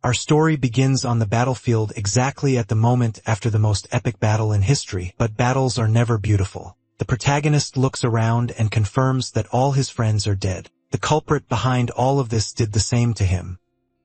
Our story begins on the battlefield exactly at the moment after the most epic battle in history, but battles are never beautiful. The protagonist looks around and confirms that all his friends are dead. The culprit behind all of this did the same to him.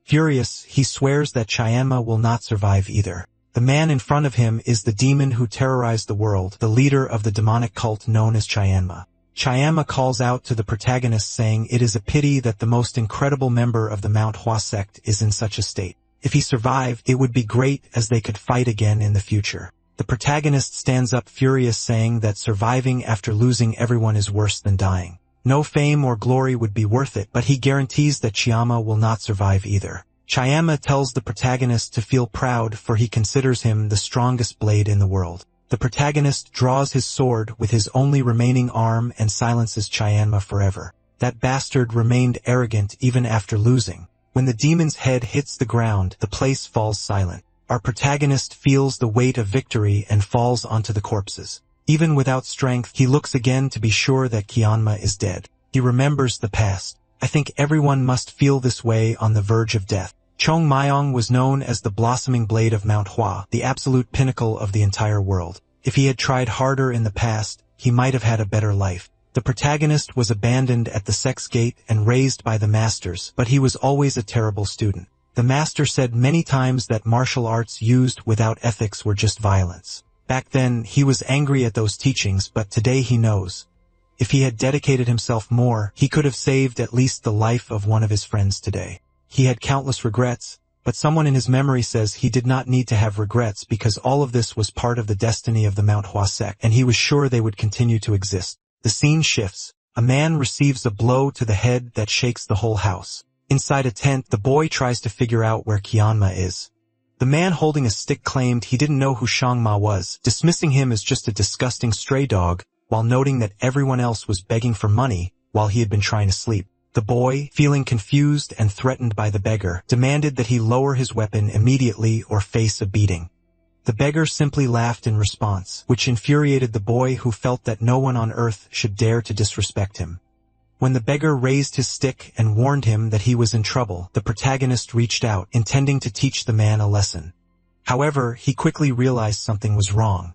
Furious, he swears that Chayama will not survive either. The man in front of him is the demon who terrorized the world, the leader of the demonic cult known as Chayama. Chayama calls out to the protagonist saying it is a pity that the most incredible member of the Manhwa sect is in such a state. If he survived, it would be great as they could fight again in the future. The protagonist stands up furious saying that surviving after losing everyone is worse than dying. No fame or glory would be worth it, but he guarantees that Chayama will not survive either. Chayama tells the protagonist to feel proud for he considers him the strongest blade in the world. The protagonist draws his sword with his only remaining arm and silences Chayama forever. That bastard remained arrogant even after losing. When the demon's head hits the ground, the place falls silent. Our protagonist feels the weight of victory and falls onto the corpses. Even without strength, he looks again to be sure that Chayama is dead. He remembers the past. I think everyone must feel this way on the verge of death. Chong Myong was known as the blossoming blade of Manhwa, the absolute pinnacle of the entire world. If he had tried harder in the past, he might have had a better life. The protagonist was abandoned at the sex gate and raised by the masters, but he was always a terrible student. The master said many times that martial arts used without ethics were just violence. Back then, he was angry at those teachings, but today he knows. If he had dedicated himself more, he could have saved at least the life of one of his friends today. He had countless regrets, but someone in his memory says he did not need to have regrets because all of this was part of the destiny of the Manhwa sect, and he was sure they would continue to exist. The scene shifts. A man receives a blow to the head that shakes the whole house. Inside a tent, the boy tries to figure out where Chayama is. The man holding a stick claimed he didn't know who Shangma was, dismissing him as just a disgusting stray dog, while noting that everyone else was begging for money while he had been trying to sleep. The boy, feeling confused and threatened by the beggar, demanded that he lower his weapon immediately or face a beating. The beggar simply laughed in response, which infuriated the boy who felt that no one on earth should dare to disrespect him. When the beggar raised his stick and warned him that he was in trouble, the protagonist reached out, intending to teach the man a lesson. However, he quickly realized something was wrong.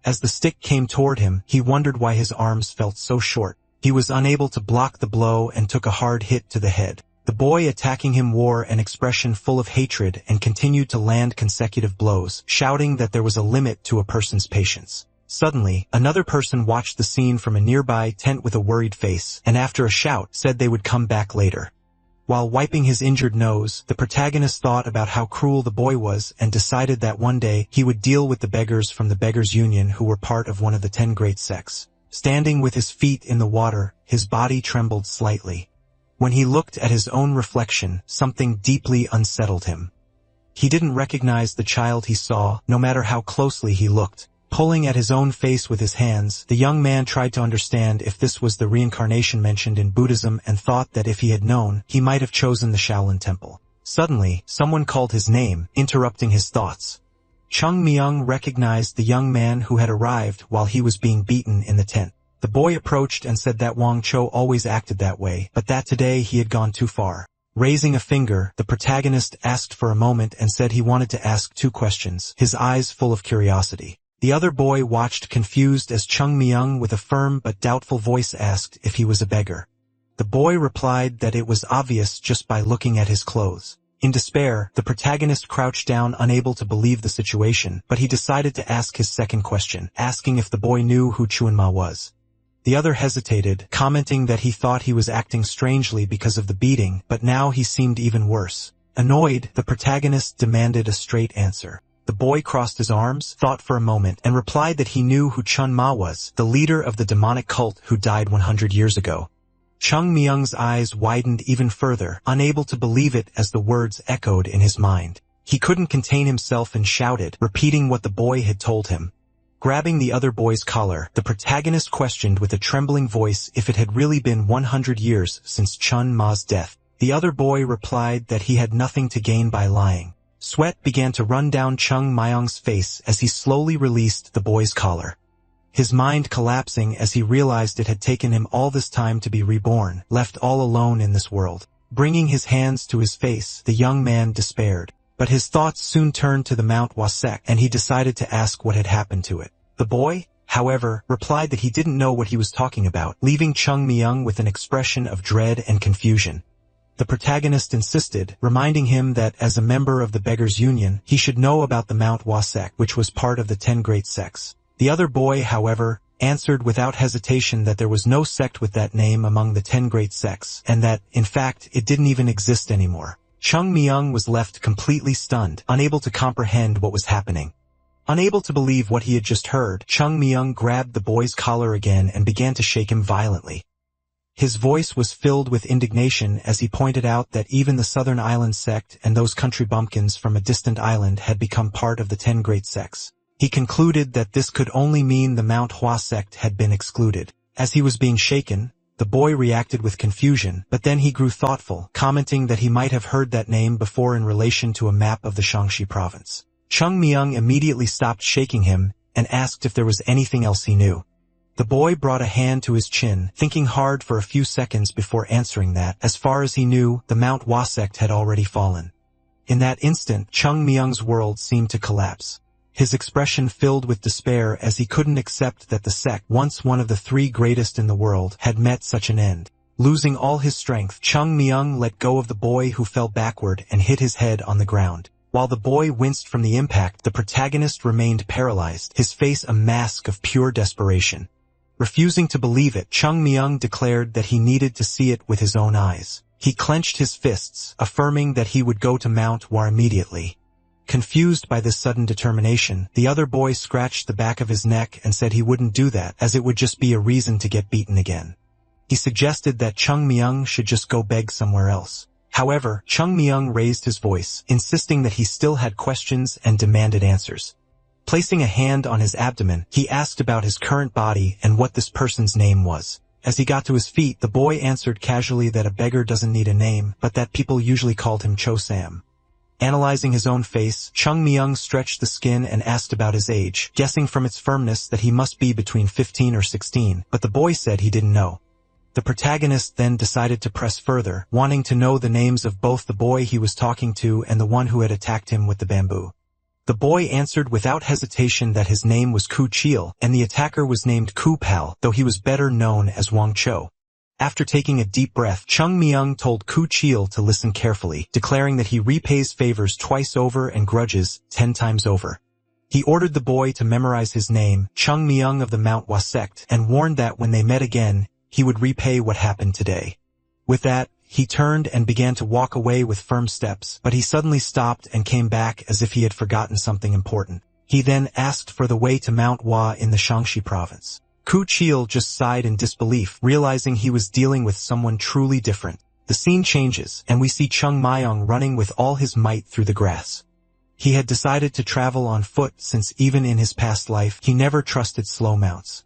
As the stick came toward him, he wondered why his arms felt so short. He was unable to block the blow and took a hard hit to the head. The boy attacking him wore an expression full of hatred and continued to land consecutive blows, shouting that there was a limit to a person's patience. Suddenly, another person watched the scene from a nearby tent with a worried face, and after a shout, said they would come back later. While wiping his injured nose, the protagonist thought about how cruel the boy was and decided that one day he would deal with the beggars from the Beggars' Union who were part of one of the 10 great sects. Standing with his feet in the water, his body trembled slightly. When he looked at his own reflection, something deeply unsettled him. He didn't recognize the child he saw, no matter how closely he looked. Pulling at his own face with his hands, the young man tried to understand if this was the reincarnation mentioned in Buddhism and thought that if he had known, he might have chosen the Shaolin Temple. Suddenly, someone called his name, interrupting his thoughts. Chung Myung recognized the young man who had arrived while he was being beaten in the tent. The boy approached and said that Wang Cho always acted that way, but that today he had gone too far. Raising a finger, the protagonist asked for a moment and said he wanted to ask 2 questions, his eyes full of curiosity. The other boy watched confused as Chung Myung with a firm but doubtful voice asked if he was a beggar. The boy replied that it was obvious just by looking at his clothes. In despair, the protagonist crouched down unable to believe the situation, but he decided to ask his second question, asking if the boy knew who Chunma was. The other hesitated, commenting that he thought he was acting strangely because of the beating, but now he seemed even worse. Annoyed, the protagonist demanded a straight answer. The boy crossed his arms, thought for a moment, and replied that he knew who Chun Ma was, the leader of the demonic cult who died 100 years ago. Chung Myung's eyes widened even further, unable to believe it as the words echoed in his mind. He couldn't contain himself and shouted, repeating what the boy had told him. Grabbing the other boy's collar, the protagonist questioned with a trembling voice if it had really been 100 years since Chun Ma's death. The other boy replied that he had nothing to gain by lying. Sweat began to run down Chung Myung's face as he slowly released the boy's collar. His mind collapsing as he realized it had taken him all this time to be reborn, left all alone in this world. Bringing his hands to his face, the young man despaired. But his thoughts soon turned to the Manhwa sect, and he decided to ask what had happened to it. The boy, however, replied that he didn't know what he was talking about, leaving Chung Myung with an expression of dread and confusion. The protagonist insisted, reminding him that as a member of the Beggars' Union, he should know about the Manhwa sect, which was part of the 10 great sects. The other boy, however, answered without hesitation that there was no sect with that name among the 10 great sects, and that, in fact, it didn't even exist anymore. Chung Myung was left completely stunned, unable to comprehend what was happening. Unable to believe what he had just heard, Chung Myung grabbed the boy's collar again and began to shake him violently. His voice was filled with indignation as he pointed out that even the Southern Island sect and those country bumpkins from a distant island had become part of the 10 great sects. He concluded that this could only mean the Manhwa sect had been excluded. As he was being shaken, the boy reacted with confusion, but then he grew thoughtful, commenting that he might have heard that name before in relation to a map of the Shaanxi province. Chung Myung immediately stopped shaking him and asked if there was anything else he knew. The boy brought a hand to his chin, thinking hard for a few seconds before answering that, as far as he knew, the Manhwa sect had already fallen. In that instant, Chung Myung's world seemed to collapse. His expression filled with despair as he couldn't accept that the sect, once one of the 3 greatest in the world, had met such an end. Losing all his strength, Chung Myung let go of the boy who fell backward and hit his head on the ground. While the boy winced from the impact, the protagonist remained paralyzed, his face a mask of pure desperation. Refusing to believe it, Chung Myung declared that he needed to see it with his own eyes. He clenched his fists, affirming that he would go to Manhwa immediately. Confused by this sudden determination, the other boy scratched the back of his neck and said he wouldn't do that, as it would just be a reason to get beaten again. He suggested that Chung Myung should just go beg somewhere else. However, Chung Myung raised his voice, insisting that he still had questions and demanded answers. Placing a hand on his abdomen, he asked about his current body and what this person's name was. As he got to his feet, the boy answered casually that a beggar doesn't need a name, but that people usually called him Cho-sam. Analyzing his own face, Chung Myung stretched the skin and asked about his age, guessing from its firmness that he must be between 15 or 16, but the boy said he didn't know. The protagonist then decided to press further, wanting to know the names of both the boy he was talking to and the one who had attacked him with the bamboo. The boy answered without hesitation that his name was Ku Chil, and the attacker was named Ku Pal, though he was better known as Wang Cho. After taking a deep breath, Chung Myung told Ku Chil to listen carefully, declaring that he repays favors twice over and grudges 10 times over. He ordered the boy to memorize his name, Chung Myung of the Manhwa sect, and warned that when they met again, he would repay what happened today. With that, he turned and began to walk away with firm steps, but he suddenly stopped and came back as if he had forgotten something important. He then asked for the way to Manhwa in the Shaanxi province. Ku Chil just sighed in disbelief, realizing he was dealing with someone truly different. The scene changes, and we see Chung Myung running with all his might through the grass. He had decided to travel on foot since even in his past life, he never trusted slow mounts.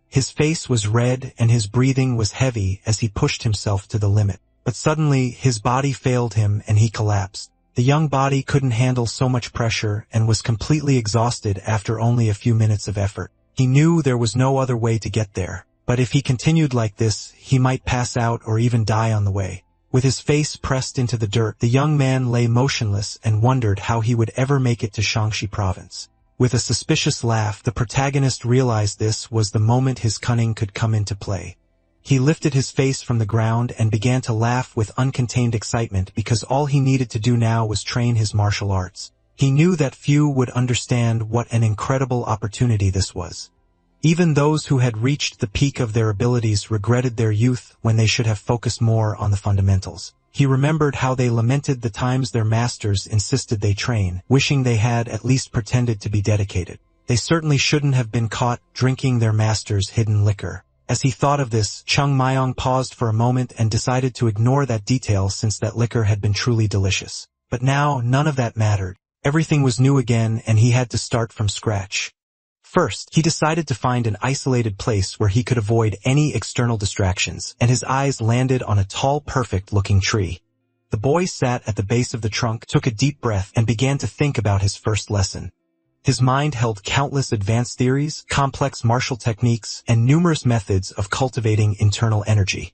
His face was red and his breathing was heavy as he pushed himself to the limit. But suddenly, his body failed him and he collapsed. The young body couldn't handle so much pressure and was completely exhausted after only a few minutes of effort. He knew there was no other way to get there, but if he continued like this, he might pass out or even die on the way. With his face pressed into the dirt, the young man lay motionless and wondered how he would ever make it to Shaanxi province. With a suspicious laugh, the protagonist realized this was the moment his cunning could come into play. He lifted his face from the ground and began to laugh with uncontained excitement because all he needed to do now was train his martial arts. He knew that few would understand what an incredible opportunity this was. Even those who had reached the peak of their abilities regretted their youth when they should have focused more on the fundamentals. He remembered how they lamented the times their masters insisted they train, wishing they had at least pretended to be dedicated. They certainly shouldn't have been caught drinking their master's hidden liquor. As he thought of this, Chung Myung paused for a moment and decided to ignore that detail since that liquor had been truly delicious. But now, none of that mattered. Everything was new again and he had to start from scratch. First, he decided to find an isolated place where he could avoid any external distractions, and his eyes landed on a tall, perfect-looking tree. The boy sat at the base of the trunk, took a deep breath, and began to think about his first lesson. His mind held countless advanced theories, complex martial techniques, and numerous methods of cultivating internal energy.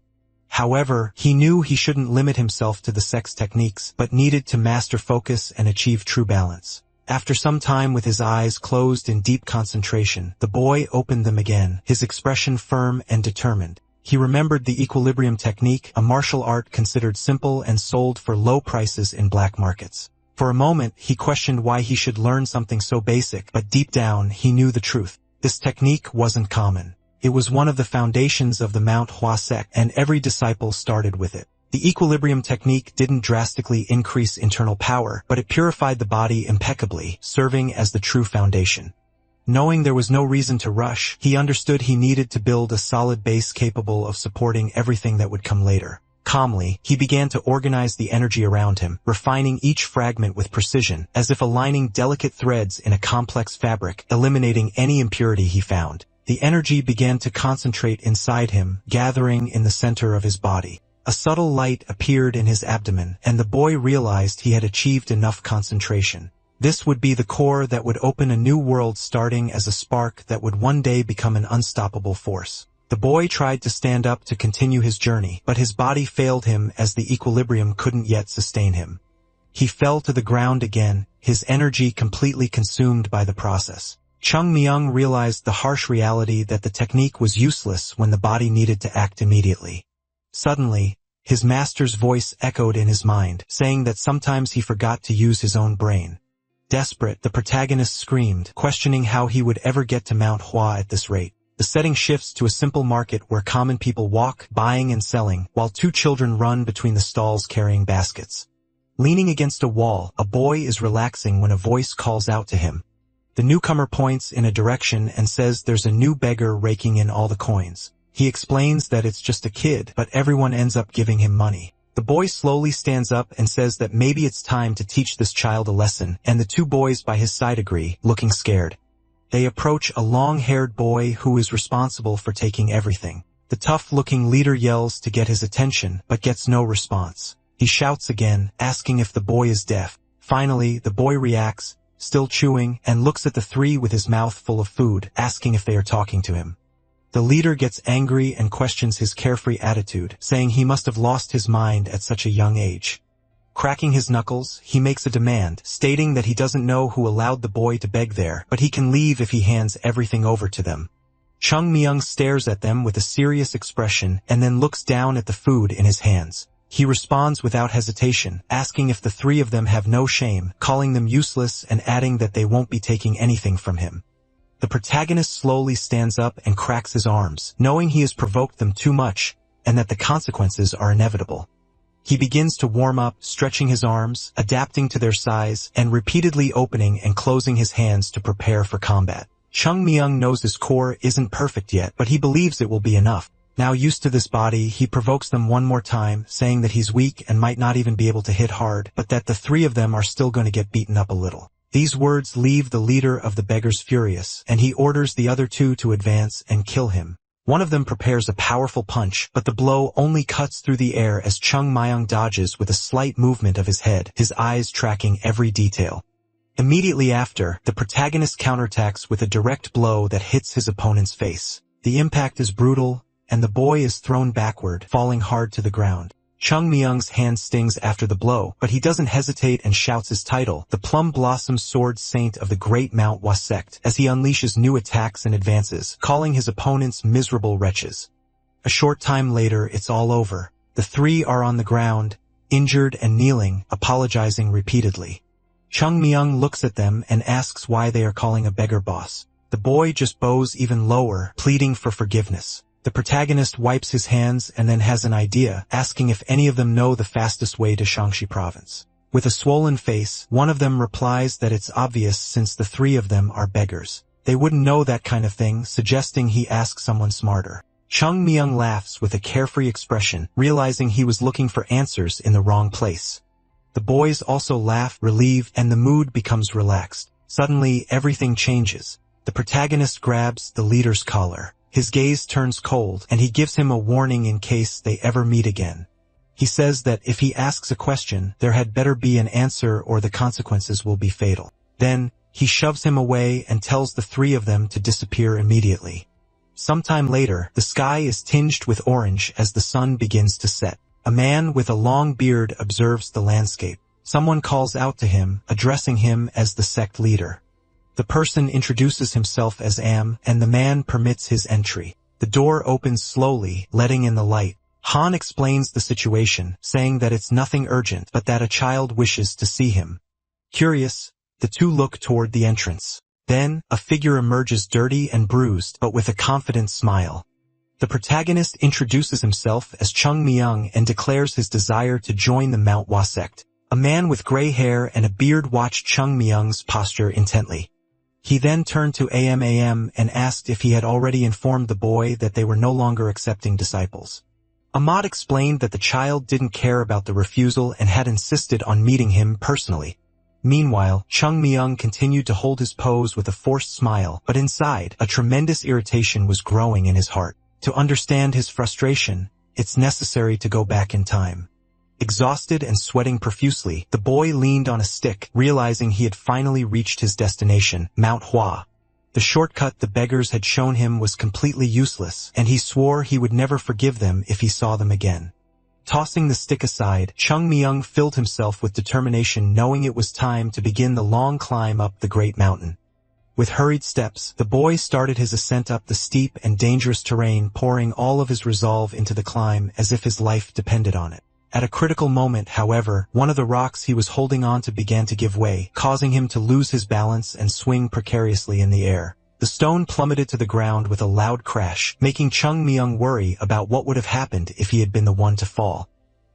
However, he knew he shouldn't limit himself to the sex techniques, but needed to master focus and achieve true balance. After some time with his eyes closed in deep concentration, the boy opened them again, his expression firm and determined. He remembered the equilibrium technique, a martial art considered simple and sold for low prices in black markets. For a moment, he questioned why he should learn something so basic, but deep down, he knew the truth. This technique wasn't common. It was one of the foundations of the Manhwa sect, and every disciple started with it. The equilibrium technique didn't drastically increase internal power, but it purified the body impeccably, serving as the true foundation. Knowing there was no reason to rush, he understood he needed to build a solid base capable of supporting everything that would come later. Calmly, he began to organize the energy around him, refining each fragment with precision, as if aligning delicate threads in a complex fabric, eliminating any impurity he found. The energy began to concentrate inside him, gathering in the center of his body. A subtle light appeared in his abdomen, and the boy realized he had achieved enough concentration. This would be the core that would open a new world, starting as a spark that would one day become an unstoppable force. The boy tried to stand up to continue his journey, but his body failed him as the equilibrium couldn't yet sustain him. He fell to the ground again, his energy completely consumed by the process. Chung Myung realized the harsh reality that the technique was useless when the body needed to act immediately. Suddenly, his master's voice echoed in his mind, saying that sometimes he forgot to use his own brain. Desperate, the protagonist screamed, questioning how he would ever get to Mount Hua at this rate. The setting shifts to a simple market where common people walk, buying and selling, while two children run between the stalls carrying baskets. Leaning against a wall, a boy is relaxing when a voice calls out to him. The newcomer points in a direction and says there's a new beggar raking in all the coins. He explains that it's just a kid, but everyone ends up giving him money. The boy slowly stands up and says that maybe it's time to teach this child a lesson, and the two boys by his side agree, looking scared. They approach a long-haired boy who is responsible for taking everything. The tough-looking leader yells to get his attention, but gets no response. He shouts again, asking if the boy is deaf. Finally, the boy reacts, still chewing, and looks at the three with his mouth full of food, asking if they are talking to him. The leader gets angry and questions his carefree attitude, saying he must have lost his mind at such a young age. Cracking his knuckles, he makes a demand, stating that he doesn't know who allowed the boy to beg there, but he can leave if he hands everything over to them. Chung Myung stares at them with a serious expression and then looks down at the food in his hands. He responds without hesitation, asking if the three of them have no shame, calling them useless and adding that they won't be taking anything from him. The protagonist slowly stands up and cracks his arms, knowing he has provoked them too much, and that the consequences are inevitable. He begins to warm up, stretching his arms, adapting to their size, and repeatedly opening and closing his hands to prepare for combat. Chung Myung knows his core isn't perfect yet, but he believes it will be enough. Now used to this body, he provokes them one more time, saying that he's weak and might not even be able to hit hard, but that the three of them are still going to get beaten up a little. These words leave the leader of the beggars furious, and he orders the other two to advance and kill him. One of them prepares a powerful punch, but the blow only cuts through the air as Chung Myung dodges with a slight movement of his head, his eyes tracking every detail. Immediately after, the protagonist counterattacks with a direct blow that hits his opponent's face. The impact is brutal, and the boy is thrown backward, falling hard to the ground. Chung Myung's hand stings after the blow, but he doesn't hesitate and shouts his title, the Plum Blossom Sword Saint of the Great Manhwa sect, as he unleashes new attacks and advances, calling his opponents miserable wretches. A short time later, it's all over. The three are on the ground, injured and kneeling, apologizing repeatedly. Chung Myung looks at them and asks why they are calling a beggar boss. The boy just bows even lower, pleading for forgiveness. The protagonist wipes his hands and then has an idea, asking if any of them know the fastest way to Shaanxi province. With a swollen face, one of them replies that it's obvious since the three of them are beggars. They wouldn't know that kind of thing, suggesting he ask someone smarter. Chung Myung laughs with a carefree expression, realizing he was looking for answers in the wrong place. The boys also laugh, relieved, and the mood becomes relaxed. Suddenly, everything changes. The protagonist grabs the leader's collar. His gaze turns cold, and he gives him a warning in case they ever meet again. He says that if he asks a question, there had better be an answer or the consequences will be fatal. Then, he shoves him away and tells the three of them to disappear immediately. Sometime later, the sky is tinged with orange as the sun begins to set. A man with a long beard observes the landscape. Someone calls out to him, addressing him as the sect leader. The person introduces himself as Am, and the man permits his entry. The door opens slowly, letting in the light. Han explains the situation, saying that it's nothing urgent but that a child wishes to see him. Curious, the two look toward the entrance. Then, a figure emerges dirty and bruised, but with a confident smile. The protagonist introduces himself as Chung Myung and declares his desire to join the Manhwa sect. A man with gray hair and a beard watched Chung Myung's posture intently. He then turned to Am and asked if he had already informed the boy that they were no longer accepting disciples. Ahmad explained that the child didn't care about the refusal and had insisted on meeting him personally. Meanwhile, Chung Myung continued to hold his pose with a forced smile, but inside, a tremendous irritation was growing in his heart. To understand his frustration, it's necessary to go back in time. Exhausted and sweating profusely, the boy leaned on a stick, realizing he had finally reached his destination, Mount Hua. The shortcut the beggars had shown him was completely useless, and he swore he would never forgive them if he saw them again. Tossing the stick aside, Chung Myung filled himself with determination, knowing it was time to begin the long climb up the great mountain. With hurried steps, the boy started his ascent up the steep and dangerous terrain, pouring all of his resolve into the climb as if his life depended on it. At a critical moment, however, one of the rocks he was holding on to began to give way, causing him to lose his balance and swing precariously in the air. The stone plummeted to the ground with a loud crash, making Chung Myung worry about what would have happened if he had been the one to fall.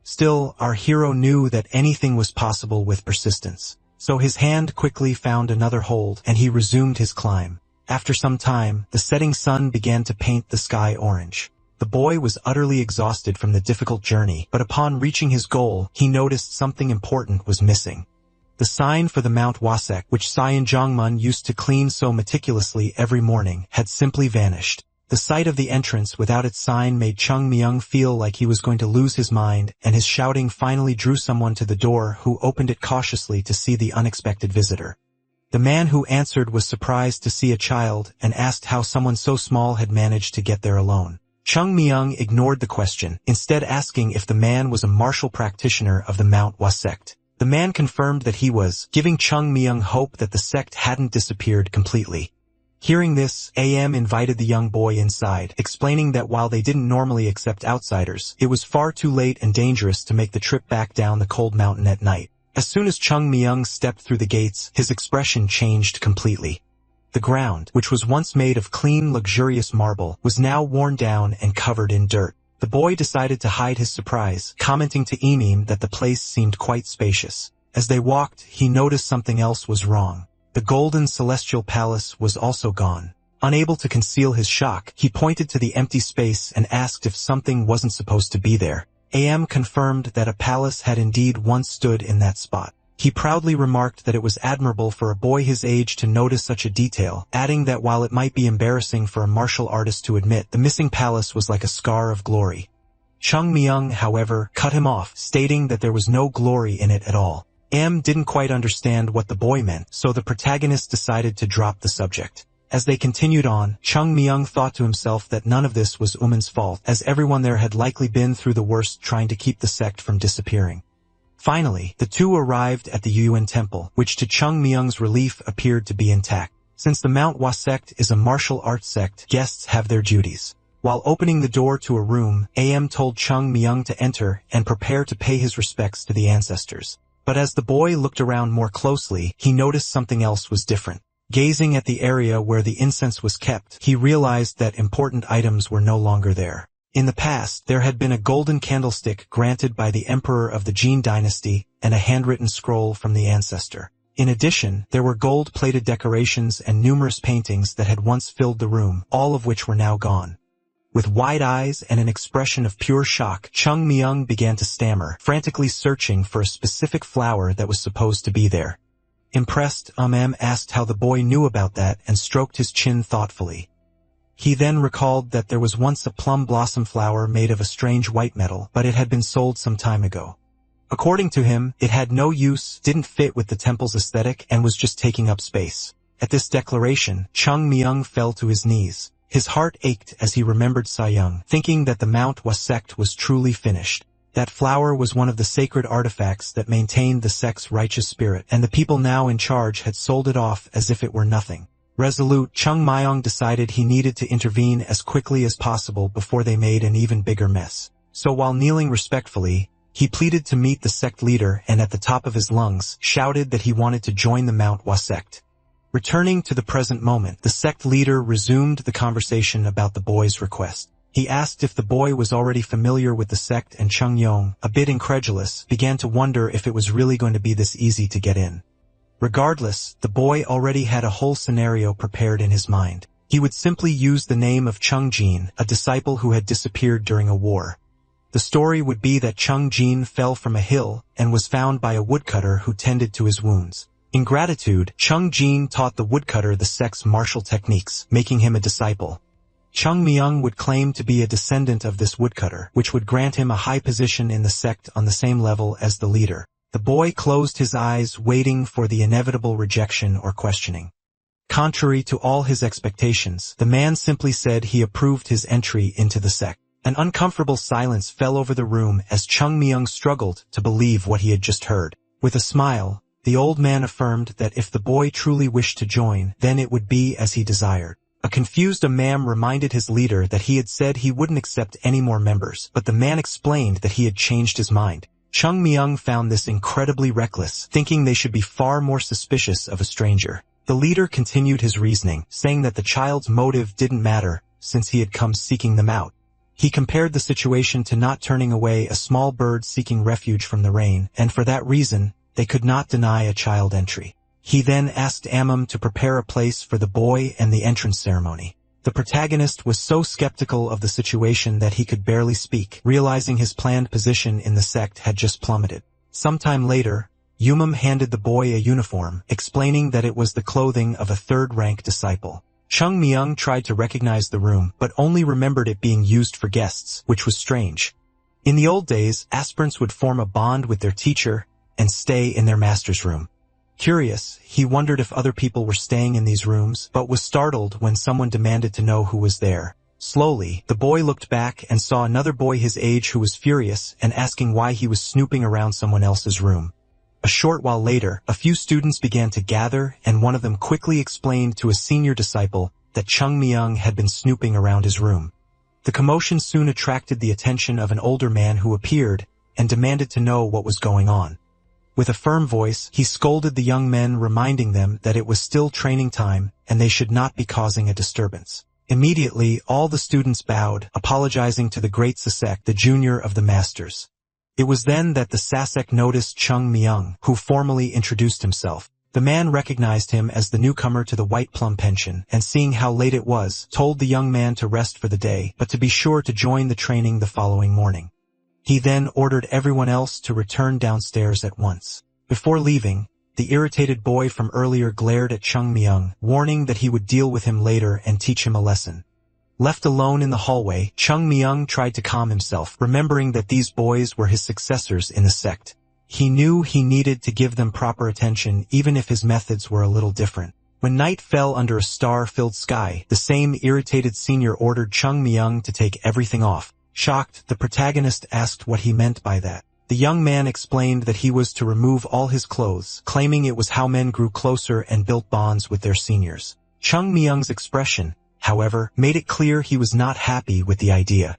Still, our hero knew that anything was possible with persistence. So his hand quickly found another hold, and he resumed his climb. After some time, the setting sun began to paint the sky orange. The boy was utterly exhausted from the difficult journey, but upon reaching his goal, he noticed something important was missing. The sign for the Mount Wasek, which Cyan Jongmun used to clean so meticulously every morning, had simply vanished. The sight of the entrance without its sign made Chung Myung feel like he was going to lose his mind, and his shouting finally drew someone to the door, who opened it cautiously to see the unexpected visitor. The man who answered was surprised to see a child and asked how someone so small had managed to get there alone. Chung Myung ignored the question, instead asking if the man was a martial practitioner of the Mount Hua sect. The man confirmed that he was, giving Chung Myung hope that the sect hadn't disappeared completely. Hearing this, Am invited the young boy inside, explaining that while they didn't normally accept outsiders, it was far too late and dangerous to make the trip back down the cold mountain at night. As soon as Chung Myung stepped through the gates, his expression changed completely. The ground, which was once made of clean, luxurious marble, was now worn down and covered in dirt. The boy decided to hide his surprise, commenting to Emim that the place seemed quite spacious. As they walked, he noticed something else was wrong. The golden celestial palace was also gone. Unable to conceal his shock, he pointed to the empty space and asked if something wasn't supposed to be there. Am confirmed that a palace had indeed once stood in that spot. He proudly remarked that it was admirable for a boy his age to notice such a detail, adding that while it might be embarrassing for a martial artist to admit, the missing palace was like a scar of glory. Chung Myung, however, cut him off, stating that there was no glory in it at all. Am didn't quite understand what the boy meant, so the protagonist decided to drop the subject. As they continued on, Chung Myung thought to himself that none of this was Uman's fault, as everyone there had likely been through the worst trying to keep the sect from disappearing. Finally, the two arrived at the Yuan Temple, which to Chung Myung's relief appeared to be intact. Since the Mount Hua sect is a martial arts sect, guests have their duties. While opening the door to a room, Am told Chung Myung to enter and prepare to pay his respects to the ancestors. But as the boy looked around more closely, he noticed something else was different. Gazing at the area where the incense was kept, he realized that important items were no longer there. In the past, there had been a golden candlestick granted by the emperor of the Jin dynasty and a handwritten scroll from the ancestor. In addition, there were gold-plated decorations and numerous paintings that had once filled the room, all of which were now gone. With wide eyes and an expression of pure shock, Chung Myung began to stammer, frantically searching for a specific flower that was supposed to be there. Impressed, Am asked how the boy knew about that and stroked his chin thoughtfully. He then recalled that there was once a plum blossom flower made of a strange white metal, but it had been sold some time ago. According to him, it had no use, didn't fit with the temple's aesthetic, and was just taking up space. At this declaration, Chung Myung fell to his knees. His heart ached as he remembered Young, thinking that the Manhwa sect was truly finished. That flower was one of the sacred artifacts that maintained the sect's righteous spirit, and the people now in charge had sold it off as if it were nothing. Resolute, Chung Myung decided he needed to intervene as quickly as possible before they made an even bigger mess. So while kneeling respectfully, he pleaded to meet the sect leader and at the top of his lungs shouted that he wanted to join the Manhwa sect. Returning to the present moment, the sect leader resumed the conversation about the boy's request. He asked if the boy was already familiar with the sect, and Chung Yong, a bit incredulous, began to wonder if it was really going to be this easy to get in. Regardless, the boy already had a whole scenario prepared in his mind. He would simply use the name of Chung Jin, a disciple who had disappeared during a war. The story would be that Chung Jin fell from a hill and was found by a woodcutter who tended to his wounds. In gratitude, Chung Jin taught the woodcutter the sect's martial techniques, making him a disciple. Chung Myung would claim to be a descendant of this woodcutter, which would grant him a high position in the sect on the same level as the leader. The boy closed his eyes, waiting for the inevitable rejection or questioning. Contrary to all his expectations, the man simply said he approved his entry into the sect. An uncomfortable silence fell over the room as Chung Myung struggled to believe what he had just heard. With a smile, the old man affirmed that if the boy truly wished to join, then it would be as he desired. A confused imam reminded his leader that he had said he wouldn't accept any more members, but the man explained that he had changed his mind. Chung Myung found this incredibly reckless, thinking they should be far more suspicious of a stranger. The leader continued his reasoning, saying that the child's motive didn't matter, since he had come seeking them out. He compared the situation to not turning away a small bird seeking refuge from the rain, and for that reason, they could not deny a child entry. He then asked Amam to prepare a place for the boy and the entrance ceremony. The protagonist was so skeptical of the situation that he could barely speak, realizing his planned position in the sect had just plummeted. Sometime later, Yumam handed the boy a uniform, explaining that it was the clothing of a third-rank disciple. Chung Myung tried to recognize the room, but only remembered it being used for guests, which was strange. In the old days, aspirants would form a bond with their teacher and stay in their master's room. Curious, he wondered if other people were staying in these rooms, but was startled when someone demanded to know who was there. Slowly, the boy looked back and saw another boy his age who was furious and asking why he was snooping around someone else's room. A short while later, a few students began to gather, and one of them quickly explained to a senior disciple that Chung Myung had been snooping around his room. The commotion soon attracted the attention of an older man who appeared and demanded to know what was going on. With a firm voice, he scolded the young men, reminding them that it was still training time and they should not be causing a disturbance. Immediately, all the students bowed, apologizing to the great Sasek, the junior of the masters. It was then that the Sasek noticed Chung Myung, who formally introduced himself. The man recognized him as the newcomer to the White Plum Pension, and seeing how late it was, told the young man to rest for the day, but to be sure to join the training the following morning. He then ordered everyone else to return downstairs at once. Before leaving, the irritated boy from earlier glared at Chung Myung, warning that he would deal with him later and teach him a lesson. Left alone in the hallway, Chung Myung tried to calm himself, remembering that these boys were his successors in the sect. He knew he needed to give them proper attention even if his methods were a little different. When night fell under a star-filled sky, the same irritated senior ordered Chung Myung to take everything off. Shocked, the protagonist asked what he meant by that. The young man explained that he was to remove all his clothes, claiming it was how men grew closer and built bonds with their seniors. Chung Myung's expression, however, made it clear he was not happy with the idea.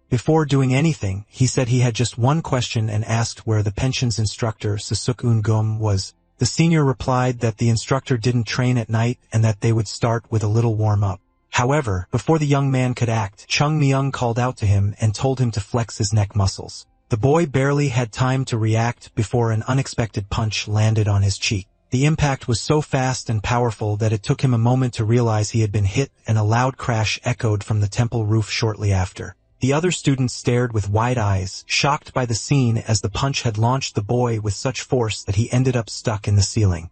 Before doing anything, he said he had just one question and asked where the pension's instructor, Sasuk Un-gum, was. The senior replied that the instructor didn't train at night and that they would start with a little warm-up. However, before the young man could act, Chung Myung called out to him and told him to flex his neck muscles. The boy barely had time to react before an unexpected punch landed on his cheek. The impact was so fast and powerful that it took him a moment to realize he had been hit, and a loud crash echoed from the temple roof shortly after. The other students stared with wide eyes, shocked by the scene as the punch had launched the boy with such force that he ended up stuck in the ceiling.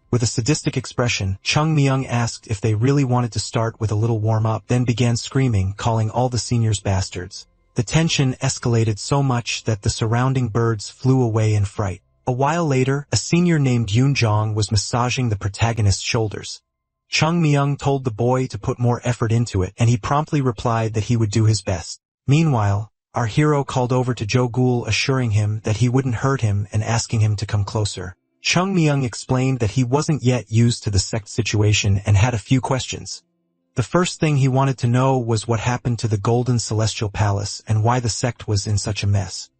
With a sadistic expression, Chung Myung asked if they really wanted to start with a little warm-up, then began screaming, calling all the seniors bastards. The tension escalated so much that the surrounding birds flew away in fright. A while later, a senior named Yoon Jong was massaging the protagonist's shoulders. Chung Myung told the boy to put more effort into it, and he promptly replied that he would do his best. Meanwhile, our hero called over to Jo-gul, assuring him that he wouldn't hurt him and asking him to come closer. Chung Myung explained that he wasn't yet used to the sect situation and had a few questions. The first thing he wanted to know was what happened to the Golden Celestial Palace and why the sect was in such a mess.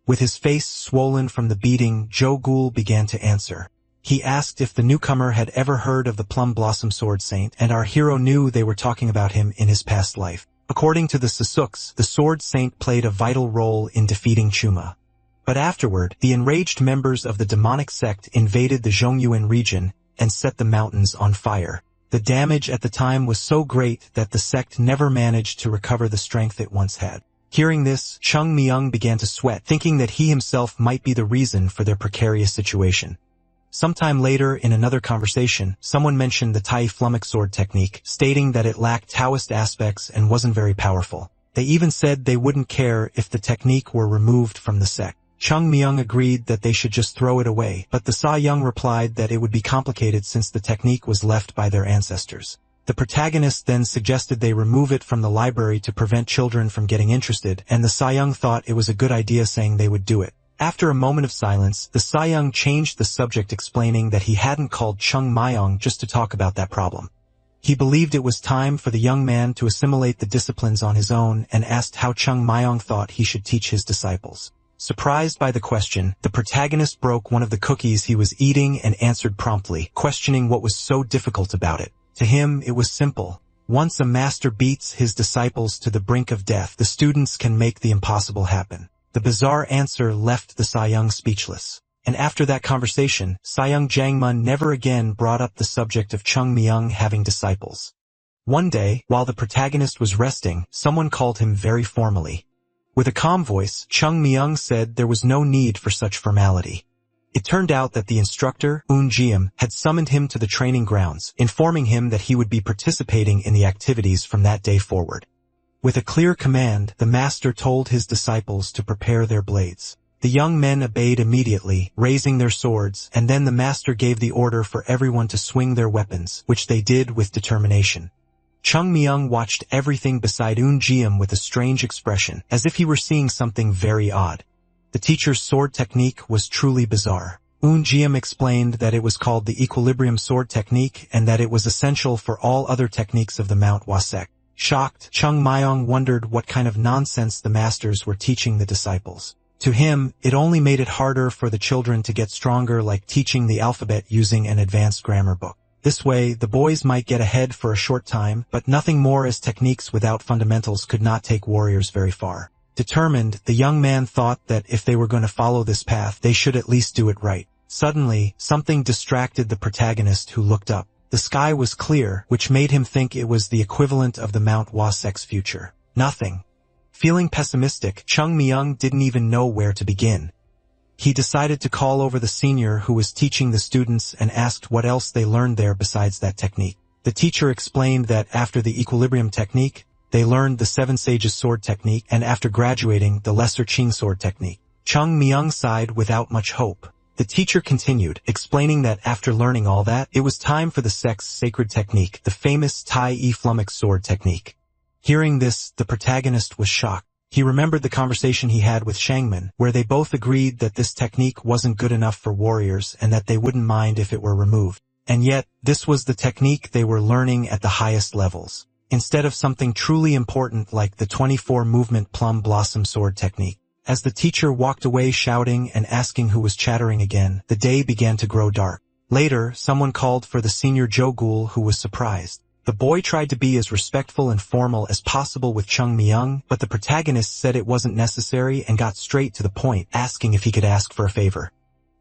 With his face swollen from the beating, Jo-gul began to answer. He asked if the newcomer had ever heard of the Plum Blossom Sword Saint, and our hero knew they were talking about him in his past life. According to the Sasuks, the Sword Saint played a vital role in defeating Chuma. But afterward, the enraged members of the demonic sect invaded the Zhongyuan region and set the mountains on fire. The damage at the time was so great that the sect never managed to recover the strength it once had. Hearing this, Chung Myung began to sweat, thinking that he himself might be the reason for their precarious situation. Sometime later, in another conversation, someone mentioned the Tai Flummox sword technique, stating that it lacked Taoist aspects and wasn't very powerful. They even said they wouldn't care if the technique were removed from the sect. Chung Myung agreed that they should just throw it away, but the Sa Young replied that it would be complicated since the technique was left by their ancestors. The protagonist then suggested they remove it from the library to prevent children from getting interested, and the Sa Young thought it was a good idea, saying they would do it. After a moment of silence, the Sa Young changed the subject, explaining that he hadn't called Chung Myung just to talk about that problem. He believed it was time for the young man to assimilate the disciplines on his own and asked how Chung Myung thought he should teach his disciples. Surprised by the question, the protagonist broke one of the cookies he was eating and answered promptly, questioning what was so difficult about it. To him, it was simple. Once a master beats his disciples to the brink of death, the students can make the impossible happen. The bizarre answer left the Sa Young speechless. And after that conversation, Sa Young Jangmun never again brought up the subject of Chung Myung having disciples. One day, while the protagonist was resting, someone called him very formally. With a calm voice, Chung Myung said there was no need for such formality. It turned out that the instructor, Eun Jiam, had summoned him to the training grounds, informing him that he would be participating in the activities from that day forward. With a clear command, the master told his disciples to prepare their blades. The young men obeyed immediately, raising their swords, and then the master gave the order for everyone to swing their weapons, which they did with determination. Chung Myung watched everything beside Eun Jiam with a strange expression, as if he were seeing something very odd. The teacher's sword technique was truly bizarre. Eun Jiam explained that it was called the equilibrium sword technique and that it was essential for all other techniques of the Manhwa sect. Shocked, Chung Myung wondered what kind of nonsense the masters were teaching the disciples. To him, it only made it harder for the children to get stronger, like teaching the alphabet using an advanced grammar book. This way, the boys might get ahead for a short time, but nothing more, as techniques without fundamentals could not take warriors very far. Determined, the young man thought that if they were going to follow this path, they should at least do it right. Suddenly, something distracted the protagonist, who looked up. The sky was clear, which made him think it was the equivalent of the Mount Wasek's future. Nothing. Feeling pessimistic, Chung Myung didn't even know where to begin. He decided to call over the senior who was teaching the students and asked what else they learned there besides that technique. The teacher explained that after the equilibrium technique, they learned the Seven Sages sword technique, and after graduating, the Lesser Qing sword technique. Chung Myung sighed without much hope. The teacher continued, explaining that after learning all that, it was time for the sect's sacred technique, the famous Tai Flummox sword technique. Hearing this, the protagonist was shocked. He remembered the conversation he had with Shangman, where they both agreed that this technique wasn't good enough for warriors and that they wouldn't mind if it were removed. And yet, this was the technique they were learning at the highest levels, instead of something truly important like the 24-movement Plum Blossom sword technique. As the teacher walked away shouting and asking who was chattering again, the day began to grow dark. Later, someone called for the senior Jo-gul, who was surprised. The boy tried to be as respectful and formal as possible with Chung Myung, but the protagonist said it wasn't necessary and got straight to the point, asking if he could ask for a favor.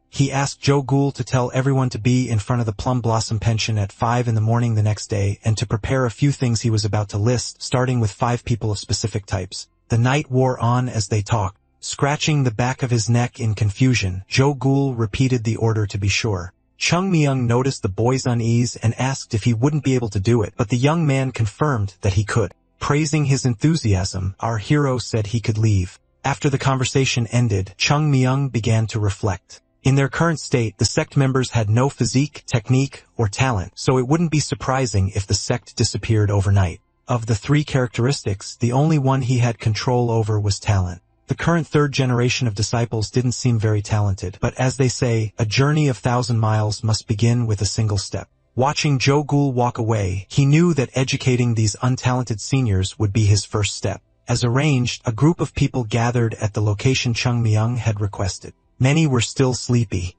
He asked Jo-gul to tell everyone to be in front of the Plum Blossom Pension at 5 in the morning the next day and to prepare a few things he was about to list, starting with 5 people of specific types. The night wore on as they talked. Scratching the back of his neck in confusion, Jo-gul repeated the order to be sure. Chung Myung noticed the boy's unease and asked if he wouldn't be able to do it, but the young man confirmed that he could. Praising his enthusiasm, our hero said he could leave. After the conversation ended, Chung Myung began to reflect. In their current state, the sect members had no physique, technique, or talent, so it wouldn't be surprising if the sect disappeared overnight. Of the three characteristics, the only one he had control over was talent. The current third generation of disciples didn't seem very talented, but as they say, a journey of 1,000 miles must begin with a single step. Watching Joe Ghoul walk away, he knew that educating these untalented seniors would be his first step. As arranged, a group of people gathered at the location Chung Myung had requested. Many were still sleepy,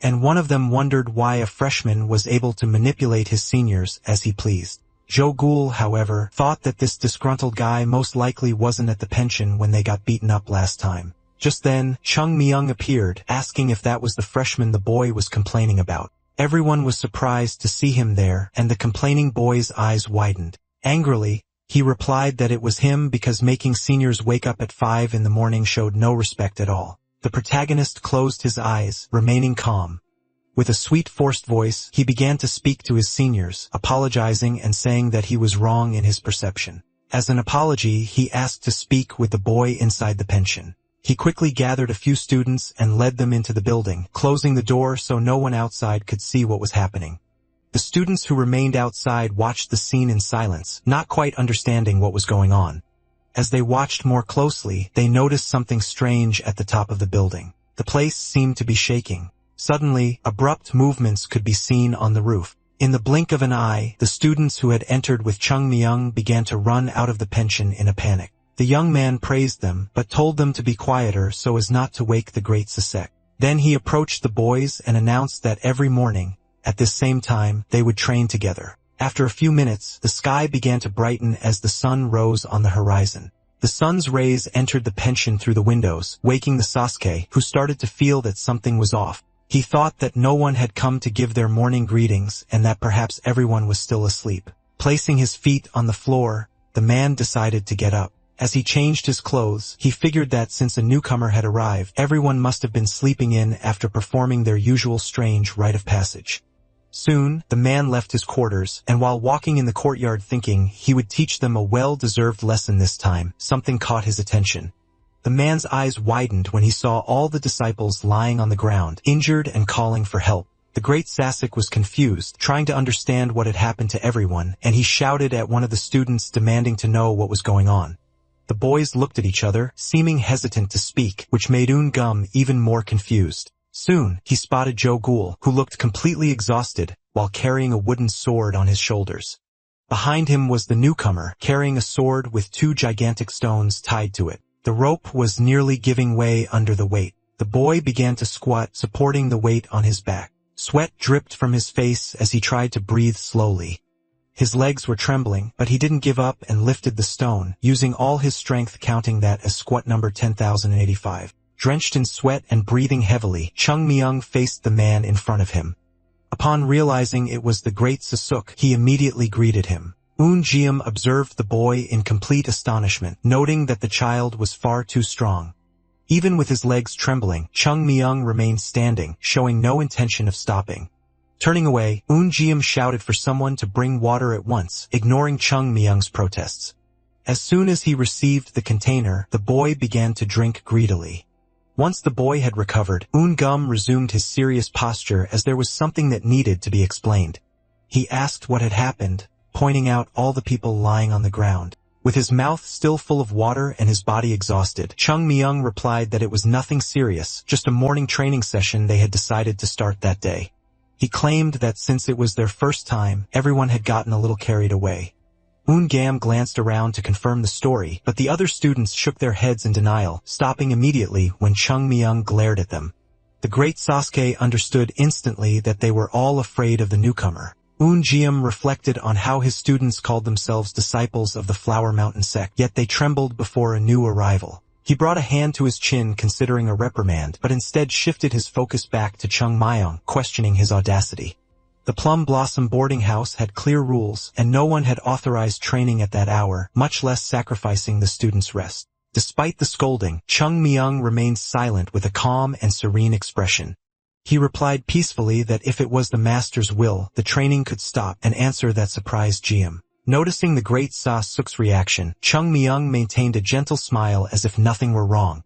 and one of them wondered why a freshman was able to manipulate his seniors as he pleased. Joe Ghoul, however, thought that this disgruntled guy most likely wasn't at the pension when they got beaten up last time. Just then, Chung Myung appeared, asking if that was the freshman the boy was complaining about. Everyone was surprised to see him there, and the complaining boy's eyes widened. Angrily, he replied that it was him because making seniors wake up at 5 in the morning showed no respect at all. The protagonist closed his eyes, remaining calm. With a sweet forced voice, he began to speak to his seniors, apologizing and saying that he was wrong in his perception. As an apology, he asked to speak with the boy inside the pension. He quickly gathered a few students and led them into the building, closing the door so no one outside could see what was happening. The students who remained outside watched the scene in silence, not quite understanding what was going on. As they watched more closely, they noticed something strange at the top of the building. The place seemed to be shaking. Suddenly, abrupt movements could be seen on the roof. In the blink of an eye, the students who had entered with Chung Myung began to run out of the pension in a panic. The young man praised them, but told them to be quieter so as not to wake the great Sasek. Then he approached the boys and announced that every morning, at this same time, they would train together. After a few minutes, the sky began to brighten as the sun rose on the horizon. The sun's rays entered the pension through the windows, waking the Sasuke, who started to feel that something was off. He thought that no one had come to give their morning greetings and that perhaps everyone was still asleep. Placing his feet on the floor, the man decided to get up. As he changed his clothes, he figured that since a newcomer had arrived, everyone must have been sleeping in after performing their usual strange rite of passage. Soon, the man left his quarters, and while walking in the courtyard thinking he would teach them a well-deserved lesson this time, something caught his attention. The man's eyes widened when he saw all the disciples lying on the ground, injured and calling for help. The great Sasek was confused, trying to understand what had happened to everyone, and he shouted at one of the students demanding to know what was going on. The boys looked at each other, seeming hesitant to speak, which made Gum even more confused. Soon, he spotted Joe Ghoul, who looked completely exhausted, while carrying a wooden sword on his shoulders. Behind him was the newcomer, carrying a sword with 2 gigantic stones tied to it. The rope was nearly giving way under the weight. The boy began to squat, supporting the weight on his back. Sweat dripped from his face as he tried to breathe slowly. His legs were trembling, but he didn't give up and lifted the stone, using all his strength, counting that as squat number 10,085. Drenched in sweat and breathing heavily, Chung Myung faced the man in front of him. Upon realizing it was the great Sasuk, he immediately greeted him. Jiam observed the boy in complete astonishment, noting that the child was far too strong. Even with his legs trembling, Chung Myung remained standing, showing no intention of stopping. Turning away, Jiam shouted for someone to bring water at once, ignoring Chung Myung's protests. As soon as he received the container, the boy began to drink greedily. Once the boy had recovered, Gum resumed his serious posture as there was something that needed to be explained. He asked what had happened, pointing out all the people lying on the ground. With his mouth still full of water and his body exhausted, Chung Myung replied that it was nothing serious, just a morning training session they had decided to start that day. He claimed that since it was their first time, everyone had gotten a little carried away. Gam glanced around to confirm the story, but the other students shook their heads in denial, stopping immediately when Chung Myung glared at them. The great Sasuke understood instantly that they were all afraid of the newcomer. Jiam reflected on how his students called themselves disciples of the Flower Mountain sect, yet they trembled before a new arrival. He brought a hand to his chin considering a reprimand, but instead shifted his focus back to Chung Myung, questioning his audacity. The Plum Blossom boarding house had clear rules, and no one had authorized training at that hour, much less sacrificing the students' rest. Despite the scolding, Chung Myung remained silent with a calm and serene expression. He replied peacefully that if it was the master's will, the training could stop, an answer that surprised Jiam. Noticing the great Sasuk's reaction, Chung Myung maintained a gentle smile as if nothing were wrong.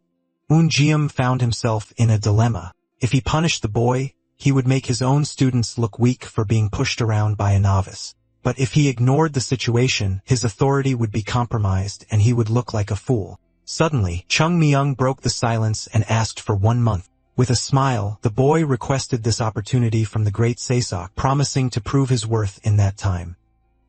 Jiam found himself in a dilemma. If he punished the boy, he would make his own students look weak for being pushed around by a novice. But if he ignored the situation, his authority would be compromised and he would look like a fool. Suddenly, Chung Myung broke the silence and asked for 1 month. With a smile, the boy requested this opportunity from the great Saesok, promising to prove his worth in that time.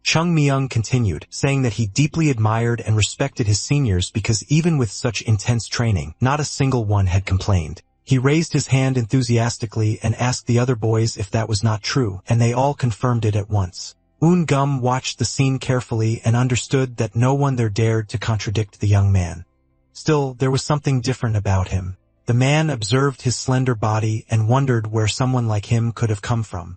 Chung Myung continued, saying that he deeply admired and respected his seniors because even with such intense training, not a single one had complained. He raised his hand enthusiastically and asked the other boys if that was not true, and they all confirmed it at once. Eun Gum watched the scene carefully and understood that no one there dared to contradict the young man. Still, there was something different about him. The man observed his slender body and wondered where someone like him could have come from.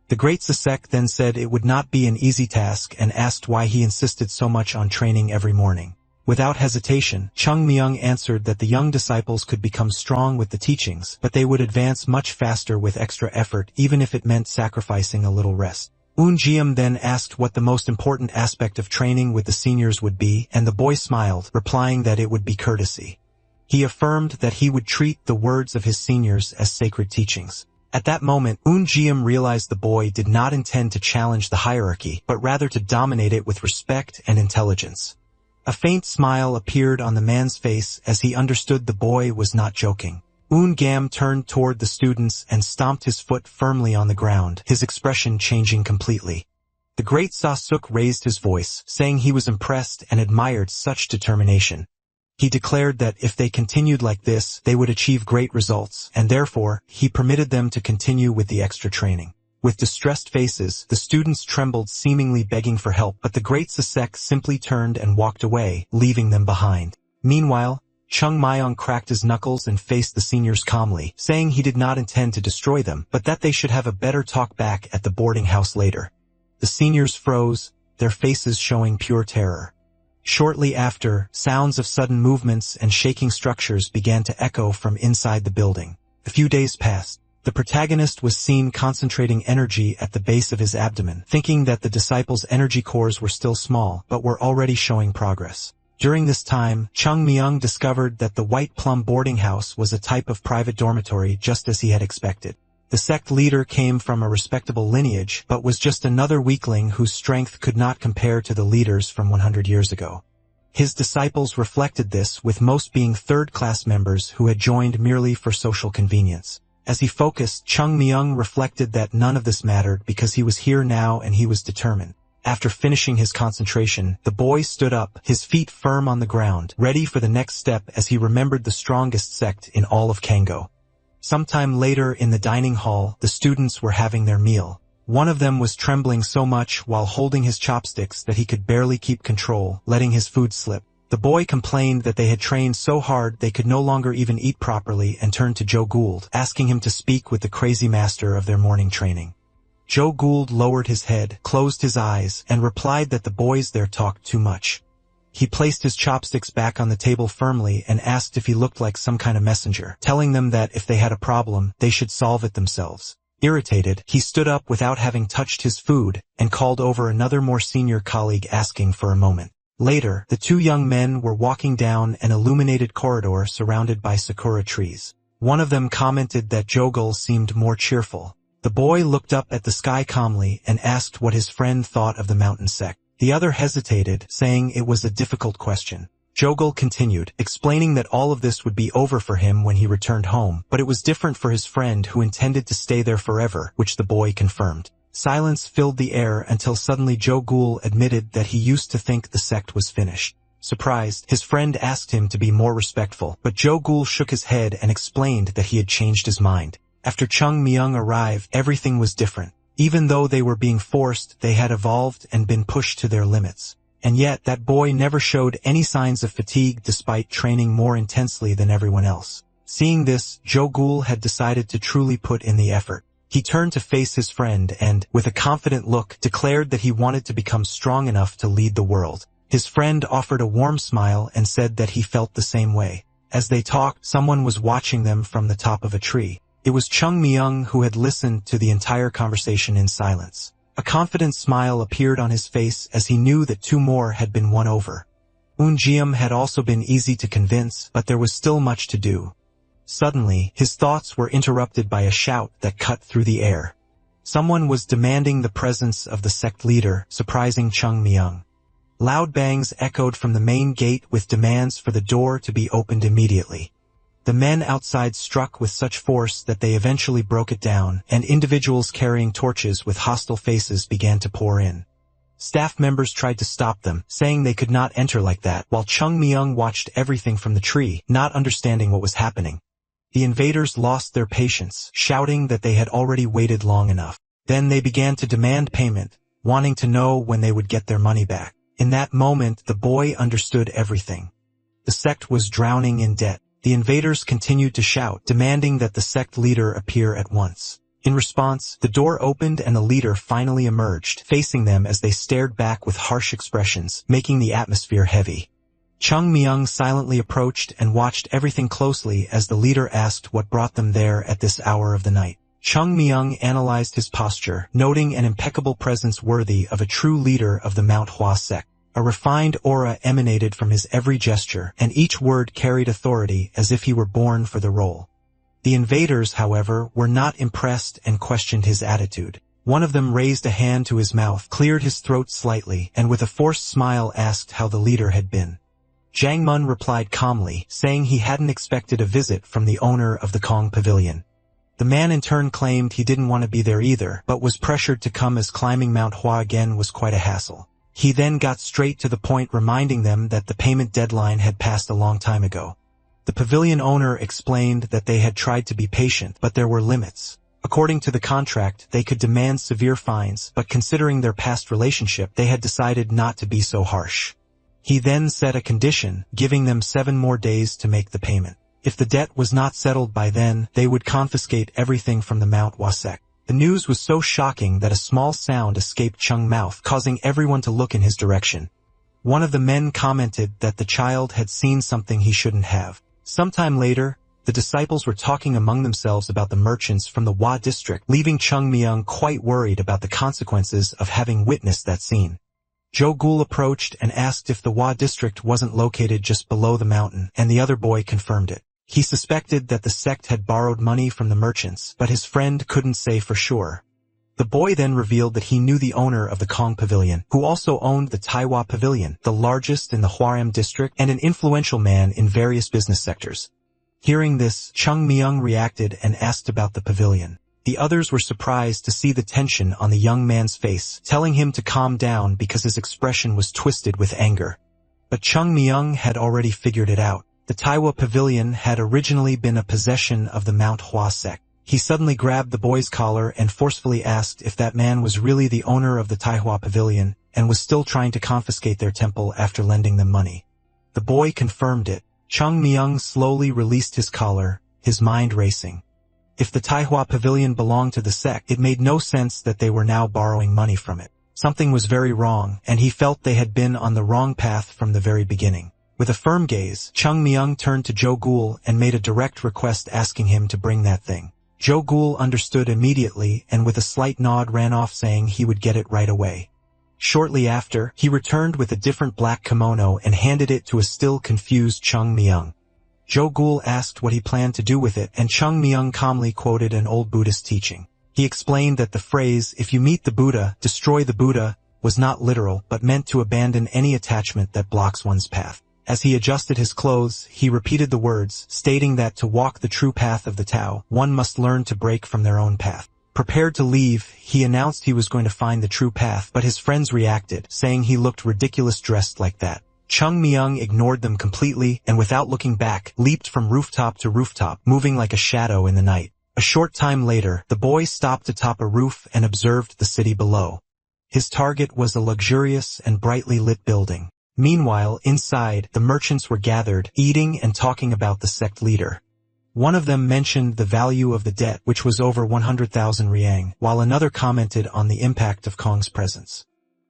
The great Sasek then said it would not be an easy task and asked why he insisted so much on training every morning. Without hesitation, Chung Myung answered that the young disciples could become strong with the teachings, but they would advance much faster with extra effort even if it meant sacrificing a little rest. Eun Jiam then asked what the most important aspect of training with the seniors would be, and the boy smiled, replying that it would be courtesy. He affirmed that he would treat the words of his seniors as sacred teachings. At that moment, Eun Jiam realized the boy did not intend to challenge the hierarchy, but rather to dominate it with respect and intelligence. A faint smile appeared on the man's face as he understood the boy was not joking. Eun Gam turned toward the students and stomped his foot firmly on the ground, his expression changing completely. The great Sasuk raised his voice, saying he was impressed and admired such determination. He declared that if they continued like this, they would achieve great results, and therefore, he permitted them to continue with the extra training. With distressed faces, the students trembled, seemingly begging for help, but the great Sasek simply turned and walked away, leaving them behind. Meanwhile, Chung Myung cracked his knuckles and faced the seniors calmly, saying he did not intend to destroy them, but that they should have a better talk back at the boarding house later. The seniors froze, their faces showing pure terror. Shortly after, sounds of sudden movements and shaking structures began to echo from inside the building. A few days passed. The protagonist was seen concentrating energy at the base of his abdomen, thinking that the disciples' energy cores were still small, but were already showing progress. During this time, Chung Myung discovered that the White Plum boarding house was a type of private dormitory just as he had expected. The sect leader came from a respectable lineage, but was just another weakling whose strength could not compare to the leaders from 100 years ago. His disciples reflected this, with most being third-class members who had joined merely for social convenience. As he focused, Chung Myung reflected that none of this mattered because he was here now and he was determined. After finishing his concentration, the boy stood up, his feet firm on the ground, ready for the next step as he remembered the strongest sect in all of Kango. Sometime later in the dining hall, the students were having their meal. One of them was trembling so much while holding his chopsticks that he could barely keep control, letting his food slip. The boy complained that they had trained so hard they could no longer even eat properly and turned to Joe Gould, asking him to speak with the crazy master of their morning training. Joe Gould lowered his head, closed his eyes, and replied that the boys there talked too much. He placed his chopsticks back on the table firmly and asked if he looked like some kind of messenger, telling them that if they had a problem, they should solve it themselves. Irritated, he stood up without having touched his food and called over another more senior colleague asking for a moment. Later, the two young men were walking down an illuminated corridor surrounded by sakura trees. One of them commented that Jogul seemed more cheerful. The boy looked up at the sky calmly and asked what his friend thought of the mountain sect. The other hesitated, saying it was a difficult question. Jogul continued, explaining that all of this would be over for him when he returned home, but it was different for his friend who intended to stay there forever, which the boy confirmed. Silence filled the air until suddenly Jogul admitted that he used to think the sect was finished. Surprised, his friend asked him to be more respectful, but Jogul shook his head and explained that he had changed his mind. After Chung Myung arrived, everything was different. Even though they were being forced, they had evolved and been pushed to their limits. And yet, that boy never showed any signs of fatigue despite training more intensely than everyone else. Seeing this, Jogul had decided to truly put in the effort. He turned to face his friend and, with a confident look, declared that he wanted to become strong enough to lead the world. His friend offered a warm smile and said that he felt the same way. As they talked, someone was watching them from the top of a tree. It was Chung Myung who had listened to the entire conversation in silence. A confident smile appeared on his face as he knew that two more had been won over. Eun Jiam had also been easy to convince, but there was still much to do. Suddenly, his thoughts were interrupted by a shout that cut through the air. Someone was demanding the presence of the sect leader, surprising Chung Myung. Loud bangs echoed from the main gate with demands for the door to be opened immediately. The men outside struck with such force that they eventually broke it down, and individuals carrying torches with hostile faces began to pour in. Staff members tried to stop them, saying they could not enter like that, while Chung Myung watched everything from the tree, not understanding what was happening. The invaders lost their patience, shouting that they had already waited long enough. Then they began to demand payment, wanting to know when they would get their money back. In that moment, the boy understood everything. The sect was drowning in debt. The invaders continued to shout, demanding that the sect leader appear at once. In response, the door opened and the leader finally emerged, facing them as they stared back with harsh expressions, making the atmosphere heavy. Chung Myung silently approached and watched everything closely as the leader asked what brought them there at this hour of the night. Chung Myung analyzed his posture, noting an impeccable presence worthy of a true leader of the Manhwa sect. A refined aura emanated from his every gesture, and each word carried authority as if he were born for the role. The invaders, however, were not impressed and questioned his attitude. One of them raised a hand to his mouth, cleared his throat slightly, and with a forced smile asked how the leader had been. Jang Mun replied calmly, saying he hadn't expected a visit from the owner of the Kong Pavilion. The man in turn claimed he didn't want to be there either, but was pressured to come as climbing Mount Hua again was quite a hassle. He then got straight to the point, reminding them that the payment deadline had passed a long time ago. The pavilion owner explained that they had tried to be patient, but there were limits. According to the contract, they could demand severe fines, but considering their past relationship, they had decided not to be so harsh. He then set a condition, giving them 7 more days to make the payment. If the debt was not settled by then, they would confiscate everything from the Mount Hua sect. The news was so shocking that a small sound escaped Chung's mouth, causing everyone to look in his direction. One of the men commented that the child had seen something he shouldn't have. Sometime later, the disciples were talking among themselves about the merchants from the Hua district, leaving Chung Myung quite worried about the consequences of having witnessed that scene. Jo Gul approached and asked if the Hua district wasn't located just below the mountain, and the other boy confirmed it. He suspected that the sect had borrowed money from the merchants, but his friend couldn't say for sure. The boy then revealed that he knew the owner of the Kong Pavilion, who also owned the Taiwa Pavilion, the largest in the Hwarem district, and an influential man in various business sectors. Hearing this, Chung Myung reacted and asked about the pavilion. The others were surprised to see the tension on the young man's face, telling him to calm down because his expression was twisted with anger. But Chung Myung had already figured it out. The Taiwa Pavilion had originally been a possession of the Mount Hua sect. He suddenly grabbed the boy's collar and forcefully asked if that man was really the owner of the Taiwa Pavilion and was still trying to confiscate their temple after lending them money. The boy confirmed it. Chung Myung slowly released his collar, his mind racing. If the Taiwa Pavilion belonged to the sect, it made no sense that they were now borrowing money from it. Something was very wrong, and he felt they had been on the wrong path from the very beginning. With a firm gaze, Chung Myung turned to Jo Gul and made a direct request asking him to bring that thing. Jo Gul understood immediately and with a slight nod ran off saying he would get it right away. Shortly after, he returned with a different black kimono and handed it to a still confused Chung Myung. Jo Gul asked what he planned to do with it, and Chung Myung calmly quoted an old Buddhist teaching. He explained that the phrase, "If you meet the Buddha, destroy the Buddha," was not literal but meant to abandon any attachment that blocks one's path. As he adjusted his clothes, he repeated the words, stating that to walk the true path of the Tao, one must learn to break from their own path. Prepared to leave, he announced he was going to find the true path, but his friends reacted, saying he looked ridiculous dressed like that. Chung Myung ignored them completely and without looking back, leaped from rooftop to rooftop, moving like a shadow in the night. A short time later, the boy stopped atop a roof and observed the city below. His target was a luxurious and brightly lit building. Meanwhile, inside, the merchants were gathered, eating and talking about the sect leader. One of them mentioned the value of the debt, which was over 100,000 riang, while another commented on the impact of Kong's presence.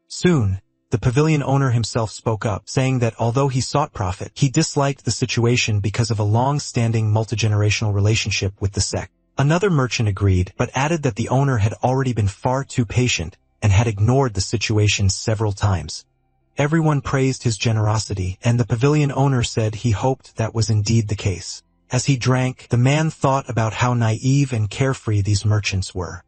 Soon, the pavilion owner himself spoke up, saying that although he sought profit, he disliked the situation because of a long-standing multi-generational relationship with the sect. Another merchant agreed, but added that the owner had already been far too patient and had ignored the situation several times. Everyone praised his generosity, and the pavilion owner said he hoped that was indeed the case. As he drank, the man thought about how naive and carefree these merchants were.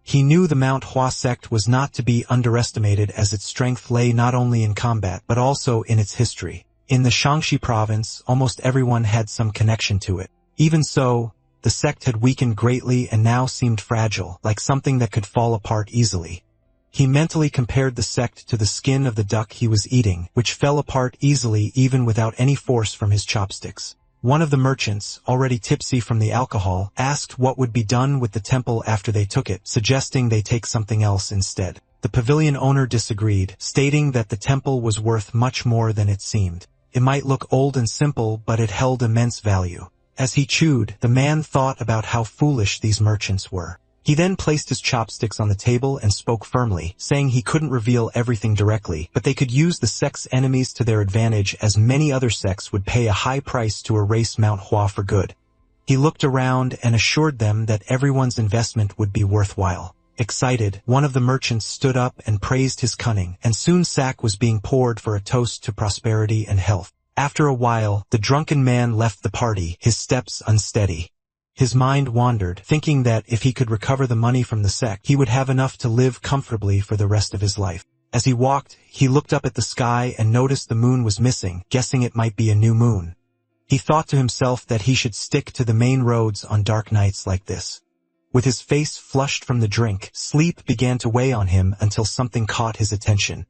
He knew the Manhwa sect was not to be underestimated, as its strength lay not only in combat but also in its history. In the Shaanxi province, almost everyone had some connection to it. Even so, the sect had weakened greatly and now seemed fragile, like something that could fall apart easily. He mentally compared the sect to the skin of the duck he was eating, which fell apart easily even without any force from his chopsticks. One of the merchants, already tipsy from the alcohol, asked what would be done with the temple after they took it, suggesting they take something else instead. The pavilion owner disagreed, stating that the temple was worth much more than it seemed. It might look old and simple, but it held immense value. As he chewed, the man thought about how foolish these merchants were. He then placed his chopsticks on the table and spoke firmly, saying he couldn't reveal everything directly, but they could use the sect's enemies to their advantage, as many other sects would pay a high price to erase Manhwa for good. He looked around and assured them that everyone's investment would be worthwhile. Excited, one of the merchants stood up and praised his cunning, and soon sack was being poured for a toast to prosperity and health. After a while, the drunken man left the party, his steps unsteady. His mind wandered, thinking that if he could recover the money from the sect, he would have enough to live comfortably for the rest of his life. As he walked, he looked up at the sky and noticed the moon was missing, guessing it might be a new moon. He thought to himself that he should stick to the main roads on dark nights like this. With his face flushed from the drink, sleep began to weigh on him until something caught his attention.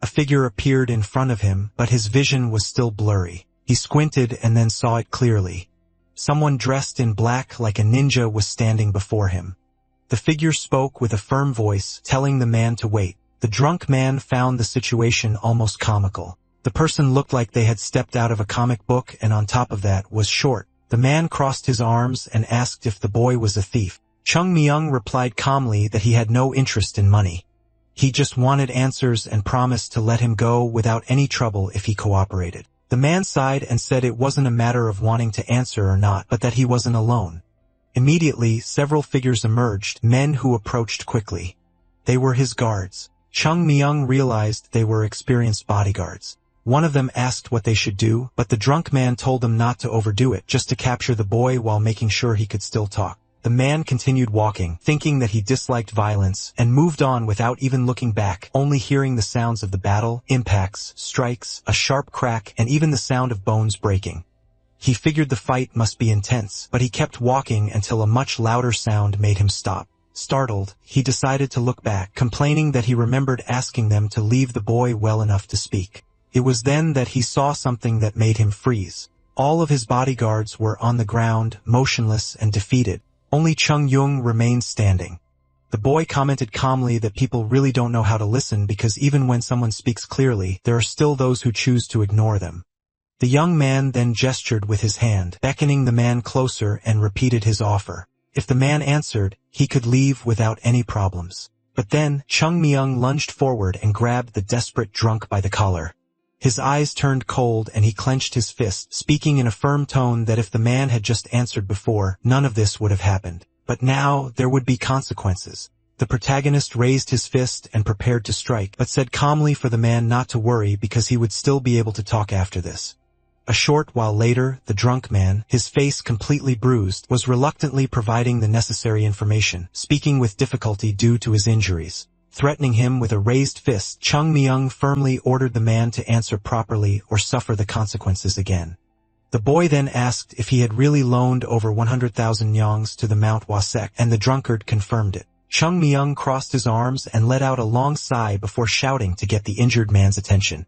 A figure appeared in front of him, but his vision was still blurry. He squinted and then saw it clearly. Someone dressed in black like a ninja was standing before him. The figure spoke with a firm voice, telling the man to wait. The drunk man found the situation almost comical. The person looked like they had stepped out of a comic book, and on top of that was short. The man crossed his arms and asked if the boy was a thief. Chung Myung replied calmly that he had no interest in money. He just wanted answers and promised to let him go without any trouble if he cooperated. The man sighed and said it wasn't a matter of wanting to answer or not, but that he wasn't alone. Immediately, several figures emerged, men who approached quickly. They were his guards. Chung Myung realized they were experienced bodyguards. One of them asked what they should do, but the drunk man told them not to overdo it, just to capture the boy while making sure he could still talk. The man continued walking, thinking that he disliked violence, and moved on without even looking back, only hearing the sounds of the battle, impacts, strikes, a sharp crack, and even the sound of bones breaking. He figured the fight must be intense, but he kept walking until a much louder sound made him stop. Startled, he decided to look back, complaining that he remembered asking them to leave the boy well enough to speak. It was then that he saw something that made him freeze. All of his bodyguards were on the ground, motionless and defeated. Only Chung Yung remained standing. The boy commented calmly that people really don't know how to listen, because even when someone speaks clearly, there are still those who choose to ignore them. The young man then gestured with his hand, beckoning the man closer, and repeated his offer. If the man answered, he could leave without any problems. But then, Chung Myung lunged forward and grabbed the desperate drunk by the collar. His eyes turned cold and he clenched his fist, speaking in a firm tone that if the man had just answered before, none of this would have happened. But now, there would be consequences. The protagonist raised his fist and prepared to strike, but said calmly for the man not to worry because he would still be able to talk after this. A short while later, the drunk man, his face completely bruised, was reluctantly providing the necessary information, speaking with difficulty due to his injuries. Threatening him with a raised fist, Chung Myung firmly ordered the man to answer properly or suffer the consequences again. The boy then asked if he had really loaned over 100,000 yongs to the Manhwa sect, and the drunkard confirmed it. Chung Myung crossed his arms and let out a long sigh before shouting to get the injured man's attention.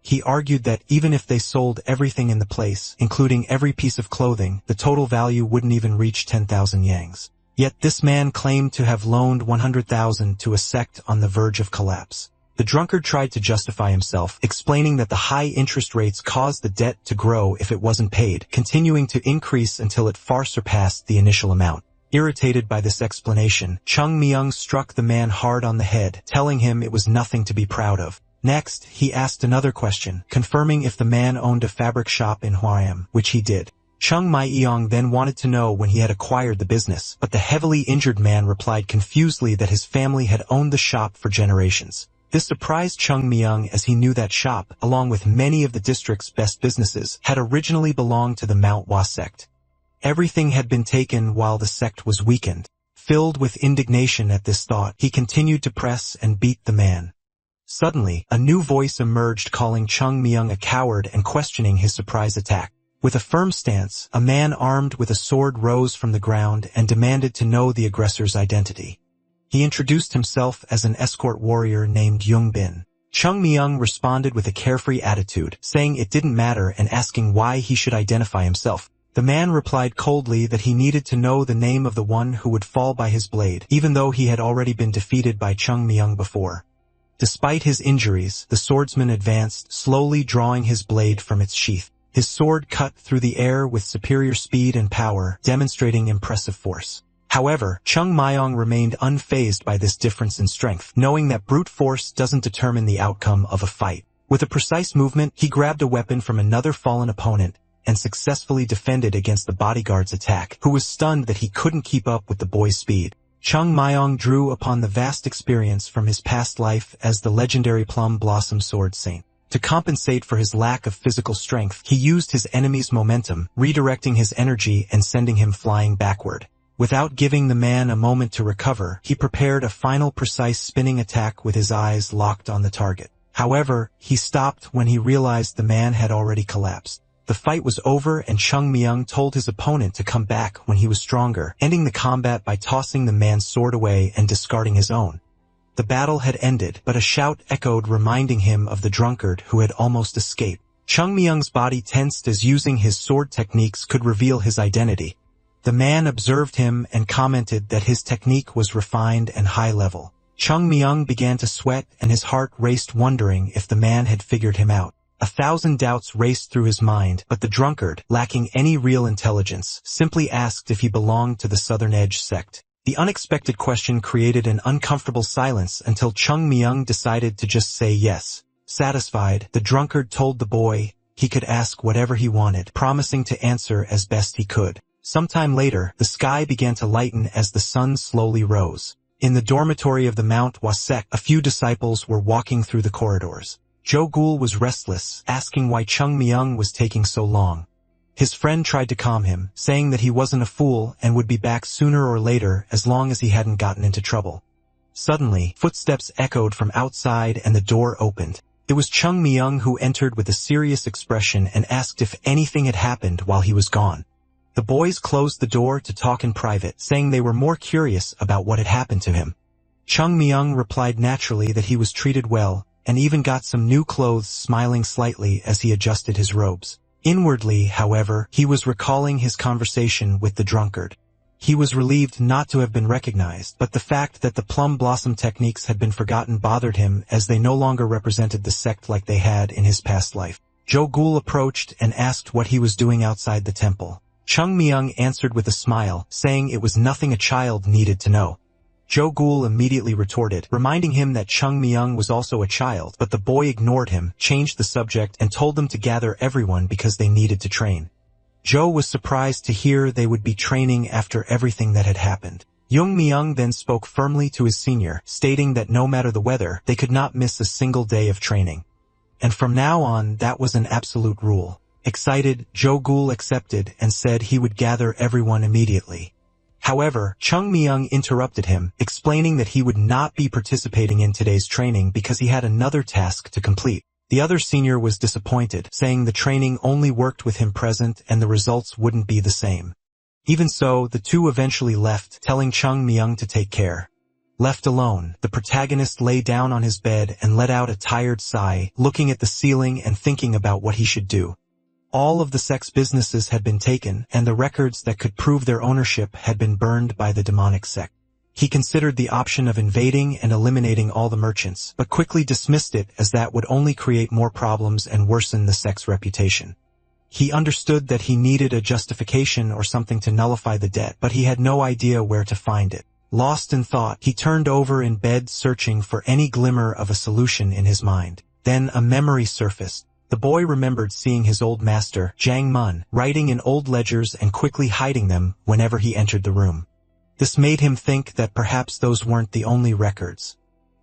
He argued that even if they sold everything in the place, including every piece of clothing, the total value wouldn't even reach 10,000 yangs. Yet this man claimed to have loaned 100,000 to a sect on the verge of collapse. The drunkard tried to justify himself, explaining that the high interest rates caused the debt to grow if it wasn't paid, continuing to increase until it far surpassed the initial amount. Irritated by this explanation, Chung Myung struck the man hard on the head, telling him it was nothing to be proud of. Next, he asked another question, confirming if the man owned a fabric shop in Hwaam, which he did. Chung Myung then wanted to know when he had acquired the business, but the heavily injured man replied confusedly that his family had owned the shop for generations. This surprised Chung Myung, as he knew that shop, along with many of the district's best businesses, had originally belonged to the Manhwa sect. Everything had been taken while the sect was weakened. Filled with indignation at this thought, he continued to press and beat the man. Suddenly, a new voice emerged calling Chung Myung a coward and questioning his surprise attack. With a firm stance, a man armed with a sword rose from the ground and demanded to know the aggressor's identity. He introduced himself as an escort warrior named Young Bin. Chung Myung responded with a carefree attitude, saying it didn't matter and asking why he should identify himself. The man replied coldly that he needed to know the name of the one who would fall by his blade, even though he had already been defeated by Chung Myung before. Despite his injuries, the swordsman advanced, slowly drawing his blade from its sheath. His sword cut through the air with superior speed and power, demonstrating impressive force. However, Chung Myung remained unfazed by this difference in strength, knowing that brute force doesn't determine the outcome of a fight. With a precise movement, he grabbed a weapon from another fallen opponent and successfully defended against the bodyguard's attack, who was stunned that he couldn't keep up with the boy's speed. Chung Myung drew upon the vast experience from his past life as the legendary Plum Blossom Sword Saint. To compensate for his lack of physical strength, he used his enemy's momentum, redirecting his energy and sending him flying backward. Without giving the man a moment to recover, he prepared a final precise spinning attack with his eyes locked on the target. However, he stopped when he realized the man had already collapsed. The fight was over and Chung Myung told his opponent to come back when he was stronger, ending the combat by tossing the man's sword away and discarding his own. The battle had ended, but a shout echoed reminding him of the drunkard who had almost escaped. Chung Myung's body tensed as using his sword techniques could reveal his identity. The man observed him and commented that his technique was refined and high level. Chung Myung began to sweat and his heart raced, wondering if the man had figured him out. 1,000 doubts raced through his mind, but the drunkard, lacking any real intelligence, simply asked if he belonged to the Southern Edge sect. The unexpected question created an uncomfortable silence until Chung Myung decided to just say yes. Satisfied, the drunkard told the boy he could ask whatever he wanted, promising to answer as best he could. Sometime later, the sky began to lighten as the sun slowly rose. In the dormitory of the Mount Hwa sect, a few disciples were walking through the corridors. Jo Gul was restless, asking why Chung Myung was taking so long. His friend tried to calm him, saying that he wasn't a fool and would be back sooner or later as long as he hadn't gotten into trouble. Suddenly, footsteps echoed from outside and the door opened. It was Chung Myung who entered with a serious expression and asked if anything had happened while he was gone. The boys closed the door to talk in private, saying they were more curious about what had happened to him. Chung Myung replied naturally that he was treated well, and even got some new clothes, smiling slightly as he adjusted his robes. Inwardly, however, he was recalling his conversation with the drunkard. He was relieved not to have been recognized, but the fact that the plum blossom techniques had been forgotten bothered him as they no longer represented the sect like they had in his past life. Jo Gul approached and asked what he was doing outside the temple. Chung Myung answered with a smile, saying it was nothing a child needed to know. Jo Gul immediately retorted, reminding him that Chung Myung was also a child, but the boy ignored him, changed the subject, and told them to gather everyone because they needed to train. Jo was surprised to hear they would be training after everything that had happened. Young Myung then spoke firmly to his senior, stating that no matter the weather, they could not miss a single day of training. And from now on, that was an absolute rule. Excited, Jo Gul accepted and said he would gather everyone immediately. However, Chung Myung interrupted him, explaining that he would not be participating in today's training because he had another task to complete. The other senior was disappointed, saying the training only worked with him present and the results wouldn't be the same. Even so, the two eventually left, telling Chung Myung to take care. Left alone, the protagonist lay down on his bed and let out a tired sigh, looking at the ceiling and thinking about what he should do. All of the sect's businesses had been taken, and the records that could prove their ownership had been burned by the demonic sect. He considered the option of invading and eliminating all the merchants, but quickly dismissed it as that would only create more problems and worsen the sect's reputation. He understood that he needed a justification or something to nullify the debt, but he had no idea where to find it. Lost in thought, he turned over in bed searching for any glimmer of a solution in his mind. Then a memory surfaced. The boy remembered seeing his old master, Jang Mun, writing in old ledgers and quickly hiding them whenever he entered the room. This made him think that perhaps those weren't the only records.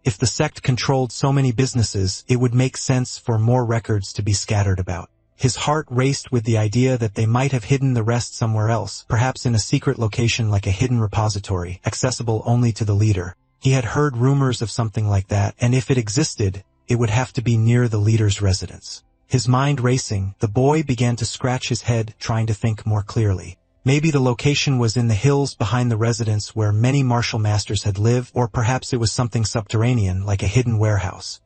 If the sect controlled so many businesses, it would make sense for more records to be scattered about. His heart raced with the idea that they might have hidden the rest somewhere else, perhaps in a secret location like a hidden repository, accessible only to the leader. He had heard rumors of something like that, and if it existed, it would have to be near the leader's residence. His mind racing, the boy began to scratch his head, trying to think more clearly. Maybe the location was in the hills behind the residence where many martial masters had lived, or perhaps it was something subterranean like a hidden warehouse.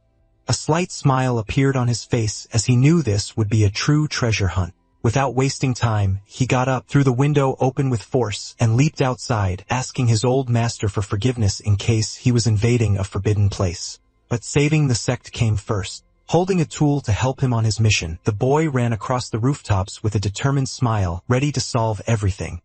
A slight smile appeared on his face as he knew this would be a true treasure hunt. Without wasting time, he got up, threw the window open with force, and leaped outside, asking his old master for forgiveness in case he was invading a forbidden place. But saving the sect came first. Holding a tool to help him on his mission, the boy ran across the rooftops with a determined smile, ready to solve everything.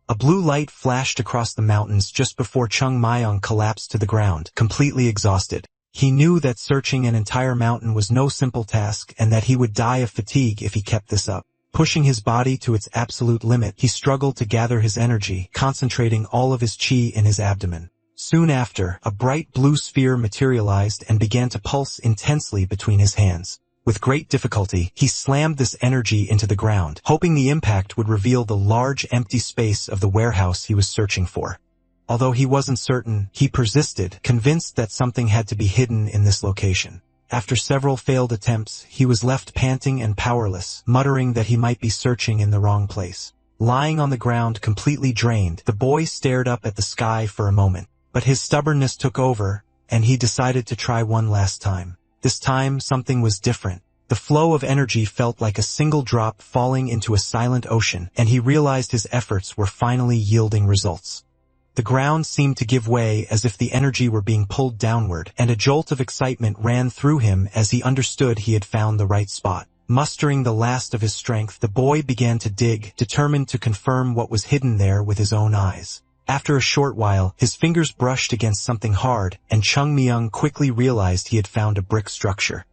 A blue light flashed across the mountains just before Chung Myung collapsed to the ground, completely exhausted. He knew that searching an entire mountain was no simple task and that he would die of fatigue if he kept this up. Pushing his body to its absolute limit, he struggled to gather his energy, concentrating all of his chi in his abdomen. Soon after, a bright blue sphere materialized and began to pulse intensely between his hands. With great difficulty, he slammed this energy into the ground, hoping the impact would reveal the large empty space of the warehouse he was searching for. Although he wasn't certain, he persisted, convinced that something had to be hidden in this location. After several failed attempts, he was left panting and powerless, muttering that he might be searching in the wrong place. Lying on the ground completely drained, the boy stared up at the sky for a moment. But his stubbornness took over, and he decided to try one last time. This time, something was different. The flow of energy felt like a single drop falling into a silent ocean, and he realized his efforts were finally yielding results. The ground seemed to give way as if the energy were being pulled downward, and a jolt of excitement ran through him as he understood he had found the right spot. Mustering the last of his strength, the boy began to dig, determined to confirm what was hidden there with his own eyes. After a short while, his fingers brushed against something hard, and Chung Myung quickly realized he had found a brick structure.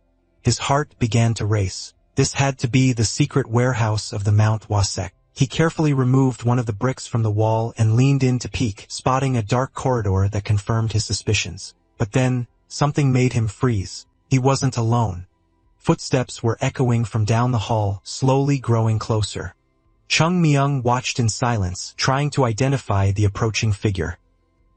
His heart began to race. This had to be the secret warehouse of the Manhwa sect. He carefully removed one of the bricks from the wall and leaned in to peek, spotting a dark corridor that confirmed his suspicions. But then, something made him freeze. He wasn't alone. Footsteps were echoing from down the hall, slowly growing closer. Chung Myung watched in silence, trying to identify the approaching figure.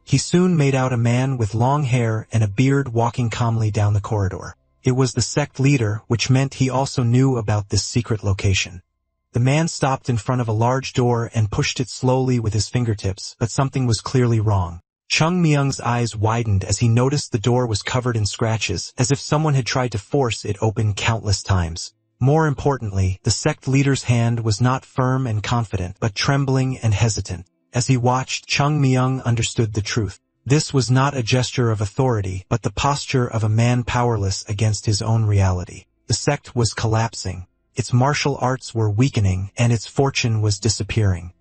He soon made out a man with long hair and a beard walking calmly down the corridor. It was the sect leader, which meant he also knew about this secret location. The man stopped in front of a large door and pushed it slowly with his fingertips, but something was clearly wrong. Chung Myung's eyes widened as he noticed the door was covered in scratches, as if someone had tried to force it open countless times. More importantly, the sect leader's hand was not firm and confident, but trembling and hesitant. As he watched, Chung Myung understood the truth. This was not a gesture of authority, but the posture of a man powerless against his own reality. The sect was collapsing. Its martial arts were weakening, and its fortune was disappearing.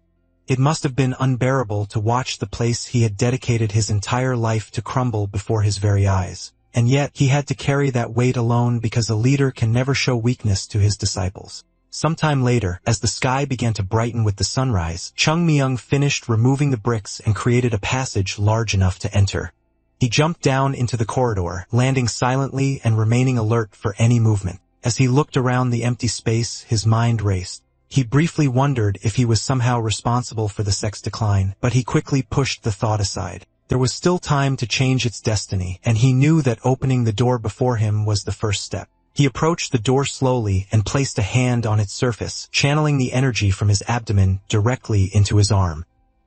It must have been unbearable to watch the place he had dedicated his entire life to crumble before his very eyes. And yet, he had to carry that weight alone because a leader can never show weakness to his disciples. Sometime later, as the sky began to brighten with the sunrise, Chung Myung finished removing the bricks and created a passage large enough to enter. He jumped down into the corridor, landing silently and remaining alert for any movement. As he looked around the empty space, his mind raced. He briefly wondered if he was somehow responsible for the sect's decline, but he quickly pushed the thought aside. There was still time to change its destiny, and he knew that opening the door before him was the first step. He approached the door slowly and placed a hand on its surface, channeling the energy from his abdomen directly into his arm.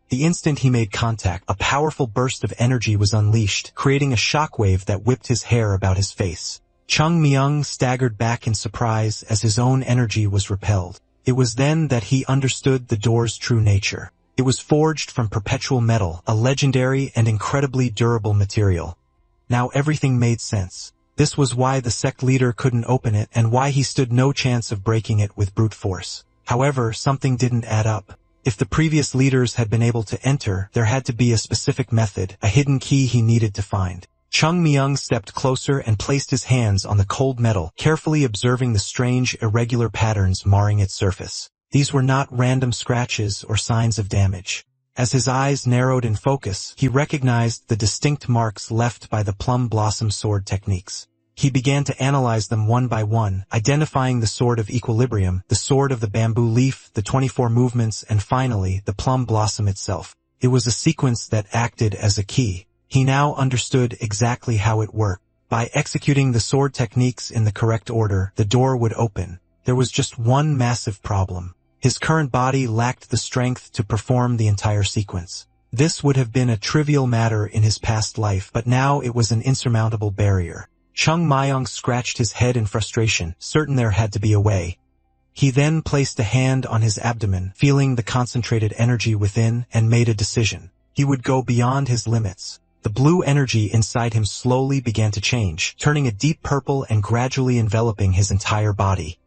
The instant he made contact, a powerful burst of energy was unleashed, creating a shockwave that whipped his hair about his face. Chung Myung staggered back in surprise as his own energy was repelled. It was then that he understood the door's true nature. It was forged from perpetual metal, a legendary and incredibly durable material. Now everything made sense. This was why the sect leader couldn't open it and why he stood no chance of breaking it with brute force. However, something didn't add up. If the previous leaders had been able to enter, there had to be a specific method, a hidden key he needed to find. Chung Myung stepped closer and placed his hands on the cold metal, carefully observing the strange, irregular patterns marring its surface. These were not random scratches or signs of damage. As his eyes narrowed in focus, he recognized the distinct marks left by the plum blossom sword techniques. He began to analyze them one by one, identifying the sword of equilibrium, the sword of the bamboo leaf, the 24 movements, and finally, the plum blossom itself. It was a sequence that acted as a key. He now understood exactly how it worked. By executing the sword techniques in the correct order, the door would open. There was just one massive problem. His current body lacked the strength to perform the entire sequence. This would have been a trivial matter in his past life, but now it was an insurmountable barrier. Chung Myung scratched his head in frustration, certain there had to be a way. He then placed a hand on his abdomen, feeling the concentrated energy within, and made a decision. He would go beyond his limits. The blue energy inside him slowly began to change, turning a deep purple and gradually enveloping his entire body.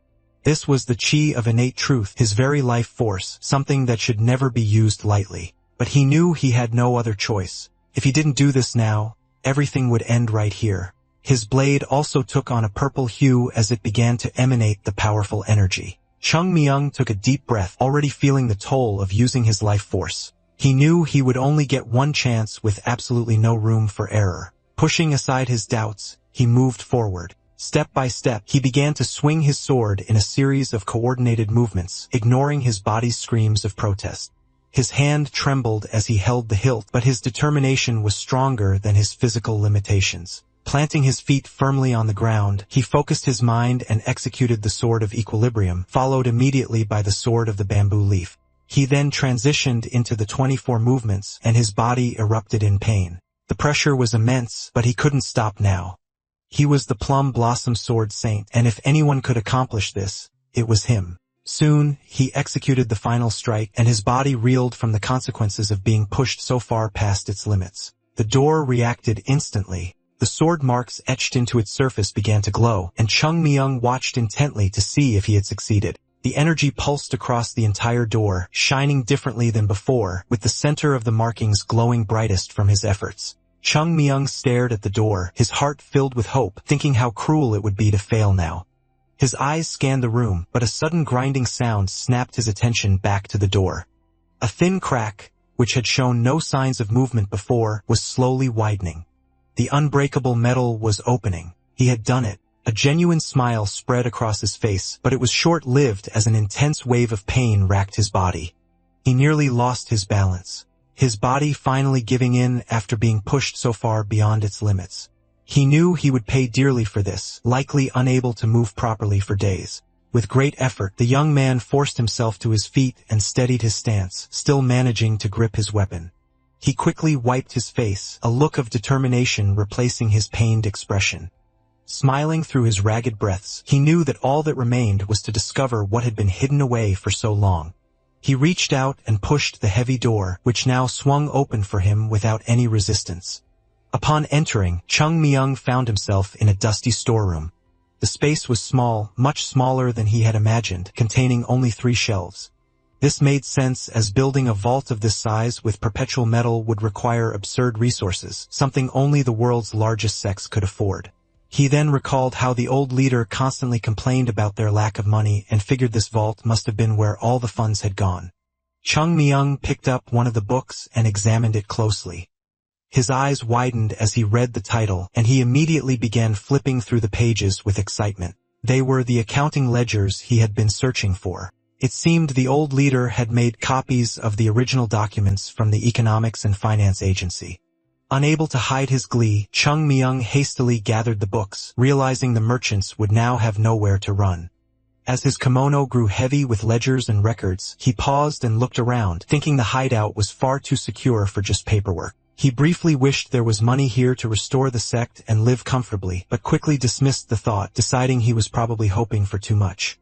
This was the chi of innate truth, his very life force, something that should never be used lightly. But he knew he had no other choice. If he didn't do this now, everything would end right here. His blade also took on a purple hue as it began to emanate the powerful energy. Chung Myung took a deep breath, already feeling the toll of using his life force. He knew he would only get one chance with absolutely no room for error. Pushing aside his doubts, he moved forward. Step by step, he began to swing his sword in a series of coordinated movements, ignoring his body's screams of protest. His hand trembled as he held the hilt, but his determination was stronger than his physical limitations. Planting his feet firmly on the ground, he focused his mind and executed the sword of equilibrium, followed immediately by the sword of the bamboo leaf. He then transitioned into the 24 movements, and his body erupted in pain. The pressure was immense, but he couldn't stop now. He was the plum blossom sword saint, and if anyone could accomplish this, it was him. Soon, he executed the final strike, and his body reeled from the consequences of being pushed so far past its limits. The door reacted instantly. The sword marks etched into its surface began to glow, and Chung Myung watched intently to see if he had succeeded. The energy pulsed across the entire door, shining differently than before, with the center of the markings glowing brightest from his efforts. Chung Myung stared at the door, his heart filled with hope, thinking how cruel it would be to fail now. His eyes scanned the room, but a sudden grinding sound snapped his attention back to the door. A thin crack, which had shown no signs of movement before, was slowly widening. The unbreakable metal was opening. He had done it. A genuine smile spread across his face, but it was short-lived as an intense wave of pain racked his body. He nearly lost his balance, his body finally giving in after being pushed so far beyond its limits. He knew he would pay dearly for this, likely unable to move properly for days. With great effort, the young man forced himself to his feet and steadied his stance, still managing to grip his weapon. He quickly wiped his face, a look of determination replacing his pained expression. Smiling through his ragged breaths, he knew that all that remained was to discover what had been hidden away for so long. He reached out and pushed the heavy door, which now swung open for him without any resistance. Upon entering, Chung Myung found himself in a dusty storeroom. The space was small, much smaller than he had imagined, containing only 3 shelves. This made sense, as building a vault of this size with perpetual metal would require absurd resources, something only the world's largest sects could afford. He then recalled how the old leader constantly complained about their lack of money and figured this vault must have been where all the funds had gone. Chung Myung picked up one of the books and examined it closely. His eyes widened as he read the title, and he immediately began flipping through the pages with excitement. They were the accounting ledgers he had been searching for. It seemed the old leader had made copies of the original documents from the Economics and Finance Agency. Unable to hide his glee, Chung Myung hastily gathered the books, realizing the merchants would now have nowhere to run. As his kimono grew heavy with ledgers and records, he paused and looked around, thinking the hideout was far too secure for just paperwork. He briefly wished there was money here to restore the sect and live comfortably, but quickly dismissed the thought, deciding he was probably hoping for too much.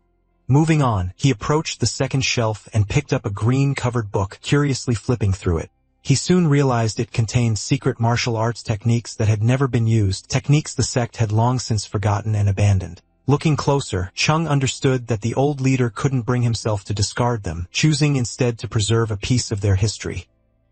Moving on, he approached the second shelf and picked up a green-covered book, curiously flipping through it. He soon realized it contained secret martial arts techniques that had never been used, techniques the sect had long since forgotten and abandoned. Looking closer, Chung understood that the old leader couldn't bring himself to discard them, choosing instead to preserve a piece of their history.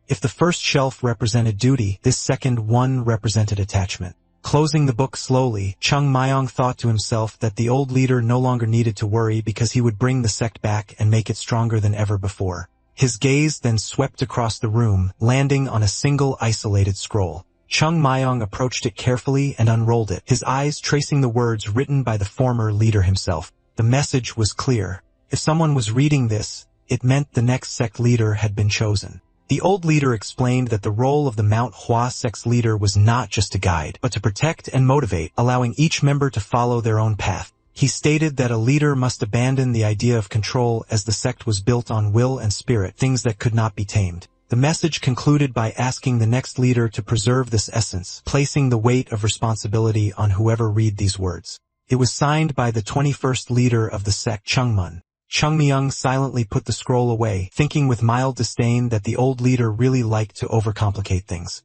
If the first shelf represented duty, this second one represented attachment. Closing the book slowly, Chung Myung thought to himself that the old leader no longer needed to worry because he would bring the sect back and make it stronger than ever before. His gaze then swept across the room, landing on a single isolated scroll. Chung Myung approached it carefully and unrolled it, his eyes tracing the words written by the former leader himself. The message was clear. If someone was reading this, it meant the next sect leader had been chosen. The old leader explained that the role of the Mount Hua sect's leader was not just to guide, but to protect and motivate, allowing each member to follow their own path. He stated that a leader must abandon the idea of control as the sect was built on will and spirit, things that could not be tamed. The message concluded by asking the next leader to preserve this essence, placing the weight of responsibility on whoever read these words. It was signed by the 21st leader of the sect, Chungmun. Chung Myung silently put the scroll away, thinking with mild disdain that the old leader really liked to overcomplicate things.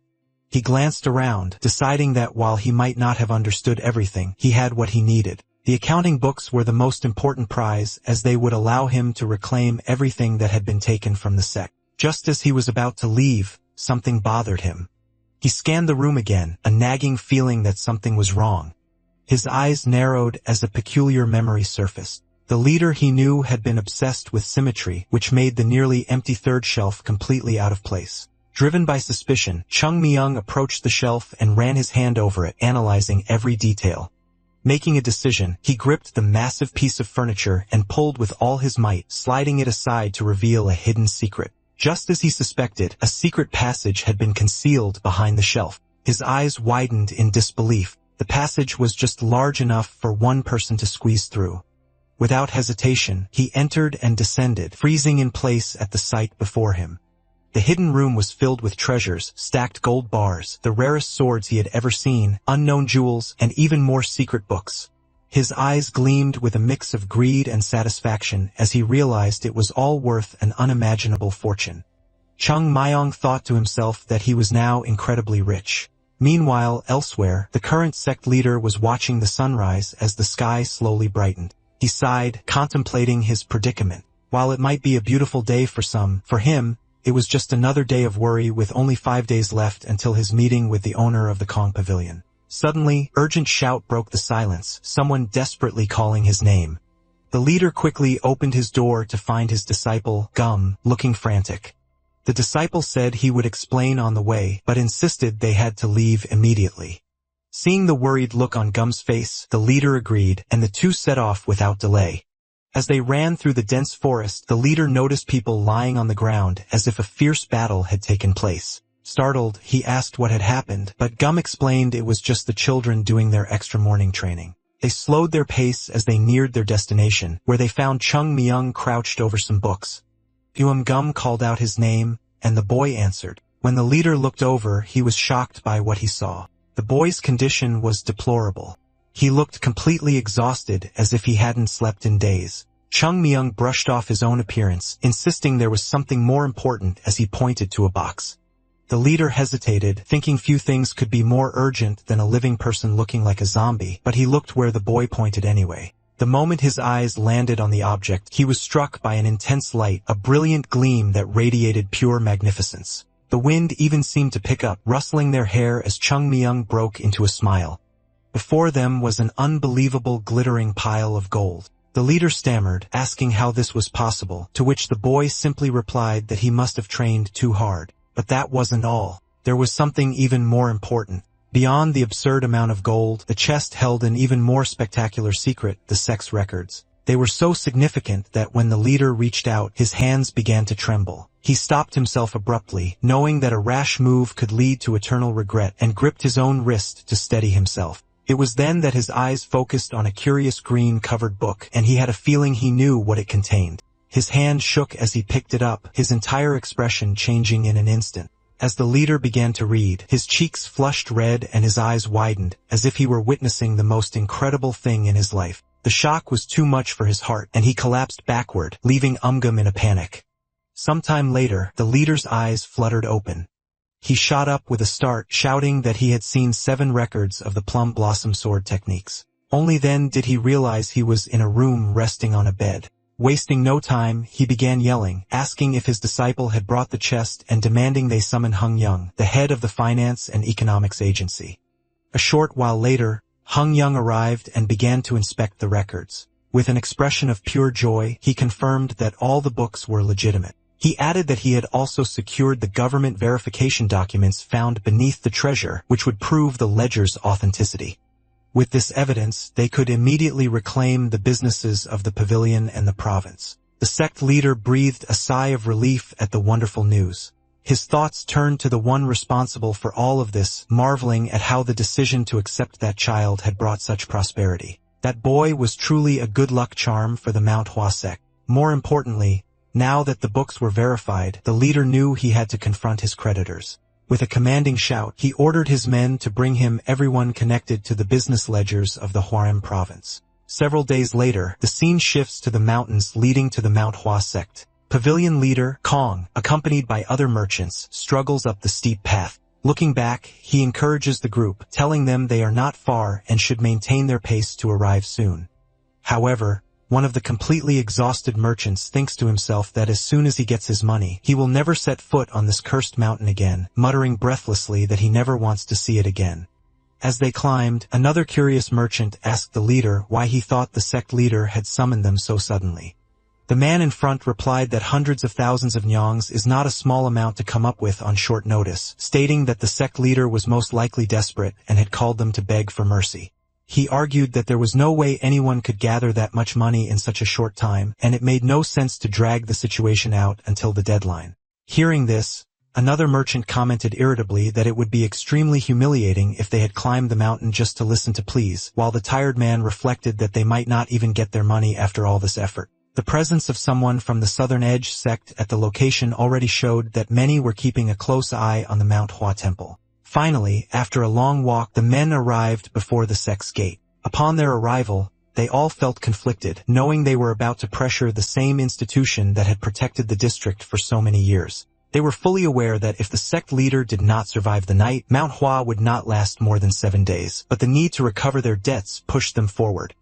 He glanced around, deciding that while he might not have understood everything, he had what he needed. The accounting books were the most important prize, as they would allow him to reclaim everything that had been taken from the sect. Just as he was about to leave, something bothered him. He scanned the room again, a nagging feeling that something was wrong. His eyes narrowed as a peculiar memory surfaced. The leader he knew had been obsessed with symmetry, which made the nearly empty third shelf completely out of place. Driven by suspicion, Chung Myung approached the shelf and ran his hand over it, analyzing every detail. Making a decision, he gripped the massive piece of furniture and pulled with all his might, sliding it aside to reveal a hidden secret. Just as he suspected, a secret passage had been concealed behind the shelf. His eyes widened in disbelief. The passage was just large enough for one person to squeeze through. Without hesitation, he entered and descended, freezing in place at the sight before him. The hidden room was filled with treasures, stacked gold bars, the rarest swords he had ever seen, unknown jewels, and even more secret books. His eyes gleamed with a mix of greed and satisfaction as he realized it was all worth an unimaginable fortune. Chung Myung thought to himself that he was now incredibly rich. Meanwhile, elsewhere, the current sect leader was watching the sunrise as the sky slowly brightened. He sighed, contemplating his predicament. While it might be a beautiful day for some, for him, it was just another day of worry with only 5 days left until his meeting with the owner of the Kong Pavilion. Suddenly, urgent shout broke the silence, someone desperately calling his name. The leader quickly opened his door to find his disciple, Gum, looking frantic. The disciple said he would explain on the way, but insisted they had to leave immediately. Seeing the worried look on Gum's face, the leader agreed, and the two set off without delay. As they ran through the dense forest, the leader noticed people lying on the ground as if a fierce battle had taken place. Startled, he asked what had happened, but Gum explained it was just the children doing their extra morning training. They slowed their pace as they neared their destination, where they found Chung Myung crouched over some books. Gum called out his name, and the boy answered. When the leader looked over, he was shocked by what he saw. The boy's condition was deplorable. He looked completely exhausted, as if he hadn't slept in days. Chung Myung brushed off his own appearance, insisting there was something more important as he pointed to a box. The leader hesitated, thinking few things could be more urgent than a living person looking like a zombie, but he looked where the boy pointed anyway. The moment his eyes landed on the object, he was struck by an intense light, a brilliant gleam that radiated pure magnificence. The wind even seemed to pick up, rustling their hair as Chung Myung broke into a smile. Before them was an unbelievable glittering pile of gold. The leader stammered, asking how this was possible, to which the boy simply replied that he must have trained too hard. But that wasn't all. There was something even more important. Beyond the absurd amount of gold, the chest held an even more spectacular secret, the sex records. They were so significant that when the leader reached out, his hands began to tremble. He stopped himself abruptly, knowing that a rash move could lead to eternal regret, and gripped his own wrist to steady himself. It was then that his eyes focused on a curious green-covered book, and he had a feeling he knew what it contained. His hand shook as he picked it up, his entire expression changing in an instant. As the leader began to read, his cheeks flushed red and his eyes widened, as if he were witnessing the most incredible thing in his life. The shock was too much for his heart, and he collapsed backward, leaving Gum in a panic. Sometime later, the leader's eyes fluttered open. He shot up with a start, shouting that he had seen 7 records of the plum blossom sword techniques. Only then did he realize he was in a room resting on a bed. Wasting no time, he began yelling, asking if his disciple had brought the chest and demanding they summon Hung Young, the head of the Finance and Economics Agency. A short while later, Hung Young arrived and began to inspect the records. With an expression of pure joy, he confirmed that all the books were legitimate. He added that he had also secured the government verification documents found beneath the treasure, which would prove the ledger's authenticity. With this evidence, they could immediately reclaim the businesses of the pavilion and the province. The sect leader breathed a sigh of relief at the wonderful news. His thoughts turned to the one responsible for all of this, marveling at how the decision to accept that child had brought such prosperity. That boy was truly a good luck charm for the Manhwa sect. More importantly, now that the books were verified, the leader knew he had to confront his creditors. With a commanding shout, he ordered his men to bring him everyone connected to the business ledgers of the Hwarem province. Several days later, the scene shifts to the mountains leading to the Manhwa sect. Pavilion leader, Kong, accompanied by other merchants, struggles up the steep path. Looking back, he encourages the group, telling them they are not far and should maintain their pace to arrive soon. However, one of the completely exhausted merchants thinks to himself that as soon as he gets his money, he will never set foot on this cursed mountain again, muttering breathlessly that he never wants to see it again. As they climbed, another curious merchant asked the leader why he thought the sect leader had summoned them so suddenly. The man in front replied that hundreds of thousands of nyongs is not a small amount to come up with on short notice, stating that the sect leader was most likely desperate and had called them to beg for mercy. He argued that there was no way anyone could gather that much money in such a short time, and it made no sense to drag the situation out until the deadline. Hearing this, another merchant commented irritably that it would be extremely humiliating if they had climbed the mountain just to listen to pleas, while the tired man reflected that they might not even get their money after all this effort. The presence of someone from the Southern Edge sect at the location already showed that many were keeping a close eye on the Manhwa temple. Finally, after a long walk, the men arrived before the sect's gate. Upon their arrival, they all felt conflicted, knowing they were about to pressure the same institution that had protected the district for so many years. They were fully aware that if the sect leader did not survive the night, Manhwa would not last more than 7 days, but the need to recover their debts pushed them forward.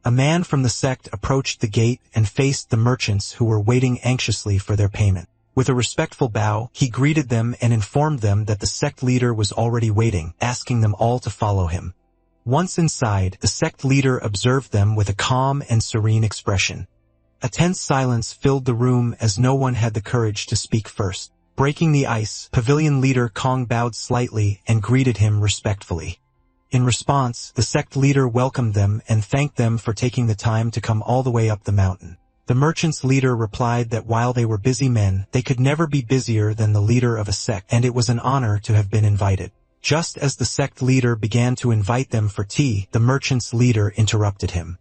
A man from the sect approached the gate and faced the merchants who were waiting anxiously for their payment. With a respectful bow, he greeted them and informed them that the sect leader was already waiting, asking them all to follow him. Once inside, the sect leader observed them with a calm and serene expression. A tense silence filled the room as no one had the courage to speak first. Breaking the ice, pavilion leader Kong bowed slightly and greeted him respectfully. In response, the sect leader welcomed them and thanked them for taking the time to come all the way up the mountain. The merchant's leader replied that while they were busy men, they could never be busier than the leader of a sect, and it was an honor to have been invited. Just as the sect leader began to invite them for tea, the merchant's leader interrupted him.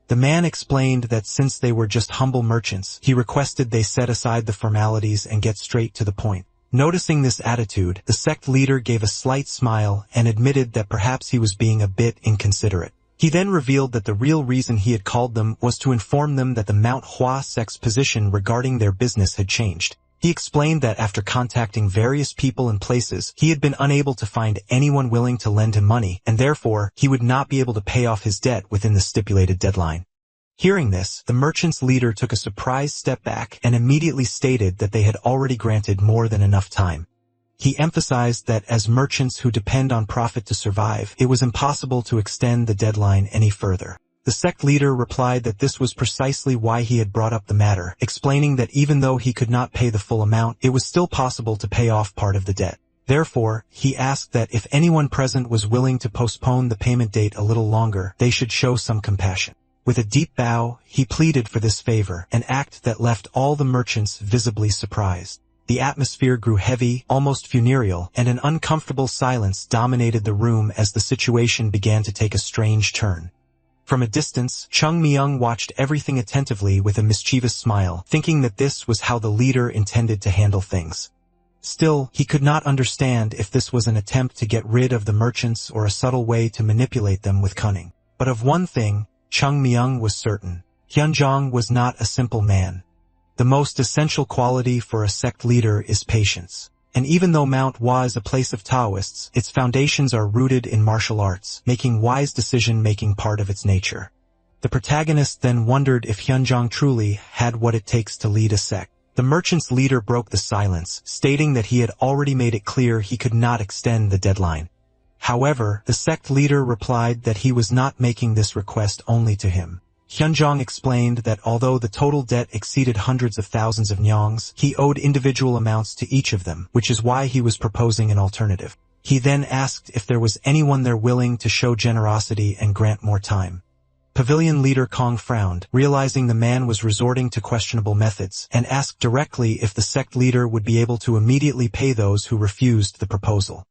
The man explained that since they were just humble merchants, he requested they set aside the formalities and get straight to the point. Noticing this attitude, the sect leader gave a slight smile and admitted that perhaps he was being a bit inconsiderate. He then revealed that the real reason he had called them was to inform them that the Manhwa sect's position regarding their business had changed. He explained that after contacting various people and places, he had been unable to find anyone willing to lend him money, and therefore, he would not be able to pay off his debt within the stipulated deadline. Hearing this, the merchant's leader took a surprised step back and immediately stated that they had already granted more than enough time. He emphasized that as merchants who depend on profit to survive, it was impossible to extend the deadline any further. The sect leader replied that this was precisely why he had brought up the matter, explaining that even though he could not pay the full amount, it was still possible to pay off part of the debt. Therefore, he asked that if anyone present was willing to postpone the payment date a little longer, they should show some compassion. With a deep bow, he pleaded for this favor, an act that left all the merchants visibly surprised. The atmosphere grew heavy, almost funereal, and an uncomfortable silence dominated the room as the situation began to take a strange turn. From a distance, Chung Myung watched everything attentively with a mischievous smile, thinking that this was how the leader intended to handle things. Still, he could not understand if this was an attempt to get rid of the merchants or a subtle way to manipulate them with cunning. But of one thing, Chung Myung was certain. Hyunjong was not a simple man. The most essential quality for a sect leader is patience. And even though Manhwa is a place of Taoists, its foundations are rooted in martial arts, making wise decision-making part of its nature. The protagonist then wondered if Hyunjong truly had what it takes to lead a sect. The merchant's leader broke the silence, stating that he had already made it clear he could not extend the deadline. However, the sect leader replied that he was not making this request only to him. Hyunjong explained that although the total debt exceeded hundreds of thousands of nyongs, he owed individual amounts to each of them, which is why he was proposing an alternative. He then asked if there was anyone there willing to show generosity and grant more time. Pavilion leader Kong frowned, realizing the man was resorting to questionable methods, and asked directly if the sect leader would be able to immediately pay those who refused the proposal.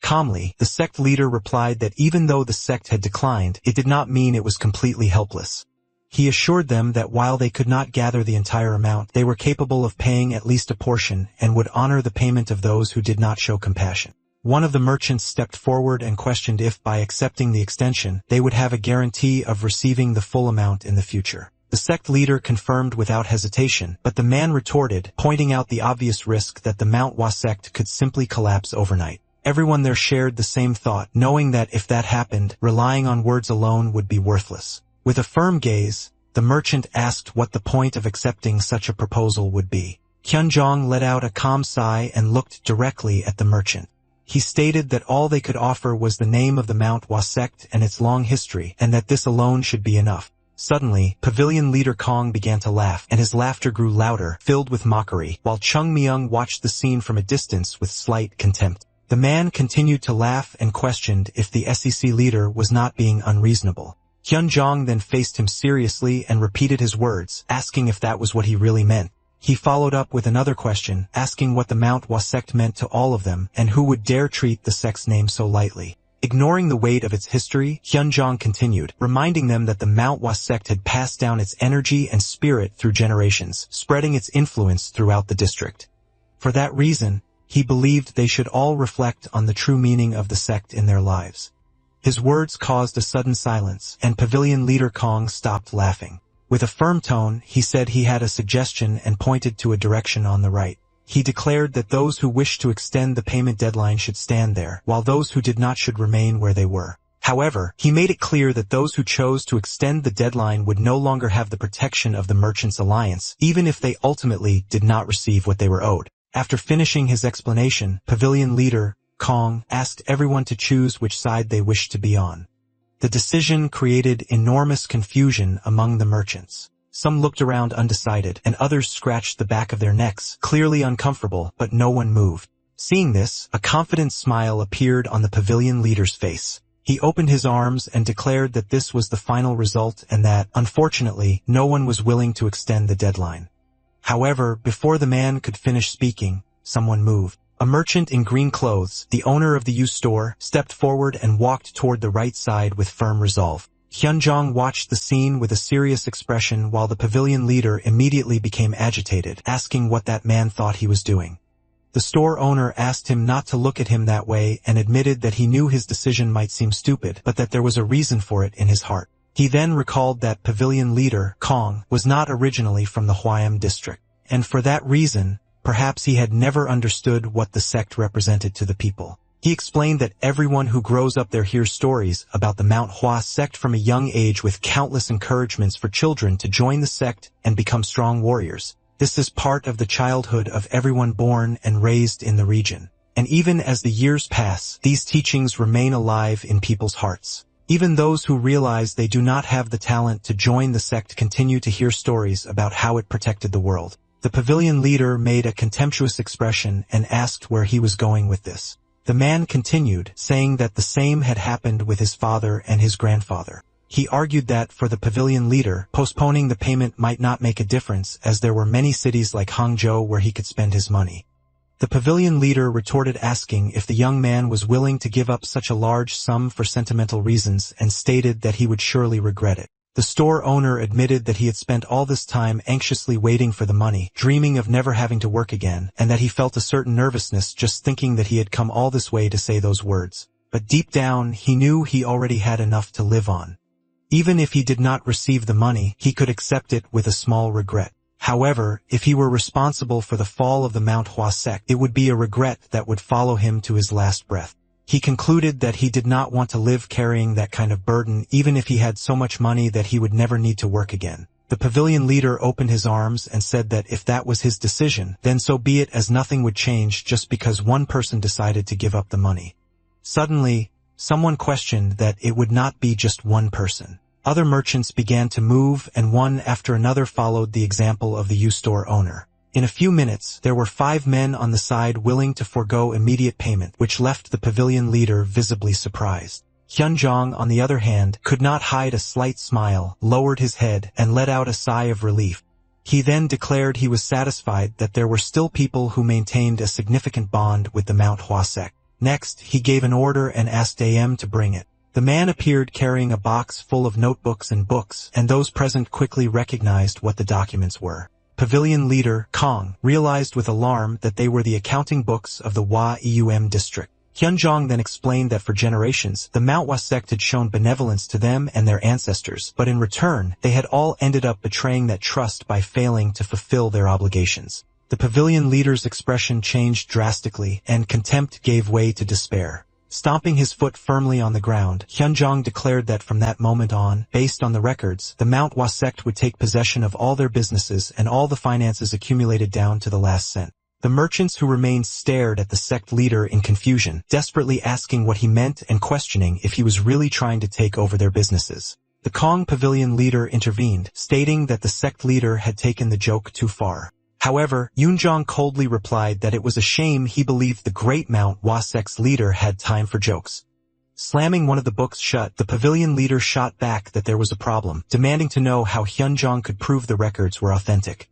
Calmly, the sect leader replied that even though the sect had declined, it did not mean it was completely helpless. He assured them that while they could not gather the entire amount, they were capable of paying at least a portion and would honor the payment of those who did not show compassion. One of the merchants stepped forward and questioned if, by accepting the extension, they would have a guarantee of receiving the full amount in the future. The sect leader confirmed without hesitation, but the man retorted, pointing out the obvious risk that the Manhwa sect could simply collapse overnight. Everyone there shared the same thought, knowing that if that happened, relying on words alone would be worthless. With a firm gaze, the merchant asked what the point of accepting such a proposal would be. Hyunjong let out a calm sigh and looked directly at the merchant. He stated that all they could offer was the name of the Manhwa sect and its long history, and that this alone should be enough. Suddenly, pavilion leader Kong began to laugh, and his laughter grew louder, filled with mockery, while Chung Myung watched the scene from a distance with slight contempt. The man continued to laugh and questioned if the SEC leader was not being unreasonable. Hyunjong then faced him seriously and repeated his words, asking if that was what he really meant. He followed up with another question, asking what the Manhwa sect meant to all of them, and who would dare treat the sect's name so lightly. Ignoring the weight of its history, Hyunjong continued, reminding them that the Manhwa sect had passed down its energy and spirit through generations, spreading its influence throughout the district. For that reason, he believed they should all reflect on the true meaning of the sect in their lives. His words caused a sudden silence, and pavilion leader Kong stopped laughing. With a firm tone, he said he had a suggestion and pointed to a direction on the right. He declared that those who wished to extend the payment deadline should stand there, while those who did not should remain where they were. However, he made it clear that those who chose to extend the deadline would no longer have the protection of the Merchants' Alliance, even if they ultimately did not receive what they were owed. After finishing his explanation, pavilion leader Kong asked everyone to choose which side they wished to be on. The decision created enormous confusion among the merchants. Some looked around undecided, and others scratched the back of their necks, clearly uncomfortable, but no one moved. Seeing this, a confident smile appeared on the pavilion leader's face. He opened his arms and declared that this was the final result and that, unfortunately, no one was willing to extend the deadline. However, before the man could finish speaking, someone moved. A merchant in green clothes, the owner of the used store, stepped forward and walked toward the right side with firm resolve. Hyunjong watched the scene with a serious expression while the pavilion leader immediately became agitated, asking what that man thought he was doing. The store owner asked him not to look at him that way and admitted that he knew his decision might seem stupid, but that there was a reason for it in his heart. He then recalled that pavilion leader, Kong, was not originally from the Hwyam district, and for that reason, perhaps he had never understood what the sect represented to the people. He explained that everyone who grows up there hears stories about the Manhwa sect from a young age with countless encouragements for children to join the sect and become strong warriors. This is part of the childhood of everyone born and raised in the region. And even as the years pass, these teachings remain alive in people's hearts. Even those who realize they do not have the talent to join the sect continue to hear stories about how it protected the world. The pavilion leader made a contemptuous expression and asked where he was going with this. The man continued, saying that the same had happened with his father and his grandfather. He argued that for the pavilion leader, postponing the payment might not make a difference as there were many cities like Hangzhou where he could spend his money. The pavilion leader retorted asking if the young man was willing to give up such a large sum for sentimental reasons and stated that he would surely regret it. The store owner admitted that he had spent all this time anxiously waiting for the money, dreaming of never having to work again, and that he felt a certain nervousness just thinking that he had come all this way to say those words. But deep down, he knew he already had enough to live on. Even if he did not receive the money, he could accept it with a small regret. However, if he were responsible for the fall of the Manhwa sect, it would be a regret that would follow him to his last breath. He concluded that he did not want to live carrying that kind of burden even if he had so much money that he would never need to work again. The pavilion leader opened his arms and said that if that was his decision, then so be it, as nothing would change just because one person decided to give up the money. Suddenly, someone questioned that it would not be just one person. Other merchants began to move, and one after another followed the example of the U-store owner. In a few minutes, there were 5 men on the side willing to forego immediate payment, which left the pavilion leader visibly surprised. Hyunjong, on the other hand, could not hide a slight smile, lowered his head, and let out a sigh of relief. He then declared he was satisfied that there were still people who maintained a significant bond with the Manhwa sect. Next, he gave an order and asked AM to bring it. The man appeared carrying a box full of notebooks and books, and those present quickly recognized what the documents were. Pavilion leader, Kong, realized with alarm that they were the accounting books of the Hwa-Eum district. Hyunjong then explained that for generations, the Manhwa sect had shown benevolence to them and their ancestors, but in return, they had all ended up betraying that trust by failing to fulfill their obligations. The pavilion leader's expression changed drastically, and contempt gave way to despair. Stomping his foot firmly on the ground, Hyunjong declared that from that moment on, based on the records, the Manhwa sect would take possession of all their businesses and all the finances accumulated down to the last cent. The merchants who remained stared at the sect leader in confusion, desperately asking what he meant and questioning if he was really trying to take over their businesses. The Kong pavilion leader intervened, stating that the sect leader had taken the joke too far. However, Yoonjong coldly replied that it was a shame he believed the great Manhwa sect's leader had time for jokes. Slamming one of the books shut, the pavilion leader shot back that there was a problem, demanding to know how Hyunjong could prove the records were authentic.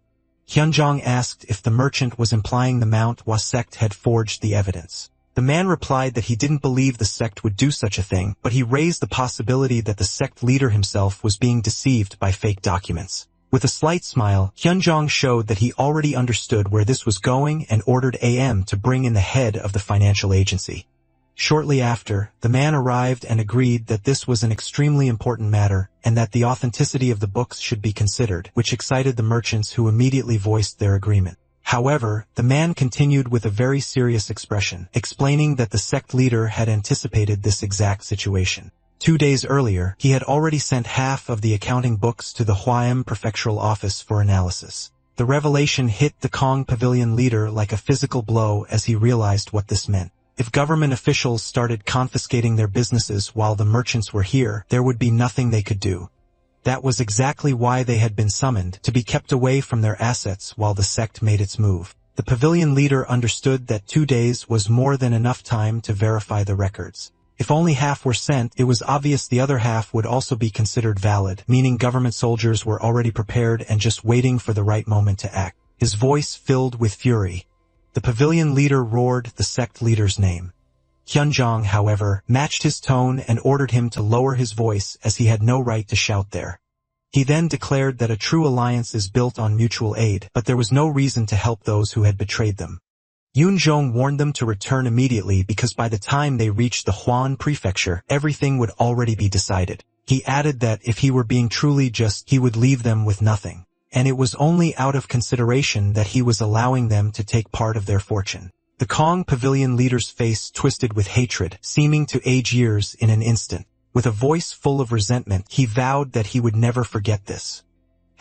Hyunjong asked if the merchant was implying the Manhwa sect had forged the evidence. The man replied that he didn't believe the sect would do such a thing, but he raised the possibility that the sect leader himself was being deceived by fake documents. With a slight smile, Hyunjong showed that he already understood where this was going and ordered AM to bring in the head of the financial agency. Shortly after, the man arrived and agreed that this was an extremely important matter and that the authenticity of the books should be considered, which excited the merchants who immediately voiced their agreement. However, the man continued with a very serious expression, explaining that the sect leader had anticipated this exact situation. 2 days earlier, he had already sent half of the accounting books to the Hwaem prefectural office for analysis. The revelation hit the Kong pavilion leader like a physical blow as he realized what this meant. If government officials started confiscating their businesses while the merchants were here, there would be nothing they could do. That was exactly why they had been summoned, to be kept away from their assets while the sect made its move. The pavilion leader understood that 2 days was more than enough time to verify the records. If only half were sent, it was obvious the other half would also be considered valid, meaning government soldiers were already prepared and just waiting for the right moment to act. His voice filled with fury. The pavilion leader roared the sect leader's name. Hyunjong, however, matched his tone and ordered him to lower his voice as he had no right to shout there. He then declared that a true alliance is built on mutual aid, but there was no reason to help those who had betrayed them. Yoonjong warned them to return immediately because by the time they reached the Hwan prefecture, everything would already be decided. He added that if he were being truly just, he would leave them with nothing. And it was only out of consideration that he was allowing them to take part of their fortune. The Kong pavilion leader's face twisted with hatred, seeming to age years in an instant. With a voice full of resentment, he vowed that he would never forget this.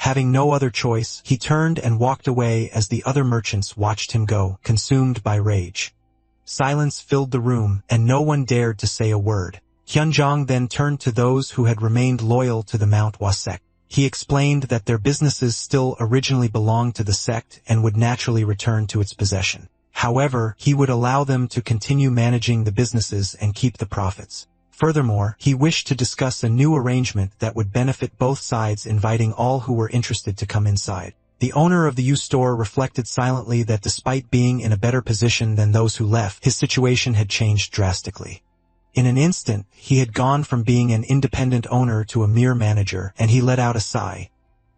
Having no other choice, he turned and walked away as the other merchants watched him go, consumed by rage. Silence filled the room, and no one dared to say a word. Hyunjong then turned to those who had remained loyal to the Manhwa sect. He explained that their businesses still originally belonged to the sect and would naturally return to its possession. However, he would allow them to continue managing the businesses and keep the profits. Furthermore, he wished to discuss a new arrangement that would benefit both sides, inviting all who were interested to come inside. The owner of the U-store reflected silently that despite being in a better position than those who left, his situation had changed drastically. In an instant, he had gone from being an independent owner to a mere manager, and he let out a sigh.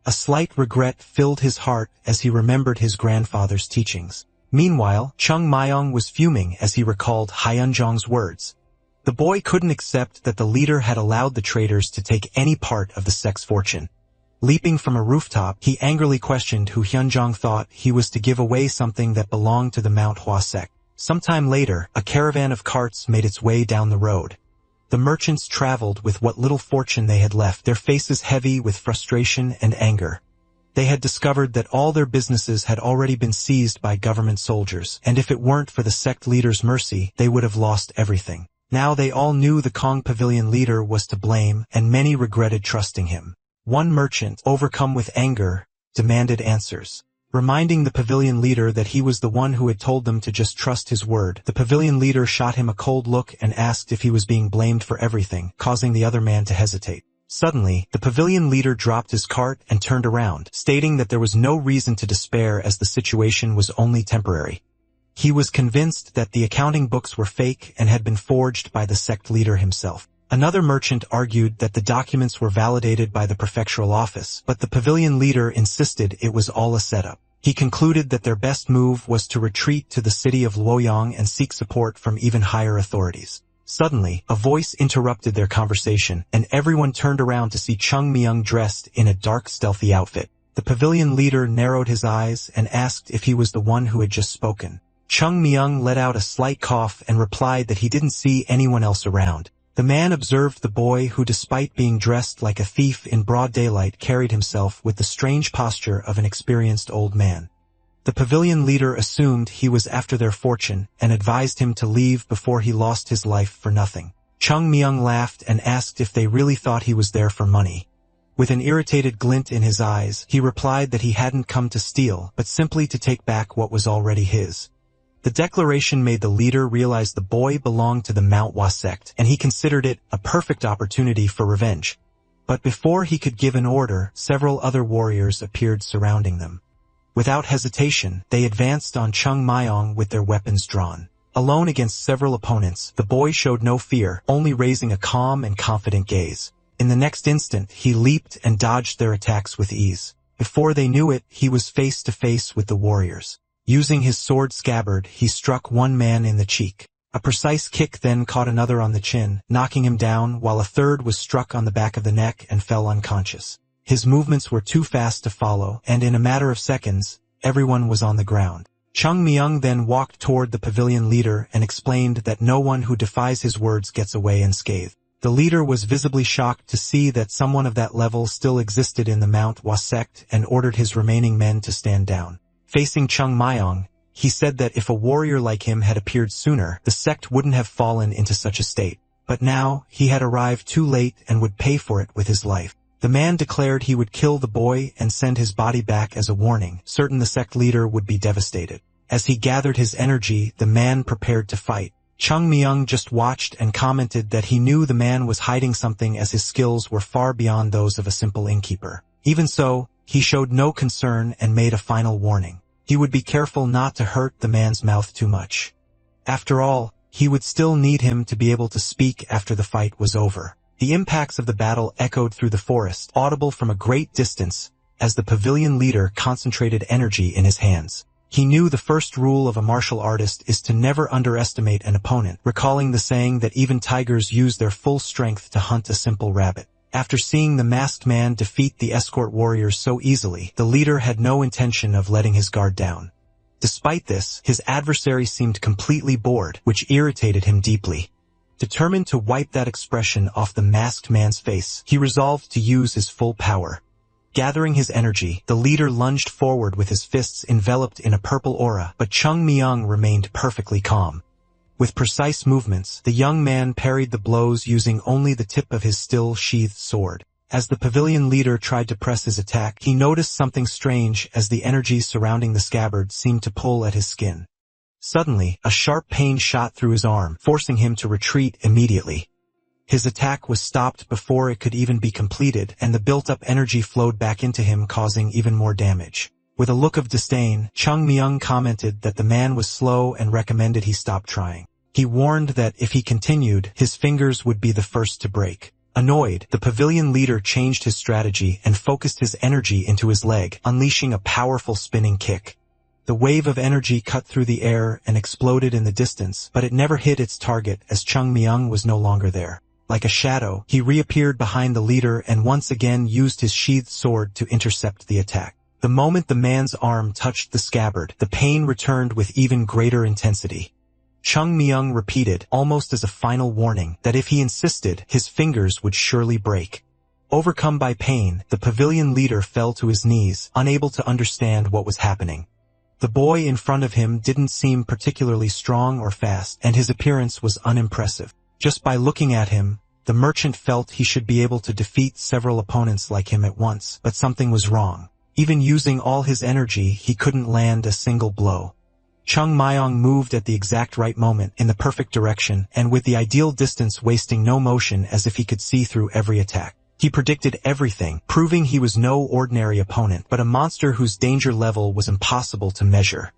A slight regret filled his heart as he remembered his grandfather's teachings. Meanwhile, Chung Myong was fuming as he recalled Hyunjong's words. The boy couldn't accept that the leader had allowed the traders to take any part of the sect's fortune. Leaping from a rooftop, he angrily questioned who Hyunjong thought he was to give away something that belonged to the Manhwa sect. Sometime later, a caravan of carts made its way down the road. The merchants traveled with what little fortune they had left, their faces heavy with frustration and anger. They had discovered that all their businesses had already been seized by government soldiers, and if it weren't for the sect leader's mercy, they would have lost everything. Now they all knew the Kong Pavilion leader was to blame, and many regretted trusting him. One merchant, overcome with anger, demanded answers. Reminding the pavilion leader that he was the one who had told them to just trust his word, the pavilion leader shot him a cold look and asked if he was being blamed for everything, causing the other man to hesitate. Suddenly, the pavilion leader dropped his cart and turned around, stating that there was no reason to despair as the situation was only temporary. He was convinced that the accounting books were fake and had been forged by the sect leader himself. Another merchant argued that the documents were validated by the prefectural office, but the pavilion leader insisted it was all a setup. He concluded that their best move was to retreat to the city of Luoyang and seek support from even higher authorities. Suddenly, a voice interrupted their conversation, and everyone turned around to see Chung Myung dressed in a dark, stealthy outfit. The pavilion leader narrowed his eyes and asked if he was the one who had just spoken. Chung Myung let out a slight cough and replied that he didn't see anyone else around. The man observed the boy who, despite being dressed like a thief in broad daylight, carried himself with the strange posture of an experienced old man. The pavilion leader assumed he was after their fortune and advised him to leave before he lost his life for nothing. Chung Myung laughed and asked if they really thought he was there for money. With an irritated glint in his eyes, he replied that he hadn't come to steal, but simply to take back what was already his. The declaration made the leader realize the boy belonged to the Manhwa sect, and he considered it a perfect opportunity for revenge. But before he could give an order, several other warriors appeared surrounding them. Without hesitation, they advanced on Chung Myung with their weapons drawn. Alone against several opponents, the boy showed no fear, only raising a calm and confident gaze. In the next instant, he leaped and dodged their attacks with ease. Before they knew it, he was face to face with the warriors. Using his sword scabbard, he struck one man in the cheek. A precise kick then caught another on the chin, knocking him down, while a third was struck on the back of the neck and fell unconscious. His movements were too fast to follow, and in a matter of seconds, everyone was on the ground. Chung Myung then walked toward the pavilion leader and explained that no one who defies his words gets away unscathed. The leader was visibly shocked to see that someone of that level still existed in the Manhwa sect and ordered his remaining men to stand down. Facing Chung Myung, he said that if a warrior like him had appeared sooner, the sect wouldn't have fallen into such a state. But now, he had arrived too late and would pay for it with his life. The man declared he would kill the boy and send his body back as a warning, certain the sect leader would be devastated. As he gathered his energy, the man prepared to fight. Chung Myung just watched and commented that he knew the man was hiding something as his skills were far beyond those of a simple innkeeper. Even so, he showed no concern and made a final warning. He would be careful not to hurt the man's mouth too much. After all, he would still need him to be able to speak after the fight was over. The impacts of the battle echoed through the forest, audible from a great distance, as the pavilion leader concentrated energy in his hands. He knew the first rule of a martial artist is to never underestimate an opponent, recalling the saying that even tigers use their full strength to hunt a simple rabbit. After seeing the masked man defeat the escort warriors so easily, the leader had no intention of letting his guard down. Despite this, his adversary seemed completely bored, which irritated him deeply. Determined to wipe that expression off the masked man's face, he resolved to use his full power. Gathering his energy, the leader lunged forward with his fists enveloped in a purple aura, but Chung Myung remained perfectly calm. With precise movements, the young man parried the blows using only the tip of his still-sheathed sword. As the pavilion leader tried to press his attack, he noticed something strange as the energy surrounding the scabbard seemed to pull at his skin. Suddenly, a sharp pain shot through his arm, forcing him to retreat immediately. His attack was stopped before it could even be completed, and the built-up energy flowed back into him, causing even more damage. With a look of disdain, Chung Myung commented that the man was slow and recommended he stop trying. He warned that if he continued, his fingers would be the first to break. Annoyed, the pavilion leader changed his strategy and focused his energy into his leg, unleashing a powerful spinning kick. The wave of energy cut through the air and exploded in the distance, but it never hit its target as Chung Myung was no longer there. Like a shadow, he reappeared behind the leader and once again used his sheathed sword to intercept the attack. The moment the man's arm touched the scabbard, the pain returned with even greater intensity. Chung Myung repeated, almost as a final warning, that if he insisted, his fingers would surely break. Overcome by pain, the pavilion leader fell to his knees, unable to understand what was happening. The boy in front of him didn't seem particularly strong or fast, and his appearance was unimpressive. Just by looking at him, the merchant felt he should be able to defeat several opponents like him at once, but something was wrong. Even using all his energy, he couldn't land a single blow. Chung Myong moved at the exact right moment, in the perfect direction, and with the ideal distance, wasting no motion, as if he could see through every attack. He predicted everything, proving he was no ordinary opponent, but a monster whose danger level was impossible to measure.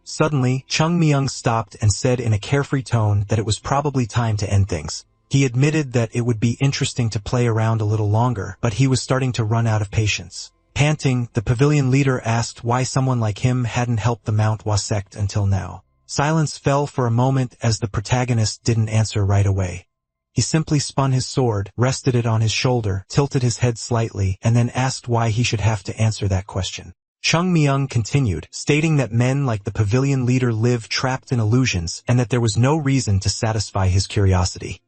Suddenly, Chung Myung stopped and said in a carefree tone that it was probably time to end things. He admitted that it would be interesting to play around a little longer, but he was starting to run out of patience. Panting, the pavilion leader asked why someone like him hadn't helped the Manhwa sect until now. Silence fell for a moment as the protagonist didn't answer right away. He simply spun his sword, rested it on his shoulder, tilted his head slightly, and then asked why he should have to answer that question. Chung Myung continued, stating that men like the pavilion leader live trapped in illusions and that there was no reason to satisfy his curiosity.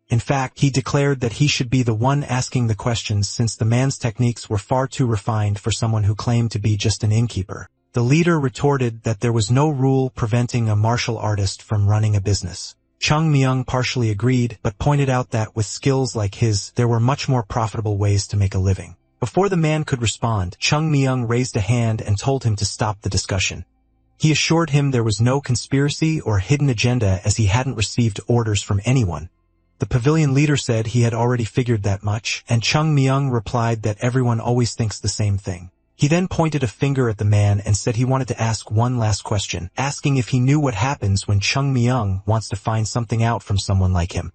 In fact, he declared that he should be the one asking the questions since the man's techniques were far too refined for someone who claimed to be just an innkeeper. The leader retorted that there was no rule preventing a martial artist from running a business. Chung Myung partially agreed, but pointed out that with skills like his, there were much more profitable ways to make a living. Before the man could respond, Chung Myung raised a hand and told him to stop the discussion. He assured him there was no conspiracy or hidden agenda as he hadn't received orders from anyone. The pavilion leader said he had already figured that much, and Chung Myung replied that everyone always thinks the same thing. He then pointed a finger at the man and said he wanted to ask one last question, asking if he knew what happens when Chung Myung wants to find something out from someone like him.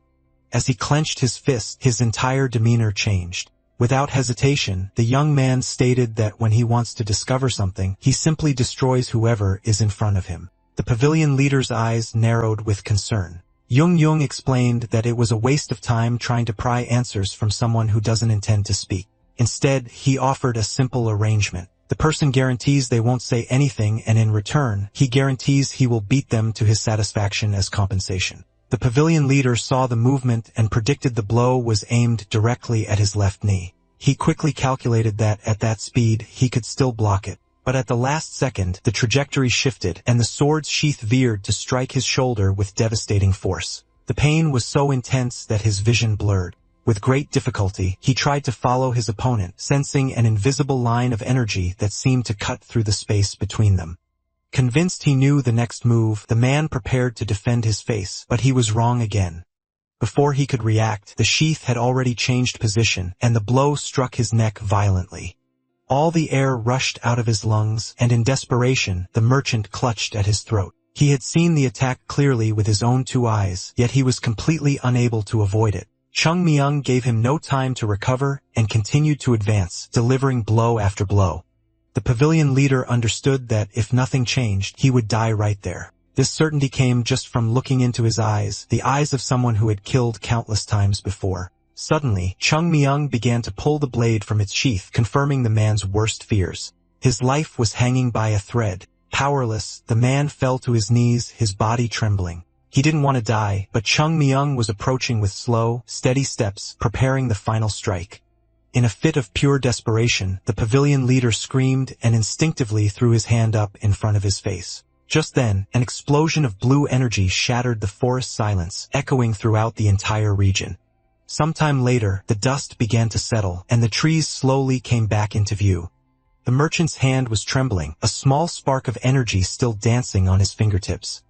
As he clenched his fist, his entire demeanor changed. Without hesitation, the young man stated that when he wants to discover something, he simply destroys whoever is in front of him. The pavilion leader's eyes narrowed with concern. Jung explained that it was a waste of time trying to pry answers from someone who doesn't intend to speak. Instead, he offered a simple arrangement. The person guarantees they won't say anything, and in return, he guarantees he will beat them to his satisfaction as compensation. The pavilion leader saw the movement and predicted the blow was aimed directly at his left knee. He quickly calculated that at that speed, he could still block it. But at the last second, the trajectory shifted, and the sword's sheath veered to strike his shoulder with devastating force. The pain was so intense that his vision blurred. With great difficulty, he tried to follow his opponent, sensing an invisible line of energy that seemed to cut through the space between them. Convinced he knew the next move, the man prepared to defend his face, but he was wrong again. Before he could react, the sheath had already changed position, and the blow struck his neck violently. All the air rushed out of his lungs, and in desperation, the merchant clutched at his throat. He had seen the attack clearly with his own two eyes, yet he was completely unable to avoid it. Chung Myung gave him no time to recover and continued to advance, delivering blow after blow. The pavilion leader understood that if nothing changed, he would die right there. This certainty came just from looking into his eyes, the eyes of someone who had killed countless times before. Suddenly, Chung Myung began to pull the blade from its sheath, confirming the man's worst fears. His life was hanging by a thread. Powerless, the man fell to his knees, his body trembling. He didn't want to die, but Chung Myung was approaching with slow, steady steps, preparing the final strike. In a fit of pure desperation, the pavilion leader screamed and instinctively threw his hand up in front of his face. Just then, an explosion of blue energy shattered the forest silence, echoing throughout the entire region. Sometime later, the dust began to settle, and the trees slowly came back into view. The merchant's hand was trembling, a small spark of energy still dancing on his fingertips.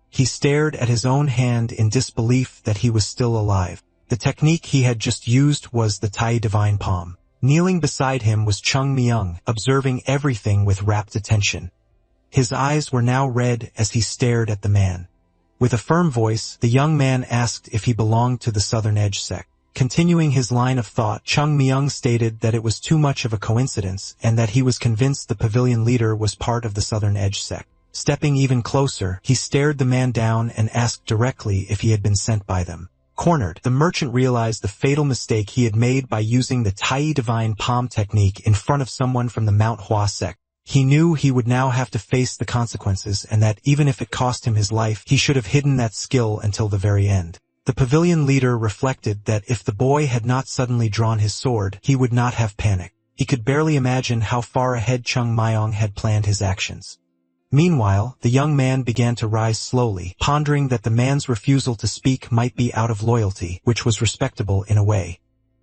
He stared at his own hand in disbelief that he was still alive. The technique he had just used was the Tai Divine Palm. Kneeling beside him was Chung Myung, observing everything with rapt attention. His eyes were now red as he stared at the man. With a firm voice, the young man asked if he belonged to the Southern Edge sect. Continuing his line of thought, Chung Myung stated that it was too much of a coincidence and that he was convinced the pavilion leader was part of the Southern Edge sect. Stepping even closer, he stared the man down and asked directly if he had been sent by them. Cornered, the merchant realized the fatal mistake he had made by using the Tai Divine Palm technique in front of someone from the Manhwa sect. He knew he would now have to face the consequences and that even if it cost him his life, he should have hidden that skill until the very end. The pavilion leader reflected that if the boy had not suddenly drawn his sword, he would not have panicked. He could barely imagine how far ahead Chung Myung had planned his actions. Meanwhile, the young man began to rise slowly, pondering that the man's refusal to speak might be out of loyalty, which was respectable in a way.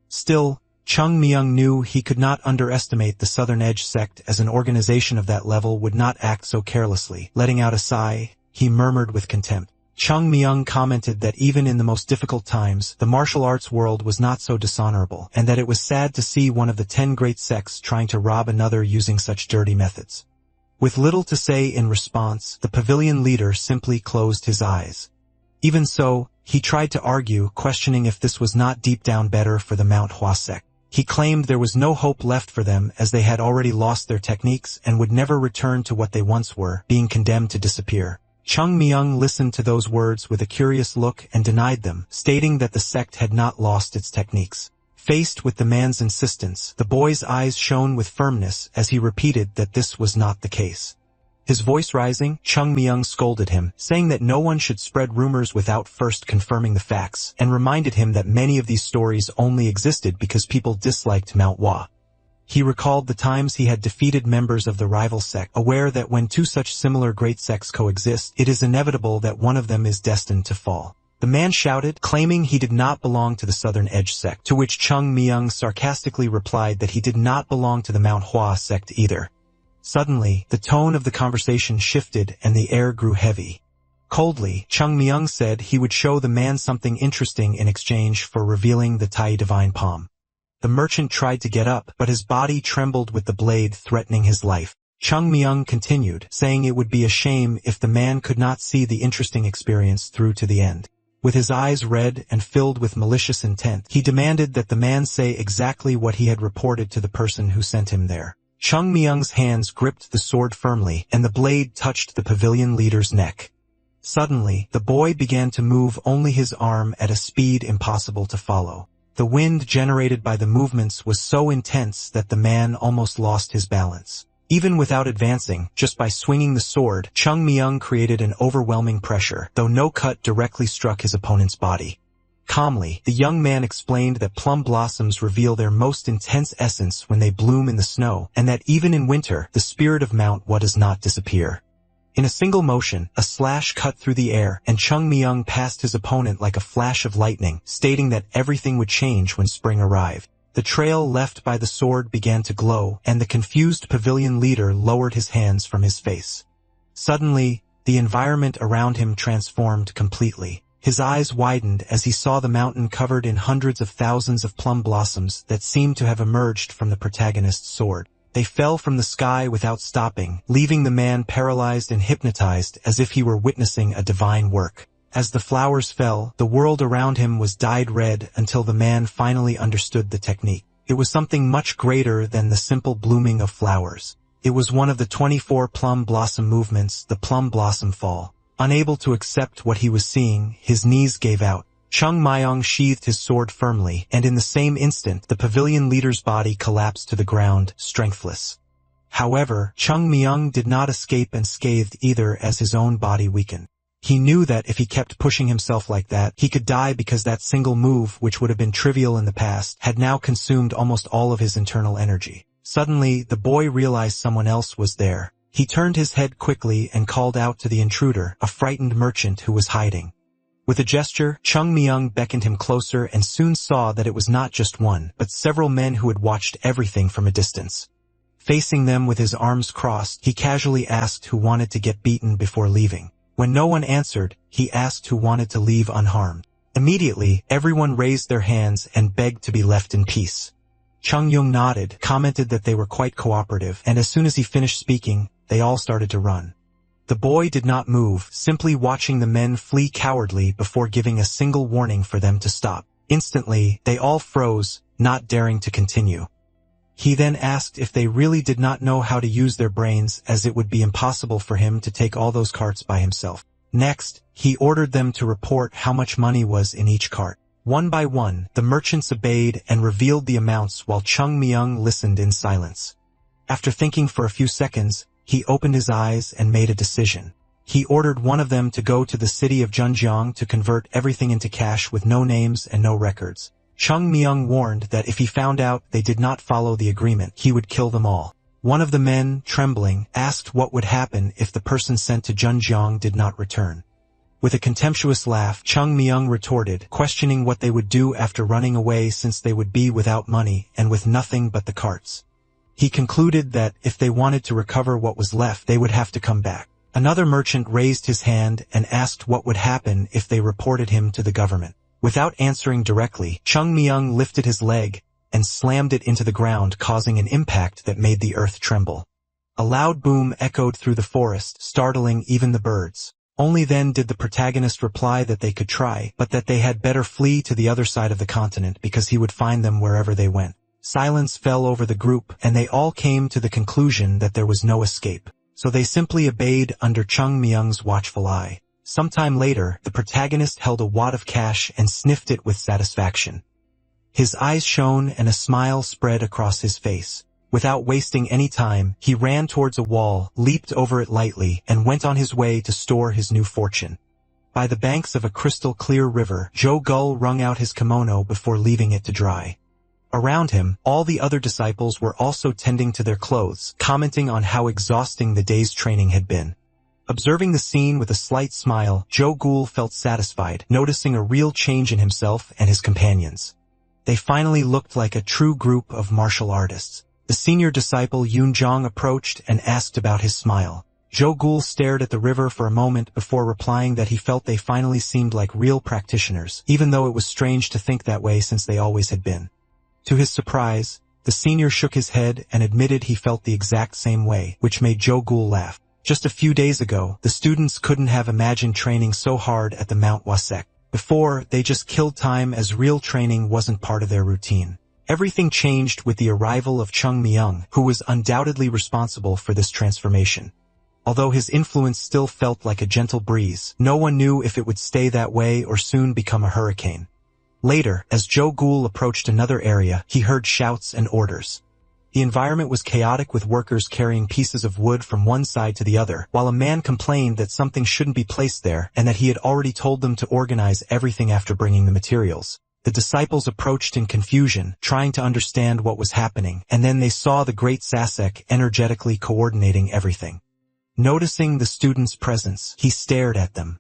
Still, Chung Myung knew he could not underestimate the Southern Edge sect, as an organization of that level would not act so carelessly. Letting out a sigh, he murmured with contempt. Chung Myung commented that even in the most difficult times, the martial arts world was not so dishonorable, and that it was sad to see one of the 10 great sects trying to rob another using such dirty methods. With little to say in response, the pavilion leader simply closed his eyes. Even so, he tried to argue, questioning if this was not deep down better for the Manhwa sect. He claimed there was no hope left for them, as they had already lost their techniques and would never return to what they once were, being condemned to disappear. Chung Myung listened to those words with a curious look and denied them, stating that the sect had not lost its techniques. Faced with the man's insistence, the boy's eyes shone with firmness as he repeated that this was not the case. His voice rising, Chung Myung scolded him, saying that no one should spread rumors without first confirming the facts, and reminded him that many of these stories only existed because people disliked Manhwa. He recalled the times he had defeated members of the rival sect, aware that when two such similar great sects coexist, it is inevitable that one of them is destined to fall. The man shouted, claiming he did not belong to the Southern Edge sect, to which Chung Myung sarcastically replied that he did not belong to the Manhwa sect either. Suddenly, the tone of the conversation shifted and the air grew heavy. Coldly, Chung Myung said he would show the man something interesting in exchange for revealing the Tai divine palm. The merchant tried to get up, but his body trembled with the blade threatening his life. Chung Myung continued, saying it would be a shame if the man could not see the interesting experience through to the end. With his eyes red and filled with malicious intent, he demanded that the man say exactly what he had reported to the person who sent him there. Chung Myung's hands gripped the sword firmly, and the blade touched the pavilion leader's neck. Suddenly, the boy began to move only his arm at a speed impossible to follow. The wind generated by the movements was so intense that the man almost lost his balance. Even without advancing, just by swinging the sword, Chung Myung created an overwhelming pressure, though no cut directly struck his opponent's body. Calmly, the young man explained that plum blossoms reveal their most intense essence when they bloom in the snow, and that even in winter, the spirit of Manhwa does not disappear. In a single motion, a slash cut through the air, and Chung Myung passed his opponent like a flash of lightning, stating that everything would change when spring arrived. The trail left by the sword began to glow, and the confused pavilion leader lowered his hands from his face. Suddenly, the environment around him transformed completely. His eyes widened as he saw the mountain covered in hundreds of thousands of plum blossoms that seemed to have emerged from the protagonist's sword. They fell from the sky without stopping, leaving the man paralyzed and hypnotized as if he were witnessing a divine work. As the flowers fell, the world around him was dyed red until the man finally understood the technique. It was something much greater than the simple blooming of flowers. It was one of the 24 plum blossom movements, the plum blossom fall. Unable to accept what he was seeing, his knees gave out. Chung Myung sheathed his sword firmly, and in the same instant, the pavilion leader's body collapsed to the ground, strengthless. However, Chung Myung did not escape unscathed either, as his own body weakened. He knew that if he kept pushing himself like that, he could die, because that single move, which would have been trivial in the past, had now consumed almost all of his internal energy. Suddenly, the boy realized someone else was there. He turned his head quickly and called out to the intruder, a frightened merchant who was hiding. With a gesture, Chung Myung beckoned him closer and soon saw that it was not just one, but several men who had watched everything from a distance. Facing them with his arms crossed, he casually asked who wanted to get beaten before leaving. When no one answered, he asked who wanted to leave unharmed. Immediately, everyone raised their hands and begged to be left in peace. Chung Myung nodded, commented that they were quite cooperative, and as soon as he finished speaking, they all started to run. The boy did not move, simply watching the men flee cowardly before giving a single warning for them to stop. Instantly, they all froze, not daring to continue. He then asked if they really did not know how to use their brains, as it would be impossible for him to take all those carts by himself. Next, he ordered them to report how much money was in each cart. One by one, the merchants obeyed and revealed the amounts while Chung Myung listened in silence. After thinking for a few seconds, he opened his eyes and made a decision. He ordered one of them to go to the city of Zhenjiang to convert everything into cash with no names and no records. Chung Myung warned that if he found out they did not follow the agreement, he would kill them all. One of the men, trembling, asked what would happen if the person sent to Junjiang did not return. With a contemptuous laugh, Chung Myung retorted, questioning what they would do after running away since they would be without money and with nothing but the carts. He concluded that, if they wanted to recover what was left, they would have to come back. Another merchant raised his hand and asked what would happen if they reported him to the government. Without answering directly, Chung Myung lifted his leg and slammed it into the ground, causing an impact that made the earth tremble. A loud boom echoed through the forest, startling even the birds. Only then did the protagonist reply that they could try, but that they had better flee to the other side of the continent because he would find them wherever they went. Silence fell over the group, and they all came to the conclusion that there was no escape. So they simply obeyed under Chung Myung's watchful eye. Sometime later, the protagonist held a wad of cash and sniffed it with satisfaction. His eyes shone and a smile spread across his face. Without wasting any time, he ran towards a wall, leaped over it lightly, and went on his way to store his new fortune. By the banks of a crystal-clear river, Joe Gull wrung out his kimono before leaving it to dry. Around him, all the other disciples were also tending to their clothes, commenting on how exhausting the day's training had been. Observing the scene with a slight smile, Joe Gull felt satisfied, noticing a real change in himself and his companions. They finally looked like a true group of martial artists. The senior disciple Yoon Jong approached and asked about his smile. Joe Gull stared at the river for a moment before replying that he felt they finally seemed like real practitioners, even though it was strange to think that way since they always had been. To his surprise, the senior shook his head and admitted he felt the exact same way, which made Joe Gull laugh. Just a few days ago, the students couldn't have imagined training so hard at the Manhwa sect. Before, they just killed time as real training wasn't part of their routine. Everything changed with the arrival of Chung Myung, who was undoubtedly responsible for this transformation. Although his influence still felt like a gentle breeze, no one knew if it would stay that way or soon become a hurricane. Later, as Joe Gull approached another area, he heard shouts and orders. The environment was chaotic, with workers carrying pieces of wood from one side to the other, while a man complained that something shouldn't be placed there and that he had already told them to organize everything after bringing the materials. The disciples approached in confusion, trying to understand what was happening, and then they saw the great Sasek energetically coordinating everything. Noticing the students' presence, he stared at them.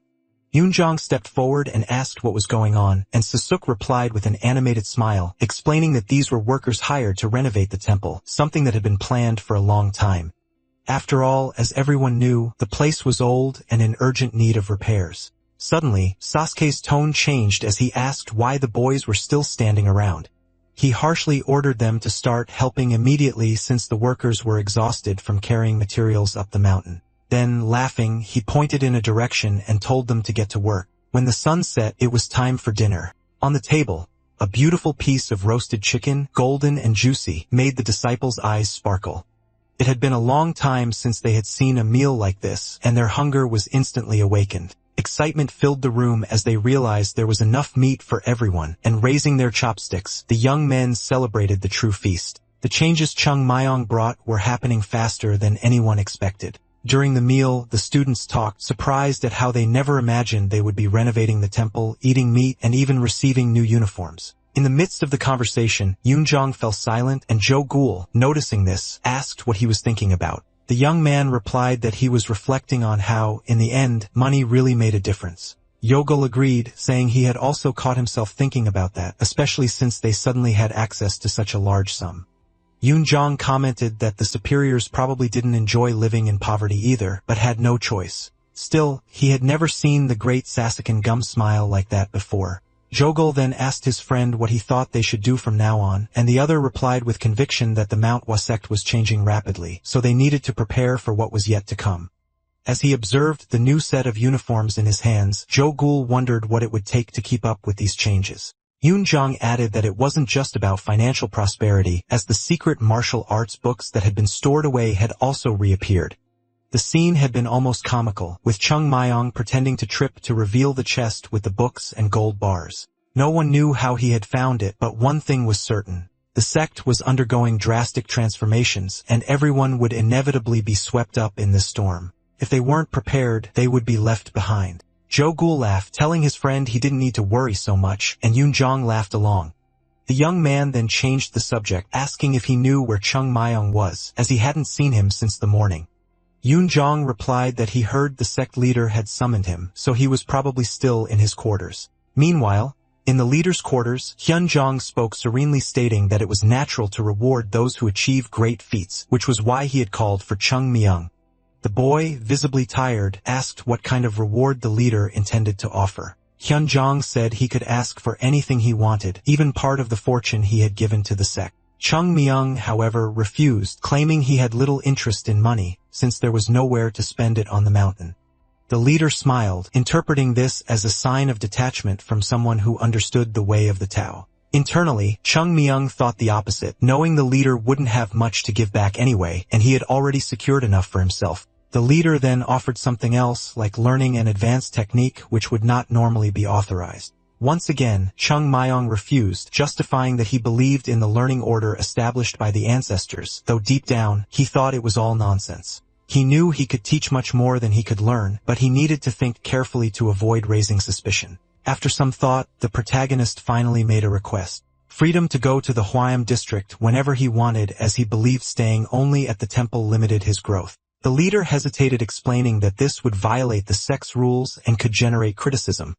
Yoonjong stepped forward and asked what was going on, and Sasuk replied with an animated smile, explaining that these were workers hired to renovate the temple, something that had been planned for a long time. After all, as everyone knew, the place was old and in urgent need of repairs. Suddenly, Sasuke's tone changed as he asked why the boys were still standing around. He harshly ordered them to start helping immediately since the workers were exhausted from carrying materials up the mountain. Then, laughing, he pointed in a direction and told them to get to work. When the sun set, it was time for dinner. On the table, a beautiful piece of roasted chicken, golden and juicy, made the disciples' eyes sparkle. It had been a long time since they had seen a meal like this, and their hunger was instantly awakened. Excitement filled the room as they realized there was enough meat for everyone, and raising their chopsticks, the young men celebrated the true feast. The changes Chung Myong brought were happening faster than anyone expected. During the meal, the students talked, surprised at how they never imagined they would be renovating the temple, eating meat, and even receiving new uniforms. In the midst of the conversation, Yoonjong fell silent, and Joe Gull, noticing this, asked what he was thinking about. The young man replied that he was reflecting on how, in the end, money really made a difference. Yogul agreed, saying he had also caught himself thinking about that, especially since they suddenly had access to such a large sum. Yoonjong commented that the superiors probably didn't enjoy living in poverty either, but had no choice. Still, he had never seen the great Sasuke gum smile like that before. Jogul then asked his friend what he thought they should do from now on, and the other replied with conviction that the Manhwa sect was changing rapidly, so they needed to prepare for what was yet to come. As he observed the new set of uniforms in his hands, Jogul wondered what it would take to keep up with these changes. Yoonjong added that it wasn't just about financial prosperity, as the secret martial arts books that had been stored away had also reappeared. The scene had been almost comical, with Chung Myong pretending to trip to reveal the chest with the books and gold bars. No one knew how he had found it, but one thing was certain. The sect was undergoing drastic transformations, and everyone would inevitably be swept up in this storm. If they weren't prepared, they would be left behind. Joe Gull laughed, telling his friend he didn't need to worry so much, and Yoonjong laughed along. The young man then changed the subject, asking if he knew where Chung Myung was, as he hadn't seen him since the morning. Yoon Jong replied that he heard the sect leader had summoned him, so he was probably still in his quarters. Meanwhile, in the leader's quarters, Hyun Jong spoke serenely, stating that it was natural to reward those who achieve great feats, which was why he had called for Chung Myung. The boy, visibly tired, asked what kind of reward the leader intended to offer. Hyun Jong said he could ask for anything he wanted, even part of the fortune he had given to the sect. Chung Myung, however, refused, claiming he had little interest in money, since there was nowhere to spend it on the mountain. The leader smiled, interpreting this as a sign of detachment from someone who understood the way of the Tao. Internally, Chung Myung thought the opposite, knowing the leader wouldn't have much to give back anyway, and he had already secured enough for himself. The leader then offered something else, like learning an advanced technique which would not normally be authorized. Once again, Chung Myung refused, justifying that he believed in the learning order established by the ancestors, though deep down, he thought it was all nonsense. He knew he could teach much more than he could learn, but he needed to think carefully to avoid raising suspicion. After some thought, the protagonist finally made a request. Freedom to go to the Hwayam district whenever he wanted, as he believed staying only at the temple limited his growth. The leader hesitated, explaining that this would violate the sect's rules and could generate criticism.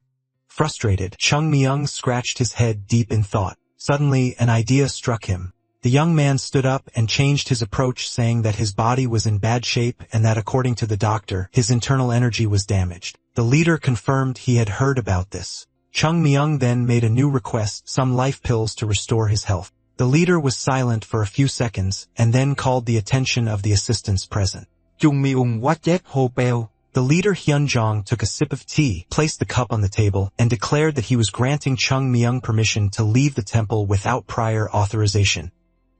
Frustrated, Chung Myung scratched his head deep in thought. Suddenly, an idea struck him. The young man stood up and changed his approach, saying that his body was in bad shape and that according to the doctor, his internal energy was damaged. The leader confirmed he had heard about this. Chung Myung then made a new request, some life pills to restore his health. The leader was silent for a few seconds and then called the attention of the assistants present. Chung Myung what jet ho peo. The leader Hyun Jong took a sip of tea, placed the cup on the table, and declared that he was granting Chung Myung permission to leave the temple without prior authorization.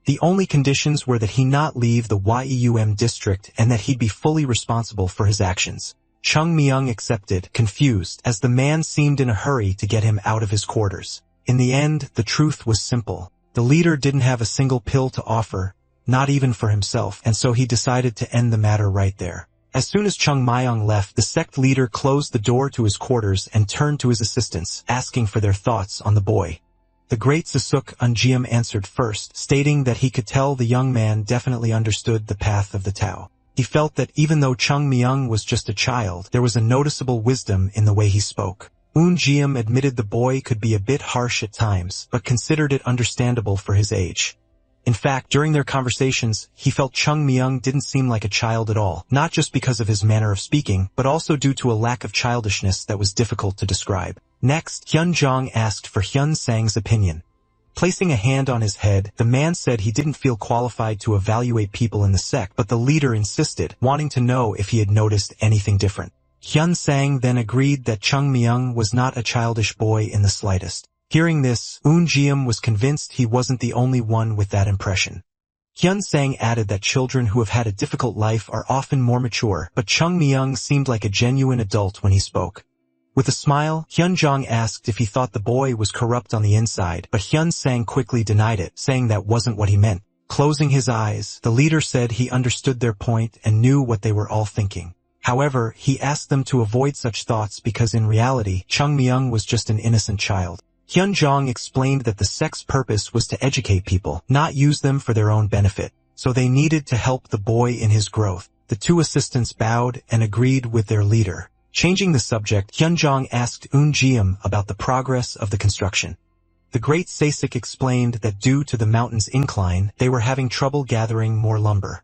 The only conditions were that he not leave the Yeum district and that he'd be fully responsible for his actions. Chung Myung accepted, confused, as the man seemed in a hurry to get him out of his quarters. In the end, the truth was simple. The leader didn't have a single pill to offer, not even for himself, and so he decided to end the matter right there. As soon as Chung Myung left, the sect leader closed the door to his quarters and turned to his assistants, asking for their thoughts on the boy. The great Sasuk Unjiam answered first, stating that he could tell the young man definitely understood the path of the Tao. He felt that even though Chung Myung was just a child, there was a noticeable wisdom in the way he spoke. Unjiam admitted the boy could be a bit harsh at times, but considered it understandable for his age. In fact, during their conversations, he felt Chung Myung didn't seem like a child at all, not just because of his manner of speaking, but also due to a lack of childishness that was difficult to describe. Next, Hyun Jong asked for Hyun Sang's opinion. Placing a hand on his head, the man said he didn't feel qualified to evaluate people in the sect, but the leader insisted, wanting to know if he had noticed anything different. Hyun Sang then agreed that Chung Myung was not a childish boy in the slightest. Hearing this, Unjiam was convinced he wasn't the only one with that impression. Hyun Sang added that children who have had a difficult life are often more mature, but Chung Myung seemed like a genuine adult when he spoke. With a smile, Hyun Jong asked if he thought the boy was corrupt on the inside, but Hyun Sang quickly denied it, saying that wasn't what he meant. Closing his eyes, the leader said he understood their point and knew what they were all thinking. However, he asked them to avoid such thoughts because in reality, Chung Myung was just an innocent child. Hyun Jong explained that the sect's purpose was to educate people, not use them for their own benefit, so they needed to help the boy in his growth. The two assistants bowed and agreed with their leader. Changing the subject, Hyun Jong asked Unjiam about the progress of the construction. The great Sasik explained that due to the mountain's incline, they were having trouble gathering more lumber.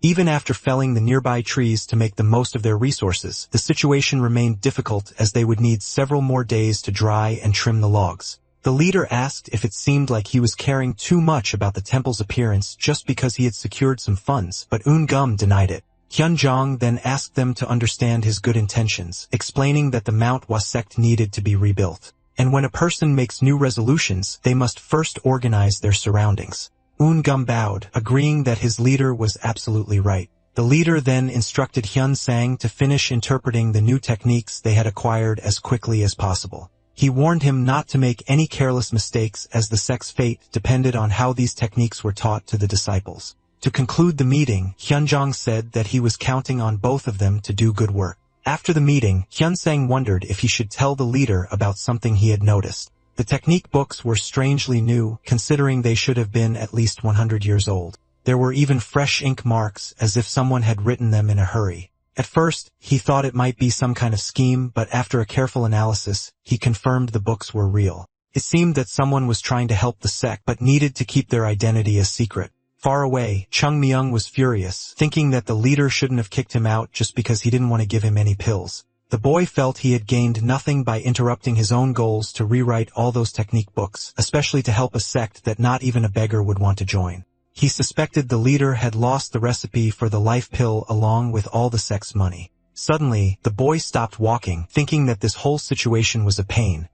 Even after felling the nearby trees to make the most of their resources, the situation remained difficult as they would need several more days to dry and trim the logs. The leader asked if it seemed like he was caring too much about the temple's appearance just because he had secured some funds, but Gum denied it. Hyun Jong then asked them to understand his good intentions, explaining that the Mount Hwa sect needed to be rebuilt. And when a person makes new resolutions, they must first organize their surroundings. Gum bowed, agreeing that his leader was absolutely right. The leader then instructed Hyun Sang to finish interpreting the new techniques they had acquired as quickly as possible. He warned him not to make any careless mistakes as the sect's fate depended on how these techniques were taught to the disciples. To conclude the meeting, Hyun Jong said that he was counting on both of them to do good work. After the meeting, Hyun Sang wondered if he should tell the leader about something he had noticed. The technique books were strangely new, considering they should have been at least 100 years old. There were even fresh ink marks, as if someone had written them in a hurry. At first, he thought it might be some kind of scheme, but after a careful analysis, he confirmed the books were real. It seemed that someone was trying to help the sect, but needed to keep their identity a secret. Far away, Chung Myung was furious, thinking that the leader shouldn't have kicked him out just because he didn't want to give him any pills. The boy felt he had gained nothing by interrupting his own goals to rewrite all those technique books, especially to help a sect that not even a beggar would want to join. He suspected the leader had lost the recipe for the life pill along with all the sect's money. Suddenly, the boy stopped walking, thinking that this whole situation was a pain.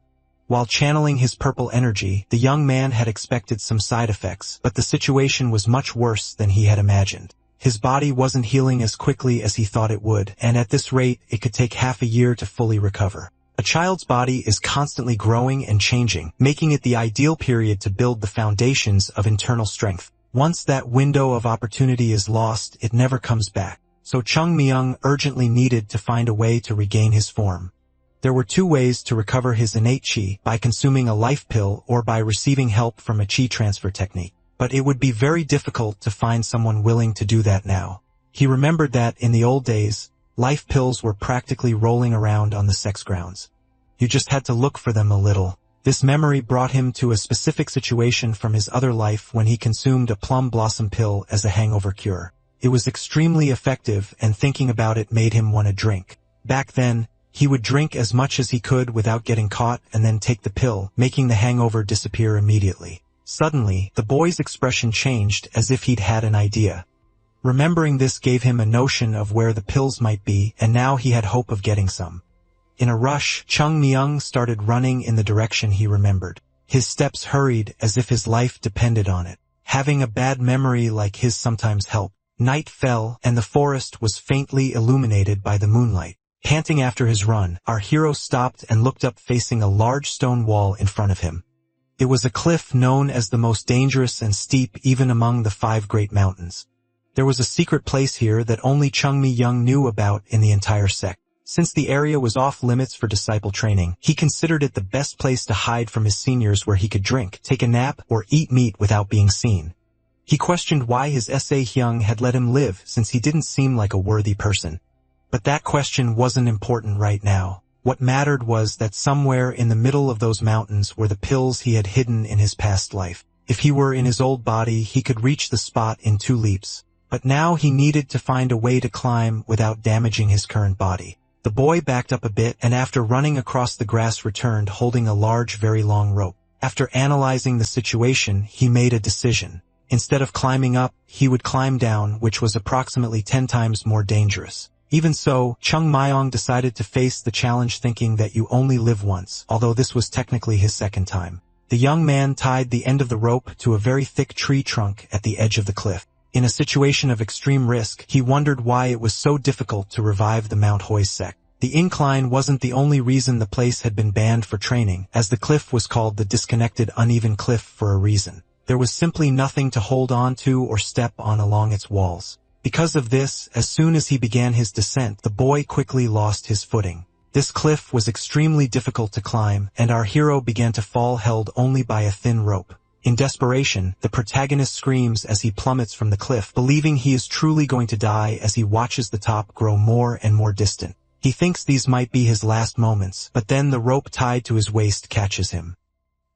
While channeling his purple energy, the young man had expected some side effects, but the situation was much worse than he had imagined. His body wasn't healing as quickly as he thought it would, and at this rate, it could take half a year to fully recover. A child's body is constantly growing and changing, making it the ideal period to build the foundations of internal strength. Once that window of opportunity is lost, it never comes back. So Chung Myung urgently needed to find a way to regain his form. There were two ways to recover his innate chi, by consuming a life pill or by receiving help from a chi transfer technique. But it would be very difficult to find someone willing to do that now. He remembered that, in the old days, life pills were practically rolling around on the sex grounds. You just had to look for them a little. This memory brought him to a specific situation from his other life when he consumed a plum blossom pill as a hangover cure. It was extremely effective, and thinking about it made him want to drink. Back then, he would drink as much as he could without getting caught and then take the pill, making the hangover disappear immediately. Suddenly, the boy's expression changed as if he'd had an idea. Remembering this gave him a notion of where the pills might be, and now he had hope of getting some. In a rush, Chung Myung started running in the direction he remembered. His steps hurried as if his life depended on it. Having a bad memory like his sometimes helped. Night fell, and the forest was faintly illuminated by the moonlight. Panting after his run, our hero stopped and looked up, facing a large stone wall in front of him. It was a cliff known as the most dangerous and steep even among the 5 great mountains. There was a secret place here that only Chung Myung knew about in the entire sect. Since the area was off limits for disciple training, he considered it the best place to hide from his seniors, where he could drink, take a nap, or eat meat without being seen. He questioned why his SA Hyung had let him live, since he didn't seem like a worthy person. But that question wasn't important right now. What mattered was that somewhere in the middle of those mountains were the pills he had hidden in his past life. If he were in his old body, he could reach the spot in 2 leaps. But now he needed to find a way to climb without damaging his current body. The boy backed up a bit, and after running across the grass returned holding a large, very long rope. After analyzing the situation, he made a decision. Instead of climbing up, he would climb down, which was approximately 10 times more dangerous. Even so, Chung Myung decided to face the challenge, thinking that you only live once, although this was technically his second time. The young man tied the end of the rope to a very thick tree trunk at the edge of the cliff. In a situation of extreme risk, he wondered why it was so difficult to revive the Mount Hoi sect. The incline wasn't the only reason the place had been banned for training, as the cliff was called the disconnected uneven cliff for a reason. There was simply nothing to hold on to or step on along its walls. Because of this, as soon as he began his descent, the boy quickly lost his footing. This cliff was extremely difficult to climb, and our hero began to fall, held only by a thin rope. In desperation, the protagonist screams as he plummets from the cliff, believing he is truly going to die as he watches the top grow more and more distant. He thinks these might be his last moments, but then the rope tied to his waist catches him.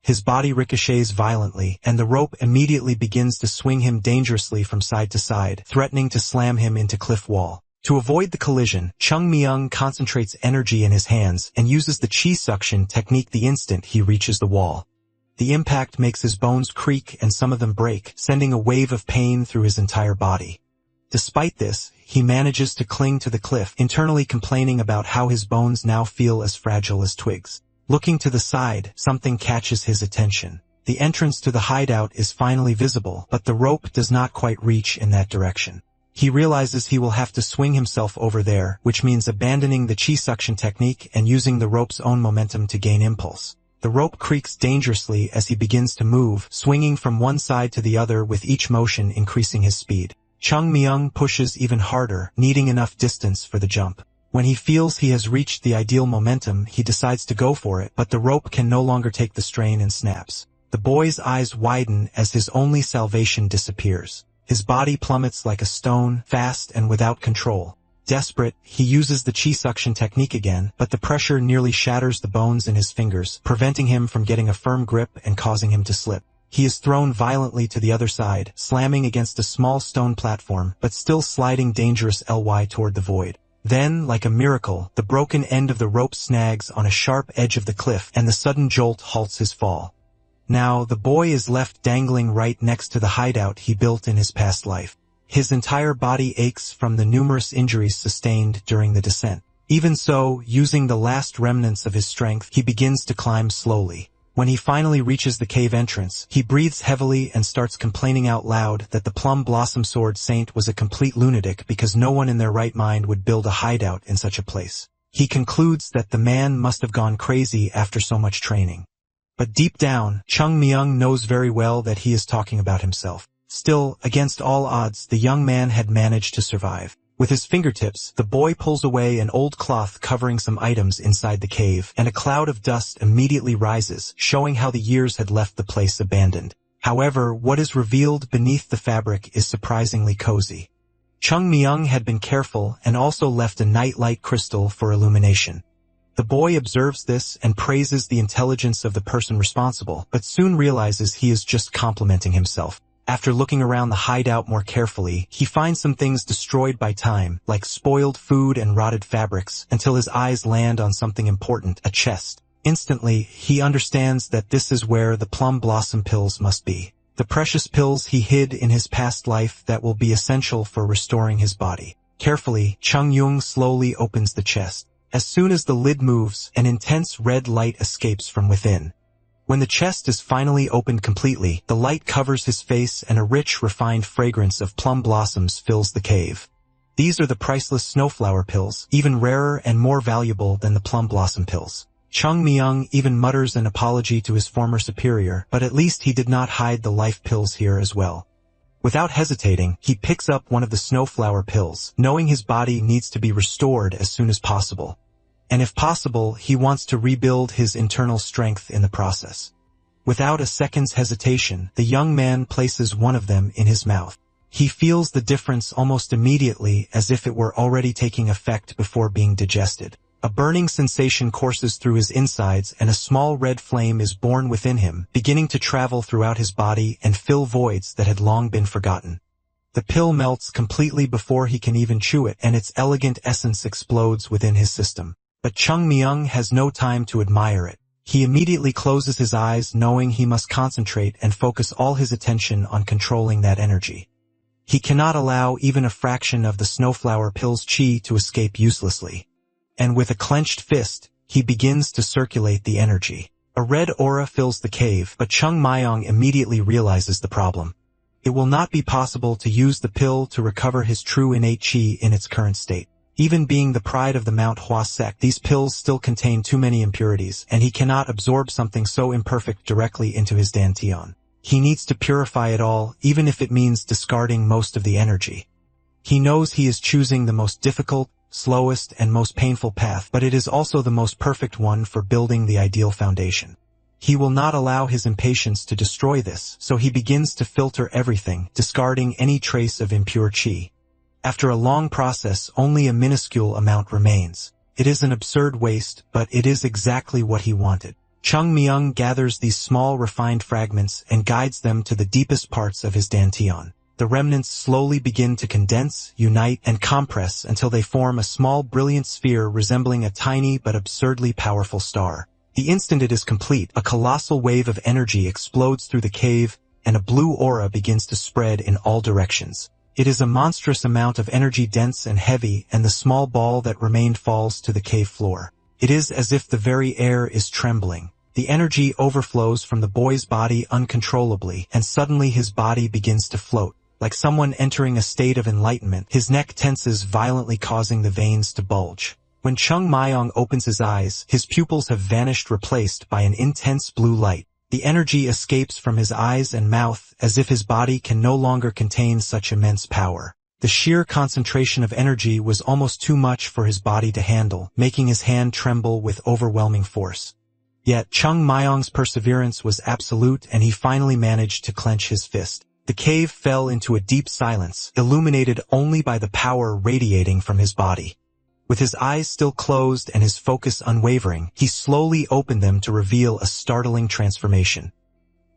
His body ricochets violently, and the rope immediately begins to swing him dangerously from side to side, threatening to slam him into cliff wall. To avoid the collision, Chung Myung concentrates energy in his hands and uses the chi suction technique the instant he reaches the wall. The impact makes his bones creak and some of them break, sending a wave of pain through his entire body. Despite this, he manages to cling to the cliff, internally complaining about how his bones now feel as fragile as twigs. Looking to the side, something catches his attention. The entrance to the hideout is finally visible, but the rope does not quite reach in that direction. He realizes he will have to swing himself over there, which means abandoning the chi suction technique and using the rope's own momentum to gain impulse. The rope creaks dangerously as he begins to move, swinging from one side to the other with each motion increasing his speed. Chung Myung pushes even harder, needing enough distance for the jump. When he feels he has reached the ideal momentum, he decides to go for it, but the rope can no longer take the strain and snaps. The boy's eyes widen as his only salvation disappears. His body plummets like a stone, fast and without control. Desperate, he uses the chi suction technique again, but the pressure nearly shatters the bones in his fingers, preventing him from getting a firm grip and causing him to slip. He is thrown violently to the other side, slamming against a small stone platform, but still sliding dangerous ly toward the void. Then, like a miracle, the broken end of the rope snags on a sharp edge of the cliff, and the sudden jolt halts his fall. Now, the boy is left dangling right next to the hideout he built in his past life. His entire body aches from the numerous injuries sustained during the descent. Even so, using the last remnants of his strength, he begins to climb slowly. When he finally reaches the cave entrance, he breathes heavily and starts complaining out loud that the Plum Blossom Sword Saint was a complete lunatic because no one in their right mind would build a hideout in such a place. He concludes that the man must have gone crazy after so much training. But deep down, Chung Myung knows very well that he is talking about himself. Still, against all odds, the young man had managed to survive. With his fingertips, the boy pulls away an old cloth covering some items inside the cave, and a cloud of dust immediately rises, showing how the years had left the place abandoned. However, what is revealed beneath the fabric is surprisingly cozy. Chung Myung had been careful and also left a nightlight crystal for illumination. The boy observes this and praises the intelligence of the person responsible, but soon realizes he is just complimenting himself. After looking around the hideout more carefully, he finds some things destroyed by time, like spoiled food and rotted fabrics, until his eyes land on something important, a chest. Instantly, he understands that this is where the plum blossom pills must be. The precious pills he hid in his past life that will be essential for restoring his body. Carefully, Chung Yung slowly opens the chest. As soon as the lid moves, an intense red light escapes from within. When the chest is finally opened completely, the light covers his face and a rich, refined fragrance of plum blossoms fills the cave. These are the priceless snowflower pills, even rarer and more valuable than the plum blossom pills. Chung Myung even mutters an apology to his former superior, but at least he did not hide the life pills here as well. Without hesitating, he picks up one of the snowflower pills, knowing his body needs to be restored as soon as possible. And if possible, he wants to rebuild his internal strength in the process. Without a second's hesitation, the young man places one of them in his mouth. He feels the difference almost immediately, as if it were already taking effect before being digested. A burning sensation courses through his insides and a small red flame is born within him, beginning to travel throughout his body and fill voids that had long been forgotten. The pill melts completely before he can even chew it, and its elegant essence explodes within his system. But Chung Myung has no time to admire it. He immediately closes his eyes, knowing he must concentrate and focus all his attention on controlling that energy. He cannot allow even a fraction of the snowflower pill's chi to escape uselessly. And with a clenched fist, he begins to circulate the energy. A red aura fills the cave, but Chung Myung immediately realizes the problem. It will not be possible to use the pill to recover his true innate chi in its current state. Even being the pride of the Mount Hua sect, these pills still contain too many impurities, and he cannot absorb something so imperfect directly into his dantian. He needs to purify it all, even if it means discarding most of the energy. He knows he is choosing the most difficult, slowest, and most painful path, but it is also the most perfect one for building the ideal foundation. He will not allow his impatience to destroy this, so he begins to filter everything, discarding any trace of impure chi. After a long process, only a minuscule amount remains. It is an absurd waste, but it is exactly what he wanted. Chung Myung gathers these small refined fragments and guides them to the deepest parts of his dantian. The remnants slowly begin to condense, unite, and compress until they form a small brilliant sphere resembling a tiny but absurdly powerful star. The instant it is complete, a colossal wave of energy explodes through the cave, and a blue aura begins to spread in all directions. It is a monstrous amount of energy, dense and heavy, and the small ball that remained falls to the cave floor. It is as if the very air is trembling. The energy overflows from the boy's body uncontrollably, and suddenly his body begins to float. Like someone entering a state of enlightenment, his neck tenses violently, causing the veins to bulge. When Chung Myung opens his eyes, his pupils have vanished, replaced by an intense blue light. The energy escapes from his eyes and mouth, as if his body can no longer contain such immense power. The sheer concentration of energy was almost too much for his body to handle, making his hand tremble with overwhelming force. Yet Chung Myong's perseverance was absolute, and he finally managed to clench his fist. The cave fell into a deep silence, illuminated only by the power radiating from his body. With his eyes still closed and his focus unwavering, he slowly opened them to reveal a startling transformation.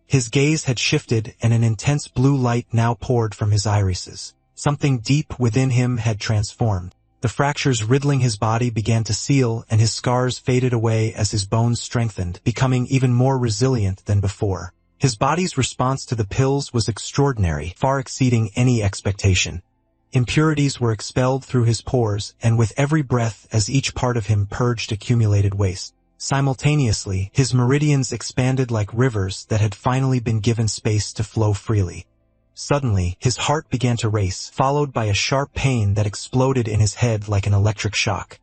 His gaze had shifted, and an intense blue light now poured from his irises. Something deep within him had transformed. The fractures riddling his body began to seal, and his scars faded away as his bones strengthened, becoming even more resilient than before. His body's response to the pills was extraordinary, far exceeding any expectation. Impurities were expelled through his pores, and with every breath as each part of him purged accumulated waste. Simultaneously, his meridians expanded like rivers that had finally been given space to flow freely. Suddenly, his heart began to race, followed by a sharp pain that exploded in his head like an electric shock.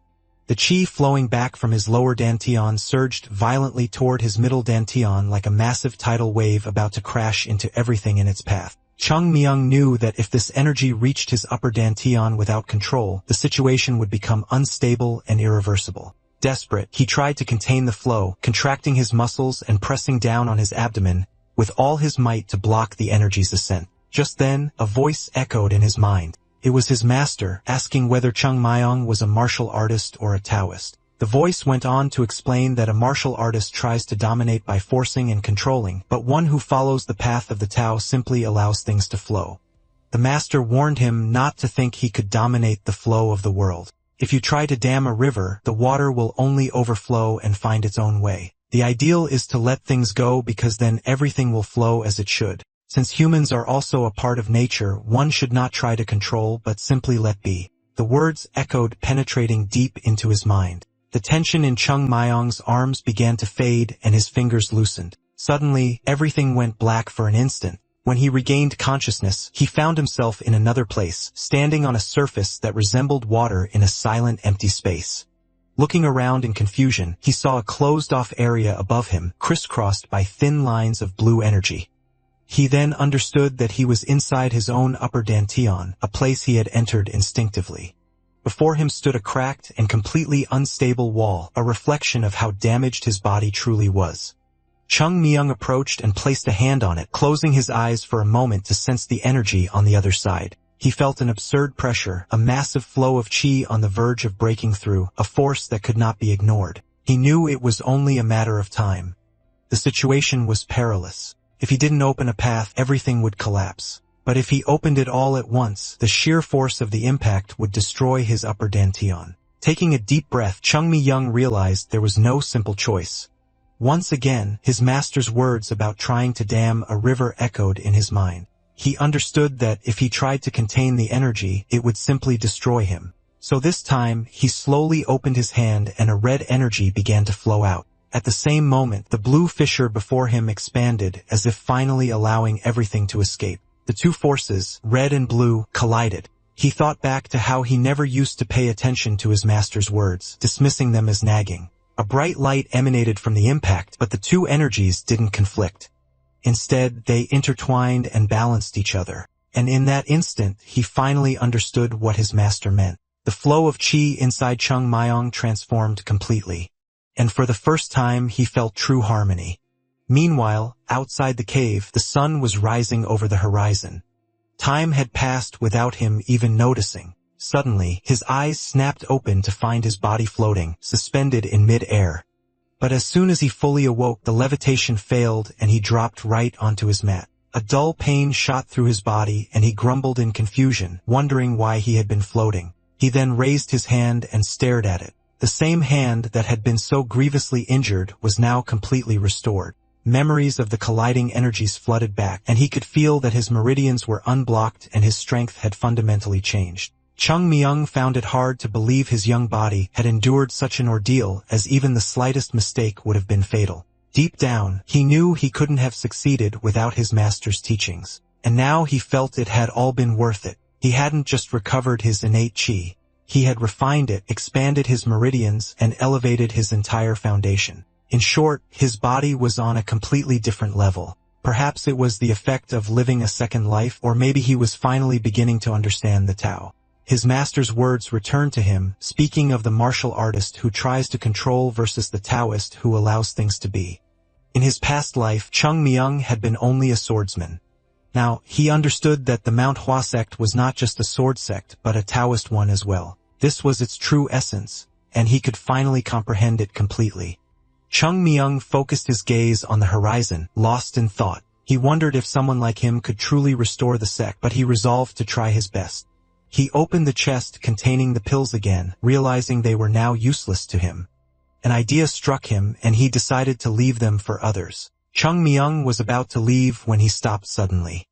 The chi flowing back from his lower dantian surged violently toward his middle dantian like a massive tidal wave about to crash into everything in its path. Chung Myung knew that if this energy reached his upper dantian without control, the situation would become unstable and irreversible. Desperate, he tried to contain the flow, contracting his muscles and pressing down on his abdomen with all his might to block the energy's ascent. Just then, a voice echoed in his mind. It was his master, asking whether Chung Myung was a martial artist or a Taoist. The voice went on to explain that a martial artist tries to dominate by forcing and controlling, but one who follows the path of the Tao simply allows things to flow. The master warned him not to think he could dominate the flow of the world. If you try to dam a river, the water will only overflow and find its own way. The ideal is to let things go, because then everything will flow as it should. Since humans are also a part of nature, one should not try to control but simply let be. The words echoed, penetrating deep into his mind. The tension in Chung Myong's arms began to fade and his fingers loosened. Suddenly, everything went black for an instant. When he regained consciousness, he found himself in another place, standing on a surface that resembled water in a silent, empty space. Looking around in confusion, he saw a closed-off area above him, crisscrossed by thin lines of blue energy. He then understood that he was inside his own upper dantian, a place he had entered instinctively. Before him stood a cracked and completely unstable wall, a reflection of how damaged his body truly was. Chung Myung approached and placed a hand on it, closing his eyes for a moment to sense the energy on the other side. He felt an absurd pressure, a massive flow of chi on the verge of breaking through, a force that could not be ignored. He knew it was only a matter of time. The situation was perilous. If he didn't open a path, everything would collapse. But if he opened it all at once, the sheer force of the impact would destroy his upper dantian. Taking a deep breath, Chung Myung realized there was no simple choice. Once again, his master's words about trying to dam a river echoed in his mind. He understood that if he tried to contain the energy, it would simply destroy him. So this time, he slowly opened his hand and a red energy began to flow out. At the same moment, the blue fissure before him expanded, as if finally allowing everything to escape. The two forces, red and blue, collided. He thought back to how he never used to pay attention to his master's words, dismissing them as nagging. A bright light emanated from the impact, but the two energies didn't conflict. Instead, they intertwined and balanced each other. And in that instant, he finally understood what his master meant. The flow of chi inside Chung Myung transformed completely. And for the first time, he felt true harmony. Meanwhile, outside the cave, the sun was rising over the horizon. Time had passed without him even noticing. Suddenly, his eyes snapped open to find his body floating, suspended in mid-air. But as soon as he fully awoke, the levitation failed and he dropped right onto his mat. A dull pain shot through his body and he grumbled in confusion, wondering why he had been floating. He then raised his hand and stared at it. The same hand that had been so grievously injured was now completely restored. Memories of the colliding energies flooded back, and he could feel that his meridians were unblocked and his strength had fundamentally changed. Chung Myung found it hard to believe his young body had endured such an ordeal, as even the slightest mistake would have been fatal. Deep down, he knew he couldn't have succeeded without his master's teachings. And now he felt it had all been worth it. He hadn't just recovered his innate chi. He had refined it, expanded his meridians, and elevated his entire foundation. In short, his body was on a completely different level. Perhaps it was the effect of living a second life, or maybe he was finally beginning to understand the Tao. His master's words returned to him, speaking of the martial artist who tries to control versus the Taoist who allows things to be. In his past life, Chung Myung had been only a swordsman. Now, he understood that the Manhwa sect was not just a sword sect, but a Taoist one as well. This was its true essence, and he could finally comprehend it completely. Chung Myung focused his gaze on the horizon, lost in thought. He wondered if someone like him could truly restore the sect, but he resolved to try his best. He opened the chest containing the pills again, realizing they were now useless to him. An idea struck him, and he decided to leave them for others. Chung Myung was about to leave when he stopped suddenly.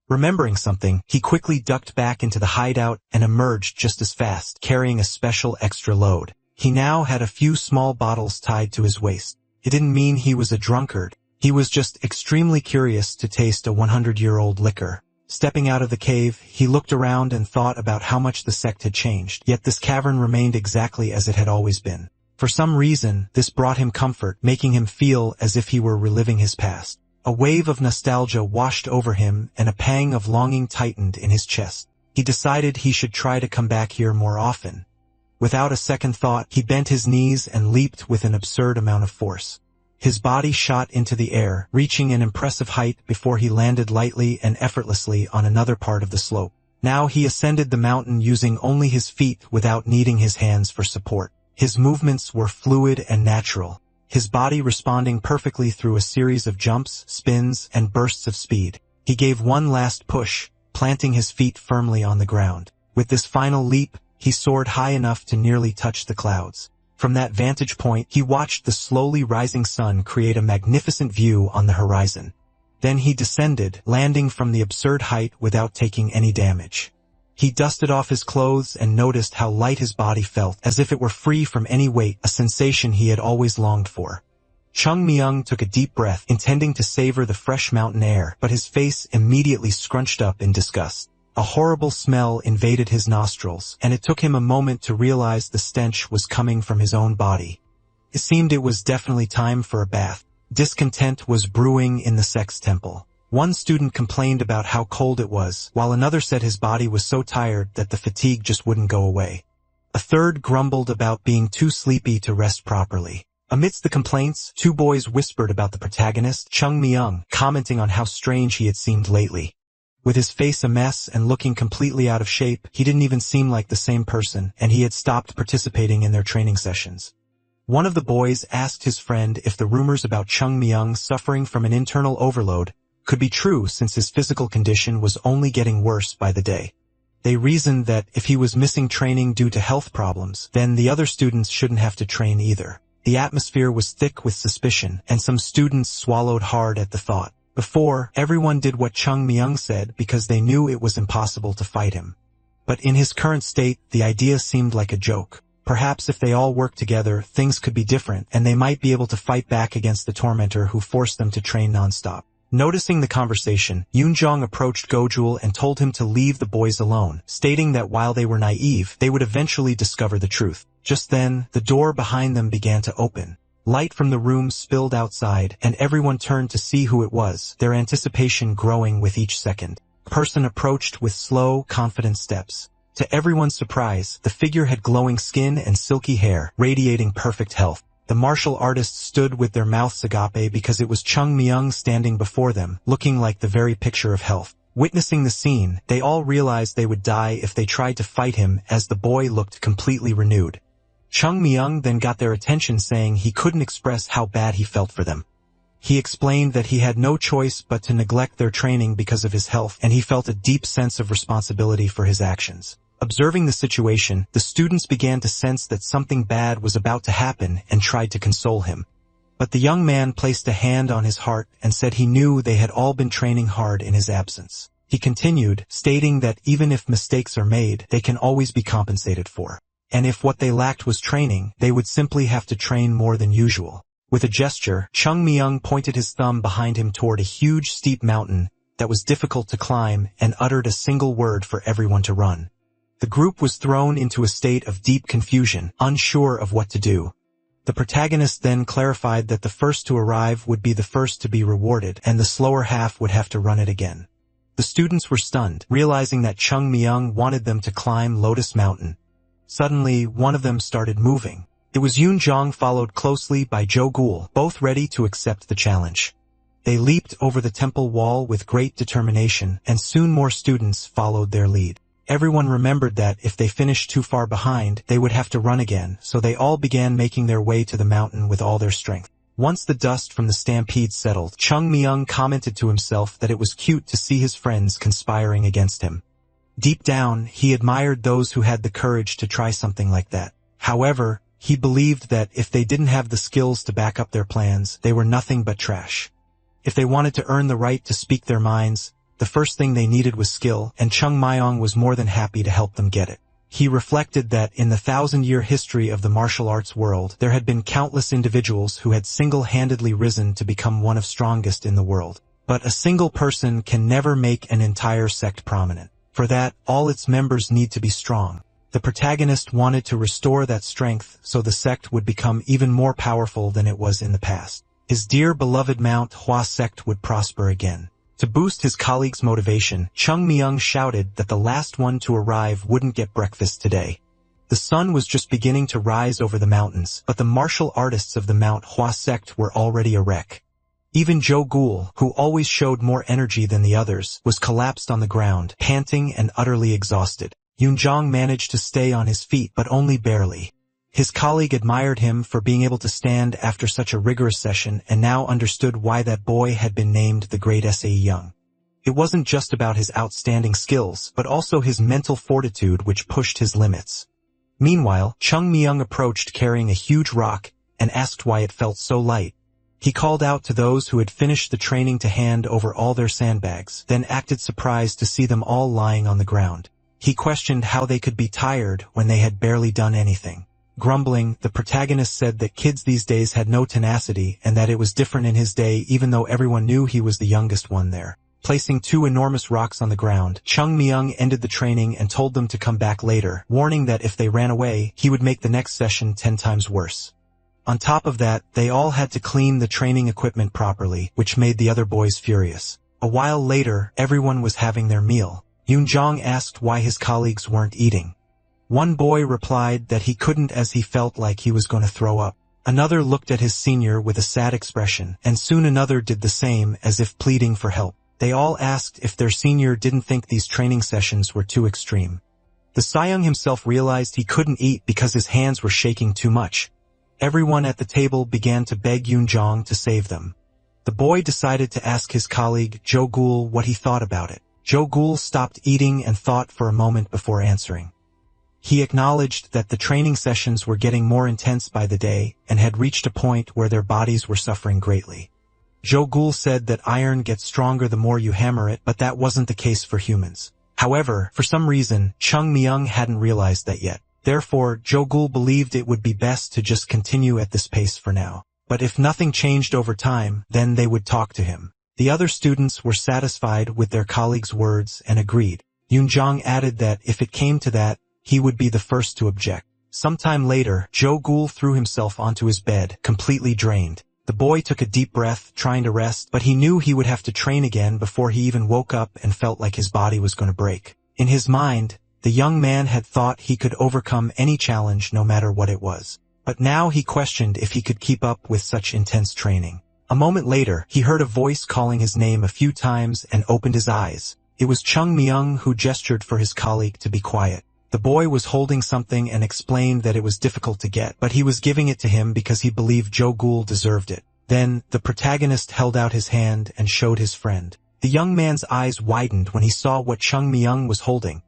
Remembering something, he quickly ducked back into the hideout and emerged just as fast, carrying a special extra load. He now had a few small bottles tied to his waist. It didn't mean he was a drunkard. He was just extremely curious to taste a 100-year-old liquor. Stepping out of the cave, he looked around and thought about how much the sect had changed, yet this cavern remained exactly as it had always been. For some reason, this brought him comfort, making him feel as if he were reliving his past. A wave of nostalgia washed over him, and a pang of longing tightened in his chest. He decided he should try to come back here more often. Without a second thought, he bent his knees and leaped with an absurd amount of force. His body shot into the air, reaching an impressive height before he landed lightly and effortlessly on another part of the slope. Now he ascended the mountain using only his feet without needing his hands for support. His movements were fluid and natural, his body responding perfectly through a series of jumps, spins, and bursts of speed. He gave one last push, planting his feet firmly on the ground. With this final leap, he soared high enough to nearly touch the clouds. From that vantage point, he watched the slowly rising sun create a magnificent view on the horizon. Then he descended, landing from the absurd height without taking any damage. He dusted off his clothes and noticed how light his body felt, as if it were free from any weight, a sensation he had always longed for. Chung Myung took a deep breath, intending to savor the fresh mountain air, but his face immediately scrunched up in disgust. A horrible smell invaded his nostrils, and it took him a moment to realize the stench was coming from his own body. It seemed it was definitely time for a bath. Discontent was brewing in the sex temple. One student complained about how cold it was, while another said his body was so tired that the fatigue just wouldn't go away. A third grumbled about being too sleepy to rest properly. Amidst the complaints, two boys whispered about the protagonist, Chung Myung, commenting on how strange he had seemed lately. With his face a mess and looking completely out of shape, he didn't even seem like the same person, and he had stopped participating in their training sessions. One of the boys asked his friend if the rumors about Chung Myung suffering from an internal overload could be true, since his physical condition was only getting worse by the day. They reasoned that if he was missing training due to health problems, then the other students shouldn't have to train either. The atmosphere was thick with suspicion, and some students swallowed hard at the thought. Before, everyone did what Chung Myung said because they knew it was impossible to fight him. But in his current state, the idea seemed like a joke. Perhaps if they all worked together, things could be different, and they might be able to fight back against the tormentor who forced them to train non-stop. Noticing the conversation, Yoonjong approached Gojul and told him to leave the boys alone, stating that while they were naive, they would eventually discover the truth. Just then, the door behind them began to open. Light from the room spilled outside, and everyone turned to see who it was, their anticipation growing with each second. A person approached with slow, confident steps. To everyone's surprise, the figure had glowing skin and silky hair, radiating perfect health. The martial artists stood with their mouths agape because it was Chung Myung standing before them, looking like the very picture of health. Witnessing the scene, they all realized they would die if they tried to fight him, as the boy looked completely renewed. Chung Myung then got their attention, saying he couldn't express how bad he felt for them. He explained that he had no choice but to neglect their training because of his health, and he felt a deep sense of responsibility for his actions. Observing the situation, the students began to sense that something bad was about to happen and tried to console him. But the young man placed a hand on his heart and said he knew they had all been training hard in his absence. He continued, stating that even if mistakes are made, they can always be compensated for. And if what they lacked was training, they would simply have to train more than usual. With a gesture, Chung Myung pointed his thumb behind him toward a huge steep mountain that was difficult to climb and uttered a single word for everyone to run. The group was thrown into a state of deep confusion, unsure of what to do. The protagonist then clarified that the first to arrive would be the first to be rewarded, and the slower half would have to run it again. The students were stunned, realizing that Chung Myung wanted them to climb Lotus Mountain. Suddenly, one of them started moving. It was Yoon Jong, followed closely by Jo Gul, both ready to accept the challenge. They leaped over the temple wall with great determination, and soon more students followed their lead. Everyone remembered that if they finished too far behind, they would have to run again, so they all began making their way to the mountain with all their strength. Once the dust from the stampede settled, Chung Myung commented to himself that it was cute to see his friends conspiring against him. Deep down, he admired those who had the courage to try something like that. However, he believed that if they didn't have the skills to back up their plans, they were nothing but trash. If they wanted to earn the right to speak their minds, the first thing they needed was skill, and Chung Myung was more than happy to help them get it. He reflected that in the 1,000-year history of the martial arts world, there had been countless individuals who had single-handedly risen to become one of strongest in the world. But a single person can never make an entire sect prominent. For that, all its members need to be strong. The protagonist wanted to restore that strength so the sect would become even more powerful than it was in the past. His dear beloved Mount Hua sect would prosper again. To boost his colleagues' motivation, Chung Myung shouted that the last one to arrive wouldn't get breakfast today. The sun was just beginning to rise over the mountains, but the martial artists of the Mount Hua sect were already a wreck. Even Jo Gul, who always showed more energy than the others, was collapsed on the ground, panting and utterly exhausted. Yoon Jong managed to stay on his feet, but only barely. His colleague admired him for being able to stand after such a rigorous session and now understood why that boy had been named the Great Sae Young. It wasn't just about his outstanding skills, but also his mental fortitude which pushed his limits. Meanwhile, Chung Myung approached carrying a huge rock and asked why it felt so light. He called out to those who had finished the training to hand over all their sandbags, then acted surprised to see them all lying on the ground. He questioned how they could be tired when they had barely done anything. Grumbling, the protagonist said that kids these days had no tenacity and that it was different in his day even though everyone knew he was the youngest one there. Placing 2 enormous rocks on the ground, Chung Myung ended the training and told them to come back later, warning that if they ran away, he would make the next session 10 times worse. On top of that, they all had to clean the training equipment properly, which made the other boys furious. A while later, everyone was having their meal. Yoon Jong asked why his colleagues weren't eating. One boy replied that he couldn't as he felt like he was going to throw up. Another looked at his senior with a sad expression, and soon another did the same as if pleading for help. They all asked if their senior didn't think these training sessions were too extreme. The Saeyoung himself realized he couldn't eat because his hands were shaking too much. Everyone at the table began to beg Yoon Jong to save them. The boy decided to ask his colleague Jo Gul what he thought about it. Jo Gul stopped eating and thought for a moment before answering. He acknowledged that the training sessions were getting more intense by the day and had reached a point where their bodies were suffering greatly. Jo Gul said that iron gets stronger the more you hammer it, but that wasn't the case for humans. However, for some reason, Chung Myung hadn't realized that yet. Therefore, Jo Gul believed it would be best to just continue at this pace for now. But if nothing changed over time, then they would talk to him. The other students were satisfied with their colleagues' words and agreed. Yoon Jong added that if it came to that, he would be the first to object. Sometime later, Jo Gul threw himself onto his bed, completely drained. The boy took a deep breath, trying to rest, but he knew he would have to train again before he even woke up and felt like his body was going to break. In his mind, the young man had thought he could overcome any challenge no matter what it was. But now he questioned if he could keep up with such intense training. A moment later, he heard a voice calling his name a few times and opened his eyes. It was Chung Myung who gestured for his colleague to be quiet. The boy was holding something and explained that it was difficult to get, but he was giving it to him because he believed Jo Gul deserved it. Then, the protagonist held out his hand and showed his friend. The young man's eyes widened when he saw what Chung Myung was holding.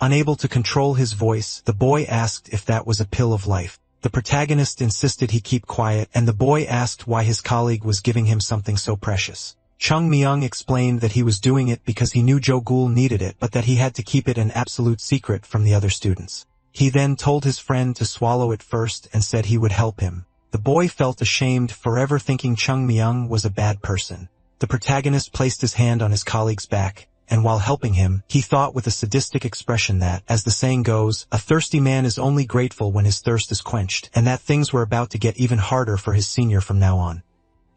Unable to control his voice, the boy asked if that was a pill of life. The protagonist insisted he keep quiet, and the boy asked why his colleague was giving him something so precious. Chung Myung explained that he was doing it because he knew Jo Gul needed it, but that he had to keep it an absolute secret from the other students. He then told his friend to swallow it first and said he would help him. The boy felt ashamed, forever thinking Chung Myung was a bad person. The protagonist placed his hand on his colleague's back, and while helping him, he thought with a sadistic expression that, as the saying goes, a thirsty man is only grateful when his thirst is quenched, and that things were about to get even harder for his senior from now on.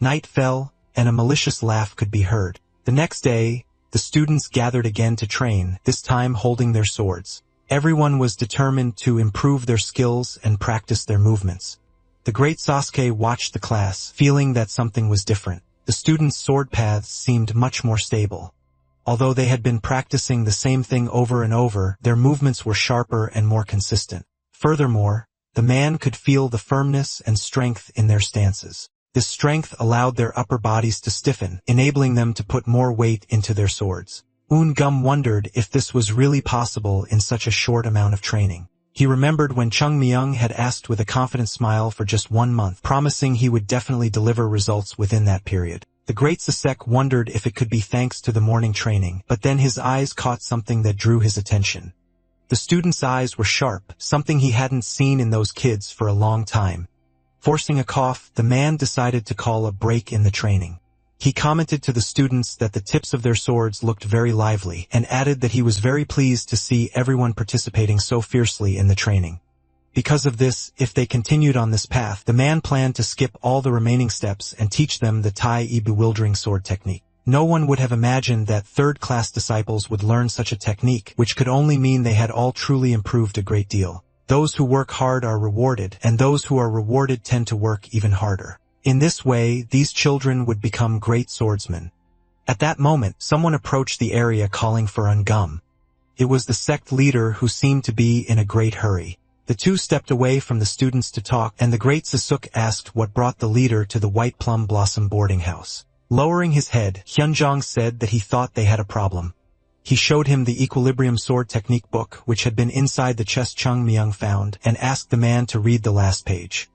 Night fell, and a malicious laugh could be heard. The next day, the students gathered again to train, this time holding their swords. Everyone was determined to improve their skills and practice their movements. The great Sasuke watched the class, feeling that something was different. The students' sword paths seemed much more stable. Although they had been practicing the same thing over and over, their movements were sharper and more consistent. Furthermore, the man could feel the firmness and strength in their stances. This strength allowed their upper bodies to stiffen, enabling them to put more weight into their swords. Gum wondered if this was really possible in such a short amount of training. He remembered when Chung Myung had asked with a confident smile for just 1 month, promising he would definitely deliver results within that period. The great Sasek wondered if it could be thanks to the morning training, but then his eyes caught something that drew his attention. The student's eyes were sharp, something he hadn't seen in those kids for a long time. Forcing a cough, the man decided to call a break in the training. He commented to the students that the tips of their swords looked very lively, and added that he was very pleased to see everyone participating so fiercely in the training. Because of this, if they continued on this path, the man planned to skip all the remaining steps and teach them the Tai-E bewildering sword technique. No one would have imagined that third-class disciples would learn such a technique, which could only mean they had all truly improved a great deal. Those who work hard are rewarded, and those who are rewarded tend to work even harder. In this way, these children would become great swordsmen. At that moment, someone approached the area calling for Gum. It was the sect leader who seemed to be in a great hurry. The two stepped away from the students to talk, and the great Sasuk asked what brought the leader to the White Plum Blossom boarding house. Lowering his head, Hyunjong said that he thought they had a problem. He showed him the Equilibrium Sword Technique book, which had been inside the chest Chung Myung found, and asked the man to read the last page.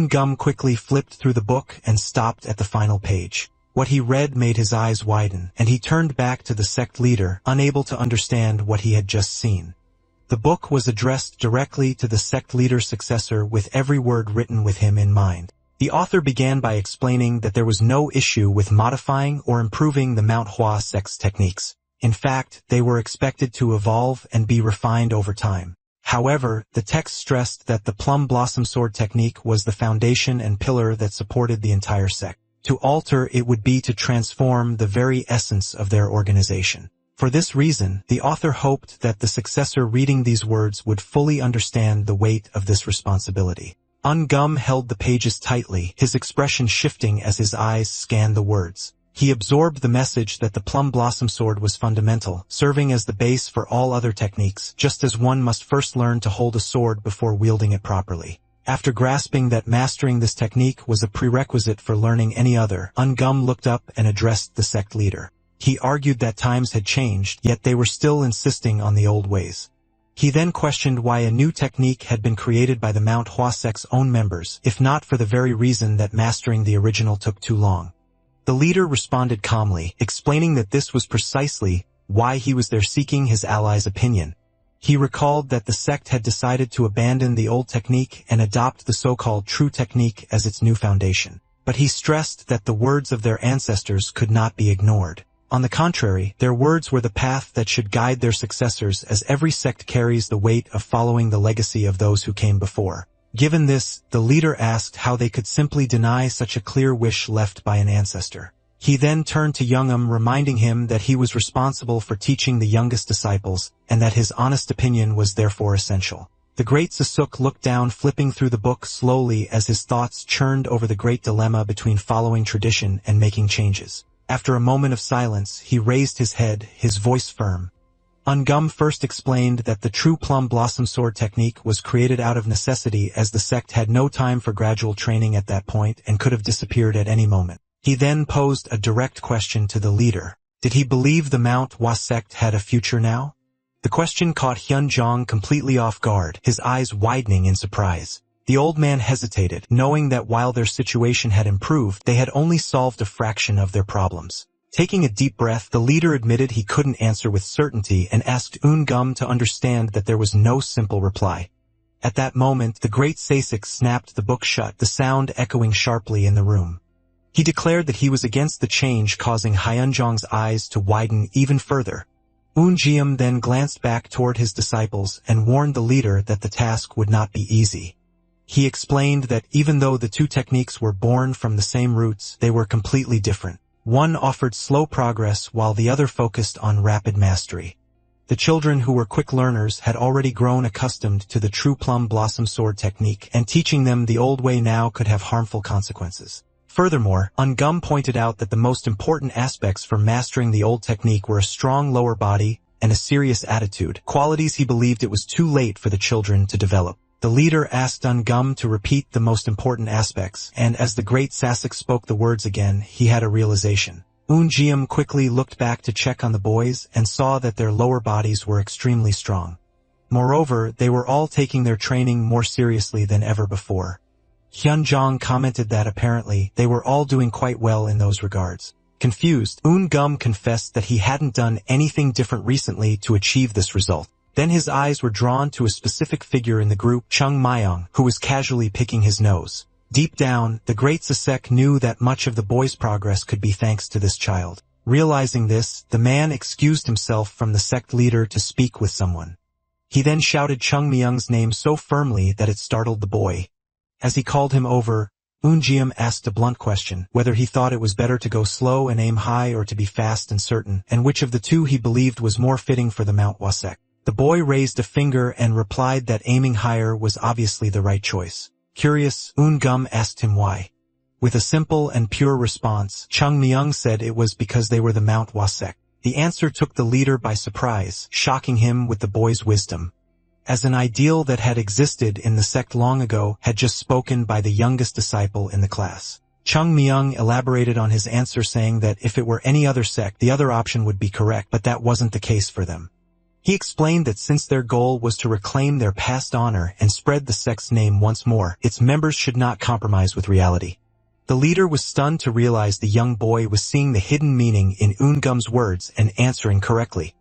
Gum quickly flipped through the book and stopped at the final page. What he read made his eyes widen, and he turned back to the sect leader, unable to understand what he had just seen. The book was addressed directly to the sect leader's successor with every word written with him in mind. The author began by explaining that there was no issue with modifying or improving the Manhwa sect's techniques. In fact, they were expected to evolve and be refined over time. However, the text stressed that the Plum Blossom Sword technique was the foundation and pillar that supported the entire sect. To alter it would be to transform the very essence of their organization. For this reason, the author hoped that the successor reading these words would fully understand the weight of this responsibility. Gum held the pages tightly, his expression shifting as his eyes scanned the words. He absorbed the message that the Plum Blossom Sword was fundamental, serving as the base for all other techniques, just as one must first learn to hold a sword before wielding it properly. After grasping that mastering this technique was a prerequisite for learning any other, Gum looked up and addressed the sect leader. He argued that times had changed, yet they were still insisting on the old ways. He then questioned why a new technique had been created by the Manhwa sect's own members, if not for the very reason that mastering the original took too long. The leader responded calmly, explaining that this was precisely why he was there seeking his allies' opinion. He recalled that the sect had decided to abandon the old technique and adopt the so-called true technique as its new foundation. But he stressed that the words of their ancestors could not be ignored. On the contrary, their words were the path that should guide their successors, as every sect carries the weight of following the legacy of those who came before. Given this, the leader asked how they could simply deny such a clear wish left by an ancestor. He then turned to Youngum, reminding him that he was responsible for teaching the youngest disciples, and that his honest opinion was therefore essential. The great Sasuk looked down, flipping through the book slowly as his thoughts churned over the great dilemma between following tradition and making changes. After a moment of silence, he raised his head, his voice firm. Gum first explained that the true Plum Blossom Sword technique was created out of necessity, as the sect had no time for gradual training at that point and could have disappeared at any moment. He then posed a direct question to the leader. Did he believe the Manhwa sect had a future now? The question caught Hyunjong completely off guard, his eyes widening in surprise. The old man hesitated, knowing that while their situation had improved, they had only solved a fraction of their problems. Taking a deep breath, the leader admitted he couldn't answer with certainty and asked Gum to understand that there was no simple reply. At that moment, the great Sasek snapped the book shut, the sound echoing sharply in the room. He declared that he was against the change, causing Hyunjong's eyes to widen even further. Eunjeom then glanced back toward his disciples and warned the leader that the task would not be easy. He explained that even though the two techniques were born from the same roots, they were completely different. One offered slow progress while the other focused on rapid mastery. The children who were quick learners had already grown accustomed to the true plum blossom sword technique, and teaching them the old way now could have harmful consequences. Furthermore, Eungeum pointed out that the most important aspects for mastering the old technique were a strong lower body and a serious attitude, qualities he believed it was too late for the children to develop. The leader asked Eungeum to repeat the most important aspects, and as the great Sasek spoke the words again, he had a realization. Eunjeom quickly looked back to check on the boys and saw that their lower bodies were extremely strong. Moreover, they were all taking their training more seriously than ever before. Hyunjong commented that apparently they were all doing quite well in those regards. Confused, Eungeum confessed that he hadn't done anything different recently to achieve this result. Then his eyes were drawn to a specific figure in the group, Chung Myung, who was casually picking his nose. Deep down, the great Sasek knew that much of the boy's progress could be thanks to this child. Realizing this, the man excused himself from the sect leader to speak with someone. He then shouted Chung Myung's name so firmly that it startled the boy. As he called him over, Eunjeom asked a blunt question, whether he thought it was better to go slow and aim high or to be fast and certain, and which of the two he believed was more fitting for the Manhwa sect. The boy raised a finger and replied that aiming higher was obviously the right choice. Curious, Eungeum asked him why. With a simple and pure response, Chung Myung said it was because they were the Manhwa sect. The answer took the leader by surprise, shocking him with the boy's wisdom. As an ideal that had existed in the sect long ago had just spoken by the youngest disciple in the class. Chung Myung elaborated on his answer saying that if it were any other sect, the other option would be correct, but that wasn't the case for them. He explained that since their goal was to reclaim their past honor and spread the sect's name once more, its members should not compromise with reality. The leader was stunned to realize the young boy was seeing the hidden meaning in Eungeum's words and answering correctly.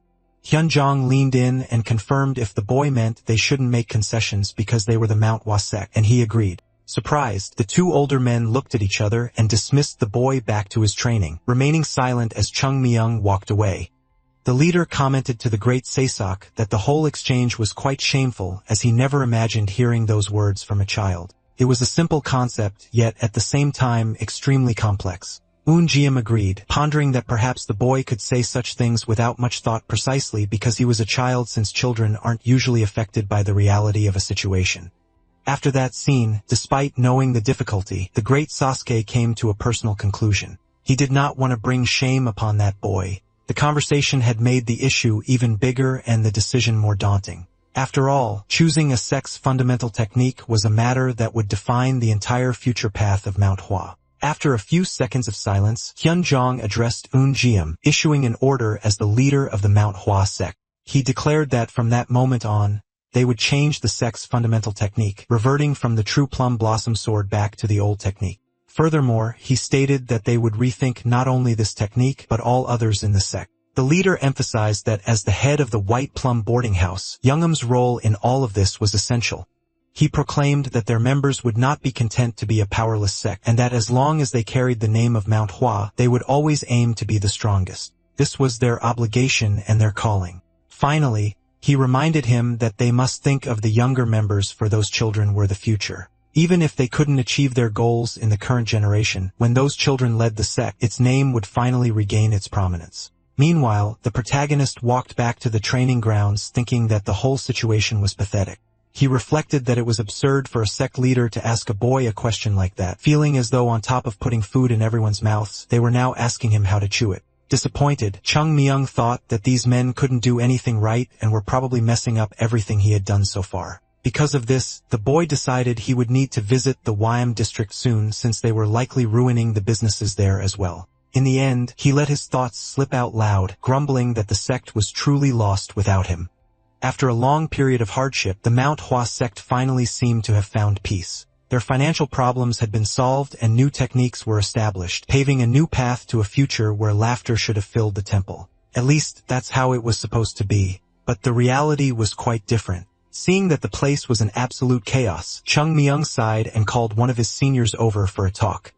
Hyunjong leaned in and confirmed if the boy meant they shouldn't make concessions because they were the Manhwa sect, and he agreed. Surprised, the two older men looked at each other and dismissed the boy back to his training, remaining silent as Chung Myung walked away. The leader commented to the great Sasek that the whole exchange was quite shameful, as he never imagined hearing those words from a child. It was a simple concept, yet at the same time extremely complex. Eunjeom agreed, pondering that perhaps the boy could say such things without much thought precisely because he was a child, since children aren't usually affected by the reality of a situation. After that scene, despite knowing the difficulty, the great Sasuke came to a personal conclusion. He did not want to bring shame upon that boy. The conversation had made the issue even bigger and the decision more daunting. After all, choosing a sect's fundamental technique was a matter that would define the entire future path of Manhwa. After a few seconds of silence, Hyunjong addressed Eunjeom, issuing an order as the leader of the Manhwa sect. He declared that from that moment on, they would change the sect's fundamental technique, reverting from the true plum blossom sword back to the old technique. Furthermore, he stated that they would rethink not only this technique but all others in the sect. The leader emphasized that as the head of the White Plum boarding house, Eungeum's role in all of this was essential. He proclaimed that their members would not be content to be a powerless sect, and that as long as they carried the name of Manhwa, they would always aim to be the strongest. This was their obligation and their calling. Finally, he reminded him that they must think of the younger members, for those children were the future. Even if they couldn't achieve their goals in the current generation, when those children led the sect, its name would finally regain its prominence. Meanwhile, the protagonist walked back to the training grounds thinking that the whole situation was pathetic. He reflected that it was absurd for a sect leader to ask a boy a question like that, feeling as though on top of putting food in everyone's mouths, they were now asking him how to chew it. Disappointed, Chung Myung thought that these men couldn't do anything right and were probably messing up everything he had done so far. Because of this, the boy decided he would need to visit the Wyam district soon, since they were likely ruining the businesses there as well. In the end, he let his thoughts slip out loud, grumbling that the sect was truly lost without him. After a long period of hardship, the Manhwa sect finally seemed to have found peace. Their financial problems had been solved and new techniques were established, paving a new path to a future where laughter should have filled the temple. At least, that's how it was supposed to be. But the reality was quite different. Seeing that the place was an absolute chaos, Chung Myung sighed and called one of his seniors over for a talk.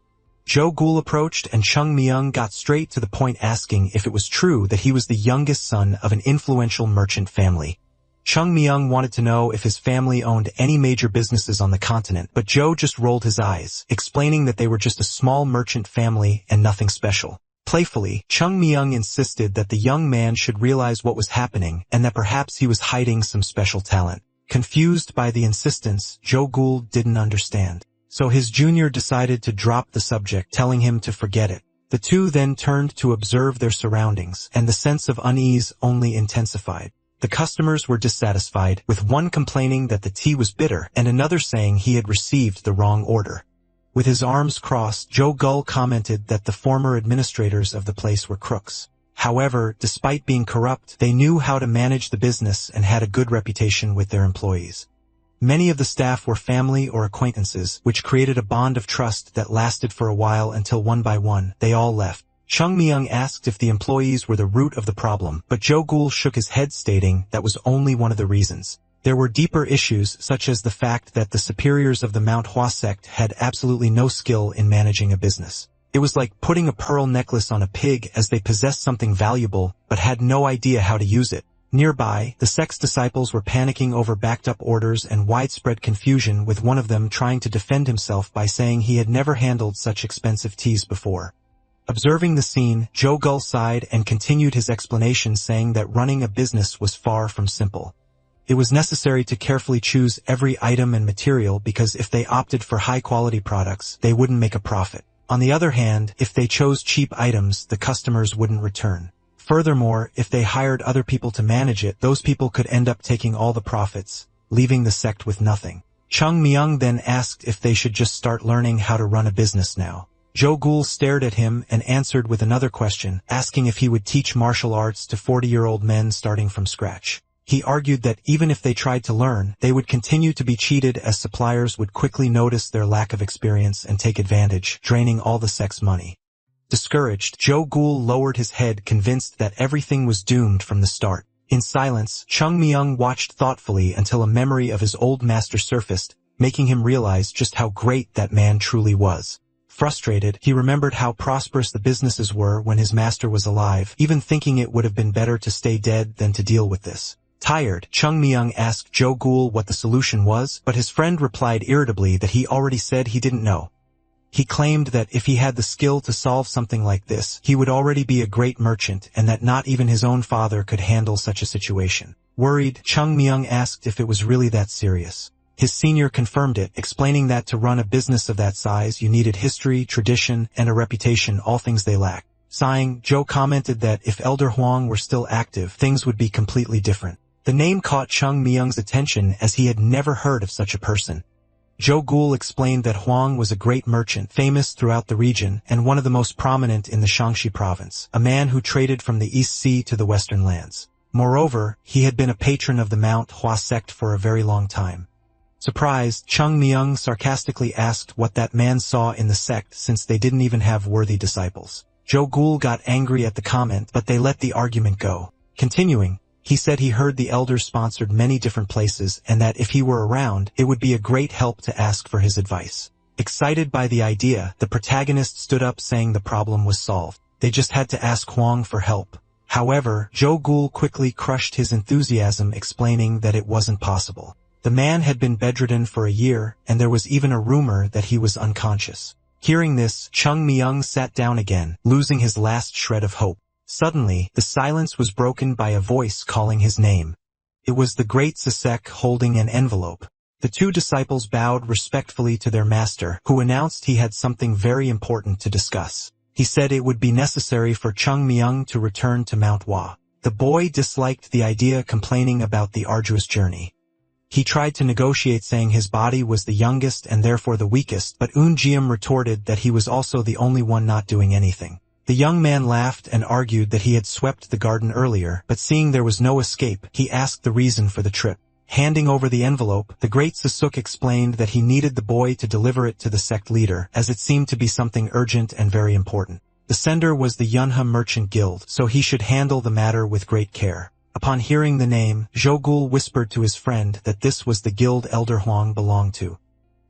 Gul approached and Chung Myung got straight to the point, asking if it was true that he was the youngest son of an influential merchant family. Chung Myung wanted to know if his family owned any major businesses on the continent, but Joe just rolled his eyes, explaining that they were just a small merchant family and nothing special. Playfully, Chung Myung insisted that the young man should realize what was happening and that perhaps he was hiding some special talent. Confused by the insistence, Gul didn't understand. So his junior decided to drop the subject, telling him to forget it. The two then turned to observe their surroundings, and the sense of unease only intensified. The customers were dissatisfied, with one complaining that the tea was bitter and another saying he had received the wrong order. With his arms crossed, Gul commented that the former administrators of the place were crooks. However, despite being corrupt, they knew how to manage the business and had a good reputation with their employees. Many of the staff were family or acquaintances, which created a bond of trust that lasted for a while until one by one, they all left. Chung Myung asked if the employees were the root of the problem, but Gul shook his head, stating that was only one of the reasons. There were deeper issues, such as the fact that the superiors of the Manhwa sect had absolutely no skill in managing a business. It was like putting a pearl necklace on a pig, as they possessed something valuable, but had no idea how to use it. Nearby, the sect's disciples were panicking over backed-up orders and widespread confusion, with one of them trying to defend himself by saying he had never handled such expensive teas before. Observing the scene, Gul sighed and continued his explanation, saying that running a business was far from simple. It was necessary to carefully choose every item and material, because if they opted for high-quality products, they wouldn't make a profit. On the other hand, if they chose cheap items, the customers wouldn't return. Furthermore, if they hired other people to manage it, those people could end up taking all the profits, leaving the sect with nothing. Chung Myung then asked if they should just start learning how to run a business now. Gul stared at him and answered with another question, asking if he would teach martial arts to 40-year-old men starting from scratch. He argued that even if they tried to learn, they would continue to be cheated, as suppliers would quickly notice their lack of experience and take advantage, draining all the sect's money. Discouraged, Gul lowered his head, convinced that everything was doomed from the start. In silence, Chung Myung watched thoughtfully until a memory of his old master surfaced, making him realize just how great that man truly was. Frustrated, he remembered how prosperous the businesses were when his master was alive, even thinking it would have been better to stay dead than to deal with this. Tired, Chung Myung asked Gul what the solution was, but his friend replied irritably that he already said he didn't know. He claimed that if he had the skill to solve something like this, he would already be a great merchant, and that not even his own father could handle such a situation. Worried, Chung Myung asked if it was really that serious. His senior confirmed it, explaining that to run a business of that size you needed history, tradition, and a reputation, all things they lacked. Sighing, Joe commented that if Elder Huang were still active, things would be completely different. The name caught Chung Myung's attention, as he had never heard of such a person. Gul explained that Huang was a great merchant, famous throughout the region, and one of the most prominent in the Shaanxi province, a man who traded from the East Sea to the Western lands. Moreover, he had been a patron of the Mount Hua sect for a very long time. Surprised, Chung Myung sarcastically asked what that man saw in the sect, since they didn't even have worthy disciples. Gul got angry at the comment, but they let the argument go. Continuing, he said he heard the elders sponsored many different places, and that if he were around, it would be a great help to ask for his advice. Excited by the idea, the protagonist stood up, saying the problem was solved. They just had to ask Huang for help. However, Gul quickly crushed his enthusiasm, explaining that it wasn't possible. The man had been bedridden for a year, and there was even a rumor that he was unconscious. Hearing this, Chung Myung sat down again, losing his last shred of hope. Suddenly, the silence was broken by a voice calling his name. It was the great Sisek, holding an envelope. The two disciples bowed respectfully to their master, who announced he had something very important to discuss. He said it would be necessary for Chung Myung to return to Mount Hua. The boy disliked the idea, complaining about the arduous journey. He tried to negotiate, saying his body was the youngest and therefore the weakest, but Jiam retorted that he was also the only one not doing anything. The young man laughed and argued that he had swept the garden earlier, but seeing there was no escape, he asked the reason for the trip. Handing over the envelope, the great Sisuk explained that he needed the boy to deliver it to the sect leader, as it seemed to be something urgent and very important. The sender was the Yunhe Merchant Guild, so he should handle the matter with great care. Upon hearing the name, Gul whispered to his friend that this was the guild Elder Huang belonged to.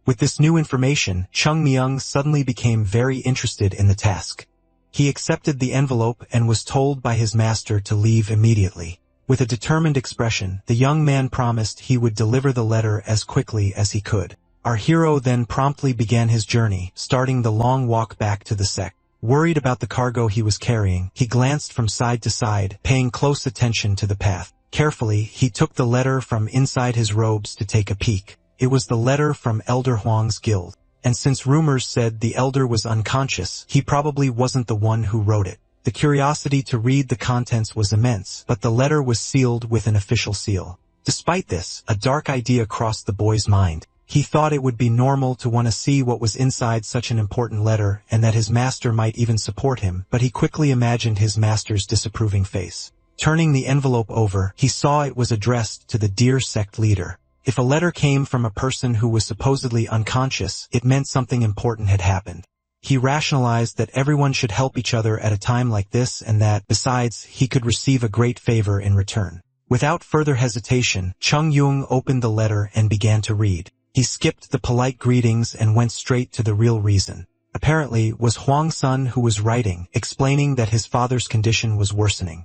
With this new information, Chung Myung suddenly became very interested in the task. He accepted the envelope and was told by his master to leave immediately. With a determined expression, the young man promised he would deliver the letter as quickly as he could. Our hero then promptly began his journey, starting the long walk back to the sect. Worried about the cargo he was carrying, he glanced from side to side, paying close attention to the path. Carefully, he took the letter from inside his robes to take a peek. It was the letter from Elder Huang's guild. And since rumors said the elder was unconscious, he probably wasn't the one who wrote it. The curiosity to read the contents was immense, but the letter was sealed with an official seal. Despite this, a dark idea crossed the boy's mind. He thought it would be normal to want to see what was inside such an important letter and that his master might even support him, but he quickly imagined his master's disapproving face. Turning the envelope over, he saw it was addressed to the dear sect leader. If a letter came from a person who was supposedly unconscious, it meant something important had happened. He rationalized that everyone should help each other at a time like this and that, besides, he could receive a great favor in return. Without further hesitation, Chung Yung opened the letter and began to read. He skipped the polite greetings and went straight to the real reason. Apparently, it was Huang's son who was writing, explaining that his father's condition was worsening.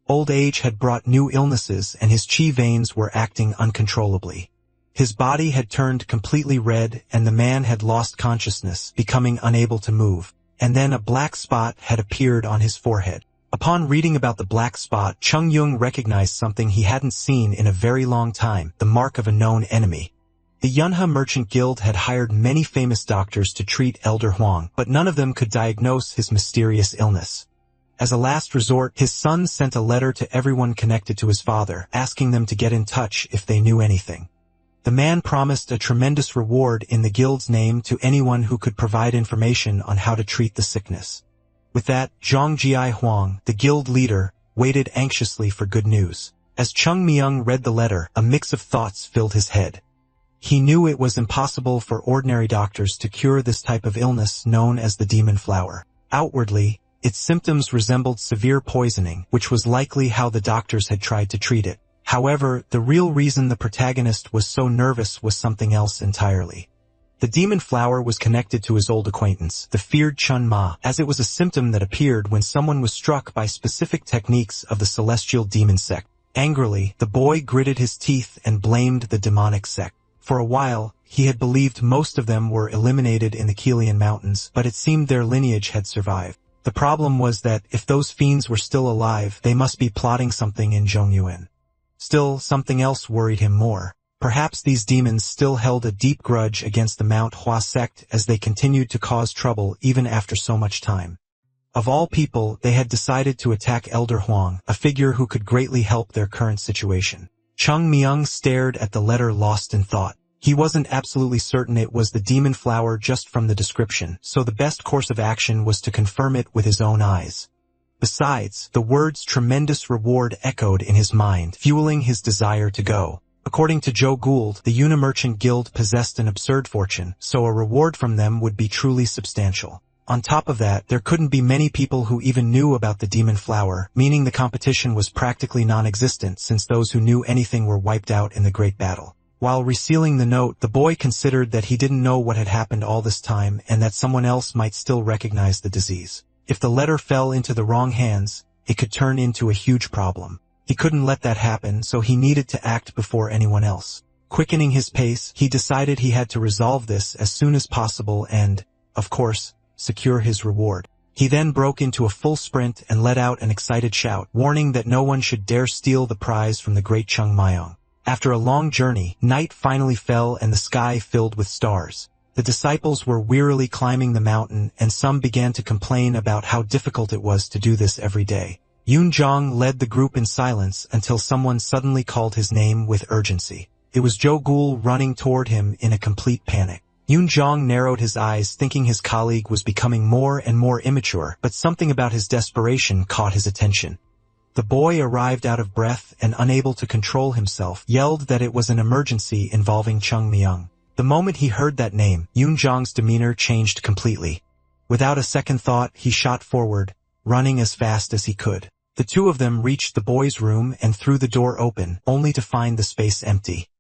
Old age had brought new illnesses and his qi veins were acting uncontrollably. His body had turned completely red and the man had lost consciousness, becoming unable to move. And then a black spot had appeared on his forehead. Upon reading about the black spot, Chung Yung recognized something he hadn't seen in a very long time, the mark of a known enemy. The Yunhe Merchant Guild had hired many famous doctors to treat Elder Huang, but none of them could diagnose his mysterious illness. As a last resort, his son sent a letter to everyone connected to his father, asking them to get in touch if they knew anything. The man promised a tremendous reward in the guild's name to anyone who could provide information on how to treat the sickness. With that, Zhang Jiai Huang, the guild leader, waited anxiously for good news. As Chung Myung read the letter, a mix of thoughts filled his head. He knew it was impossible for ordinary doctors to cure this type of illness known as the demon flower. Outwardly, its symptoms resembled severe poisoning, which was likely how the doctors had tried to treat it. However, the real reason the protagonist was so nervous was something else entirely. The demon flower was connected to his old acquaintance, the feared Chun Ma, as it was a symptom that appeared when someone was struck by specific techniques of the celestial demon sect. Angrily, the boy gritted his teeth and blamed the demonic sect. For a while, he had believed most of them were eliminated in the Kilian Mountains, but it seemed their lineage had survived. The problem was that, if those fiends were still alive, they must be plotting something in Zhongyuan. Still, something else worried him more. Perhaps these demons still held a deep grudge against the Mount Hua sect as they continued to cause trouble even after so much time. Of all people, they had decided to attack Elder Huang, a figure who could greatly help their current situation. Chung Myung stared at the letter lost in thought. He wasn't absolutely certain it was the demon flower just from the description, so the best course of action was to confirm it with his own eyes. Besides, the words tremendous reward echoed in his mind, fueling his desire to go. According to Joe Gould, the Yunhe Merchant Guild possessed an absurd fortune, so a reward from them would be truly substantial. On top of that, there couldn't be many people who even knew about the demon flower, meaning the competition was practically non-existent since those who knew anything were wiped out in the great battle. While resealing the note, the boy considered that he didn't know what had happened all this time and that someone else might still recognize the disease. If the letter fell into the wrong hands, it could turn into a huge problem. He couldn't let that happen, so he needed to act before anyone else. Quickening his pace, he decided he had to resolve this as soon as possible and, of course, secure his reward. He then broke into a full sprint and let out an excited shout, warning that no one should dare steal the prize from the great Chung Myung. After a long journey, night finally fell and the sky filled with stars. The disciples were wearily climbing the mountain and some began to complain about how difficult it was to do this every day. Yun Zhang led the group in silence until someone suddenly called his name with urgency. It was Zhou Gul running toward him in a complete panic. Yun Zhang narrowed his eyes thinking his colleague was becoming more and more immature, but something about his desperation caught his attention. The boy arrived out of breath and unable to control himself, yelled that it was an emergency involving Chung Myung. The moment he heard that name, Yun Zhang's demeanor changed completely. Without a second thought, he shot forward, running as fast as he could. The two of them reached the boy's room and threw the door open, only to find the space empty.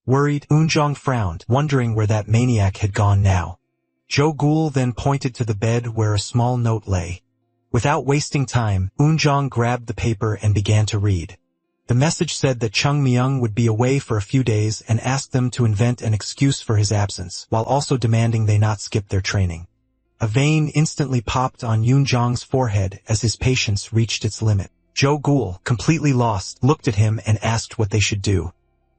Worried, Eunjong frowned, wondering where that maniac had gone now. Jo-gul then pointed to the bed where a small note lay. Without wasting time, Eunjong grabbed the paper and began to read. The message said that Chung Myung would be away for a few days and asked them to invent an excuse for his absence, while also demanding they not skip their training. A vein instantly popped on Eunjong's forehead as his patience reached its limit. Jo-gul, completely lost, looked at him and asked what they should do.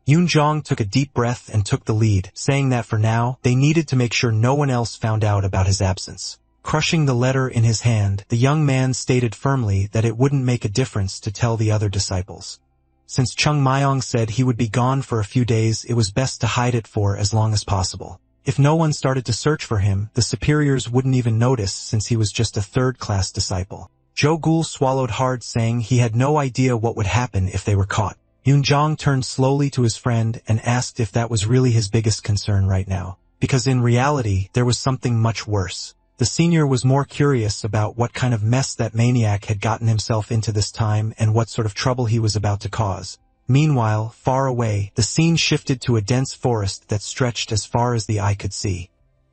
Eunjong took a deep breath and took the lead, saying that for now, they needed to make sure no one else found out about his absence. Crushing the letter in his hand, the young man stated firmly that it wouldn't make a difference to tell the other disciples. Since Chung Myung said he would be gone for a few days, it was best to hide it for as long as possible. If no one started to search for him, the superiors wouldn't even notice since he was just a third-class disciple. Jo-gul swallowed hard, saying he had no idea what would happen if they were caught. Eunjong turned slowly to his friend and asked if that was really his biggest concern right now. Because in reality, there was something much worse. The senior was more curious about what kind of mess that maniac had gotten himself into this time and what sort of trouble he was about to cause. Meanwhile, far away, the scene shifted to a dense forest that stretched as far as the eye could see.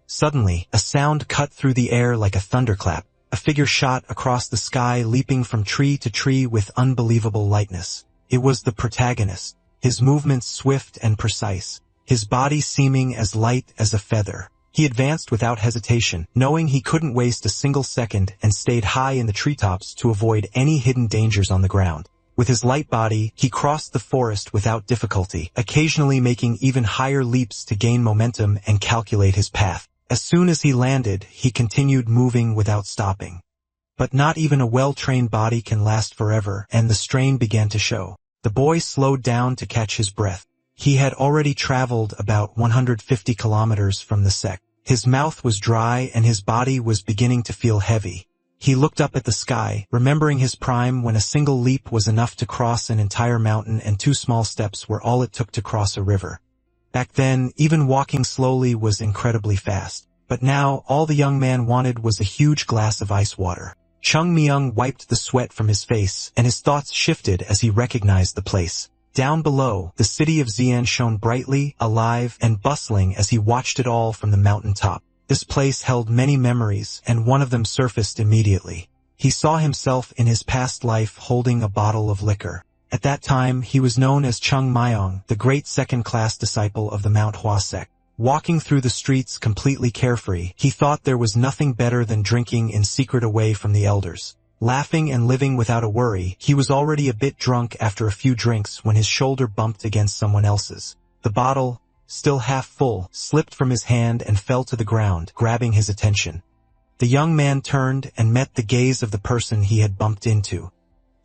Suddenly, a sound cut through the air like a thunderclap. A figure shot across the sky, leaping from tree to tree with unbelievable lightness. It was the protagonist, his movements swift and precise, his body seeming as light as a feather. He advanced without hesitation, knowing he couldn't waste a single second, and stayed high in the treetops to avoid any hidden dangers on the ground. With his light body, he crossed the forest without difficulty, occasionally making even higher leaps to gain momentum and calculate his path. As soon as he landed, he continued moving without stopping. But not even a well-trained body can last forever, and the strain began to show. The boy slowed down to catch his breath. He had already traveled about 150 kilometers from the sect. His mouth was dry and his body was beginning to feel heavy. He looked up at the sky, remembering his prime when a single leap was enough to cross an entire mountain and 2 small steps were all it took to cross a river. Back then, even walking slowly was incredibly fast. But now, all the young man wanted was a huge glass of ice water. Chung Myung wiped the sweat from his face, and his thoughts shifted as he recognized the place. Down below, the city of Xi'an shone brightly, alive, and bustling as he watched it all from the mountain top. This place held many memories, and one of them surfaced immediately. He saw himself in his past life holding a bottle of liquor. At that time, he was known as Chung Myung, the great second-class disciple of the Manhwa sect. Walking through the streets completely carefree, he thought there was nothing better than drinking in secret away from the elders. Laughing and living without a worry, he was already a bit drunk after a few drinks when his shoulder bumped against someone else's. The bottle, still half full, slipped from his hand and fell to the ground, grabbing his attention. The young man turned and met the gaze of the person he had bumped into.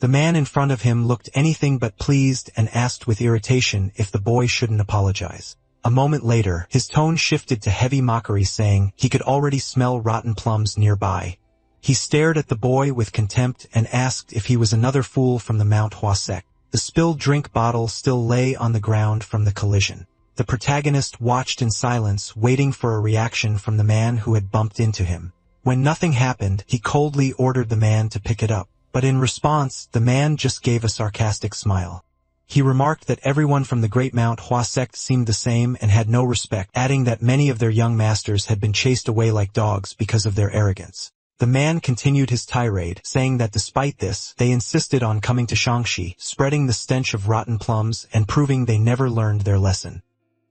The man in front of him looked anything but pleased and asked with irritation if the boy shouldn't apologize. A moment later, his tone shifted to heavy mockery, saying he could already smell rotten plums nearby. He stared at the boy with contempt and asked if he was another fool from the Manhwa sect. The spilled drink bottle still lay on the ground from the collision. The protagonist watched in silence, waiting for a reaction from the man who had bumped into him. When nothing happened, he coldly ordered the man to pick it up. But in response, the man just gave a sarcastic smile. He remarked that everyone from the Great Manhwa sect seemed the same and had no respect, adding that many of their young masters had been chased away like dogs because of their arrogance. The man continued his tirade, saying that despite this, they insisted on coming to Shangxi, spreading the stench of rotten plums and proving they never learned their lesson.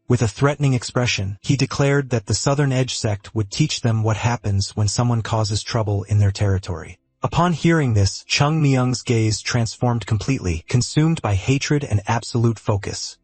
With a threatening expression, he declared that the Southern Edge sect would teach them what happens when someone causes trouble in their territory. Upon hearing this, Chung Myung's gaze transformed completely, consumed by hatred and absolute focus.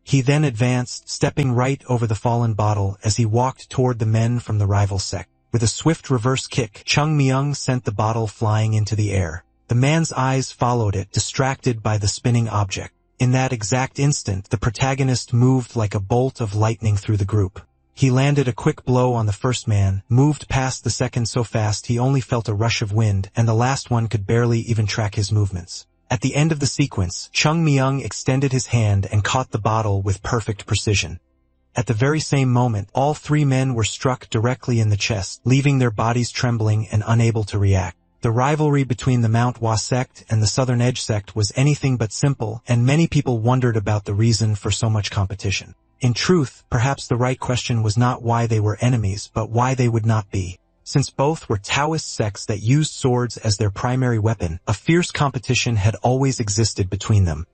He then advanced, stepping right over the fallen bottle as he walked toward the men from the rival sect. With a swift reverse kick, Chung Myung sent the bottle flying into the air. The man's eyes followed it, distracted by the spinning object. In that exact instant, the protagonist moved like a bolt of lightning through the group. He landed a quick blow on the first man, moved past the second so fast he only felt a rush of wind, and the last one could barely even track his movements. At the end of the sequence, Chung Myung extended his hand and caught the bottle with perfect precision. At the very same moment, all 3 men were struck directly in the chest, leaving their bodies trembling and unable to react. The rivalry between the Manhwa sect and the Southern Edge sect was anything but simple, and many people wondered about the reason for so much competition. In truth, perhaps the right question was not why they were enemies but why they would not be. Since both were Taoist sects that used swords as their primary weapon, a fierce competition had always existed between them.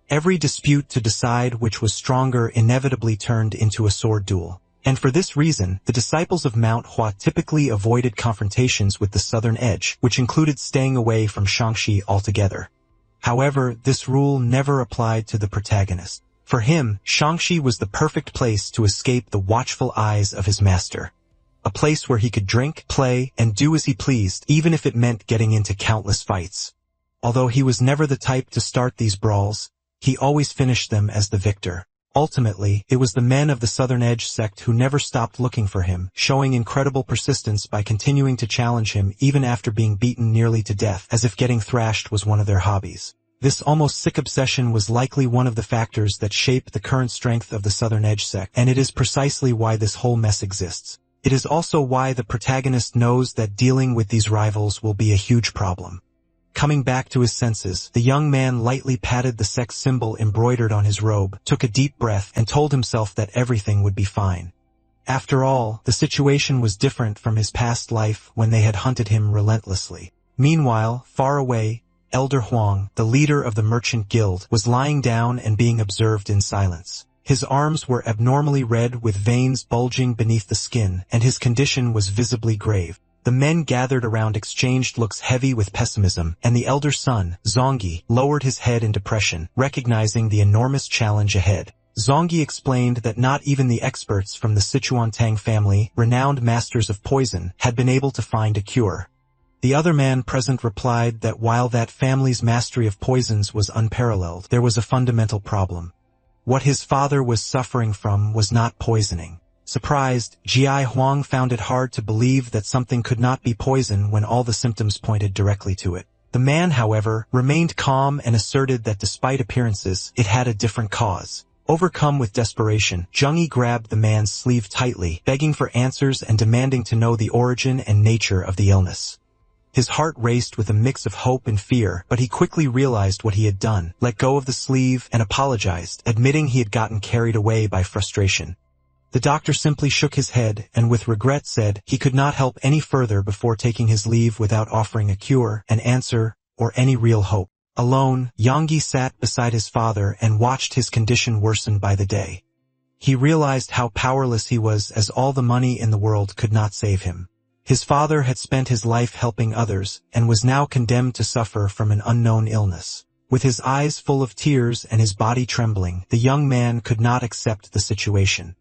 Every dispute to decide which was stronger inevitably turned into a sword duel. And for this reason, the disciples of Manhwa typically avoided confrontations with the southern edge, which included staying away from Shangxi altogether. However, this rule never applied to the protagonist. For him, Shangxi was the perfect place to escape the watchful eyes of his master. A place where he could drink, play, and do as he pleased, even if it meant getting into countless fights. Although he was never the type to start these brawls, he always finished them as the victor. Ultimately, it was the men of the Southern Edge sect who never stopped looking for him, showing incredible persistence by continuing to challenge him even after being beaten nearly to death, as if getting thrashed was one of their hobbies. This almost sick obsession was likely one of the factors that shaped the current strength of the Southern Edge sect, and it is precisely why this whole mess exists. It is also why the protagonist knows that dealing with these rivals will be a huge problem. Coming back to his senses, the young man lightly patted the sex symbol embroidered on his robe, took a deep breath, and told himself that everything would be fine. After all, the situation was different from his past life when they had hunted him relentlessly. Meanwhile, far away, Elder Huang, the leader of the merchant guild, was lying down and being observed in silence. His arms were abnormally red with veins bulging beneath the skin, and his condition was visibly grave. The men gathered around exchanged looks heavy with pessimism, and the elder son, Zongyi, lowered his head in depression, recognizing the enormous challenge ahead. Zongyi explained that not even the experts from the Sichuan-Tang family, renowned masters of poison, had been able to find a cure. The other man present replied that while that family's mastery of poisons was unparalleled, there was a fundamental problem. What his father was suffering from was not poisoning. Surprised, Jia Huang found it hard to believe that something could not be poison when all the symptoms pointed directly to it. The man, however, remained calm and asserted that despite appearances, it had a different cause. Overcome with desperation, Zhengyi grabbed the man's sleeve tightly, begging for answers and demanding to know the origin and nature of the illness. His heart raced with a mix of hope and fear, but he quickly realized what he had done, let go of the sleeve, and apologized, admitting he had gotten carried away by frustration. The doctor simply shook his head and with regret said he could not help any further before taking his leave without offering a cure, an answer, or any real hope. Alone, Zongyi sat beside his father and watched his condition worsen by the day. He realized how powerless he was as all the money in the world could not save him. His father had spent his life helping others and was now condemned to suffer from an unknown illness. With his eyes full of tears and his body trembling, the young man could not accept the situation.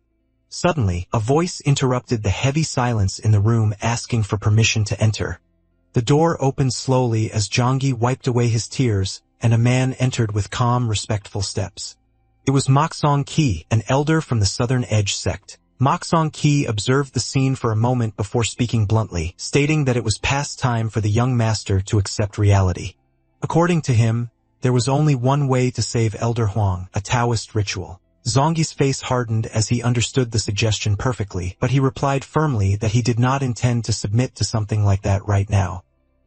Suddenly, a voice interrupted the heavy silence in the room asking for permission to enter. The door opened slowly as Zhengyi wiped away his tears, and a man entered with calm, respectful steps. It was Moxong Qi, an elder from the Southern Edge sect. Moxong Qi observed the scene for a moment before speaking bluntly, stating that it was past time for the young master to accept reality. According to him, there was only one way to save Elder Huang, a Taoist ritual. Zongyi's face hardened as he understood the suggestion perfectly, but he replied firmly that he did not intend to submit to something like that right now.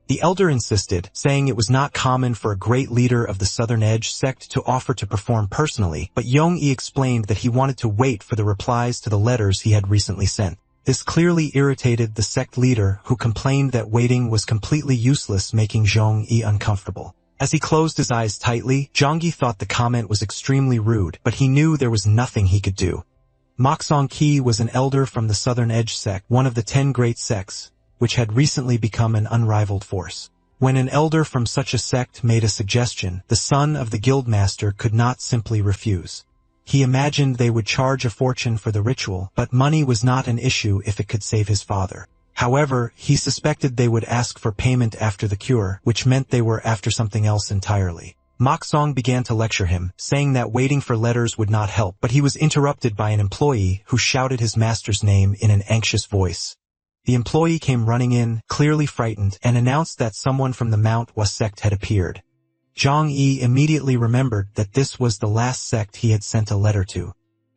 The elder insisted, saying it was not common for a great leader of the Southern Edge sect to offer to perform personally, but Zongyi explained that he wanted to wait for the replies to the letters he had recently sent. This clearly irritated the sect leader, who complained that waiting was completely useless, making Zongyi uncomfortable. As he closed his eyes tightly, Zhengyi thought the comment was extremely rude, but he knew there was nothing he could do. Moxong Qi was an elder from the Southern Edge sect, one of the 10 great sects, which had recently become an unrivaled force. When an elder from such a sect made a suggestion, the son of the guildmaster could not simply refuse. He imagined they would charge a fortune for the ritual, but money was not an issue if it could save his father. However, he suspected they would ask for payment after the cure, which meant they were after something else entirely. Moxong began to lecture him, saying that waiting for letters would not help, but he was interrupted by an employee who shouted his master's name in an anxious voice. The employee came running in, clearly frightened, and announced that someone from the Manhwa sect had appeared. Zhengyi immediately remembered that this was the last sect he had sent a letter to.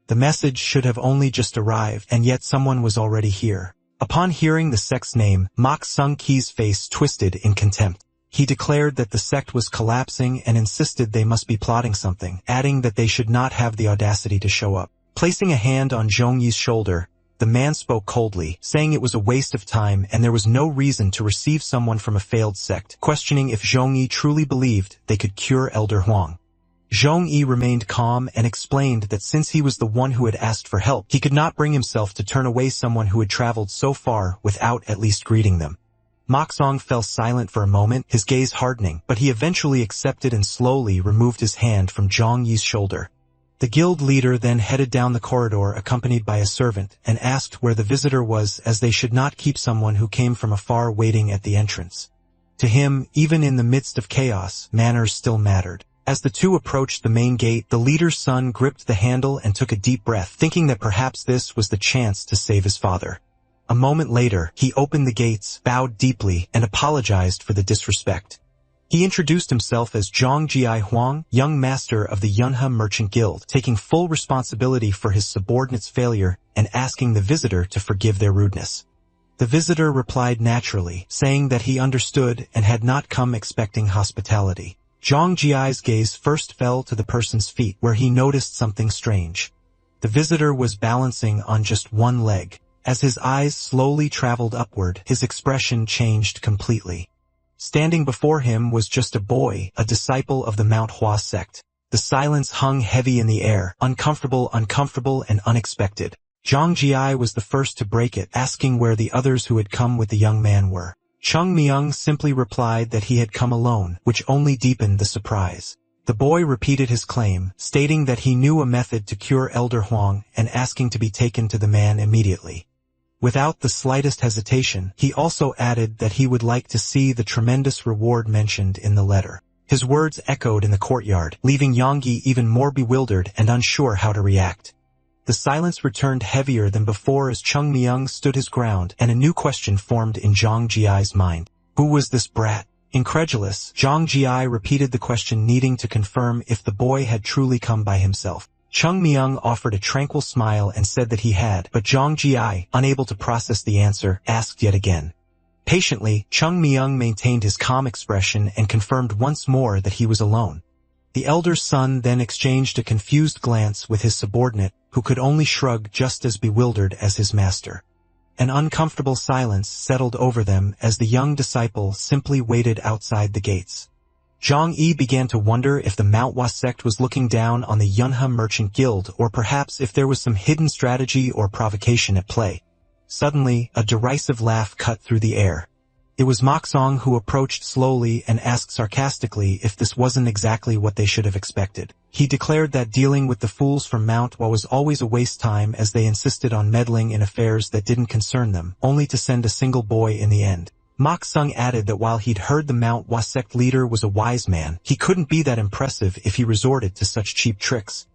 The message should have only just arrived, and yet someone was already here. Upon hearing the sect's name, Moxong Qi's face twisted in contempt. He declared that the sect was collapsing and insisted they must be plotting something, adding that they should not have the audacity to show up. Placing a hand on Zhongyi's shoulder, the man spoke coldly, saying it was a waste of time and there was no reason to receive someone from a failed sect, questioning if Zhongyi truly believed they could cure Elder Huang. Zhongyi remained calm and explained that since he was the one who had asked for help, he could not bring himself to turn away someone who had traveled so far without at least greeting them. Moxong fell silent for a moment, his gaze hardening, but he eventually accepted and slowly removed his hand from Zhongyi's shoulder. The guild leader then headed down the corridor accompanied by a servant and asked where the visitor was, as they should not keep someone who came from afar waiting at the entrance. To him, even in the midst of chaos, manners still mattered. As the two approached the main gate, the leader's son gripped the handle and took a deep breath, thinking that perhaps this was the chance to save his father. A moment later, he opened the gates, bowed deeply, and apologized for the disrespect. He introduced himself as Zhongjie Huang, young master of the Yunhe Merchant Guild, taking full responsibility for his subordinate's failure and asking the visitor to forgive their rudeness. The visitor replied naturally, saying that he understood and had not come expecting hospitality. Zhongjie's gaze first fell to the person's feet, where he noticed something strange. The visitor was balancing on just one leg. As his eyes slowly traveled upward, his expression changed completely. Standing before him was just a boy, a disciple of the Manhwa sect. The silence hung heavy in the air, uncomfortable, and unexpected. Zhongjie was the first to break it, asking where the others who had come with the young man were. Chung Myung simply replied that he had come alone, which only deepened the surprise. The boy repeated his claim, stating that he knew a method to cure Elder Huang and asking to be taken to the man immediately. Without the slightest hesitation, he also added that he would like to see the tremendous reward mentioned in the letter. His words echoed in the courtyard, leaving Yonggi even more bewildered and unsure how to react. The silence returned heavier than before as Chung Myung stood his ground, and a new question formed in Zhongjie's mind. Who was this brat? Incredulous, Zhongjie repeated the question, needing to confirm if the boy had truly come by himself. Chung Myung offered a tranquil smile and said that he had, but Zhongjie, unable to process the answer, asked yet again. Patiently, Chung Myung maintained his calm expression and confirmed once more that he was alone. The elder son then exchanged a confused glance with his subordinate, who could only shrug, just as bewildered as his master. An uncomfortable silence settled over them as the young disciple simply waited outside the gates. Zhang Yi began to wonder if the Manhwa sect was looking down on the Yunhe Merchant Guild, or perhaps if there was some hidden strategy or provocation at play. Suddenly, a derisive laugh cut through the air. It was Moxong who approached slowly and asked sarcastically if this wasn't exactly what they should have expected. He declared that dealing with the fools from Manhwa was always a waste time, as they insisted on meddling in affairs that didn't concern them, only to send a single boy in the end. Moxong added that while he'd heard the Manhwa sect leader was a wise man, he couldn't be that impressive if he resorted to such cheap tricks.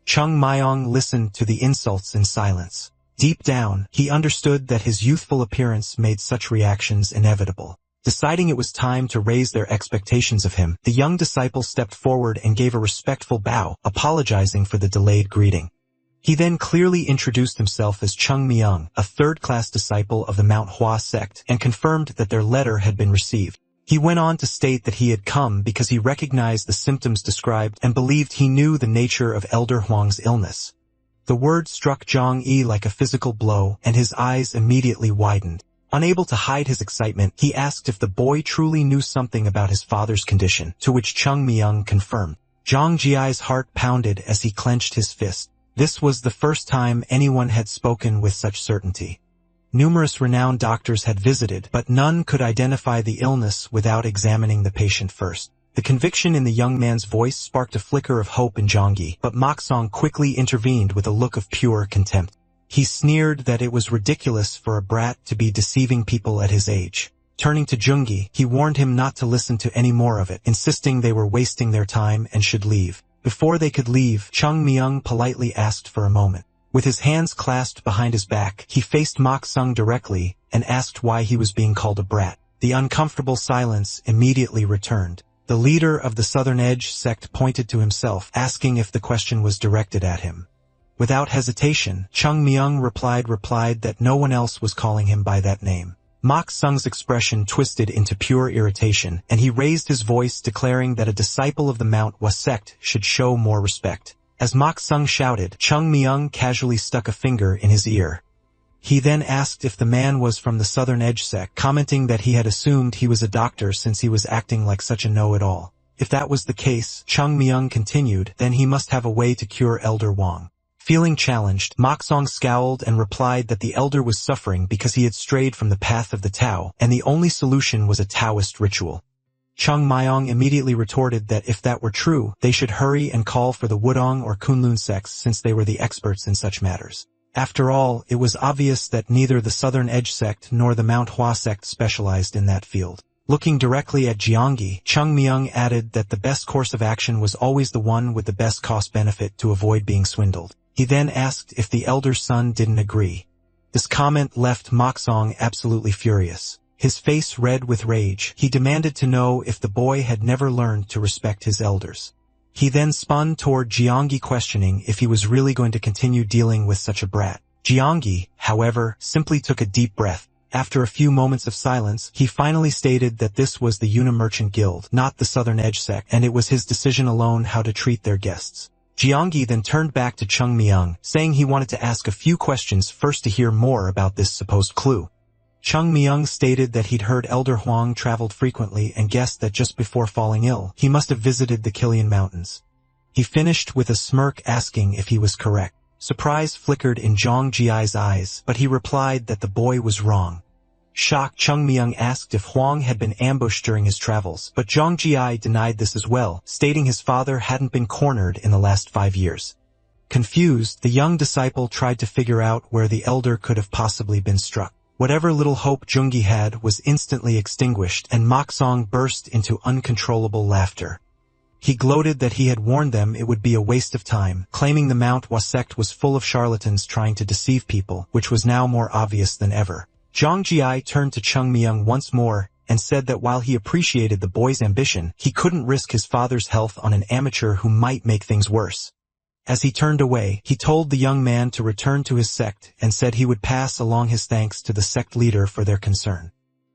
Chung Myong listened to the insults in silence. Deep down, he understood that his youthful appearance made such reactions inevitable. Deciding it was time to raise their expectations of him, the young disciple stepped forward and gave a respectful bow, apologizing for the delayed greeting. He then clearly introduced himself as Chung Myung, a third-class disciple of the Manhwa sect, and confirmed that their letter had been received. He went on to state that he had come because he recognized the symptoms described and believed he knew the nature of Elder Huang's illness. The word struck Zhang Yi like a physical blow, and his eyes immediately widened. Unable to hide his excitement, he asked if the boy truly knew something about his father's condition, to which Chung Myung confirmed. Zhang Jiai's heart pounded as he clenched his fist. This was the first time anyone had spoken with such certainty. Numerous renowned doctors had visited, but none could identify the illness without examining the patient first. The conviction in the young man's voice sparked a flicker of hope in Zhongyi, but Moxong quickly intervened with a look of pure contempt. He sneered that it was ridiculous for a brat to be deceiving people at his age. Turning to Zhongyi, he warned him not to listen to any more of it, insisting they were wasting their time and should leave. Before they could leave, Chung Myung politely asked for a moment. With his hands clasped behind his back, he faced Moxong directly and asked why he was being called a brat. The uncomfortable silence immediately returned. The leader of the Southern Edge sect pointed to himself, asking if the question was directed at him. Without hesitation, Chung Myung replied that no one else was calling him by that name. Moxong's expression twisted into pure irritation, and he raised his voice, declaring that a disciple of the Manhwa sect should show more respect. As Mak Sung shouted, Chung Myung casually stuck a finger in his ear. He then asked if the man was from the Southern Edge sect, commenting that he had assumed he was a doctor since he was acting like such a know-it-all. If that was the case, Chung Myung continued, then he must have a way to cure Elder Wang. Feeling challenged, Mak Song scowled and replied that the elder was suffering because he had strayed from the path of the Tao, and the only solution was a Taoist ritual. Chung Myung immediately retorted that if that were true, they should hurry and call for the Wudong or Kunlun sects since they were the experts in such matters. After all, it was obvious that neither the Southern Edge sect nor the Manhwa sect specialized in that field. Looking directly at Jeongi, Chung Myung added that the best course of action was always the one with the best cost-benefit to avoid being swindled. He then asked if the elder's son didn't agree. This comment left Mak Song absolutely furious. His face red with rage, he demanded to know if the boy had never learned to respect his elders. He then spun toward Jeongi questioning if he was really going to continue dealing with such a brat. Jeongi, however, simply took a deep breath. After a few moments of silence, he finally stated that this was the Una Merchant Guild, not the Southern Edge sect, and it was his decision alone how to treat their guests. Jeongi then turned back to Chung Myung, saying he wanted to ask a few questions first to hear more about this supposed clue. Chung Myung stated that he'd heard Elder Huang traveled frequently and guessed that just before falling ill, he must have visited the Kilian Mountains. He finished with a smirk asking if he was correct. Surprise flickered in Zhang Jiai's eyes, but he replied that the boy was wrong. Shocked, Chung Myung asked if Huang had been ambushed during his travels, but Zhang Jiai denied this as well, stating his father hadn't been cornered in the last 5 years. Confused, the young disciple tried to figure out where the elder could have possibly been struck. Whatever little hope Jungi had was instantly extinguished, and Mak Song burst into uncontrollable laughter. He gloated that he had warned them it would be a waste of time, claiming the Manhwa sect was full of charlatans trying to deceive people, which was now more obvious than ever. Zhang Jiai turned to Chung Myung once more, and said that while he appreciated the boy's ambition, he couldn't risk his father's health on an amateur who might make things worse. As he turned away, he told the young man to return to his sect and said he would pass along his thanks to the sect leader for their concern.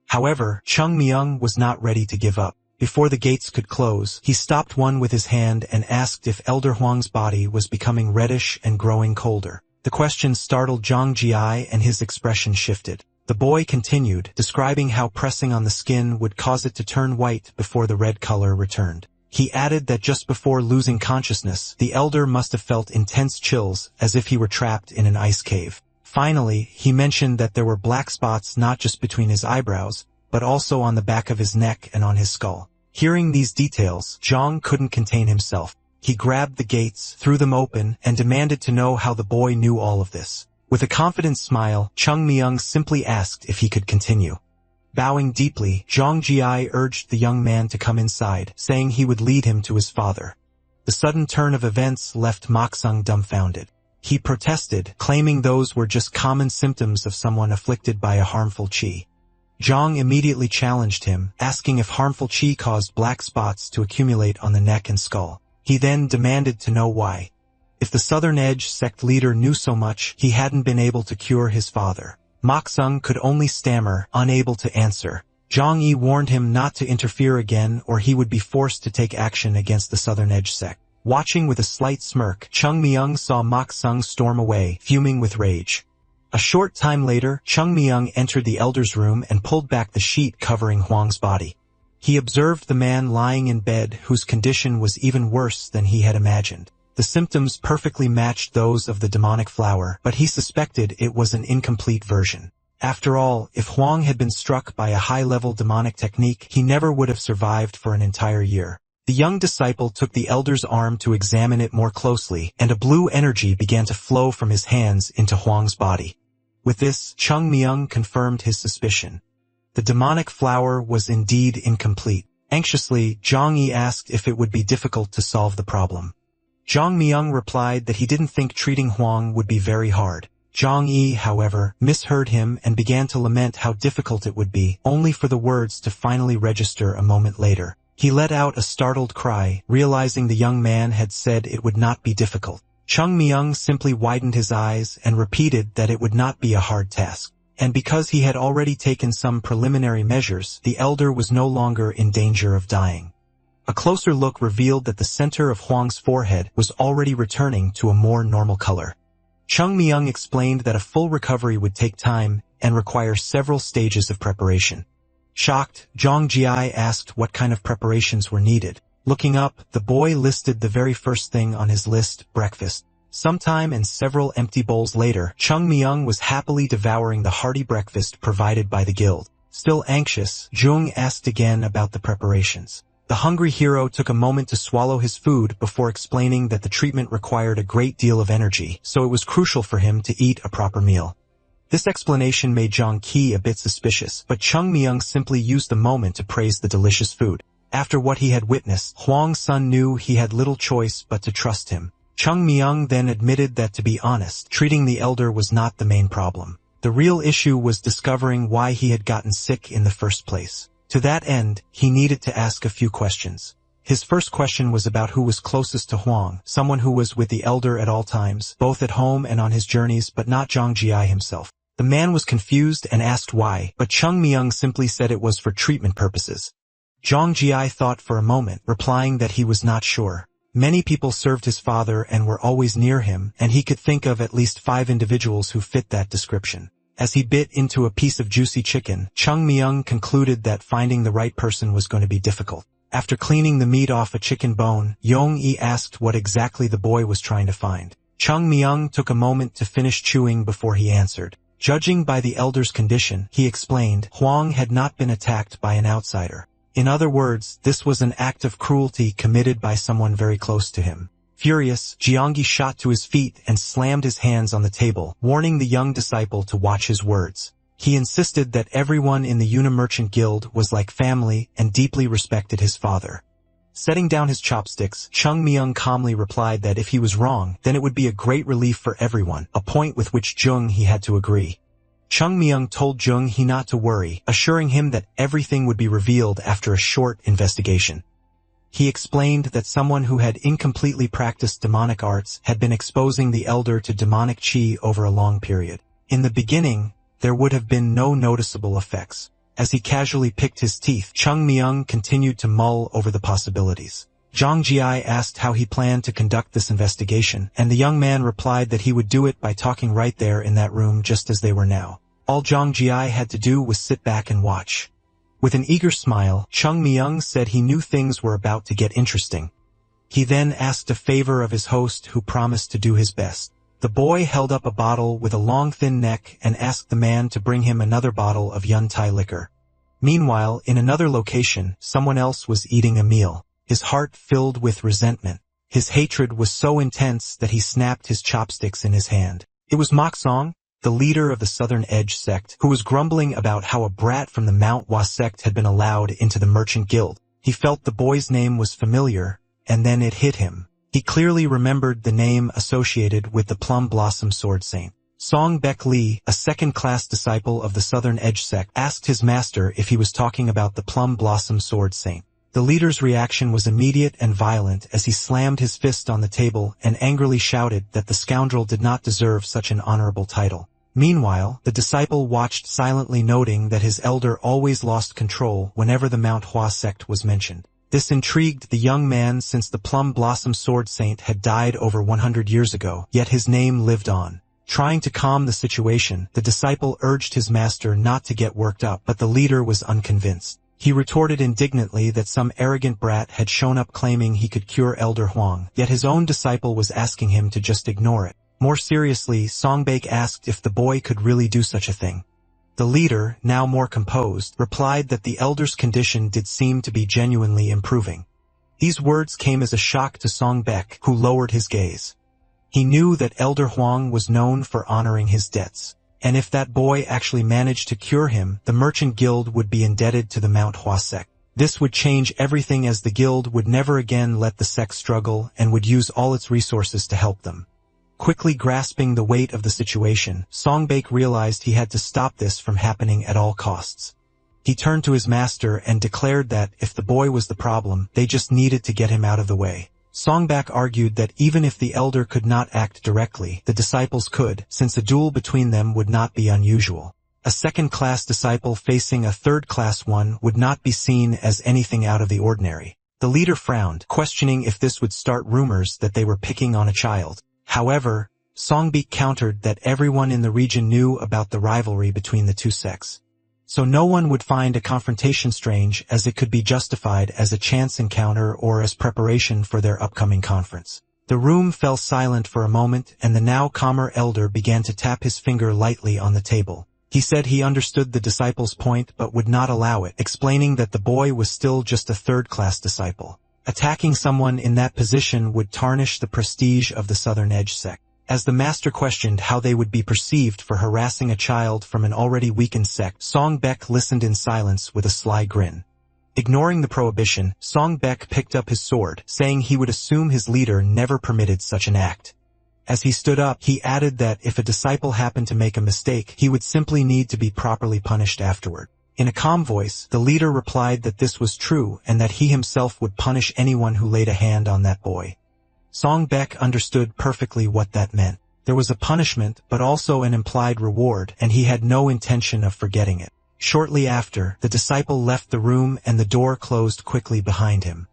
However, Chung Myung was not ready to give up. Before the gates could close, he stopped one with his hand and asked if Elder Huang's body was becoming reddish and growing colder. The question startled Zhang Jiai and his expression shifted. The boy continued, describing how pressing on the skin would cause it to turn white before the red color returned. He added that just before losing consciousness, the elder must have felt intense chills, as if he were trapped in an ice cave. Finally, he mentioned that there were black spots not just between his eyebrows, but also on the back of his neck and on his skull. Hearing these details, Zhang couldn't contain himself. He grabbed the gates, threw them open, and demanded to know how the boy knew all of this. With a confident smile, Chung Myung simply asked if he could continue. Bowing deeply, Zhang Jiai urged the young man to come inside, saying he would lead him to his father. The sudden turn of events left Mak Sung dumbfounded. He protested, claiming those were just common symptoms of someone afflicted by a harmful qi. Zhang immediately challenged him, asking if harmful qi caused black spots to accumulate on the neck and skull. He then demanded to know why. If the Southern Edge sect leader knew so much, he hadn't been able to cure his father. Mak Sung could only stammer, unable to answer. Zhang Yi warned him not to interfere again or he would be forced to take action against the Southern Edge sect. Watching with a slight smirk, Chung Myung saw Mak Sung storm away, fuming with rage. A short time later, Chung Myung entered the elder's room and pulled back the sheet covering Huang's body. He observed the man lying in bed whose condition was even worse than he had imagined. The symptoms perfectly matched those of the demonic flower, but he suspected it was an incomplete version. After all, if Huang had been struck by a high-level demonic technique, he never would have survived for an entire year. The young disciple took the elder's arm to examine it more closely, and a blue energy began to flow from his hands into Huang's body. With this, Chung Myung confirmed his suspicion. The demonic flower was indeed incomplete. Anxiously, Zhang Yi asked if it would be difficult to solve the problem. Zhang Myung replied that he didn't think treating Huang would be very hard. Zhang Yi, however, misheard him and began to lament how difficult it would be, only for the words to finally register a moment later. He let out a startled cry, realizing the young man had said it would not be difficult. Chung Myung simply widened his eyes and repeated that it would not be a hard task. And because he had already taken some preliminary measures, the elder was no longer in danger of dying. A closer look revealed that the center of Huang's forehead was already returning to a more normal color. Chung Myung explained that a full recovery would take time and require several stages of preparation. Shocked, Zhang Jiai asked what kind of preparations were needed. Looking up, the boy listed the very first thing on his list, breakfast. Sometime and several empty bowls later, Chung Myung was happily devouring the hearty breakfast provided by the guild. Still anxious, Jung asked again about the preparations. The hungry hero took a moment to swallow his food before explaining that the treatment required a great deal of energy, so it was crucial for him to eat a proper meal. This explanation made Zhang Qi a bit suspicious, but Chung Myung simply used the moment to praise the delicious food. After what he had witnessed, Huang's son knew he had little choice but to trust him. Chung Myung then admitted that, to be honest, treating the elder was not the main problem. The real issue was discovering why he had gotten sick in the first place. To that end, he needed to ask a few questions. His first question was about who was closest to Huang, someone who was with the elder at all times, both at home and on his journeys, but not Zhang Jiai himself. The man was confused and asked why, but Chung Myung simply said it was for treatment purposes. Zhang Jiai thought for a moment, replying that he was not sure. Many people served his father and were always near him, and he could think of at least 5 individuals who fit that description. As he bit into a piece of juicy chicken, Chung Myung concluded that finding the right person was going to be difficult. After cleaning the meat off a chicken bone, Yong-yi asked what exactly the boy was trying to find. Chung Myung took a moment to finish chewing before he answered. Judging by the elder's condition, he explained, Huang had not been attacked by an outsider. In other words, this was an act of cruelty committed by someone very close to him. Furious, Jiangyi shot to his feet and slammed his hands on the table, warning the young disciple to watch his words. He insisted that everyone in the Unimerchant Guild was like family and deeply respected his father. Setting down his chopsticks, Chung Myung calmly replied that if he was wrong, then it would be a great relief for everyone, a point with which Jung he had to agree. Chung Myung told Jung he not to worry, assuring him that everything would be revealed after a short investigation. He explained that someone who had incompletely practiced demonic arts had been exposing the elder to demonic chi over a long period. In the beginning, there would have been no noticeable effects. As he casually picked his teeth, Chung Myung continued to mull over the possibilities. Zhang Jiai asked how he planned to conduct this investigation, and the young man replied that he would do it by talking right there in that room just as they were now. All Zhang Jiai had to do was sit back and watch. With an eager smile, Chung Myung said he knew things were about to get interesting. He then asked a favor of his host, who promised to do his best. The boy held up a bottle with a long thin neck and asked the man to bring him another bottle of Yun Tai liquor. Meanwhile, in another location, someone else was eating a meal, his heart filled with resentment. His hatred was so intense that he snapped his chopsticks in his hand. It was Mok Song, the leader of the Southern Edge sect, who was grumbling about how a brat from the Manhwa sect had been allowed into the Merchant Guild. He felt the boy's name was familiar, and then it hit him. He clearly remembered the name associated with the Plum Blossom Sword Saint. Song Bek Lee, a second-class disciple of the Southern Edge sect, asked his master if he was talking about the Plum Blossom Sword Saint. The leader's reaction was immediate and violent as he slammed his fist on the table and angrily shouted that the scoundrel did not deserve such an honorable title. Meanwhile, the disciple watched silently, noting that his elder always lost control whenever the Mount Hua sect was mentioned. This intrigued the young man since the Plum Blossom Sword Saint had died over 100 years ago, yet his name lived on. Trying to calm the situation, the disciple urged his master not to get worked up, but the leader was unconvinced. He retorted indignantly that some arrogant brat had shown up claiming he could cure Elder Huang, yet his own disciple was asking him to just ignore it. More seriously, Songbek asked if the boy could really do such a thing. The leader, now more composed, replied that the elder's condition did seem to be genuinely improving. These words came as a shock to Songbek, who lowered his gaze. He knew that Elder Huang was known for honoring his debts, and if that boy actually managed to cure him, the Merchant Guild would be indebted to the Mount Hua sect. This would change everything, as the guild would never again let the sect struggle and would use all its resources to help them. Quickly grasping the weight of the situation, Songbek realized he had to stop this from happening at all costs. He turned to his master and declared that, if the boy was the problem, they just needed to get him out of the way. Songbek argued that even if the elder could not act directly, the disciples could, since a duel between them would not be unusual. A second-class disciple facing a third-class one would not be seen as anything out of the ordinary. The leader frowned, questioning if this would start rumors that they were picking on a child. However, Songbik countered that everyone in the region knew about the rivalry between the two sects. So no one would find a confrontation strange, as it could be justified as a chance encounter or as preparation for their upcoming conference. The room fell silent for a moment, and the now calmer elder began to tap his finger lightly on the table. He said he understood the disciple's point but would not allow it, explaining that the boy was still just a third-class disciple. Attacking someone in that position would tarnish the prestige of the Southern Edge sect. As the master questioned how they would be perceived for harassing a child from an already weakened sect, Songbek listened in silence with a sly grin. Ignoring the prohibition, Songbek picked up his sword, saying he would assume his leader never permitted such an act. As he stood up, he added that if a disciple happened to make a mistake, he would simply need to be properly punished afterward. In a calm voice, the leader replied that this was true and that he himself would punish anyone who laid a hand on that boy. Songbek understood perfectly what that meant. There was a punishment, but also an implied reward, and he had no intention of forgetting it. Shortly after, the disciple left the room and the door closed quickly behind him.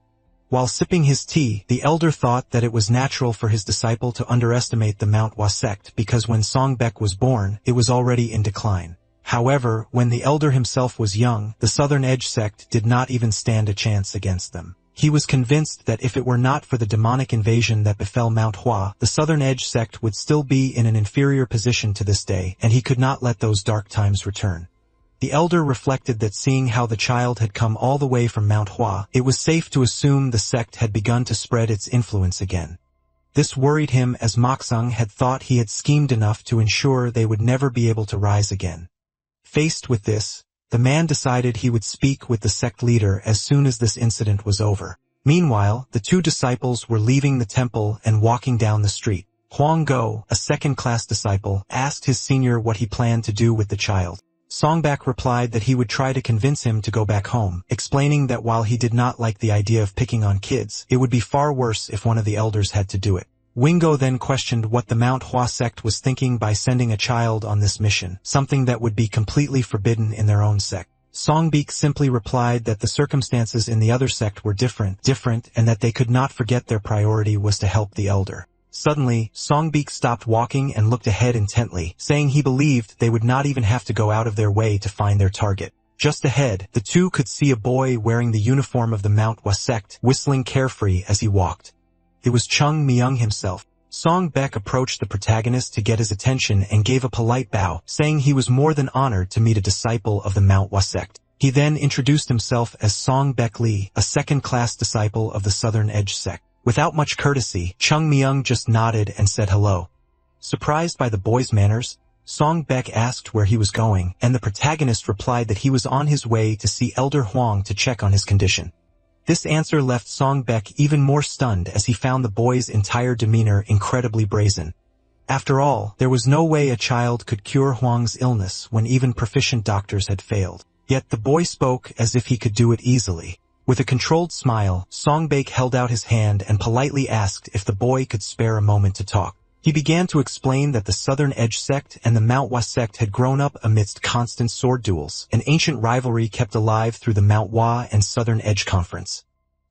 While sipping his tea, the elder thought that it was natural for his disciple to underestimate the Manhwa sect because when Songbek was born, it was already in decline. However, when the elder himself was young, the Southern Edge sect did not even stand a chance against them. He was convinced that if it were not for the demonic invasion that befell Manhwa, the Southern Edge sect would still be in an inferior position to this day, and he could not let those dark times return. The elder reflected that seeing how the child had come all the way from Manhwa, it was safe to assume the sect had begun to spread its influence again. This worried him as Moksung had thought he had schemed enough to ensure they would never be able to rise again. Faced with this, the man decided he would speak with the sect leader as soon as this incident was over. Meanwhile, the two disciples were leaving the temple and walking down the street. Huang Go, a second-class disciple, asked his senior what he planned to do with the child. Songbak replied that he would try to convince him to go back home, explaining that while he did not like the idea of picking on kids, it would be far worse if one of the elders had to do it. Wingo then questioned what the Manhwa sect was thinking by sending a child on this mission, something that would be completely forbidden in their own sect. Songbik simply replied that the circumstances in the other sect were different, and that they could not forget their priority was to help the elder. Suddenly, Songbik stopped walking and looked ahead intently, saying he believed they would not even have to go out of their way to find their target. Just ahead, the two could see a boy wearing the uniform of the Manhwa sect, whistling carefree as he walked. It was Chung Myung himself. Songbek approached the protagonist to get his attention and gave a polite bow, saying he was more than honored to meet a disciple of the Manhwa sect. He then introduced himself as Songbek Lee, a second-class disciple of the Southern Edge sect. Without much courtesy, Chung Myung just nodded and said hello. Surprised by the boy's manners, Songbek asked where he was going, and the protagonist replied that he was on his way to see Elder Huang to check on his condition. This answer left Songbek even more stunned as he found the boy's entire demeanor incredibly brazen. After all, there was no way a child could cure Huang's illness when even proficient doctors had failed. Yet the boy spoke as if he could do it easily. With a controlled smile, Songbek held out his hand and politely asked if the boy could spare a moment to talk. He began to explain that the Southern Edge sect and the Manhwa sect had grown up amidst constant sword duels, an ancient rivalry kept alive through the Manhwa and Southern Edge conference.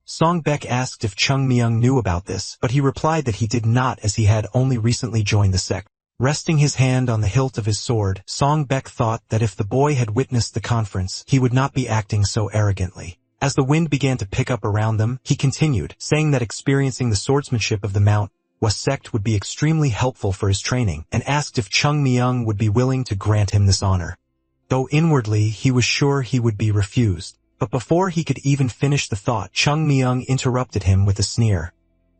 Songbek asked if Chung Myung knew about this, but he replied that he did not as he had only recently joined the sect. Resting his hand on the hilt of his sword, Songbek thought that if the boy had witnessed the conference, he would not be acting so arrogantly. As the wind began to pick up around them, he continued, saying that experiencing the swordsmanship of the Manhwa sect would be extremely helpful for his training, and asked if Chung Myung would be willing to grant him this honor. Though inwardly he was sure he would be refused. But before he could even finish the thought, Chung Myung interrupted him with a sneer.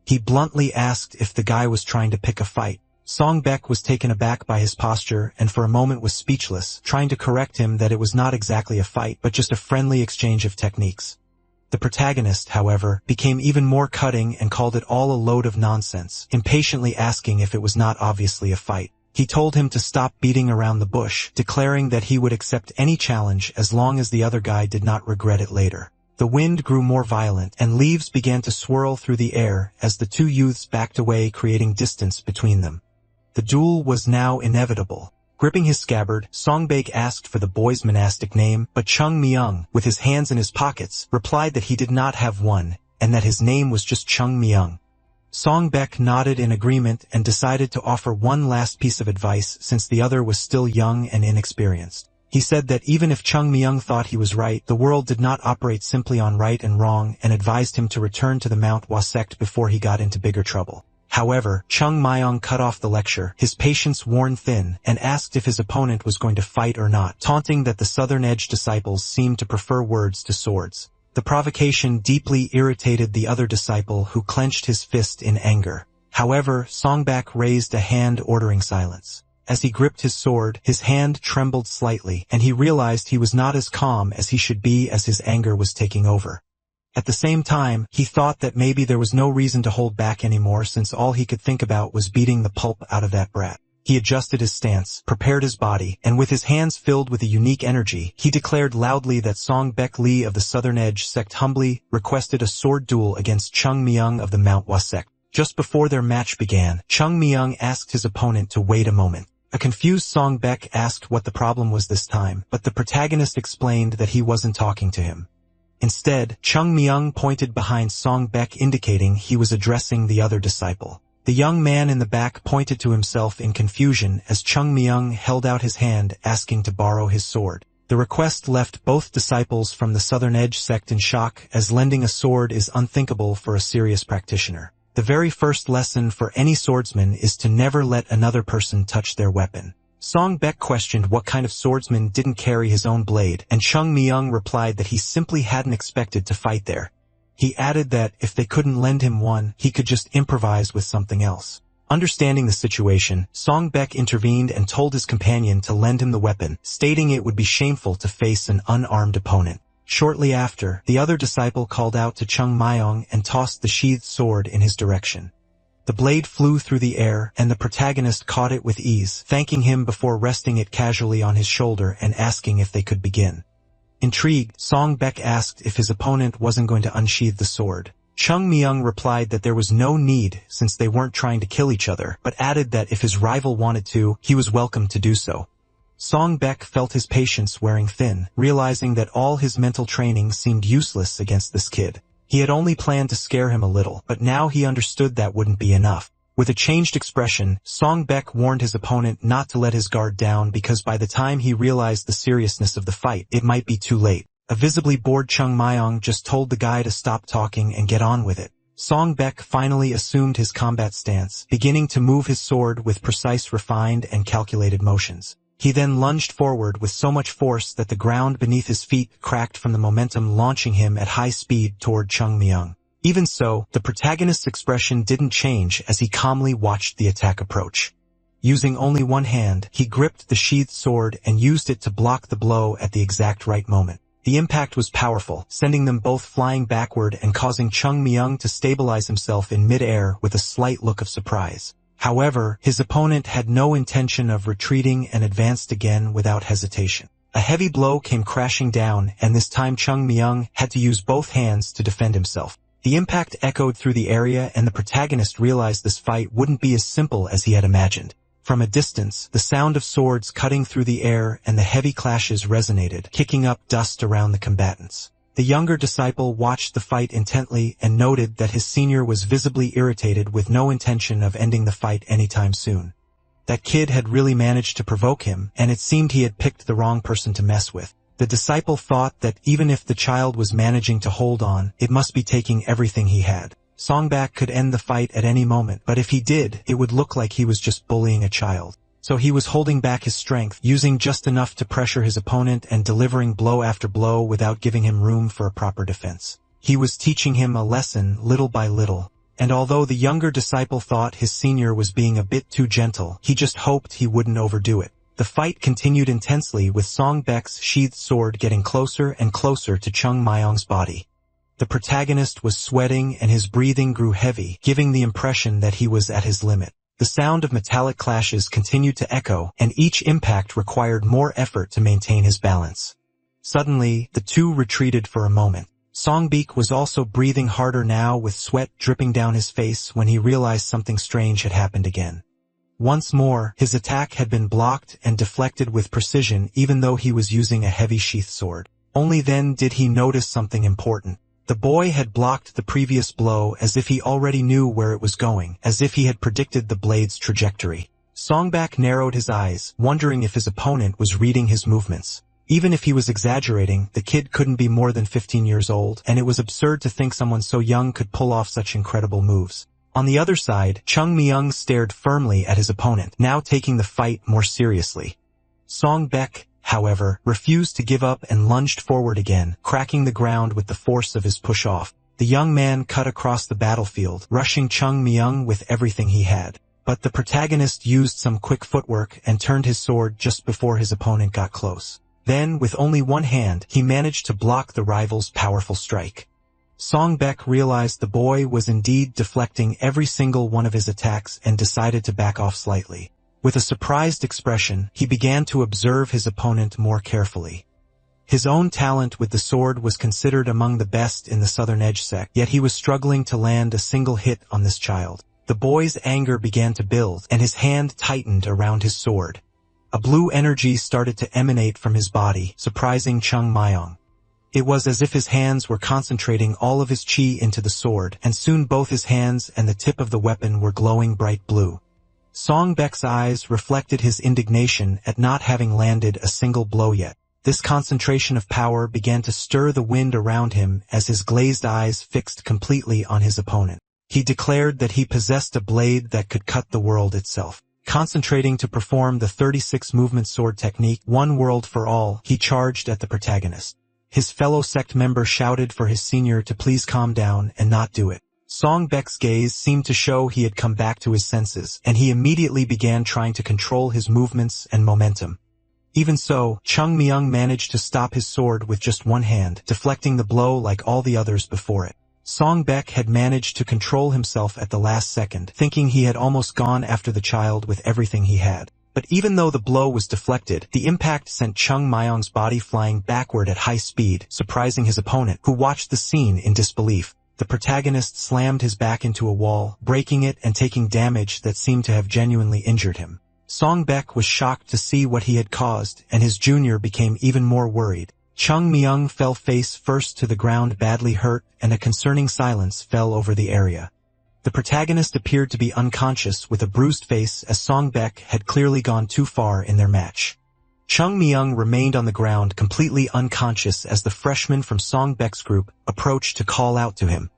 He bluntly asked if the guy was trying to pick a fight. Songbek was taken aback by his posture and for a moment was speechless, trying to correct him that it was not exactly a fight but just a friendly exchange of techniques. The protagonist, however, became even more cutting and called it all a load of nonsense, impatiently asking if it was not obviously a fight. He told him to stop beating around the bush, declaring that he would accept any challenge as long as the other guy did not regret it later. The wind grew more violent, and leaves began to swirl through the air as the two youths backed away, creating distance between them. The duel was now inevitable. Gripping his scabbard, Songbek asked for the boy's monastic name, but Chung Myung, with his hands in his pockets, replied that he did not have one, and that his name was just Chung Myung. Song Baek nodded in agreement and decided to offer one last piece of advice since the other was still young and inexperienced. He said that even if Chung Myung thought he was right, the world did not operate simply on right and wrong, and advised him to return to the Manhwa sect before he got into bigger trouble. However, Chung Myung cut off the lecture, his patience worn thin, and asked if his opponent was going to fight or not, taunting that the Southern Edge disciples seemed to prefer words to swords. The provocation deeply irritated the other disciple, who clenched his fist in anger. However, Songbak raised a hand ordering silence. As he gripped his sword, his hand trembled slightly, and he realized he was not as calm as he should be as his anger was taking over. At the same time, he thought that maybe there was no reason to hold back anymore since all he could think about was beating the pulp out of that brat. He adjusted his stance, prepared his body, and with his hands filled with a unique energy, he declared loudly that Song Baek Lee of the Southern Edge sect humbly requested a sword duel against Chung Myung of the Manhwa sect. Just before their match began, Chung Myung asked his opponent to wait a moment. A confused Song Baek asked what the problem was this time, but the protagonist explained that he wasn't talking to him. Instead, Chung Myung pointed behind Song Baek, indicating he was addressing the other disciple. The young man in the back pointed to himself in confusion as Chung Myung held out his hand, asking to borrow his sword. The request left both disciples from the Southern Edge sect in shock, as lending a sword is unthinkable for a serious practitioner. The very first lesson for any swordsman is to never let another person touch their weapon. Song Baek questioned what kind of swordsman didn't carry his own blade, and Chung Myung replied that he simply hadn't expected to fight there. He added that if they couldn't lend him one, he could just improvise with something else. Understanding the situation, Song Baek intervened and told his companion to lend him the weapon, stating it would be shameful to face an unarmed opponent. Shortly after, the other disciple called out to Chung Myung and tossed the sheathed sword in his direction. The blade flew through the air, and the protagonist caught it with ease, thanking him before resting it casually on his shoulder and asking if they could begin. Intrigued, Song Baek asked if his opponent wasn't going to unsheathe the sword. Chung Myung replied that there was no need since they weren't trying to kill each other, but added that if his rival wanted to, he was welcome to do so. Song Baek felt his patience wearing thin, realizing that all his mental training seemed useless against this kid. He had only planned to scare him a little, but now he understood that wouldn't be enough. With a changed expression, Song Baek warned his opponent not to let his guard down because by the time he realized the seriousness of the fight, it might be too late. A visibly bored Chung Myung just told the guy to stop talking and get on with it. Song Baek finally assumed his combat stance, beginning to move his sword with precise, refined, and calculated motions. He then lunged forward with so much force that the ground beneath his feet cracked from the momentum, launching him at high speed toward Chung Myung. Even so, the protagonist's expression didn't change as he calmly watched the attack approach. Using only one hand, he gripped the sheathed sword and used it to block the blow at the exact right moment. The impact was powerful, sending them both flying backward and causing Chung Myung to stabilize himself in mid-air with a slight look of surprise. However, his opponent had no intention of retreating and advanced again without hesitation. A heavy blow came crashing down, and this time Chung Myung had to use both hands to defend himself. The impact echoed through the area, and the protagonist realized this fight wouldn't be as simple as he had imagined. From a distance, the sound of swords cutting through the air and the heavy clashes resonated, kicking up dust around the combatants. The younger disciple watched the fight intently and noted that his senior was visibly irritated with no intention of ending the fight anytime soon. That kid had really managed to provoke him, and it seemed he had picked the wrong person to mess with. The disciple thought that even if the child was managing to hold on, it must be taking everything he had. Song Baek could end the fight at any moment, but if he did, it would look like he was just bullying a child. So he was holding back his strength, using just enough to pressure his opponent and delivering blow after blow without giving him room for a proper defense. He was teaching him a lesson little by little, and although the younger disciple thought his senior was being a bit too gentle, he just hoped he wouldn't overdo it. The fight continued intensely, with Song Baek's sheathed sword getting closer and closer to Chung Myung's body. The protagonist was sweating and his breathing grew heavy, giving the impression that he was at his limit. The sound of metallic clashes continued to echo, and each impact required more effort to maintain his balance. Suddenly, the two retreated for a moment. Song Baek was also breathing harder now, with sweat dripping down his face when he realized something strange had happened again. Once more, his attack had been blocked and deflected with precision even though he was using a heavy sheath sword. Only then did he notice something important. The boy had blocked the previous blow as if he already knew where it was going, as if he had predicted the blade's trajectory. Songbak narrowed his eyes, wondering if his opponent was reading his movements. Even if he was exaggerating, the kid couldn't be more than 15 years old, and it was absurd to think someone so young could pull off such incredible moves. On the other side, Chung Myung stared firmly at his opponent, now taking the fight more seriously. Songbek, however, refused to give up and lunged forward again, cracking the ground with the force of his push-off. The young man cut across the battlefield, rushing Chung Myung with everything he had. But the protagonist used some quick footwork and turned his sword just before his opponent got close. Then, with only one hand, he managed to block the rival's powerful strike. Songbek realized the boy was indeed deflecting every single one of his attacks and decided to back off slightly. With a surprised expression, he began to observe his opponent more carefully. His own talent with the sword was considered among the best in the Southern Edge sect, yet he was struggling to land a single hit on this child. The boy's anger began to build, and his hand tightened around his sword. A blue energy started to emanate from his body, surprising Chung Myung. It was as if his hands were concentrating all of his chi into the sword, and soon both his hands and the tip of the weapon were glowing bright blue. Songbek's eyes reflected his indignation at not having landed a single blow yet. This concentration of power began to stir the wind around him as his glazed eyes fixed completely on his opponent. He declared that he possessed a blade that could cut the world itself. Concentrating to perform the 36-movement sword technique, one world for all, he charged at the protagonist. His fellow sect member shouted for his senior to please calm down and not do it. Songbek's gaze seemed to show he had come back to his senses, and he immediately began trying to control his movements and momentum. Even so, Chung Myung managed to stop his sword with just one hand, deflecting the blow like all the others before it. Songbek had managed to control himself at the last second, thinking he had almost gone after the child with everything he had. But even though the blow was deflected, the impact sent Chung Myung's body flying backward at high speed, surprising his opponent, who watched the scene in disbelief. The protagonist slammed his back into a wall, breaking it and taking damage that seemed to have genuinely injured him. Songbek was shocked to see what he had caused, and his junior became even more worried. Chung Myung fell face first to the ground badly hurt, and a concerning silence fell over the area. The protagonist appeared to be unconscious with a bruised face as Songbek had clearly gone too far in their match. Chung Myung remained on the ground completely unconscious as the freshman from Songbek's group approached to call out to him.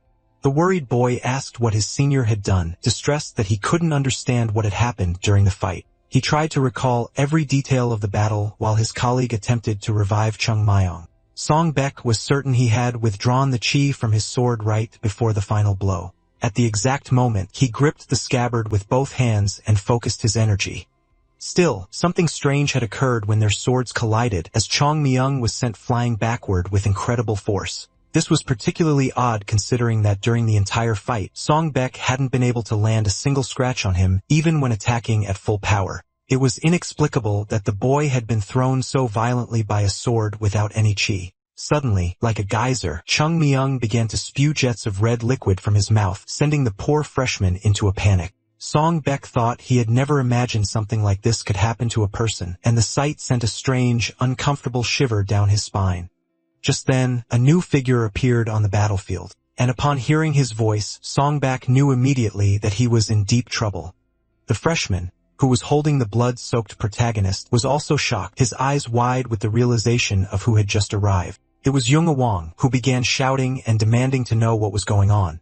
The worried boy asked what his senior had done, distressed that he couldn't understand what had happened during the fight. He tried to recall every detail of the battle while his colleague attempted to revive Chung Myung. Songbek was certain he had withdrawn the chi from his sword right before the final blow. At the exact moment, he gripped the scabbard with both hands and focused his energy. Still, something strange had occurred when their swords collided, as Chung Myung was sent flying backward with incredible force. This was particularly odd considering that during the entire fight, Songbek hadn't been able to land a single scratch on him, even when attacking at full power. It was inexplicable that the boy had been thrown so violently by a sword without any chi. Suddenly, like a geyser, Chung Myung began to spew jets of red liquid from his mouth, sending the poor freshman into a panic. Songbek thought he had never imagined something like this could happen to a person, and the sight sent a strange, uncomfortable shiver down his spine. Just then, a new figure appeared on the battlefield, and upon hearing his voice, Songbek knew immediately that he was in deep trouble. The freshman, who was holding the blood-soaked protagonist, was also shocked, his eyes wide with the realization of who had just arrived. It was Yoonga Wang, who began shouting and demanding to know what was going on.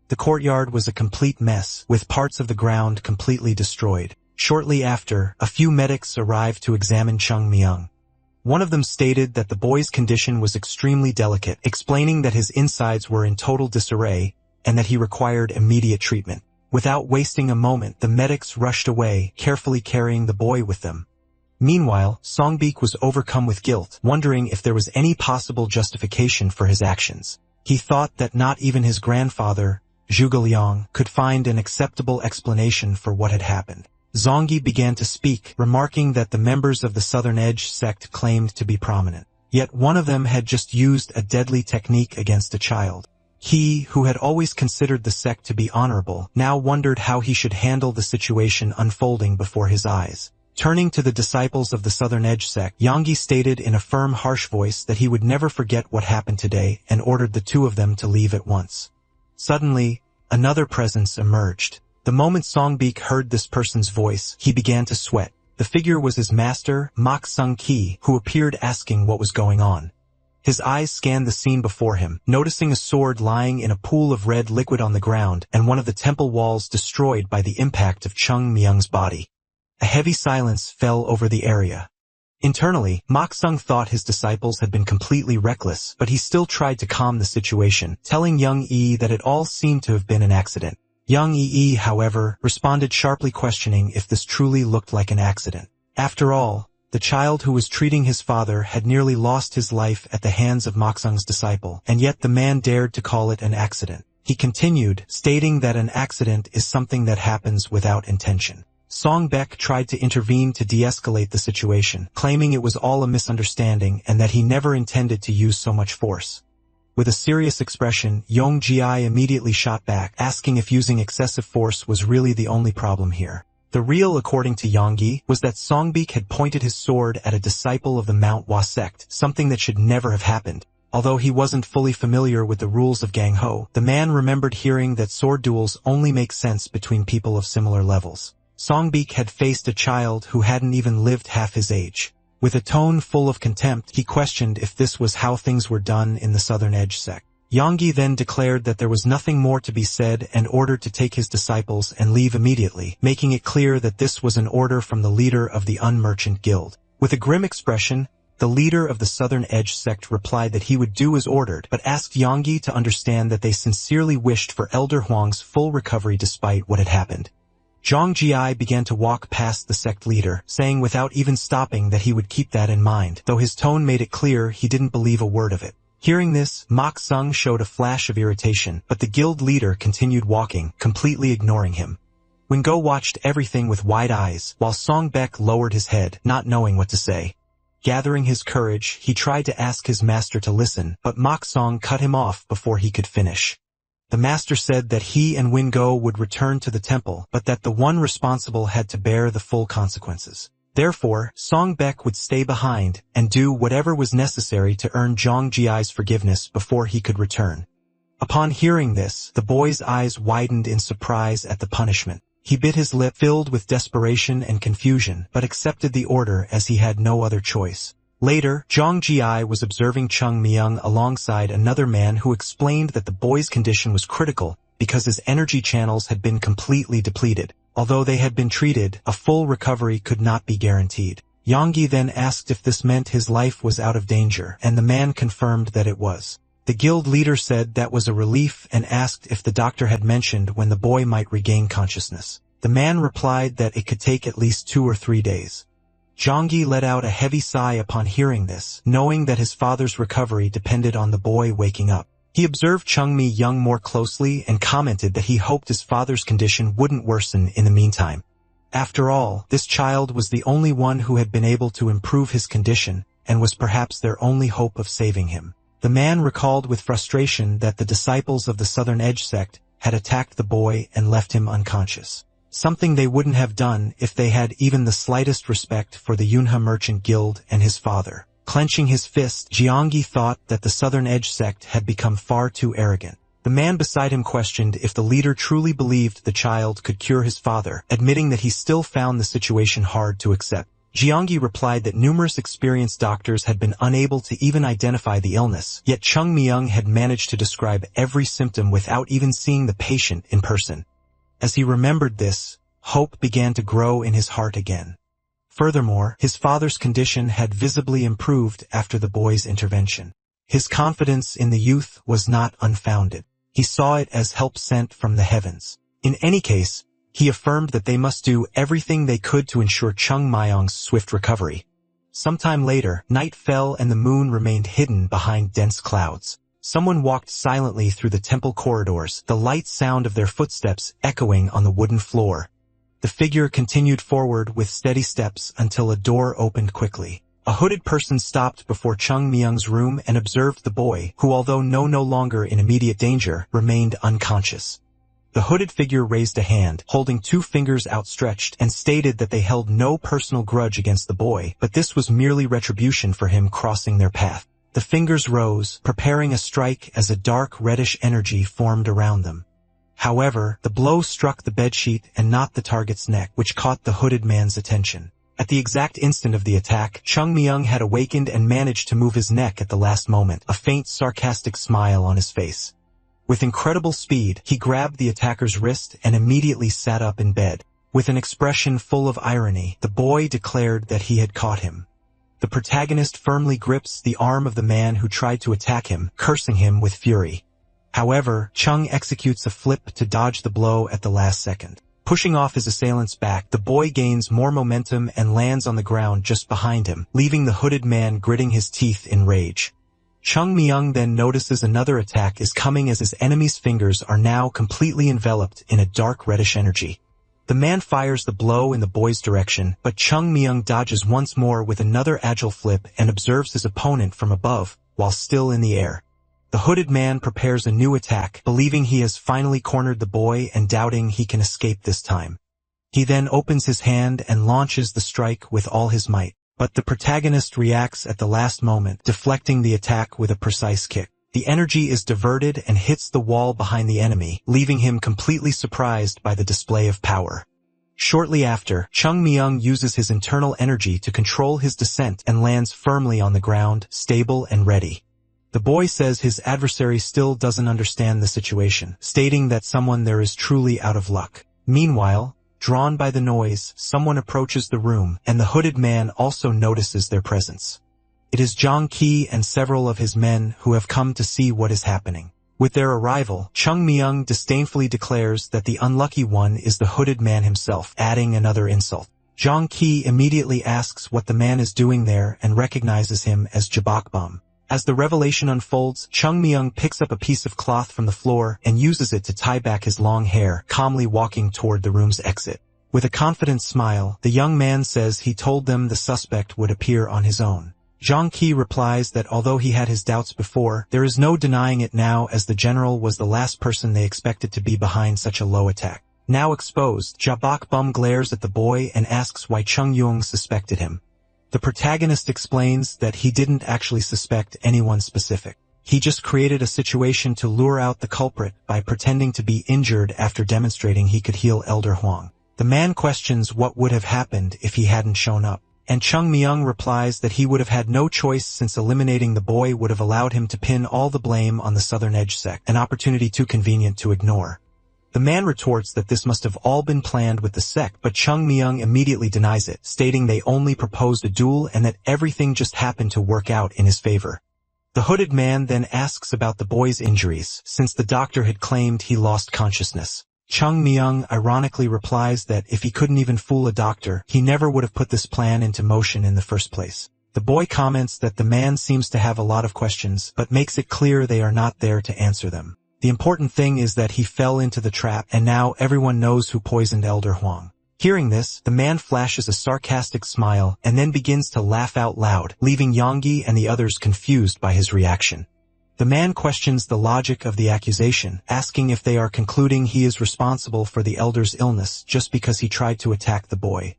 The courtyard was a complete mess, with parts of the ground completely destroyed. Shortly after, a few medics arrived to examine Chung Myung. One of them stated that the boy's condition was extremely delicate, explaining that his insides were in total disarray and that he required immediate treatment. Without wasting a moment, the medics rushed away, carefully carrying the boy with them. Meanwhile, Songbek was overcome with guilt, wondering if there was any possible justification for his actions. He thought that not even his grandfather, Zhuge Liang, could find an acceptable explanation for what had happened. Zongi began to speak, remarking that the members of the Southern Edge sect claimed to be prominent. Yet one of them had just used a deadly technique against a child. He, who had always considered the sect to be honorable, now wondered how he should handle the situation unfolding before his eyes. Turning to the disciples of the Southern Edge sect, Yonggi stated in a firm, harsh voice that he would never forget what happened today and ordered the two of them to leave at once. Suddenly, another presence emerged. The moment Songbik heard this person's voice, he began to sweat. The figure was his master, Mak Sung-ki, who appeared asking what was going on. His eyes scanned the scene before him, noticing a sword lying in a pool of red liquid on the ground and one of the temple walls destroyed by the impact of Chung Myung's body. A heavy silence fell over the area. Internally, Mak Sung thought his disciples had been completely reckless, but he still tried to calm the situation, telling Young Yi that it all seemed to have been an accident. Young Yi, however, responded sharply, questioning if this truly looked like an accident. After all, the child who was treating his father had nearly lost his life at the hands of Mak Sung's disciple, and yet the man dared to call it an accident. He continued, stating that an accident is something that happens without intention. Songbek tried to intervene to de-escalate the situation, claiming it was all a misunderstanding and that he never intended to use so much force. With a serious expression, Yong Ji immediately shot back, asking if using excessive force was really the only problem here. The real, according to Yonggi, was that Songbik had pointed his sword at a disciple of the Manhwa sect, something that should never have happened. Although he wasn't fully familiar with the rules of Gangho, the man remembered hearing that sword duels only make sense between people of similar levels. Songbik had faced a child who hadn't even lived half his age. With a tone full of contempt, he questioned if this was how things were done in the Southern Edge sect. Yonggi then declared that there was nothing more to be said and ordered to take his disciples and leave immediately, making it clear that this was an order from the leader of the Unmerchant Guild. With a grim expression, the leader of the Southern Edge sect replied that he would do as ordered, but asked Yonggi to understand that they sincerely wished for Elder Huang's full recovery despite what had happened. Zhang Ji began to walk past the sect leader, saying without even stopping that he would keep that in mind, though his tone made it clear he didn't believe a word of it. Hearing this, Mak Sung showed a flash of irritation, but the guild leader continued walking, completely ignoring him. Wingo watched everything with wide eyes, while Songbek lowered his head, not knowing what to say. Gathering his courage, he tried to ask his master to listen, but Mak Sung cut him off before he could finish. The master said that he and Wingo would return to the temple, but that the one responsible had to bear the full consequences. Therefore, Songbek would stay behind and do whatever was necessary to earn Zhang Ji's forgiveness before he could return. Upon hearing this, the boy's eyes widened in surprise at the punishment. He bit his lip, filled with desperation and confusion, but accepted the order as he had no other choice. Later, Zhang Ji was observing Chung Myung alongside another man who explained that the boy's condition was critical because his energy channels had been completely depleted. Although they had been treated, a full recovery could not be guaranteed. Yonggi then asked if this meant his life was out of danger, and the man confirmed that it was. The guild leader said that was a relief and asked if the doctor had mentioned when the boy might regain consciousness. The man replied that it could take at least 2 or 3 days. Zhangyi let out a heavy sigh upon hearing this, knowing that his father's recovery depended on the boy waking up. He observed Chung Mi-young more closely and commented that he hoped his father's condition wouldn't worsen in the meantime. After all, this child was the only one who had been able to improve his condition, and was perhaps their only hope of saving him. The man recalled with frustration that the disciples of the Southern Edge sect had attacked the boy and left him unconscious. Something they wouldn't have done if they had even the slightest respect for the Yunha Merchant Guild and his father. Clenching his fist, Jiangyi thought that the Southern Edge sect had become far too arrogant. The man beside him questioned if the leader truly believed the child could cure his father, admitting that he still found the situation hard to accept. Jiangyi replied that numerous experienced doctors had been unable to even identify the illness, yet Chung Mi-young had managed to describe every symptom without even seeing the patient in person. As he remembered this, hope began to grow in his heart again. Furthermore, his father's condition had visibly improved after the boy's intervention. His confidence in the youth was not unfounded. He saw it as help sent from the heavens. In any case, he affirmed that they must do everything they could to ensure Chung Mi-young's swift recovery. Sometime later, night fell and the moon remained hidden behind dense clouds. Someone walked silently through the temple corridors, the light sound of their footsteps echoing on the wooden floor. The figure continued forward with steady steps until a door opened quickly. A hooded person stopped before Chung Mi-young's room and observed the boy, who although no longer in immediate danger, remained unconscious. The hooded figure raised a hand, holding 2 fingers outstretched, and stated that they held no personal grudge against the boy, but this was merely retribution for him crossing their path. The fingers rose, preparing a strike as a dark reddish energy formed around them. However, the blow struck the bedsheet and not the target's neck, which caught the hooded man's attention. At the exact instant of the attack, Chung Myung had awakened and managed to move his neck at the last moment, a faint sarcastic smile on his face. With incredible speed, he grabbed the attacker's wrist and immediately sat up in bed. With an expression full of irony, the boy declared that he had caught him. The protagonist firmly grips the arm of the man who tried to attack him, cursing him with fury. However, Chung executes a flip to dodge the blow at the last second. Pushing off his assailant's back, the boy gains more momentum and lands on the ground just behind him, leaving the hooded man gritting his teeth in rage. Chung Myung then notices another attack is coming as his enemy's fingers are now completely enveloped in a dark reddish energy. The man fires the blow in the boy's direction, but Chung Myung dodges once more with another agile flip and observes his opponent from above, while still in the air. The hooded man prepares a new attack, believing he has finally cornered the boy and doubting he can escape this time. He then opens his hand and launches the strike with all his might, but the protagonist reacts at the last moment, deflecting the attack with a precise kick. The energy is diverted and hits the wall behind the enemy, leaving him completely surprised by the display of power. Shortly after, Chung Myung uses his internal energy to control his descent and lands firmly on the ground, stable and ready. The boy says his adversary still doesn't understand the situation, stating that someone there is truly out of luck. Meanwhile, drawn by the noise, someone approaches the room, and the hooded man also notices their presence. It is Jong Ki and several of his men who have come to see what is happening. With their arrival, Chung Myung disdainfully declares that the unlucky one is the hooded man himself, adding another insult. Jong Ki immediately asks what the man is doing there and recognizes him as Jabokbum. As the revelation unfolds, Chung Myung picks up a piece of cloth from the floor and uses it to tie back his long hair, calmly walking toward the room's exit. With a confident smile, the young man says he told them the suspect would appear on his own. Jong Ki replies that although he had his doubts before, there is no denying it now, as the general was the last person they expected to be behind such a low attack. Now exposed, Jabokbum glares at the boy and asks why Chung Myung suspected him. The protagonist explains that he didn't actually suspect anyone specific. He just created a situation to lure out the culprit by pretending to be injured after demonstrating he could heal Elder Huang. The man questions what would have happened if he hadn't shown up, and Chung Myung replies that he would have had no choice since eliminating the boy would have allowed him to pin all the blame on the Southern Edge sect, an opportunity too convenient to ignore. The man retorts that this must have all been planned with the sect, but Chung Myung immediately denies it, stating they only proposed a duel and that everything just happened to work out in his favor. The hooded man then asks about the boy's injuries, since the doctor had claimed he lost consciousness. Chung Myung ironically replies that if he couldn't even fool a doctor, he never would have put this plan into motion in the first place. The boy comments that the man seems to have a lot of questions, but makes it clear they are not there to answer them. The important thing is that he fell into the trap, and now everyone knows who poisoned Elder Huang. Hearing this, the man flashes a sarcastic smile and then begins to laugh out loud, leaving Yonggi and the others confused by his reaction. The man questions the logic of the accusation, asking if they are concluding he is responsible for the elder's illness just because he tried to attack the boy.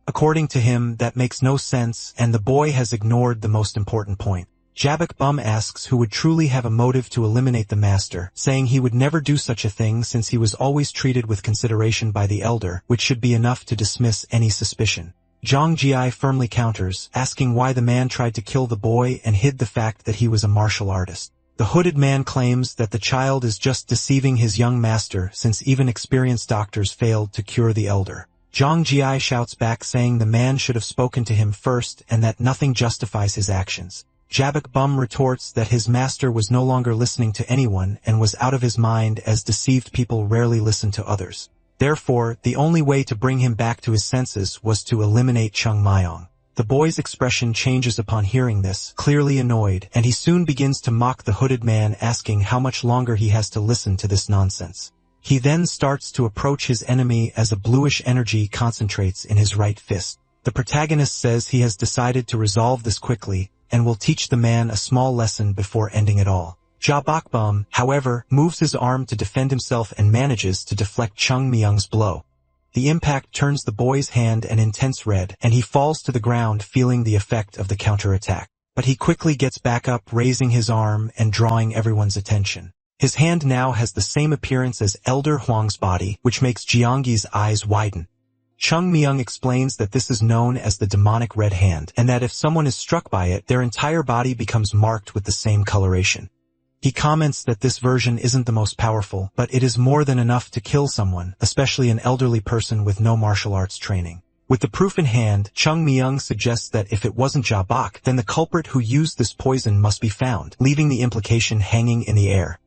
According to him, that makes no sense, and the boy has ignored the most important point. Jabokbum asks who would truly have a motive to eliminate the master, saying he would never do such a thing since he was always treated with consideration by the elder, which should be enough to dismiss any suspicion. Zhang Jie firmly counters, asking why the man tried to kill the boy and hid the fact that he was a martial artist. The hooded man claims that the child is just deceiving his young master since even experienced doctors failed to cure the elder. Zhang Jie shouts back saying the man should have spoken to him first and that nothing justifies his actions. Jabokbum retorts that his master was no longer listening to anyone and was out of his mind, as deceived people rarely listen to others. Therefore, the only way to bring him back to his senses was to eliminate Chung Myung. The boy's expression changes upon hearing this, clearly annoyed, and he soon begins to mock the hooded man, asking how much longer he has to listen to this nonsense. He then starts to approach his enemy as a bluish energy concentrates in his right fist. The protagonist says he has decided to resolve this quickly, and will teach the man a small lesson before ending it all. Jabokbum, however, moves his arm to defend himself and manages to deflect Chung Myung's blow. The impact turns the boy's hand an intense red, and he falls to the ground feeling the effect of the counterattack. But he quickly gets back up, raising his arm and drawing everyone's attention. His hand now has the same appearance as Elder Huang's body, which makes Jiangyi's eyes widen. Chung Myung explains that this is known as the demonic red hand, and that if someone is struck by it, their entire body becomes marked with the same coloration. He comments that this version isn't the most powerful, but it is more than enough to kill someone, especially an elderly person with no martial arts training. With the proof in hand, Chung Myung suggests that if it wasn't Jabok, then the culprit who used this poison must be found, leaving the implication hanging in the air.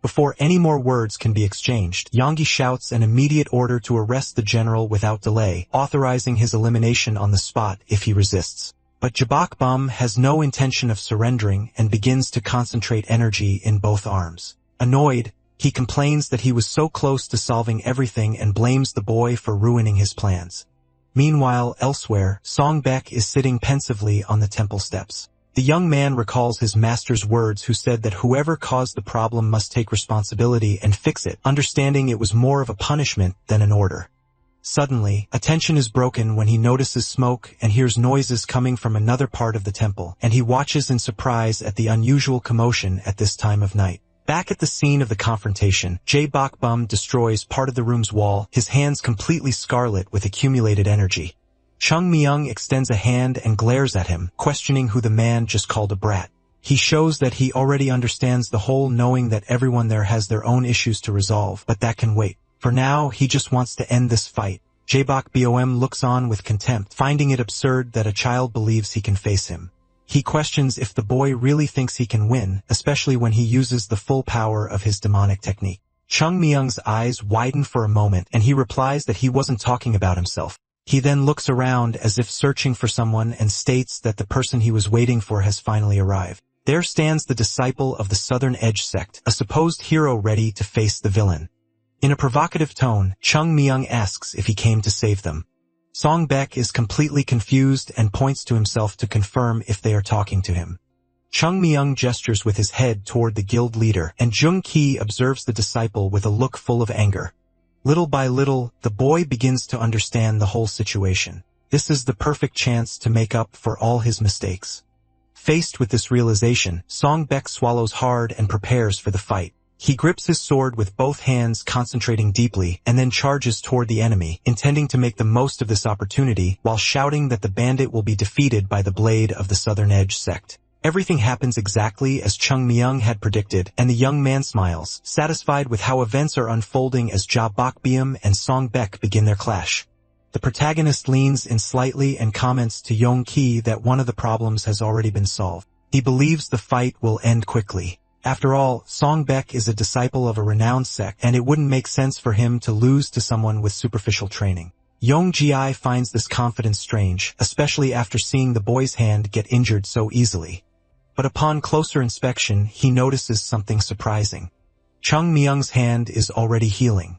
Before any more words can be exchanged, Yonggi shouts an immediate order to arrest the general without delay, authorizing his elimination on the spot if he resists. But Jabokbum has no intention of surrendering and begins to concentrate energy in both arms. Annoyed, he complains that he was so close to solving everything and blames the boy for ruining his plans. Meanwhile, elsewhere, Songbek is sitting pensively on the temple steps. The young man recalls his master's words, who said that whoever caused the problem must take responsibility and fix it, understanding it was more of a punishment than an order. Suddenly, attention is broken when he notices smoke and hears noises coming from another part of the temple, and he watches in surprise at the unusual commotion at this time of night. Back at the scene of the confrontation, Jabokbum destroys part of the room's wall, his hands completely scarlet with accumulated energy. Chung Myung extends a hand and glares at him, questioning who the man just called a brat. He shows that he already understands the whole, knowing that everyone there has their own issues to resolve, but that can wait. For now, he just wants to end this fight. Jabokbum looks on with contempt, finding it absurd that a child believes he can face him. He questions if the boy really thinks he can win, especially when he uses the full power of his demonic technique. Chung Myung's eyes widen for a moment, and he replies that he wasn't talking about himself. He then looks around as if searching for someone and states that the person he was waiting for has finally arrived. There stands the disciple of the Southern Edge sect, a supposed hero ready to face the villain. In a provocative tone, Chung Myung asks if he came to save them. Songbek is completely confused and points to himself to confirm if they are talking to him. Chung Myung gestures with his head toward the guild leader, and Jung Ki observes the disciple with a look full of anger. Little by little, the boy begins to understand the whole situation. This is the perfect chance to make up for all his mistakes. Faced with this realization, Songbek swallows hard and prepares for the fight. He grips his sword with both hands, concentrating deeply, and then charges toward the enemy, intending to make the most of this opportunity while shouting that the bandit will be defeated by the blade of the Southern Edge sect. Everything happens exactly as Chung Myung had predicted, and the young man smiles, satisfied with how events are unfolding as Jabokbum and Songbek begin their clash. The protagonist leans in slightly and comments to Yong Ki that one of the problems has already been solved. He believes the fight will end quickly. After all, Songbek is a disciple of a renowned sect, and it wouldn't make sense for him to lose to someone with superficial training. Yong Ji finds this confidence strange, especially after seeing the boy's hand get injured so easily. But upon closer inspection, he notices something surprising. Chung Myung's hand is already healing.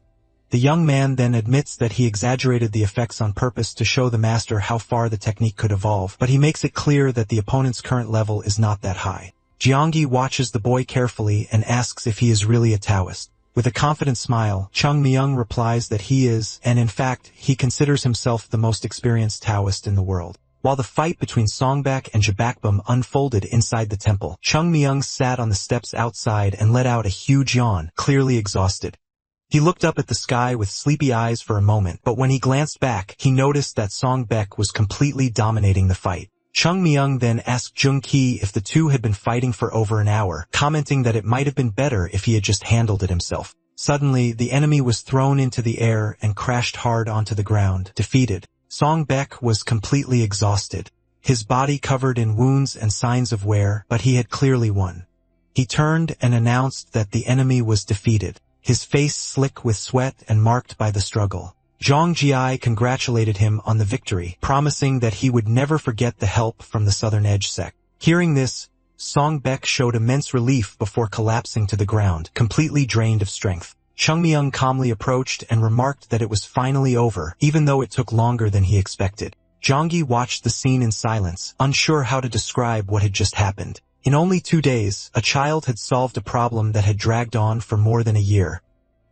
The young man then admits that he exaggerated the effects on purpose to show the master how far the technique could evolve, but he makes it clear that the opponent's current level is not that high. Jiangyi watches the boy carefully and asks if he is really a Taoist. With a confident smile, Chung Myung replies that he is, and in fact, he considers himself the most experienced Taoist in the world. While the fight between Songbek and Jabokbum unfolded inside the temple, Chung Myung sat on the steps outside and let out a huge yawn, clearly exhausted. He looked up at the sky with sleepy eyes for a moment, but when he glanced back, he noticed that Songbek was completely dominating the fight. Chung Myung then asked Jung Ki if the two had been fighting for over an hour, commenting that it might have been better if he had just handled it himself. Suddenly, the enemy was thrown into the air and crashed hard onto the ground, defeated. Songbek was completely exhausted, his body covered in wounds and signs of wear, but he had clearly won. He turned and announced that the enemy was defeated, his face slick with sweat and marked by the struggle. Zhang Jia congratulated him on the victory, promising that he would never forget the help from the Southern Edge sect. Hearing this, Songbek showed immense relief before collapsing to the ground, completely drained of strength. Chung Myung calmly approached and remarked that it was finally over, even though it took longer than he expected. Zhangyi watched the scene in silence, unsure how to describe what had just happened. In only 2 days, a child had solved a problem that had dragged on for more than a year.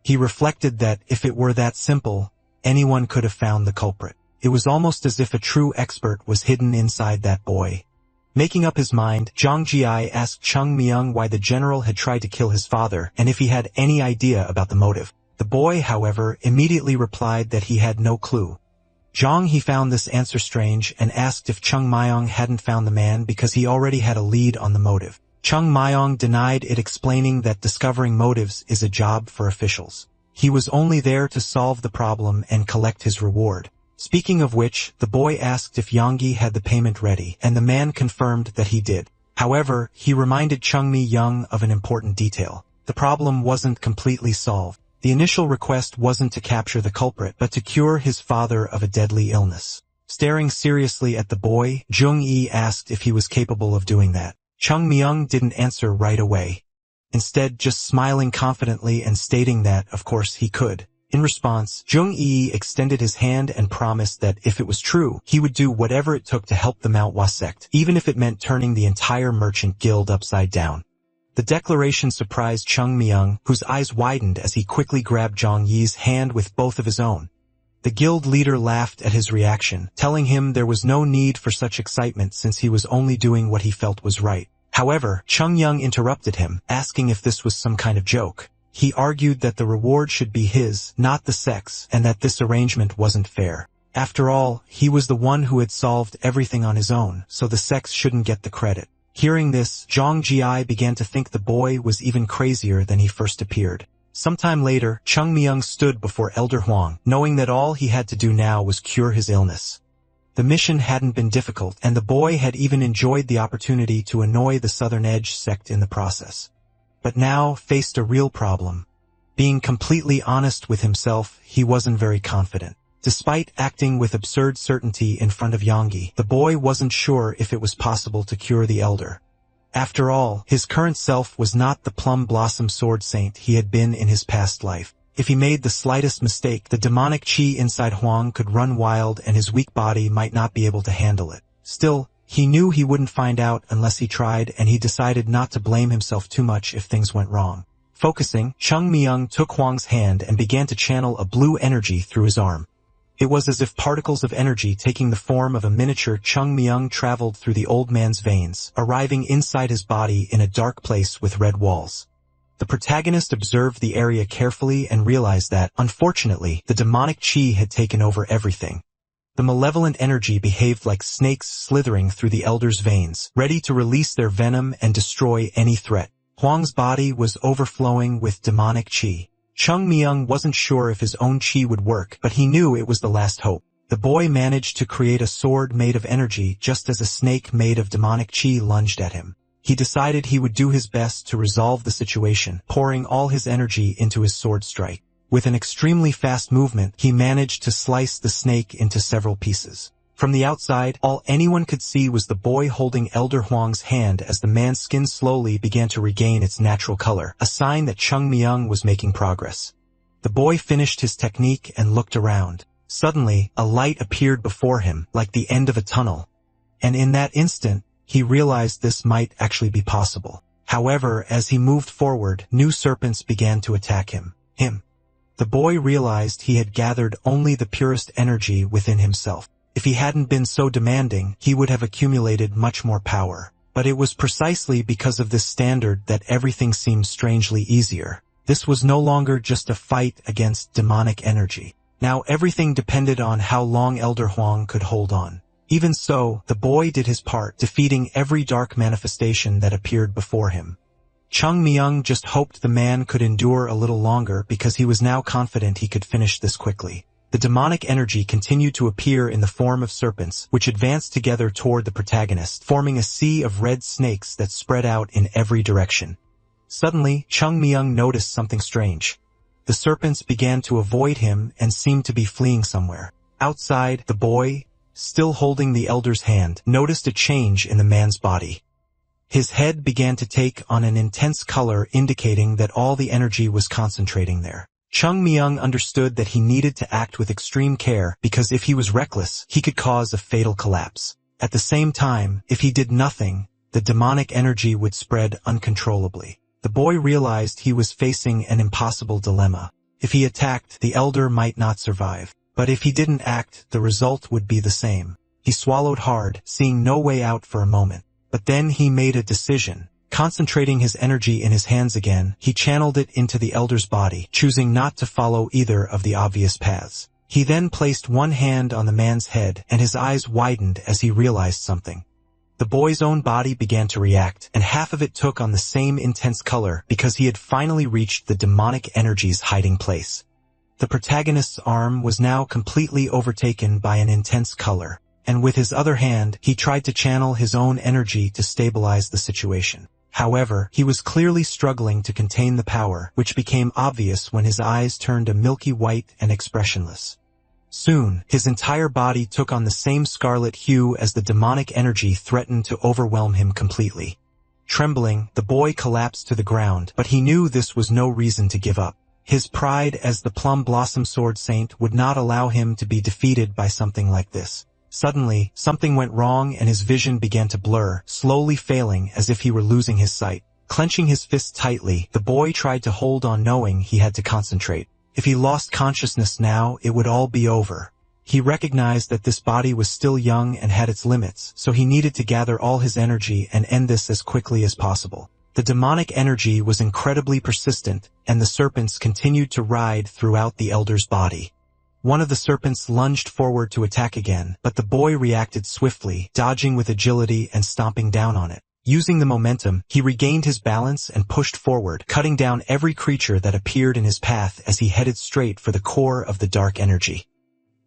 He reflected that, if it were that simple, anyone could have found the culprit. It was almost as if a true expert was hidden inside that boy. Making up his mind, Zhang Jia asked Chung Myung why the general had tried to kill his father and if he had any idea about the motive. The boy, however, immediately replied that he had no clue. He found this answer strange and asked if Chung Myung hadn't found the man because he already had a lead on the motive. Chung Myung denied it, explaining that discovering motives is a job for officials. He was only there to solve the problem and collect his reward. Speaking of which, the boy asked if Yonggi had the payment ready, and the man confirmed that he did. However, he reminded Chung Myung of an important detail. The problem wasn't completely solved. The initial request wasn't to capture the culprit, but to cure his father of a deadly illness. Staring seriously at the boy, Jung-yi asked if he was capable of doing that. Chung Myung didn't answer right away. Instead, just smiling confidently and stating that, of course, he could. In response, Jung-yi extended his hand and promised that, if it was true, he would do whatever it took to help the Manhwa sect, even if it meant turning the entire merchant guild upside down. The declaration surprised Chung Myung, whose eyes widened as he quickly grabbed Zhang Yi's hand with both of his own. The guild leader laughed at his reaction, telling him there was no need for such excitement since he was only doing what he felt was right. However, Chung Myung interrupted him, asking if this was some kind of joke. He argued that the reward should be his, not the sect's, and that this arrangement wasn't fair. After all, he was the one who had solved everything on his own, so the sects shouldn't get the credit. Hearing this, Zhang Jia began to think the boy was even crazier than he first appeared. Sometime later, Chung Myung stood before Elder Huang, knowing that all he had to do now was cure his illness. The mission hadn't been difficult, and the boy had even enjoyed the opportunity to annoy the Southern Edge sect in the process. But now faced a real problem. Being completely honest with himself, he wasn't very confident. Despite acting with absurd certainty in front of Yonggi, the boy wasn't sure if it was possible to cure the elder. After all, his current self was not the plum blossom sword saint he had been in his past life. If he made the slightest mistake, the demonic chi inside Huang could run wild and his weak body might not be able to handle it. Still, he knew he wouldn't find out unless he tried, and he decided not to blame himself too much if things went wrong. Focusing, Chung Myung took Huang's hand and began to channel a blue energy through his arm. It was as if particles of energy taking the form of a miniature Chung Myung traveled through the old man's veins, arriving inside his body in a dark place with red walls. The protagonist observed the area carefully and realized that, unfortunately, the demonic chi had taken over everything. The malevolent energy behaved like snakes slithering through the elder's veins, ready to release their venom and destroy any threat. Huang's body was overflowing with demonic chi. Chung Myung wasn't sure if his own chi would work, but he knew it was the last hope. The boy managed to create a sword made of energy just as a snake made of demonic chi lunged at him. He decided he would do his best to resolve the situation, pouring all his energy into his sword strike. With an extremely fast movement, he managed to slice the snake into several pieces. From the outside, all anyone could see was the boy holding Elder Huang's hand as the man's skin slowly began to regain its natural color, a sign that Chung Myung was making progress. The boy finished his technique and looked around. Suddenly, a light appeared before him, like the end of a tunnel. And in that instant, he realized this might actually be possible. However, as he moved forward, new serpents began to attack him. The boy realized he had gathered only the purest energy within himself. If he hadn't been so demanding, he would have accumulated much more power. But it was precisely because of this standard that everything seemed strangely easier. This was no longer just a fight against demonic energy. Now everything depended on how long Elder Huang could hold on. Even so, the boy did his part, defeating every dark manifestation that appeared before him. Chung Myung just hoped the man could endure a little longer because he was now confident he could finish this quickly. The demonic energy continued to appear in the form of serpents, which advanced together toward the protagonist, forming a sea of red snakes that spread out in every direction. Suddenly, Chung Myung noticed something strange. The serpents began to avoid him and seemed to be fleeing somewhere. Outside, the boy, still holding the elder's hand, noticed a change in the man's body. His head began to take on an intense color, indicating that all the energy was concentrating there. Chung Myung understood that he needed to act with extreme care because if he was reckless, he could cause a fatal collapse. At the same time, if he did nothing, the demonic energy would spread uncontrollably. The boy realized he was facing an impossible dilemma. If he attacked, the elder might not survive. But if he didn't act, the result would be the same. He swallowed hard, seeing no way out for a moment. But then he made a decision. Concentrating his energy in his hands again, he channeled it into the elder's body, choosing not to follow either of the obvious paths. He then placed one hand on the man's head, and his eyes widened as he realized something. The boy's own body began to react, and half of it took on the same intense color because he had finally reached the demonic energy's hiding place. The protagonist's arm was now completely overtaken by an intense color, and with his other hand, he tried to channel his own energy to stabilize the situation. However, he was clearly struggling to contain the power, which became obvious when his eyes turned a milky white and expressionless. Soon, his entire body took on the same scarlet hue as the demonic energy threatened to overwhelm him completely. Trembling, the boy collapsed to the ground, but he knew this was no reason to give up. His pride as the Plum Blossom Sword Saint would not allow him to be defeated by something like this. Suddenly, something went wrong and his vision began to blur, slowly failing as if he were losing his sight. Clenching his fists tightly, the boy tried to hold on knowing he had to concentrate. If he lost consciousness now, it would all be over. He recognized that this body was still young and had its limits, so he needed to gather all his energy and end this as quickly as possible. The demonic energy was incredibly persistent, and the serpents continued to ride throughout the elder's body. One of the serpents lunged forward to attack again, but the boy reacted swiftly, dodging with agility and stomping down on it. Using the momentum, he regained his balance and pushed forward, cutting down every creature that appeared in his path as he headed straight for the core of the dark energy.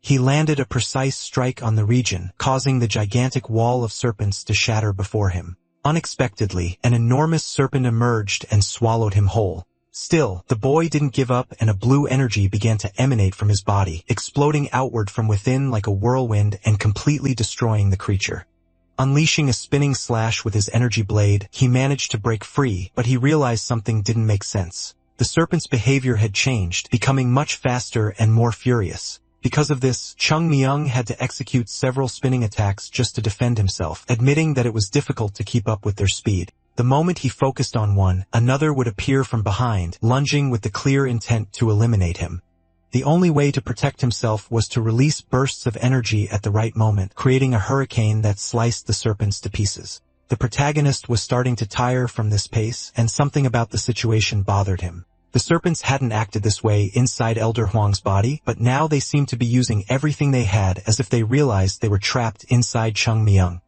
He landed a precise strike on the region, causing the gigantic wall of serpents to shatter before him. Unexpectedly, an enormous serpent emerged and swallowed him whole. Still, the boy didn't give up and a blue energy began to emanate from his body, exploding outward from within like a whirlwind and completely destroying the creature. Unleashing a spinning slash with his energy blade, he managed to break free, but he realized something didn't make sense. The serpent's behavior had changed, becoming much faster and more furious. Because of this, Chung Myung had to execute several spinning attacks just to defend himself, admitting that it was difficult to keep up with their speed. The moment he focused on one, another would appear from behind, lunging with the clear intent to eliminate him. The only way to protect himself was to release bursts of energy at the right moment, creating a hurricane that sliced the serpents to pieces. The protagonist was starting to tire from this pace, and something about the situation bothered him. The serpents hadn't acted this way inside Elder Huang's body, but now they seemed to be using everything they had as if they realized they were trapped inside Chung Myung.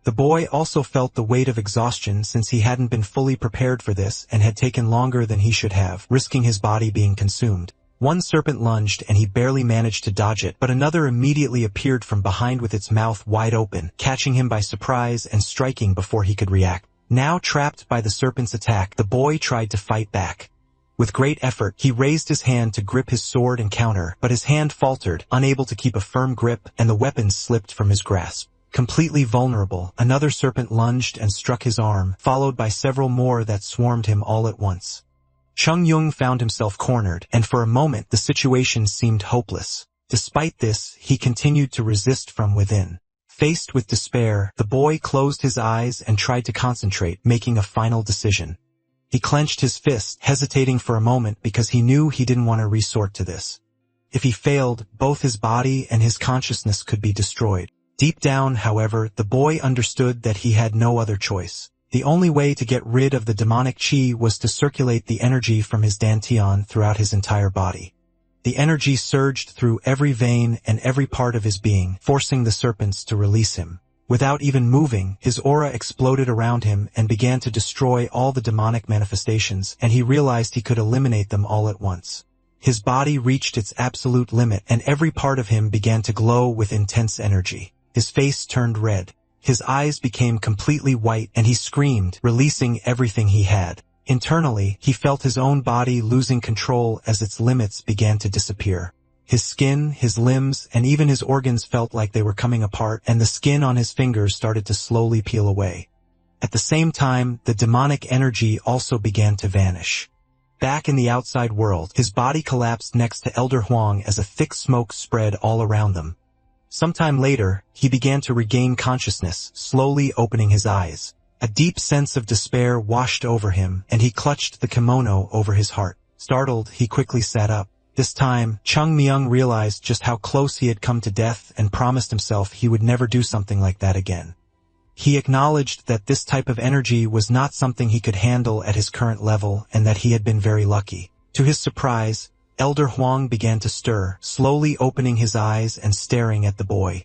The boy also felt the weight of exhaustion since he hadn't been fully prepared for this and had taken longer than he should have, risking his body being consumed. One serpent lunged and he barely managed to dodge it, but another immediately appeared from behind with its mouth wide open, catching him by surprise and striking before he could react. Now trapped by the serpent's attack, the boy tried to fight back. With great effort, he raised his hand to grip his sword and counter, but his hand faltered, unable to keep a firm grip, and the weapon slipped from his grasp. Completely vulnerable, another serpent lunged and struck his arm, followed by several more that swarmed him all at once. Chung Yung found himself cornered, and for a moment the situation seemed hopeless. Despite this, he continued to resist from within. Faced with despair, the boy closed his eyes and tried to concentrate, making a final decision. He clenched his fist, hesitating for a moment because he knew he didn't want to resort to this. If he failed, both his body and his consciousness could be destroyed. Deep down, however, the boy understood that he had no other choice. The only way to get rid of the demonic chi was to circulate the energy from his dantian throughout his entire body. The energy surged through every vein and every part of his being, forcing the serpents to release him. Without even moving, his aura exploded around him and began to destroy all the demonic manifestations, and he realized he could eliminate them all at once. His body reached its absolute limit, and every part of him began to glow with intense energy. His face turned red. His eyes became completely white, and he screamed, releasing everything he had. Internally, he felt his own body losing control as its limits began to disappear. His skin, his limbs, and even his organs felt like they were coming apart, and the skin on his fingers started to slowly peel away. At the same time, the demonic energy also began to vanish. Back in the outside world, his body collapsed next to Elder Huang as a thick smoke spread all around them. Sometime later, he began to regain consciousness, slowly opening his eyes. A deep sense of despair washed over him, and he clutched the kimono over his heart. Startled, he quickly sat up. This time, Chung Myung realized just how close he had come to death and promised himself he would never do something like that again. He acknowledged that this type of energy was not something he could handle at his current level and that he had been very lucky. To his surprise, Elder Huang began to stir, slowly opening his eyes and staring at the boy.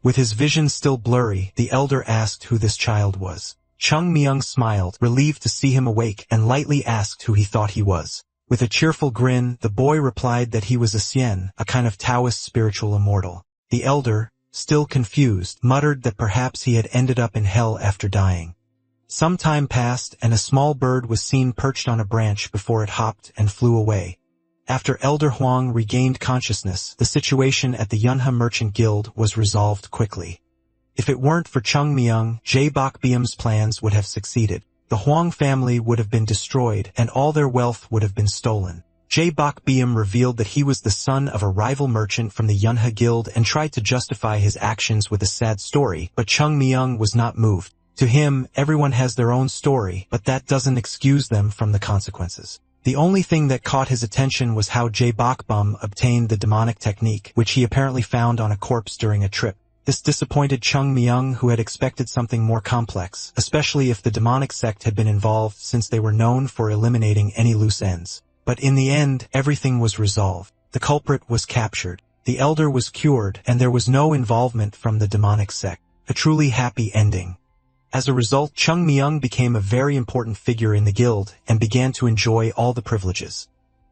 With his vision still blurry, the elder asked who this child was. Chung Myung smiled, relieved to see him awake, and lightly asked who he thought he was. With a cheerful grin, the boy replied that he was a Xian, a kind of Taoist spiritual immortal. The elder, still confused, muttered that perhaps he had ended up in hell after dying. Some time passed, and a small bird was seen perched on a branch before it hopped and flew away. After Elder Huang regained consciousness, the situation at the Yunhe Merchant Guild was resolved quickly. If it weren't for Chung Myung, Jae-bok Byum's plans would have succeeded. The Huang family would have been destroyed, and all their wealth would have been stolen. Jae-bok Byum revealed that he was the son of a rival merchant from the Yunhe Guild and tried to justify his actions with a sad story, but Chung Myung was not moved. To him, everyone has their own story, but that doesn't excuse them from the consequences. The only thing that caught his attention was how Jae-bok Byum obtained the demonic technique, which he apparently found on a corpse during a trip. This disappointed Chung Myung, who had expected something more complex, especially if the demonic sect had been involved, since they were known for eliminating any loose ends. But in the end, everything was resolved. The culprit was captured. The elder was cured, and there was no involvement from the demonic sect. A truly happy ending. As a result, Chung Myung became a very important figure in the guild and began to enjoy all the privileges.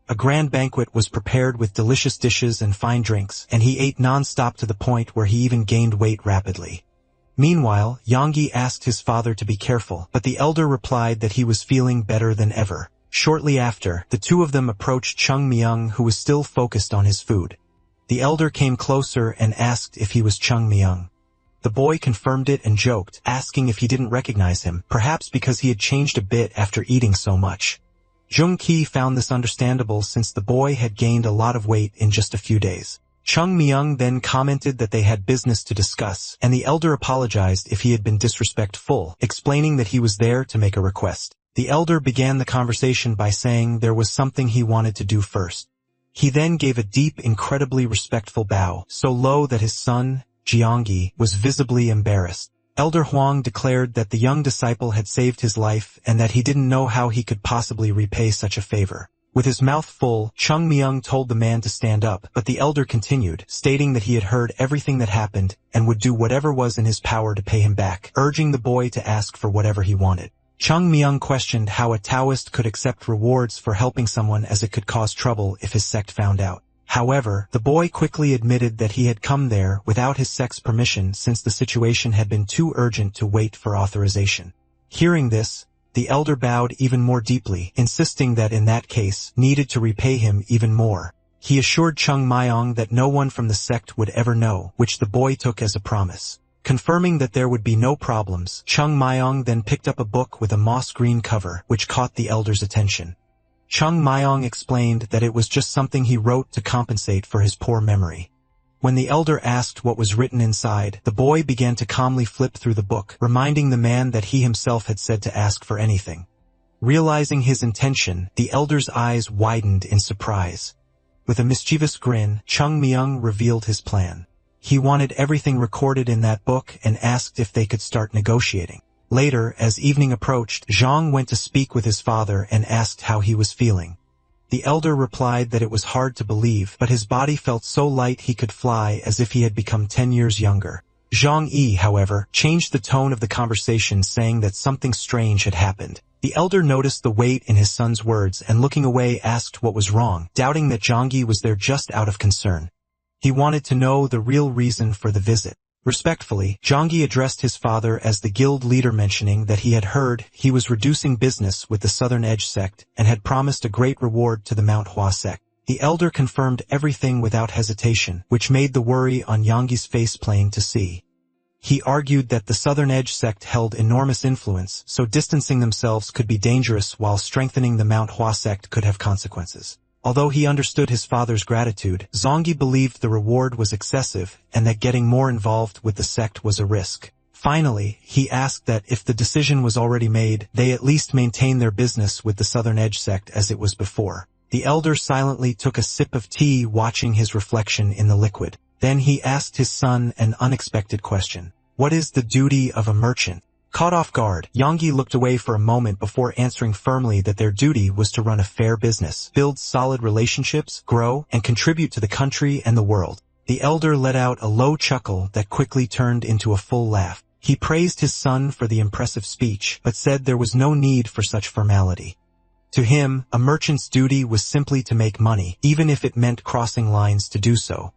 A grand banquet was prepared with delicious dishes and fine drinks, and he ate non-stop to the point where he even gained weight rapidly. Meanwhile, Yonggi asked his father to be careful, but the elder replied that he was feeling better than ever. Shortly after, the two of them approached Chung Myung, who was still focused on his food. The elder came closer and asked if he was Chung Myung. The boy confirmed it and joked, asking if he didn't recognize him, perhaps because he had changed a bit after eating so much. Jung Ki found this understandable since the boy had gained a lot of weight in just a few days. Chung Myung then commented that they had business to discuss, and the elder apologized if he had been disrespectful, explaining that he was there to make a request. The elder began the conversation by saying there was something he wanted to do first. He then gave a deep, incredibly respectful bow, so low that his son, Jiangyi, was visibly embarrassed. Elder Huang declared that the young disciple had saved his life and that he didn't know how he could possibly repay such a favor. With his mouth full, Chung Myung told the man to stand up, but the elder continued, stating that he had heard everything that happened and would do whatever was in his power to pay him back, urging the boy to ask for whatever he wanted. Chung Myung questioned how a Taoist could accept rewards for helping someone, as it could cause trouble if his sect found out. However, the boy quickly admitted that he had come there without his sect's permission, since the situation had been too urgent to wait for authorization. Hearing this, the elder bowed even more deeply, insisting that in that case, needed to repay him even more. He assured Chung Myung that no one from the sect would ever know, which the boy took as a promise. Confirming that there would be no problems, Chung Myung then picked up a book with a moss-green cover, which caught the elder's attention. Chung Myung explained that it was just something he wrote to compensate for his poor memory. When the elder asked what was written inside, the boy began to calmly flip through the book, reminding the man that he himself had said to ask for anything. Realizing his intention, the elder's eyes widened in surprise. With a mischievous grin, Chung Myung revealed his plan. He wanted everything recorded in that book and asked if they could start negotiating. Later, as evening approached, Zhang went to speak with his father and asked how he was feeling. The elder replied that it was hard to believe, but his body felt so light he could fly, as if he had become 10 years younger. Zhang Yi, however, changed the tone of the conversation, saying that something strange had happened. The elder noticed the weight in his son's words and, looking away, asked what was wrong, doubting that Zhang Yi was there just out of concern. He wanted to know the real reason for the visit. Respectfully, Zhangyi addressed his father as the guild leader, mentioning that he had heard he was reducing business with the Southern Edge sect and had promised a great reward to the Manhwa sect. The elder confirmed everything without hesitation, which made the worry on Yangyi's face plain to see. He argued that the Southern Edge sect held enormous influence, so distancing themselves could be dangerous while strengthening the Manhwa sect could have consequences. Although he understood his father's gratitude, Zhangyi believed the reward was excessive and that getting more involved with the sect was a risk. Finally, he asked that if the decision was already made, they at least maintain their business with the Southern Edge sect as it was before. The elder silently took a sip of tea, watching his reflection in the liquid. Then he asked his son an unexpected question. What is the duty of a merchant? Caught off guard, Yonggi looked away for a moment before answering firmly that their duty was to run a fair business, build solid relationships, grow, and contribute to the country and the world. The elder let out a low chuckle that quickly turned into a full laugh. He praised his son for the impressive speech, but said there was no need for such formality. To him, a merchant's duty was simply to make money, even if it meant crossing lines to do so.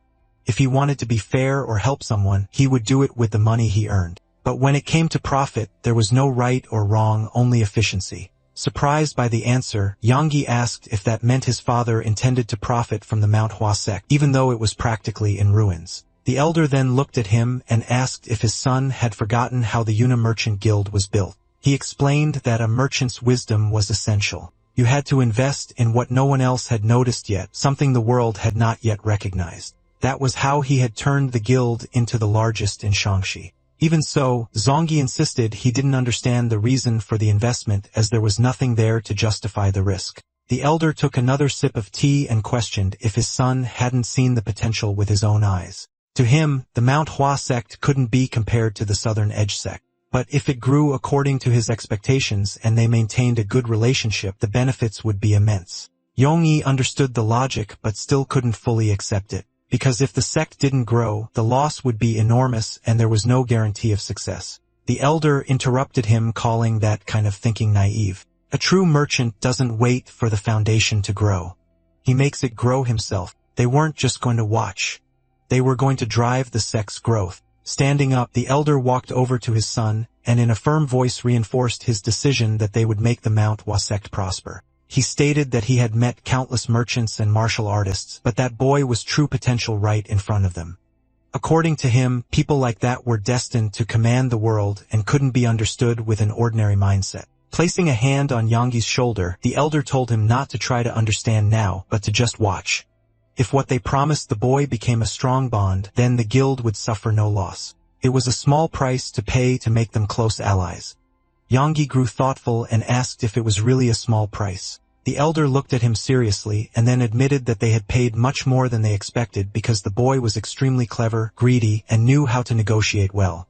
If he wanted to be fair or help someone, he would do it with the money he earned. But when it came to profit, there was no right or wrong, only efficiency. Surprised by the answer, Yonggi asked if that meant his father intended to profit from the Manhwa sect, even though it was practically in ruins. The elder then looked at him and asked if his son had forgotten how the Yuna Merchant Guild was built. He explained that a merchant's wisdom was essential. You had to invest in what no one else had noticed yet, something the world had not yet recognized. That was how he had turned the guild into the largest in Shaanxi. Even so, Zongyi insisted he didn't understand the reason for the investment, as there was nothing there to justify the risk. The elder took another sip of tea and questioned if his son hadn't seen the potential with his own eyes. To him, the Manhwa sect couldn't be compared to the Southern Edge sect. But if it grew according to his expectations and they maintained a good relationship, the benefits would be immense. Yongyi understood the logic but still couldn't fully accept it. Because if the sect didn't grow, the loss would be enormous and there was no guarantee of success. The elder interrupted him, calling that kind of thinking naive. A true merchant doesn't wait for the foundation to grow. He makes it grow himself. They weren't just going to watch. They were going to drive the sect's growth. Standing up, the elder walked over to his son and in a firm voice reinforced his decision that they would make the Manhwa sect prosper. He stated that he had met countless merchants and martial artists, but that boy was true potential right in front of them. According to him, people like that were destined to command the world and couldn't be understood with an ordinary mindset. Placing a hand on Yonggi's shoulder, the elder told him not to try to understand now, but to just watch. If what they promised the boy became a strong bond, then the guild would suffer no loss. It was a small price to pay to make them close allies. Yonggi grew thoughtful and asked if it was really a small price. The elder looked at him seriously and then admitted that they had paid much more than they expected because the boy was extremely clever, greedy, and knew how to negotiate well.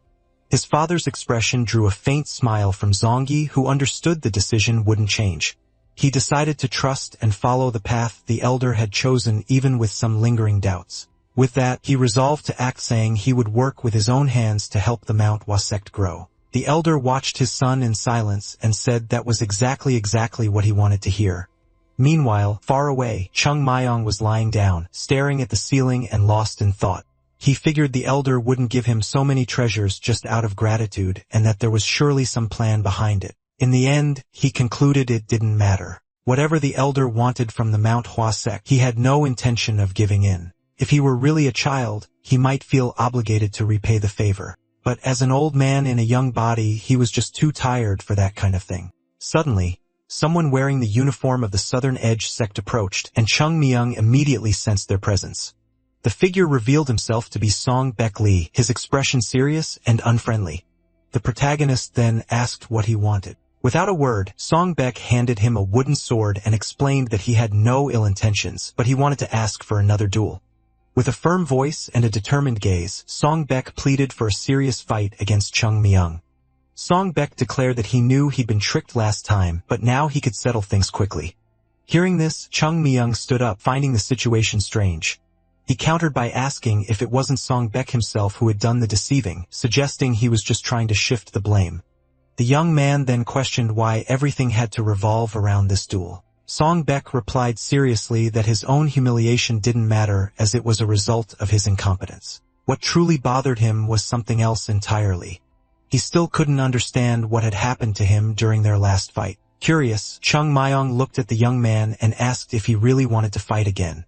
His father's expression drew a faint smile from Zongyi, who understood the decision wouldn't change. He decided to trust and follow the path the elder had chosen, even with some lingering doubts. With that, he resolved to act, saying he would work with his own hands to help the Manhwa sect grow. The elder watched his son in silence and said that was exactly what he wanted to hear. Meanwhile, far away, Chung Myong was lying down, staring at the ceiling and lost in thought. He figured the elder wouldn't give him so many treasures just out of gratitude and that there was surely some plan behind it. In the end, he concluded it didn't matter. Whatever the elder wanted from the Manhwa sect, he had no intention of giving in. If he were really a child, he might feel obligated to repay the favor. But as an old man in a young body, he was just too tired for that kind of thing. Suddenly, someone wearing the uniform of the Southern Edge sect approached, and Chung Myung immediately sensed their presence. The figure revealed himself to be Song Baek Lee, his expression serious and unfriendly. The protagonist then asked what he wanted. Without a word, Song Baek handed him a wooden sword and explained that he had no ill intentions, but he wanted to ask for another duel. With a firm voice and a determined gaze, Song Baek pleaded for a serious fight against Chung Myung. Song Baek declared that he knew he'd been tricked last time, but now he could settle things quickly. Hearing this, Chung Myung stood up, finding the situation strange. He countered by asking if it wasn't Song Baek himself who had done the deceiving, suggesting he was just trying to shift the blame. The young man then questioned why everything had to revolve around this duel. Song Baek replied seriously that his own humiliation didn't matter, as it was a result of his incompetence. What truly bothered him was something else entirely. He still couldn't understand what had happened to him during their last fight. Curious, Chung Myong looked at the young man and asked if he really wanted to fight again.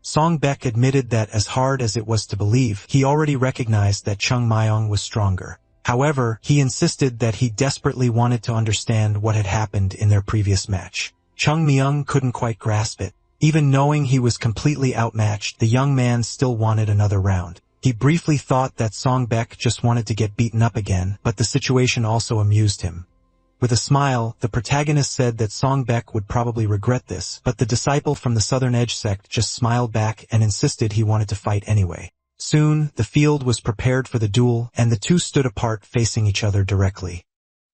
Song Baek admitted that as hard as it was to believe, he already recognized that Chung Myong was stronger. However, he insisted that he desperately wanted to understand what had happened in their previous match. Chung Myung couldn't quite grasp it. Even knowing he was completely outmatched, the young man still wanted another round. He briefly thought that Song Baek just wanted to get beaten up again, but the situation also amused him. With a smile, the protagonist said that Song Baek would probably regret this, but the disciple from the Southern Edge sect just smiled back and insisted he wanted to fight anyway. Soon, the field was prepared for the duel, and the two stood apart facing each other directly.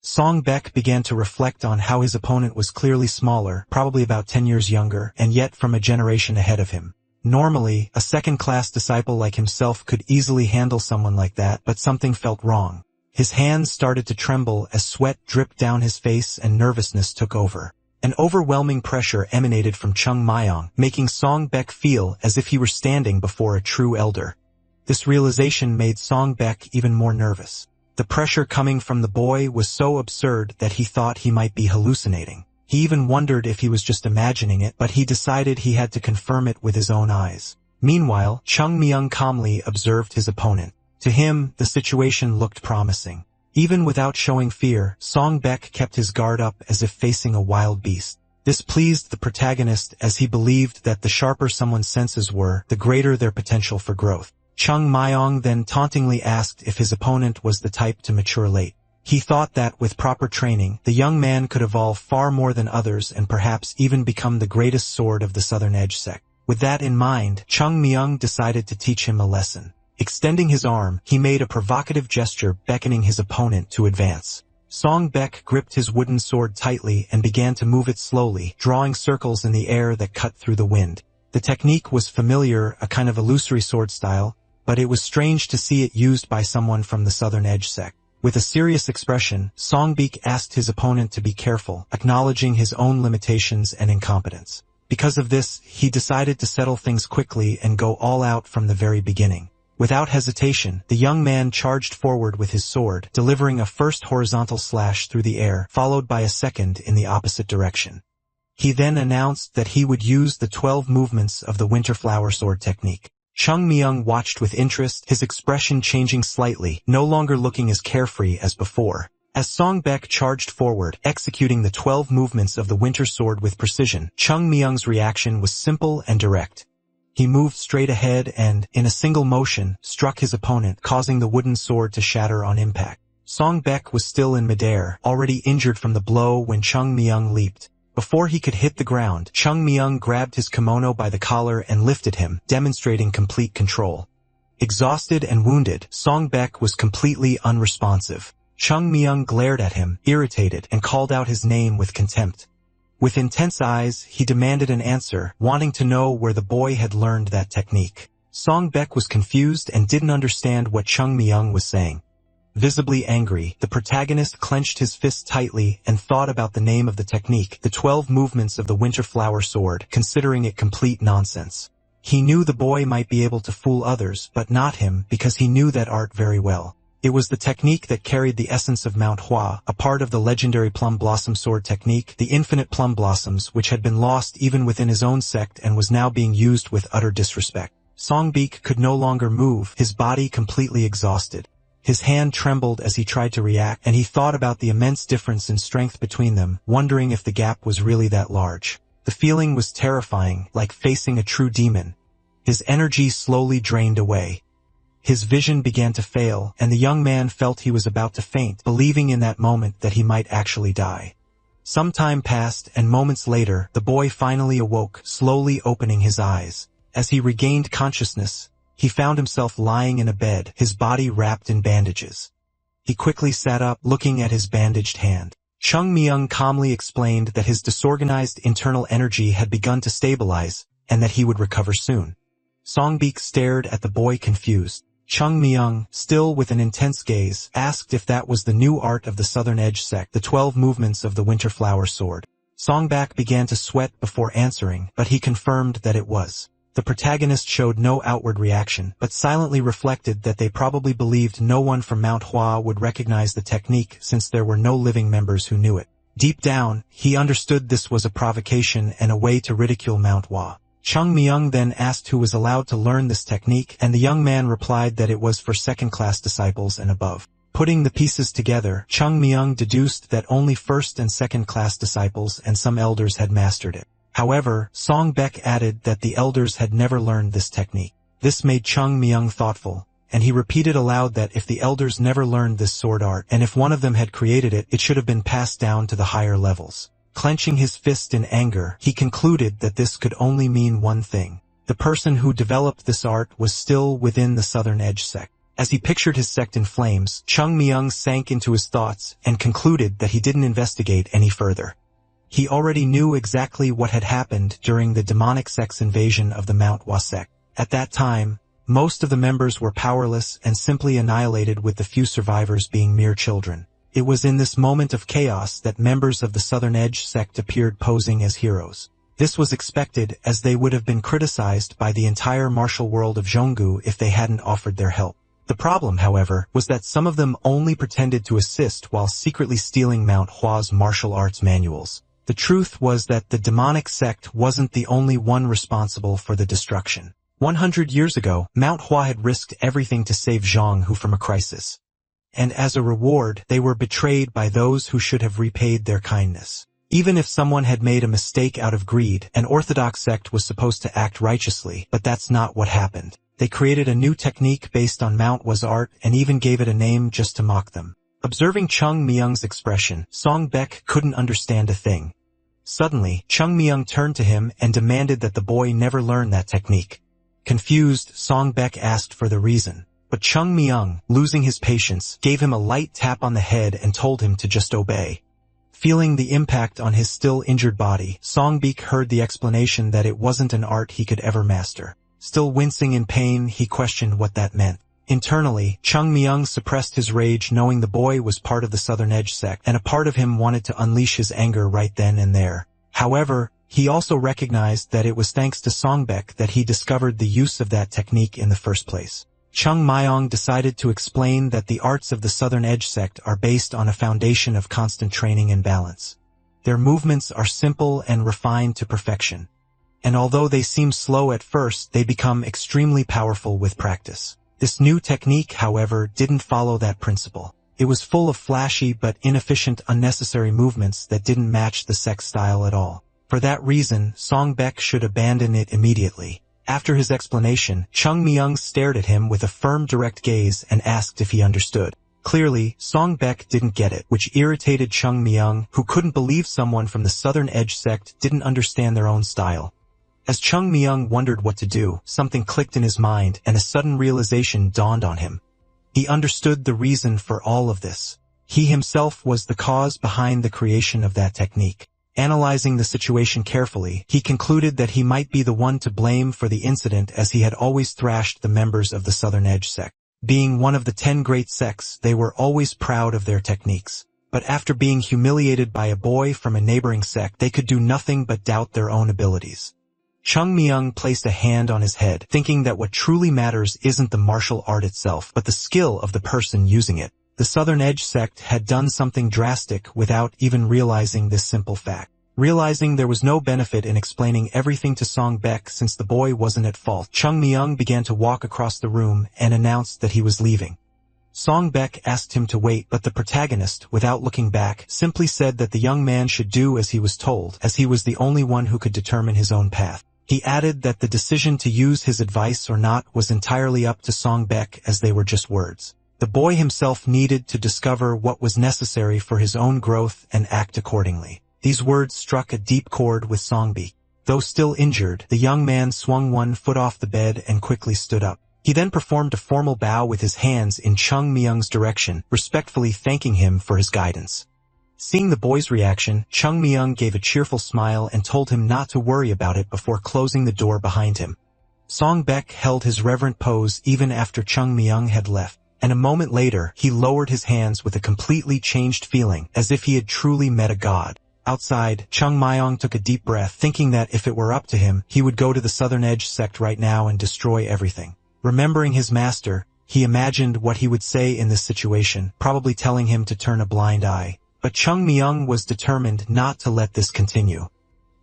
Song Baek began to reflect on how his opponent was clearly smaller, probably about 10 years younger, and yet from a generation ahead of him. Normally, a second-class disciple like himself could easily handle someone like that, but something felt wrong. His hands started to tremble as sweat dripped down his face and nervousness took over. An overwhelming pressure emanated from Chung Myong, making Song Baek feel as if he were standing before a true elder. This realization made Song Baek even more nervous. The pressure coming from the boy was so absurd that he thought he might be hallucinating. He even wondered if he was just imagining it, but he decided he had to confirm it with his own eyes. Meanwhile, Chung Myung calmly observed his opponent. To him, the situation looked promising. Even without showing fear, Song Baek kept his guard up as if facing a wild beast. This pleased the protagonist as he believed that the sharper someone's senses were, the greater their potential for growth. Chung Myong then tauntingly asked if his opponent was the type to mature late. He thought that with proper training, the young man could evolve far more than others and perhaps even become the greatest sword of the Southern Edge sect. With that in mind, Chung Myung decided to teach him a lesson. Extending his arm, he made a provocative gesture beckoning his opponent to advance. Song Baek gripped his wooden sword tightly and began to move it slowly, drawing circles in the air that cut through the wind. The technique was familiar, a kind of illusory sword style, but it was strange to see it used by someone from the Southern Edge sect. With a serious expression, Song Baek asked his opponent to be careful, acknowledging his own limitations and incompetence. Because of this, he decided to settle things quickly and go all out from the very beginning. Without hesitation, the young man charged forward with his sword, delivering a first horizontal slash through the air, followed by a second in the opposite direction. He then announced that he would use the 12 movements of the Winter Flower Sword technique. Chung Myung watched with interest, his expression changing slightly, no longer looking as carefree as before. As Song Baek charged forward, executing the 12 movements of the Winter Sword with precision, Chung Myung's reaction was simple and direct. He moved straight ahead and, in a single motion, struck his opponent, causing the wooden sword to shatter on impact. Song Baek was still in midair, already injured from the blow when Chung Myung leaped. Before he could hit the ground, Chung Myung grabbed his kimono by the collar and lifted him, demonstrating complete control. Exhausted and wounded, Song Baek was completely unresponsive. Chung Myung glared at him, irritated, and called out his name with contempt. With intense eyes, he demanded an answer, wanting to know where the boy had learned that technique. Song Baek was confused and didn't understand what Chung Myung was saying. Visibly angry, the protagonist clenched his fist tightly and thought about the name of the technique, the 12 movements of the Winter Flower Sword, considering it complete nonsense. He knew the boy might be able to fool others, but not him, because he knew that art very well. It was the technique that carried the essence of Manhwa, a part of the legendary Plum Blossom Sword technique, the infinite plum blossoms, which had been lost even within his own sect and was now being used with utter disrespect. Song Baek could no longer move, his body completely exhausted. His hand trembled as he tried to react, and he thought about the immense difference in strength between them, wondering if the gap was really that large. The feeling was terrifying, like facing a true demon. His energy slowly drained away. His vision began to fail, and the young man felt he was about to faint, believing in that moment that he might actually die. Some time passed, and moments later, the boy finally awoke, slowly opening his eyes. As he regained consciousness, he found himself lying in a bed, his body wrapped in bandages. He quickly sat up, looking at his bandaged hand. Chung Myung calmly explained that his disorganized internal energy had begun to stabilize, and that he would recover soon. Song Baek stared at the boy confused. Chung Myung, still with an intense gaze, asked if that was the new art of the Southern Edge sect, the 12 movements of the Winter Flower Sword. Song Baek began to sweat before answering, but he confirmed that it was. The protagonist showed no outward reaction, but silently reflected that they probably believed no one from Mount Hua would recognize the technique since there were no living members who knew it. Deep down, he understood this was a provocation and a way to ridicule Mount Hua. Chung Myung then asked who was allowed to learn this technique, and the young man replied that it was for second-class disciples and above. Putting the pieces together, Chung Myung deduced that only first- and second-class disciples and some elders had mastered it. However, Song Baek added that the elders had never learned this technique. This made Chung Myung thoughtful. and he repeated aloud that if the elders never learned this sword art, and if one of them had created it, it should have been passed down to the higher levels. Clenching his fist in anger, he concluded that this could only mean one thing. The person who developed this art was still within the Southern Edge sect. As he pictured his sect in flames, Chung Myung sank into his thoughts and concluded that he didn't investigate any further. He already knew exactly what had happened during the demonic sect's invasion of the Manhwa sect. At that time, most of the members were powerless and simply annihilated, with the few survivors being mere children. It was in this moment of chaos that members of the Southern Edge sect appeared posing as heroes. This was expected, as they would have been criticized by the entire martial world of Zhonggu if they hadn't offered their help. The problem, however, was that some of them only pretended to assist while secretly stealing Mount Hua's martial arts manuals. The truth was that the demonic sect wasn't the only one responsible for the destruction. 100 years ago, Mount Hua had risked everything to save Zhonghu from a crisis. And as a reward, they were betrayed by those who should have repaid their kindness. Even if someone had made a mistake out of greed, an orthodox sect was supposed to act righteously, but that's not what happened. They created a new technique based on Mount Hua's art and even gave it a name just to mock them. Observing Chung Myung's expression, Song Baek couldn't understand a thing. Suddenly, Chung Myung turned to him and demanded that the boy never learn that technique. Confused, Song Baek asked for the reason. But Chung Myung, losing his patience, gave him a light tap on the head and told him to just obey. Feeling the impact on his still injured body, Song Baek heard the explanation that it wasn't an art he could ever master. Still wincing in pain, he questioned what that meant. Internally, Chung Myung suppressed his rage, knowing the boy was part of the Southern Edge sect, and a part of him wanted to unleash his anger right then and there. However, he also recognized that it was thanks to Song Baek that he discovered the use of that technique in the first place. Chung Myung decided to explain that the arts of the Southern Edge sect are based on a foundation of constant training and balance. Their movements are simple and refined to perfection. And although they seem slow at first, they become extremely powerful with practice. This new technique, however, didn't follow that principle. It was full of flashy but inefficient unnecessary movements that didn't match the sect's style at all. For that reason, Song Baek should abandon it immediately. After his explanation, Chung Myung stared at him with a firm, direct gaze and asked if he understood. Clearly, Song Baek didn't get it, which irritated Chung Myung, who couldn't believe someone from the Southern Edge sect didn't understand their own style. As Chung Myung wondered what to do, something clicked in his mind and a sudden realization dawned on him. He understood the reason for all of this. He himself was the cause behind the creation of that technique. Analyzing the situation carefully, he concluded that he might be the one to blame for the incident, as he had always thrashed the members of the Southern Edge sect. Being one of the 10 great sects, they were always proud of their techniques. But after being humiliated by a boy from a neighboring sect, they could do nothing but doubt their own abilities. Chung Myung placed a hand on his head, thinking that what truly matters isn't the martial art itself, but the skill of the person using it. The Southern Edge sect had done something drastic without even realizing this simple fact. Realizing there was no benefit in explaining everything to Song Baek since the boy wasn't at fault, Chung Myung began to walk across the room and announced that he was leaving. Song Baek asked him to wait, but the protagonist, without looking back, simply said that the young man should do as he was told, as he was the only one who could determine his own path. He added that the decision to use his advice or not was entirely up to Song Baek, as they were just words. The boy himself needed to discover what was necessary for his own growth and act accordingly. These words struck a deep chord with Song Baek. Though still injured, the young man swung one foot off the bed and quickly stood up. He then performed a formal bow with his hands in Chung Myung's direction, respectfully thanking him for his guidance. Seeing the boy's reaction, Chung Myung gave a cheerful smile and told him not to worry about it before closing the door behind him. Song Baek held his reverent pose even after Chung Myung had left, and a moment later he lowered his hands with a completely changed feeling, as if he had truly met a god. Outside, Chung Myung took a deep breath, thinking that if it were up to him, he would go to the Southern Edge sect right now and destroy everything. Remembering his master, he imagined what he would say in this situation, probably telling him to turn a blind eye. But Chung Myung was determined not to let this continue.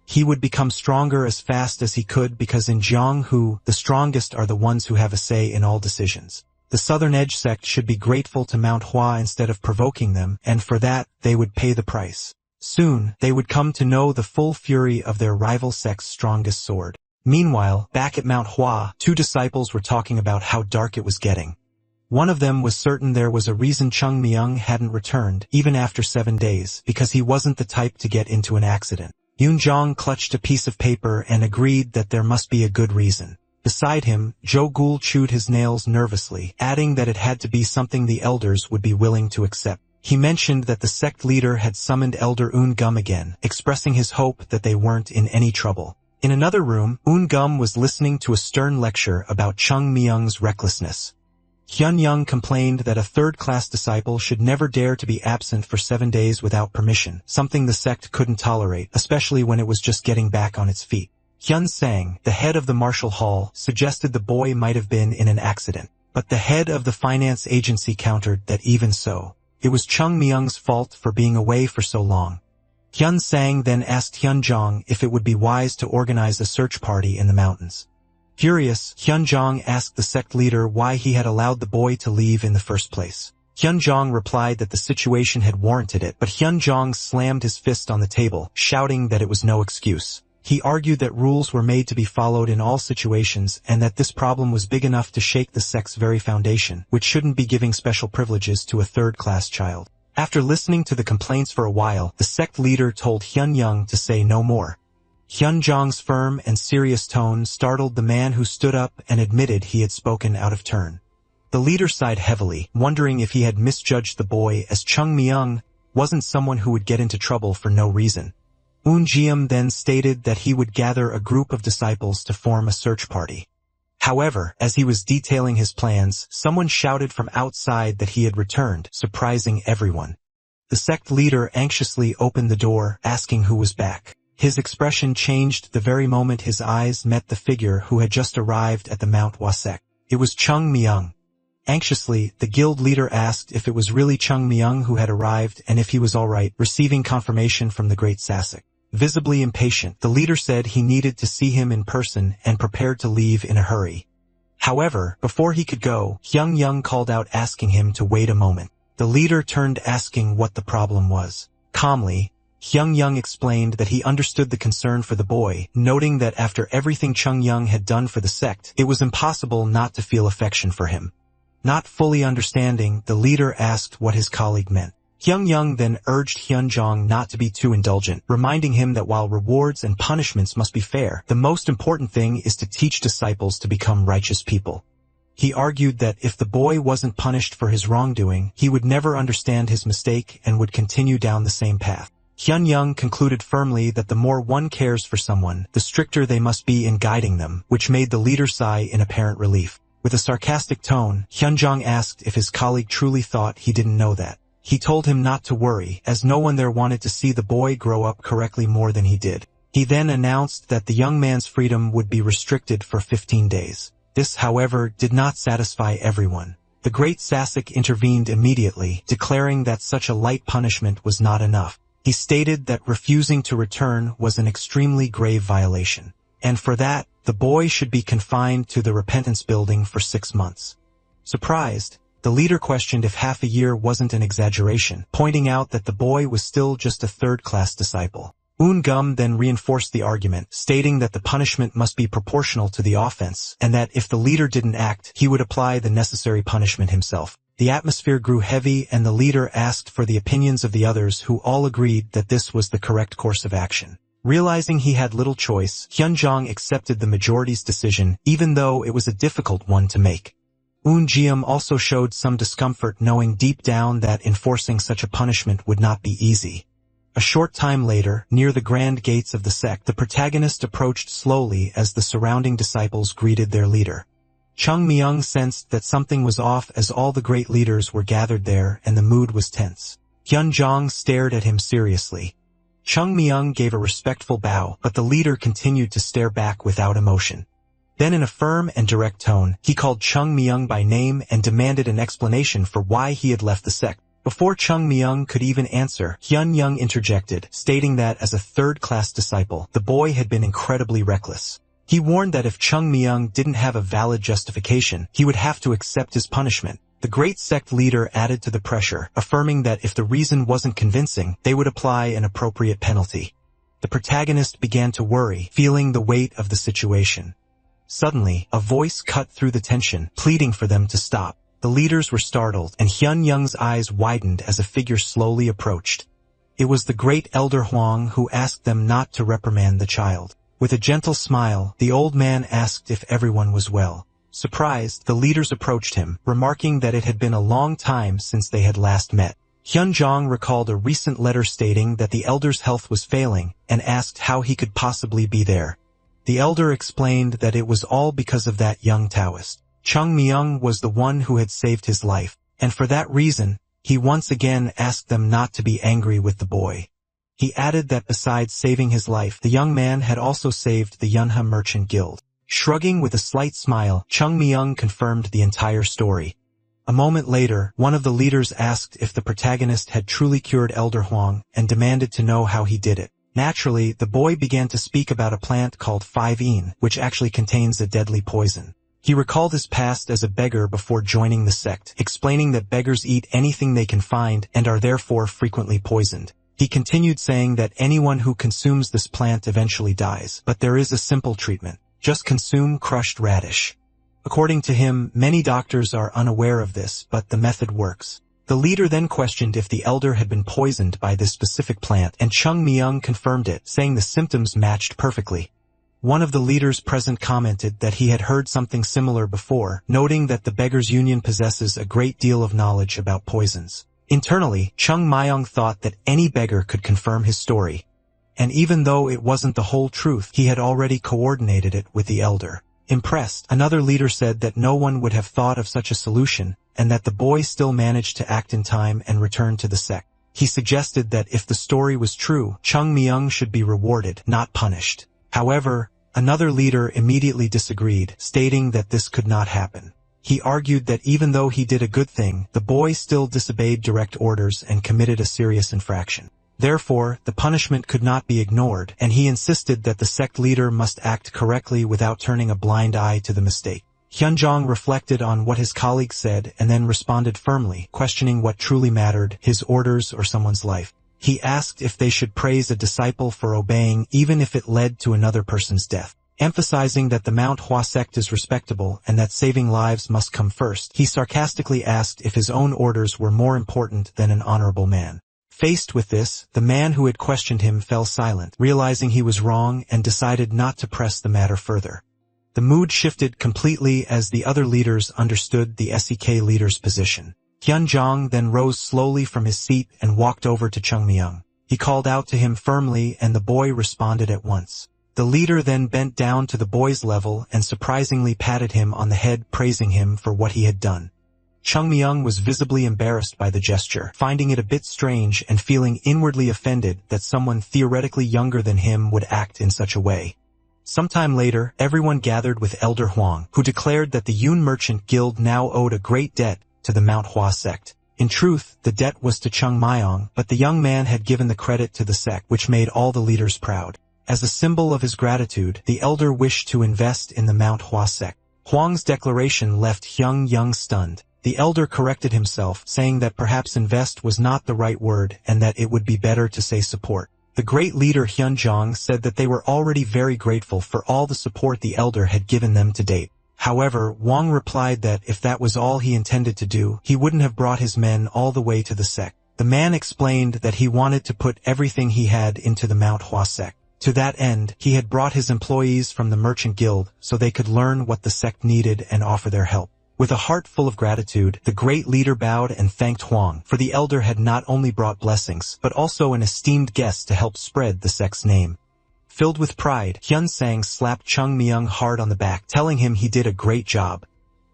He would become stronger as fast as he could, because in Zhonghu, the strongest are the ones who have a say in all decisions. The Southern Edge sect should be grateful to Mount Hua instead of provoking them, and for that, they would pay the price. Soon, they would come to know the full fury of their rival sect's strongest sword. Meanwhile, back at Mount Hua, two disciples were talking about how dark it was getting. One of them was certain there was a reason Chung Myung hadn't returned, even after 7 days, because he wasn't the type to get into an accident. Yoon Jong clutched a piece of paper and agreed that there must be a good reason. Beside him, Jo Gul chewed his nails nervously, adding that it had to be something the elders would be willing to accept. He mentioned that the sect leader had summoned Elder Eun Gum again, expressing his hope that they weren't in any trouble. In another room, Eun Gum was listening to a stern lecture about Chung Myung's recklessness. Hyun Young complained that a third-class disciple should never dare to be absent for 7 days without permission, something the sect couldn't tolerate, especially when it was just getting back on its feet. Hyun Sang, the head of the martial hall, suggested the boy might have been in an accident, but the head of the finance agency countered that even so, it was Chung Myung's fault for being away for so long. Hyun Sang then asked Hyun Jong if it would be wise to organize a search party in the mountains. Furious, Hyun Jong asked the sect leader why he had allowed the boy to leave in the first place. Hyun Jong replied that the situation had warranted it, but Hyun Jong slammed his fist on the table, shouting that it was no excuse. He argued that rules were made to be followed in all situations and that this problem was big enough to shake the sect's very foundation, which shouldn't be giving special privileges to a third-class child. After listening to the complaints for a while, the sect leader told Hyun Young to say no more. Hyun Jong's firm and serious tone startled the man who stood up and admitted he had spoken out of turn. The leader sighed heavily, wondering if he had misjudged the boy, as Chung Myung wasn't someone who would get into trouble for no reason. Eun Jiam then stated that he would gather a group of disciples to form a search party. However, as he was detailing his plans, someone shouted from outside that he had returned, surprising everyone. The sect leader anxiously opened the door, asking who was back. His expression changed the very moment his eyes met the figure who had just arrived at the Mount Wasek. It was Chung Myung. Anxiously, the guild leader asked if it was really Chung Myung who had arrived and if he was all right, receiving confirmation from the great Sasek. Visibly impatient, the leader said he needed to see him in person and prepared to leave in a hurry. However, before he could go, Hyun Young called out asking him to wait a moment. The leader turned asking what the problem was. Calmly, Hyun Young explained that he understood the concern for the boy, noting that after everything Chung Young had done for the sect, it was impossible not to feel affection for him. Not fully understanding, the leader asked what his colleague meant. Hyun Young then urged Hyun Jong not to be too indulgent, reminding him that while rewards and punishments must be fair, the most important thing is to teach disciples to become righteous people. He argued that if the boy wasn't punished for his wrongdoing, he would never understand his mistake and would continue down the same path. Hyun Young concluded firmly that the more one cares for someone, the stricter they must be in guiding them, which made the leader sigh in apparent relief. With a sarcastic tone, Hyun Jong asked if his colleague truly thought he didn't know that. He told him not to worry, as no one there wanted to see the boy grow up correctly more than he did. He then announced that the young man's freedom would be restricted for 15 days. This, however, did not satisfy everyone. The great Sasek intervened immediately, declaring that such a light punishment was not enough. He stated that refusing to return was an extremely grave violation, and for that, the boy should be confined to the repentance building for 6 months. Surprised, the leader questioned if half a year wasn't an exaggeration, pointing out that the boy was still just a third-class disciple. Eun Gum then reinforced the argument, stating that the punishment must be proportional to the offense, and that if the leader didn't act, he would apply the necessary punishment himself. The atmosphere grew heavy and the leader asked for the opinions of the others, who all agreed that this was the correct course of action. Realizing he had little choice, Hyun Jong accepted the majority's decision, even though it was a difficult one to make. Eun Jiam also showed some discomfort, knowing deep down that enforcing such a punishment would not be easy. A short time later, near the grand gates of the sect, the protagonist approached slowly as the surrounding disciples greeted their leader. Chung Myung sensed that something was off as all the great leaders were gathered there and the mood was tense. Hyun Jong stared at him seriously. Chung Myung gave a respectful bow, but the leader continued to stare back without emotion. Then in a firm and direct tone, he called Chung Myung by name and demanded an explanation for why he had left the sect. Before Chung Myung could even answer, Hyun Young interjected, stating that as a third-class disciple, the boy had been incredibly reckless. He warned that if Chung Myung didn't have a valid justification, he would have to accept his punishment. The great sect leader added to the pressure, affirming that if the reason wasn't convincing, they would apply an appropriate penalty. The protagonist began to worry, feeling the weight of the situation. Suddenly, a voice cut through the tension, pleading for them to stop. The The leaders were startled, and Hyun Young's eyes widened as a figure slowly approached. It was the great elder Huang who asked them not to reprimand the child. With a gentle smile, the old man asked if everyone was well. Surprised, the leaders approached him, remarking that it had been a long time since they had last met. Hyun Jong recalled a recent letter stating that the elder's health was failing, and asked how he could possibly be there. The elder explained that it was all because of that young Taoist. Chung Myung was the one who had saved his life, and for that reason, he once again asked them not to be angry with the boy. He added that besides saving his life, the young man had also saved the Yunha Merchant Guild. Shrugging with a slight smile, Chung Myung confirmed the entire story. A moment later, one of the leaders asked if the protagonist had truly cured Elder Huang and demanded to know how he did it. Naturally, the boy began to speak about a plant called 5-een, which actually contains a deadly poison. He recalled his past as a beggar before joining the sect, explaining that beggars eat anything they can find and are therefore frequently poisoned. He continued saying that anyone who consumes this plant eventually dies, but there is a simple treatment. Just consume crushed radish. According to him, many doctors are unaware of this, but the method works. The leader then questioned if the elder had been poisoned by this specific plant, and Chung Myung confirmed it, saying the symptoms matched perfectly. One of the leaders present commented that he had heard something similar before, noting that the Beggars Union possesses a great deal of knowledge about poisons. Internally, Chung Myung thought that any beggar could confirm his story. And even though it wasn't the whole truth, he had already coordinated it with the elder. Impressed, another leader said that no one would have thought of such a solution, and that the boy still managed to act in time and return to the sect. He suggested that if the story was true, Chung Myung should be rewarded, not punished. However, another leader immediately disagreed, stating that this could not happen. He argued that even though he did a good thing, the boy still disobeyed direct orders and committed a serious infraction. Therefore, the punishment could not be ignored, and he insisted that the sect leader must act correctly without turning a blind eye to the mistake. Hyunjong reflected on what his colleague said and then responded firmly, questioning what truly mattered, his orders or someone's life. He asked if they should praise a disciple for obeying even if it led to another person's death. Emphasizing that the Mount Hua sect is respectable and that saving lives must come first, he sarcastically asked if his own orders were more important than an honorable man. Faced with this, the man who had questioned him fell silent, realizing he was wrong and decided not to press the matter further. The mood shifted completely as the other leaders understood the SEK leader's position. Hyunjong then rose slowly from his seat and walked over to Chung Myung. He called out to him firmly and the boy responded at once. The leader then bent down to the boy's level and surprisingly patted him on the head, praising him for what he had done. Chung Myung was visibly embarrassed by the gesture, finding it a bit strange and feeling inwardly offended that someone theoretically younger than him would act in such a way. Sometime later, everyone gathered with Elder Huang, who declared that the Yun Merchant Guild now owed a great debt to the Mount Hua sect. In truth, the debt was to Chung Myung, but the young man had given the credit to the sect, which made all the leaders proud. As a symbol of his gratitude, the elder wished to invest in the Mount Hua sect. Huang's declaration left Hyung Young stunned. The elder corrected himself, saying that perhaps invest was not the right word and that it would be better to say support. The great leader Hyunjong said that they were already very grateful for all the support the elder had given them to date. However, Wang replied that if that was all he intended to do, he wouldn't have brought his men all the way to the sect. The man explained that he wanted to put everything he had into the Mount Hua sect. To that end, he had brought his employees from the Merchant Guild so they could learn what the sect needed and offer their help. With a heart full of gratitude, the great leader bowed and thanked Huang, for the elder had not only brought blessings, but also an esteemed guest to help spread the sect's name. Filled with pride, Hyun Sang slapped Chung Myung hard on the back, telling him he did a great job.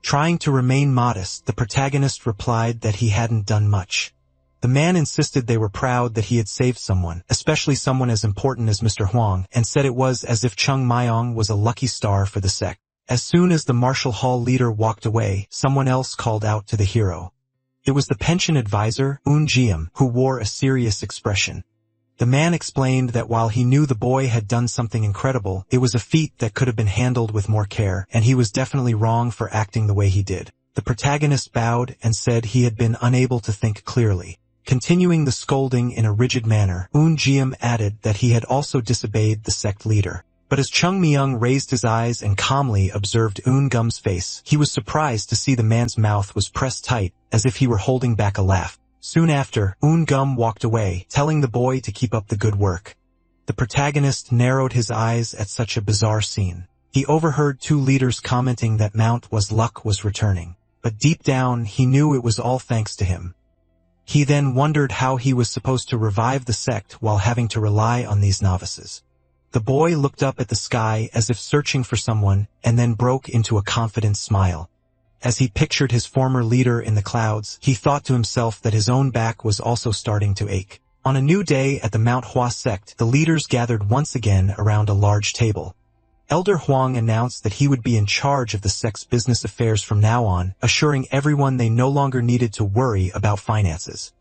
Trying to remain modest, the protagonist replied that he hadn't done much. The man insisted they were proud that he had saved someone, especially someone as important as Mr. Huang, and said it was as if Chung Myung was a lucky star for the sect. As soon as the Martial Hall leader walked away, someone else called out to the hero. It was the pension advisor, Un Jiam, who wore a serious expression. The man explained that while he knew the boy had done something incredible, it was a feat that could have been handled with more care, and he was definitely wrong for acting the way he did. The protagonist bowed and said he had been unable to think clearly. Continuing the scolding in a rigid manner, Un Jiam added that he had also disobeyed the sect leader. But as Chung Myung raised his eyes and calmly observed Eun Gum's face, he was surprised to see the man's mouth was pressed tight, as if he were holding back a laugh. Soon after, Eun Gum walked away, telling the boy to keep up the good work. The protagonist narrowed his eyes at such a bizarre scene. He overheard two leaders commenting that Mount was luck was returning. But deep down, he knew it was all thanks to him. He then wondered how he was supposed to revive the sect while having to rely on these novices. The boy looked up at the sky as if searching for someone, and then broke into a confident smile. As he pictured his former leader in the clouds, he thought to himself that his own back was also starting to ache. On a new day at the Manhwa sect, the leaders gathered once again around a large table. Elder Huang announced that he would be in charge of the sect's business affairs from now on, assuring everyone they no longer needed to worry about finances.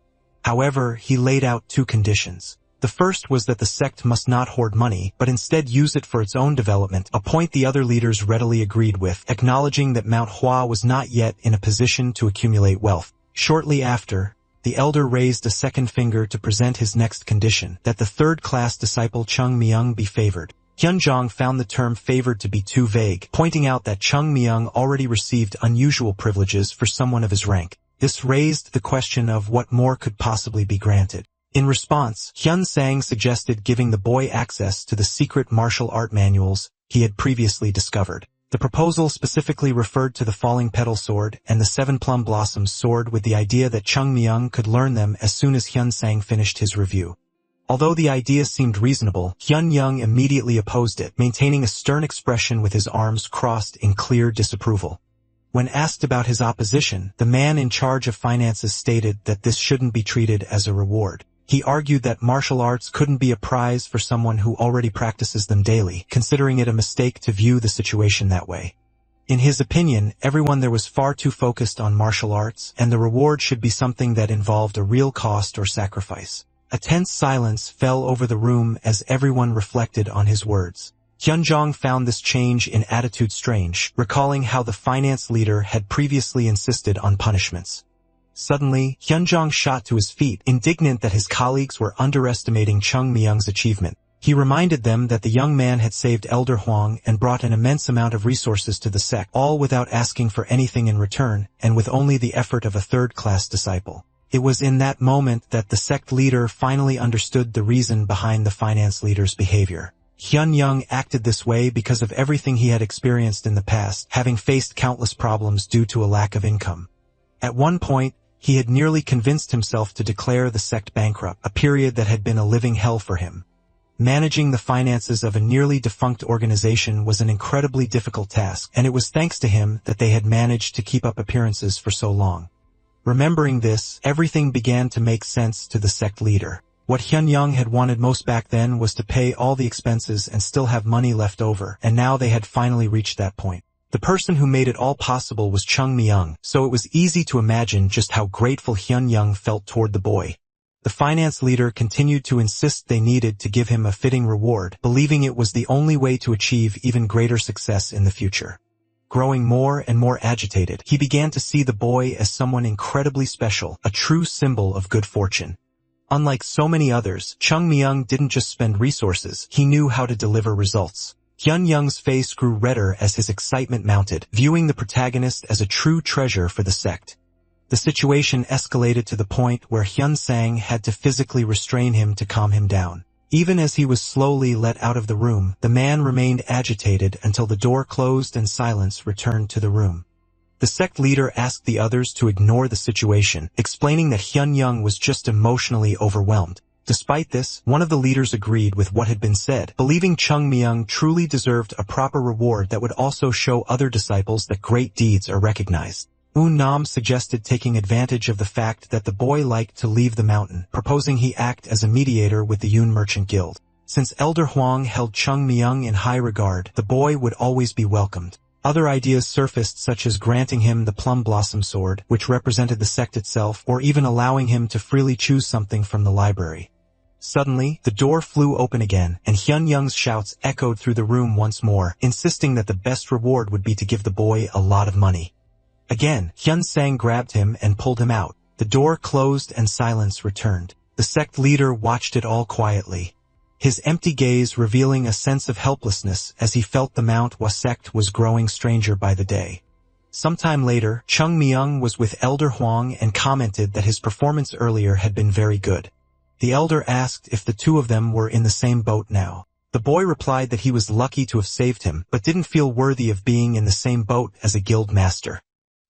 However, he laid out two conditions. The first was that the sect must not hoard money, but instead use it for its own development, a point the other leaders readily agreed with, acknowledging that Mount Hua was not yet in a position to accumulate wealth. Shortly after, the elder raised a second finger to present his next condition, that the third-class disciple Chung Myung be favored. Hyunjong found the term favored to be too vague, pointing out that Chung Myung already received unusual privileges for someone of his rank. This raised the question of what more could possibly be granted. In response, Hyun Sang suggested giving the boy access to the secret martial art manuals he had previously discovered. The proposal specifically referred to the Falling Petal Sword and the Seven Plum Blossoms Sword, with the idea that Chung Myung could learn them as soon as Hyun Sang finished his review. Although the idea seemed reasonable, Hyun Young immediately opposed it, maintaining a stern expression with his arms crossed in clear disapproval. When asked about his opposition, the man in charge of finances stated that this shouldn't be treated as a reward. He argued that martial arts couldn't be a prize for someone who already practices them daily, considering it a mistake to view the situation that way. In his opinion, everyone there was far too focused on martial arts, and the reward should be something that involved a real cost or sacrifice. A tense silence fell over the room as everyone reflected on his words. Hyunjong found this change in attitude strange, recalling how the finance leader had previously insisted on punishments. Suddenly, Hyunjong shot to his feet, indignant that his colleagues were underestimating Chung Myung's achievement. He reminded them that the young man had saved Elder Huang and brought an immense amount of resources to the sect, all without asking for anything in return, and with only the effort of a third-class disciple. It was in that moment that the sect leader finally understood the reason behind the finance leader's behavior. Hyun Young acted this way because of everything he had experienced in the past, having faced countless problems due to a lack of income. At one point, he had nearly convinced himself to declare the sect bankrupt, a period that had been a living hell for him. Managing the finances of a nearly defunct organization was an incredibly difficult task, and it was thanks to him that they had managed to keep up appearances for so long. Remembering this, everything began to make sense to the sect leader. What Hyun Young had wanted most back then was to pay all the expenses and still have money left over, and now they had finally reached that point. The person who made it all possible was Chung Myung, so it was easy to imagine just how grateful Hyun Young felt toward the boy. The finance leader continued to insist they needed to give him a fitting reward, believing it was the only way to achieve even greater success in the future. Growing more and more agitated, he began to see the boy as someone incredibly special, a true symbol of good fortune. Unlike so many others, Chung Myung didn't just spend resources, he knew how to deliver results. Hyun Young's face grew redder as his excitement mounted, viewing the protagonist as a true treasure for the sect. The situation escalated to the point where Hyun Sang had to physically restrain him to calm him down. Even as he was slowly let out of the room, the man remained agitated until the door closed and silence returned to the room. The sect leader asked the others to ignore the situation, explaining that Hyun Young was just emotionally overwhelmed. Despite this, one of the leaders agreed with what had been said, believing Chung Myung truly deserved a proper reward that would also show other disciples that great deeds are recognized. Eun Nam suggested taking advantage of the fact that the boy liked to leave the mountain, proposing he act as a mediator with the Yun Merchant Guild. Since Elder Huang held Chung Myung in high regard, the boy would always be welcomed. Other ideas surfaced, such as granting him the Plum Blossom Sword, which represented the sect itself, or even allowing him to freely choose something from the library. Suddenly, the door flew open again, and Hyun Young's shouts echoed through the room once more, insisting that the best reward would be to give the boy a lot of money. Again, Hyun Sang grabbed him and pulled him out. The door closed and silence returned. The sect leader watched it all quietly. his empty gaze revealing a sense of helplessness as he felt the Manhwa sect was growing stranger by the day. Sometime later, Chung Myung was with Elder Huang and commented that his performance earlier had been very good. The elder asked if the two of them were in the same boat now. The boy replied that he was lucky to have saved him, but didn't feel worthy of being in the same boat as a guild master.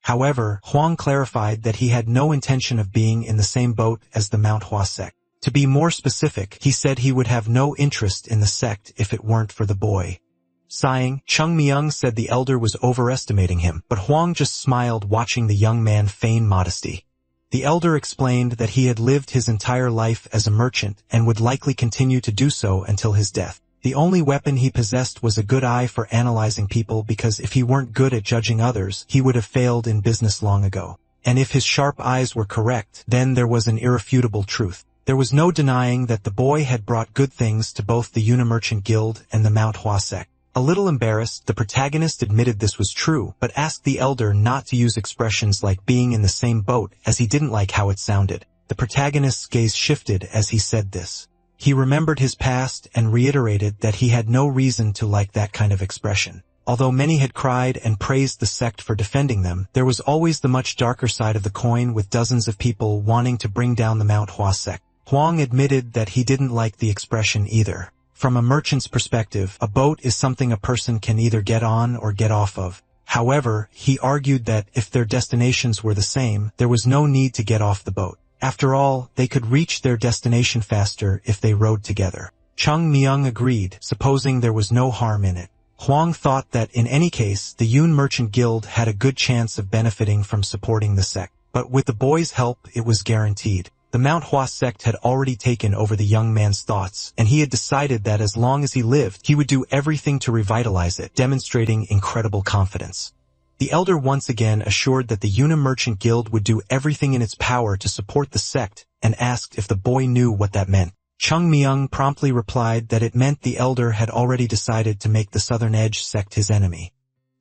However, Huang clarified that he had no intention of being in the same boat as the Manhwa sect. To be more specific, he said he would have no interest in the sect if it weren't for the boy. Sighing, Chung Myung said the elder was overestimating him, but Huang just smiled watching the young man feign modesty. The elder explained that he had lived his entire life as a merchant and would likely continue to do so until his death. The only weapon he possessed was a good eye for analyzing people, because if he weren't good at judging others, he would have failed in business long ago. And if his sharp eyes were correct, then there was an irrefutable truth. There was no denying that the boy had brought good things to both the Unimerchant Guild and the Manhwa sect. A little embarrassed, the protagonist admitted this was true, but asked the elder not to use expressions like being in the same boat, as he didn't like how it sounded. The protagonist's gaze shifted as he said this. He remembered his past and reiterated that he had no reason to like that kind of expression. Although many had cried and praised the sect for defending them, there was always the much darker side of the coin, with dozens of people wanting to bring down the Manhwa sect. Huang admitted that he didn't like the expression either. From a merchant's perspective, a boat is something a person can either get on or get off of. However, he argued that if their destinations were the same, there was no need to get off the boat. After all, they could reach their destination faster if they rowed together. Chung Myung agreed, supposing there was no harm in it. Huang thought that in any case, the Yun Merchant Guild had a good chance of benefiting from supporting the sect. But with the boy's help, it was guaranteed. The Manhwa sect had already taken over the young man's thoughts, and he had decided that as long as he lived, he would do everything to revitalize it, demonstrating incredible confidence. The elder once again assured that the Yuna Merchant Guild would do everything in its power to support the sect, and asked if the boy knew what that meant. Chung Myung promptly replied that it meant the elder had already decided to make the Southern Edge sect his enemy.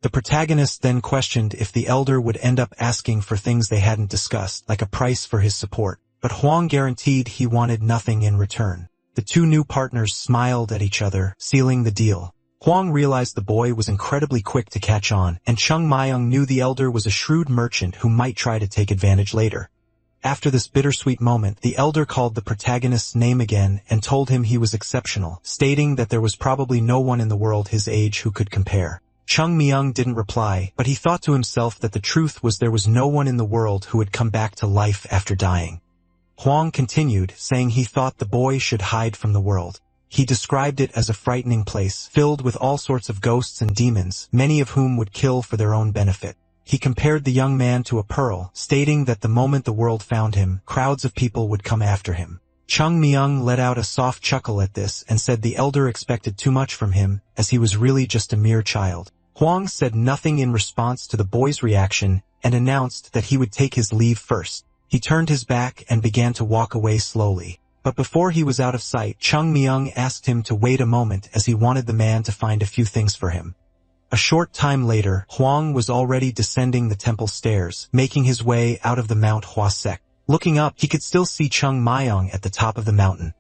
The protagonist then questioned if the elder would end up asking for things they hadn't discussed, like a price for his support. But Huang guaranteed he wanted nothing in return. The two new partners smiled at each other, sealing the deal. Huang realized the boy was incredibly quick to catch on, and Chung Myung knew the elder was a shrewd merchant who might try to take advantage later. After this bittersweet moment, the elder called the protagonist's name again and told him he was exceptional, stating that there was probably no one in the world his age who could compare. Chung Myung didn't reply, but he thought to himself that the truth was there was no one in the world who would come back to life after dying. Huang continued, saying he thought the boy should hide from the world. He described it as a frightening place, filled with all sorts of ghosts and demons, many of whom would kill for their own benefit. He compared the young man to a pearl, stating that the moment the world found him, crowds of people would come after him. Chung Myung let out a soft chuckle at this and said the elder expected too much from him, as he was really just a mere child. Huang said nothing in response to the boy's reaction and announced that he would take his leave first. He turned his back and began to walk away slowly. But before he was out of sight, Chung Myung asked him to wait a moment as he wanted the man to find a few things for him. A short time later, Huang was already descending the temple stairs, making his way out of the Manhwa sect. Looking up, he could still see Chung Myung at the top of the mountain.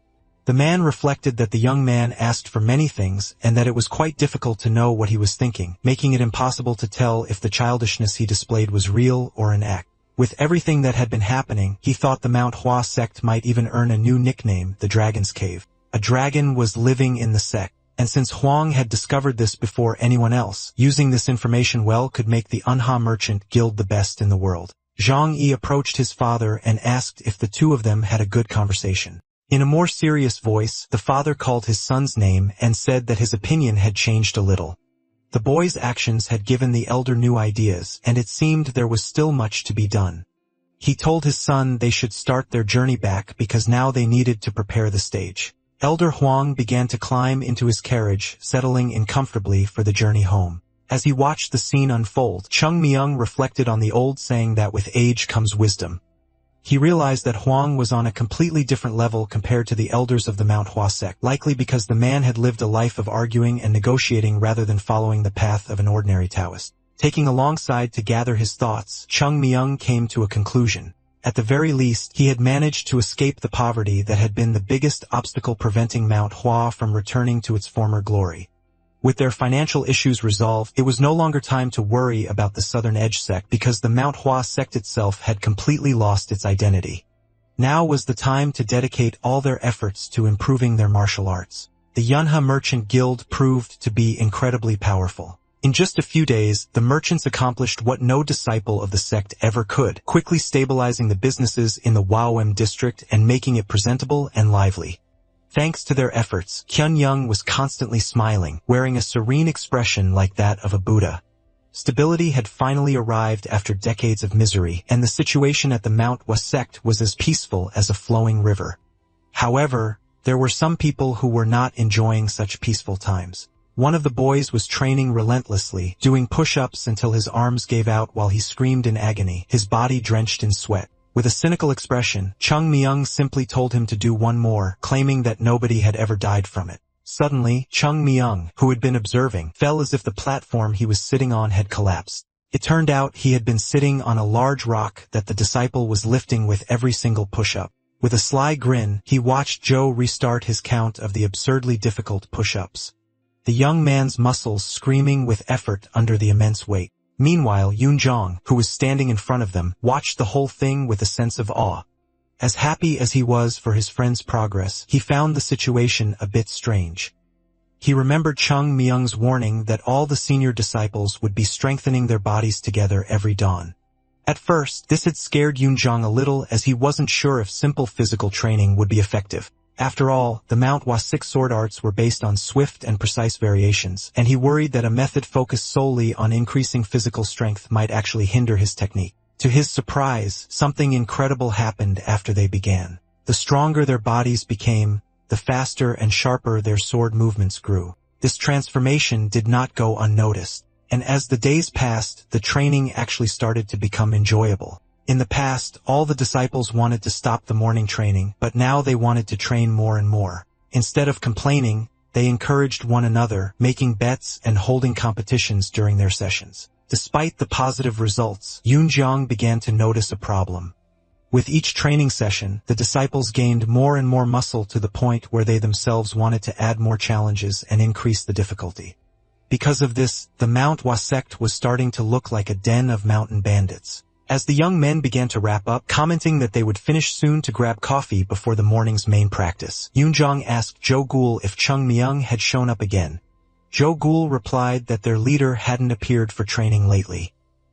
The man reflected that the young man asked for many things and that it was quite difficult to know what he was thinking, making it impossible to tell if the childishness he displayed was real or an act. With everything that had been happening, he thought the Manhwa sect might even earn a new nickname, the Dragon's Cave. A dragon was living in the sect, and since Huang had discovered this before anyone else, using this information well could make the Unha Merchant Guild the best in the world. Zhang Yi approached his father and asked if the two of them had a good conversation. In a more serious voice, the father called his son's name and said that his opinion had changed a little. The boy's actions had given the elder new ideas, and it seemed there was still much to be done. He told his son they should start their journey back because now they needed to prepare the stage. Elder Huang began to climb into his carriage, settling in comfortably for the journey home. As he watched the scene unfold, Chung Myung reflected on the old saying that with age comes wisdom. He realized that Huang was on a completely different level compared to the elders of the Manhwa sect, likely because the man had lived a life of arguing and negotiating rather than following the path of an ordinary Taoist. Taking alongside to gather his thoughts, Chung Myung came to a conclusion. At the very least, he had managed to escape the poverty that had been the biggest obstacle preventing Mount Hua from returning to its former glory. With their financial issues resolved, it was no longer time to worry about the Southern Edge sect because the Mount Hua sect itself had completely lost its identity. Now was the time to dedicate all their efforts to improving their martial arts. The Yunha Merchant Guild proved to be incredibly powerful. In just a few days, the merchants accomplished what no disciple of the sect ever could, quickly stabilizing the businesses in the Waoem district and making it presentable and lively. Thanks to their efforts, Kyun Young was constantly smiling, wearing a serene expression like that of a Buddha. Stability had finally arrived after decades of misery, and the situation at the Mount Hua sect was as peaceful as a flowing river. However, there were some people who were not enjoying such peaceful times. One of the boys was training relentlessly, doing push-ups until his arms gave out while he screamed in agony, his body drenched in sweat. With a cynical expression, Chung Myung simply told him to do one more, claiming that nobody had ever died from it. Suddenly, Chung Myung, who had been observing, fell as if the platform he was sitting on had collapsed. It turned out he had been sitting on a large rock that the disciple was lifting with every single push-up. With a sly grin, he watched Joe restart his count of the absurdly difficult push-ups. The young man's muscles screaming with effort under the immense weight. Meanwhile, Yoon Jong, who was standing in front of them, watched the whole thing with a sense of awe. As happy as he was for his friend's progress, he found the situation a bit strange. He remembered Chung Myung's warning that all the senior disciples would be strengthening their bodies together every dawn. At first, this had scared Yoon Jong a little as he wasn't sure if simple physical training would be effective. After all, the Mount Hua 6 sword arts were based on swift and precise variations, and he worried that a method focused solely on increasing physical strength might actually hinder his technique. To his surprise, something incredible happened after they began. The stronger their bodies became, the faster and sharper their sword movements grew. This transformation did not go unnoticed, and as the days passed, the training actually started to become enjoyable. In the past, all the disciples wanted to stop the morning training, but now they wanted to train more and more. Instead of complaining, they encouraged one another, making bets and holding competitions during their sessions. Despite the positive results, Yoon Jong began to notice a problem. With each training session, the disciples gained more and more muscle to the point where they themselves wanted to add more challenges and increase the difficulty. Because of this, the Mount Hua sect was starting to look like a den of mountain bandits. As the young men began to wrap up, commenting that they would finish soon to grab coffee before the morning's main practice, Yoon Jong asked Jo Gul if Chung Myung had shown up again. Jo Gul replied that their leader hadn't appeared for training lately.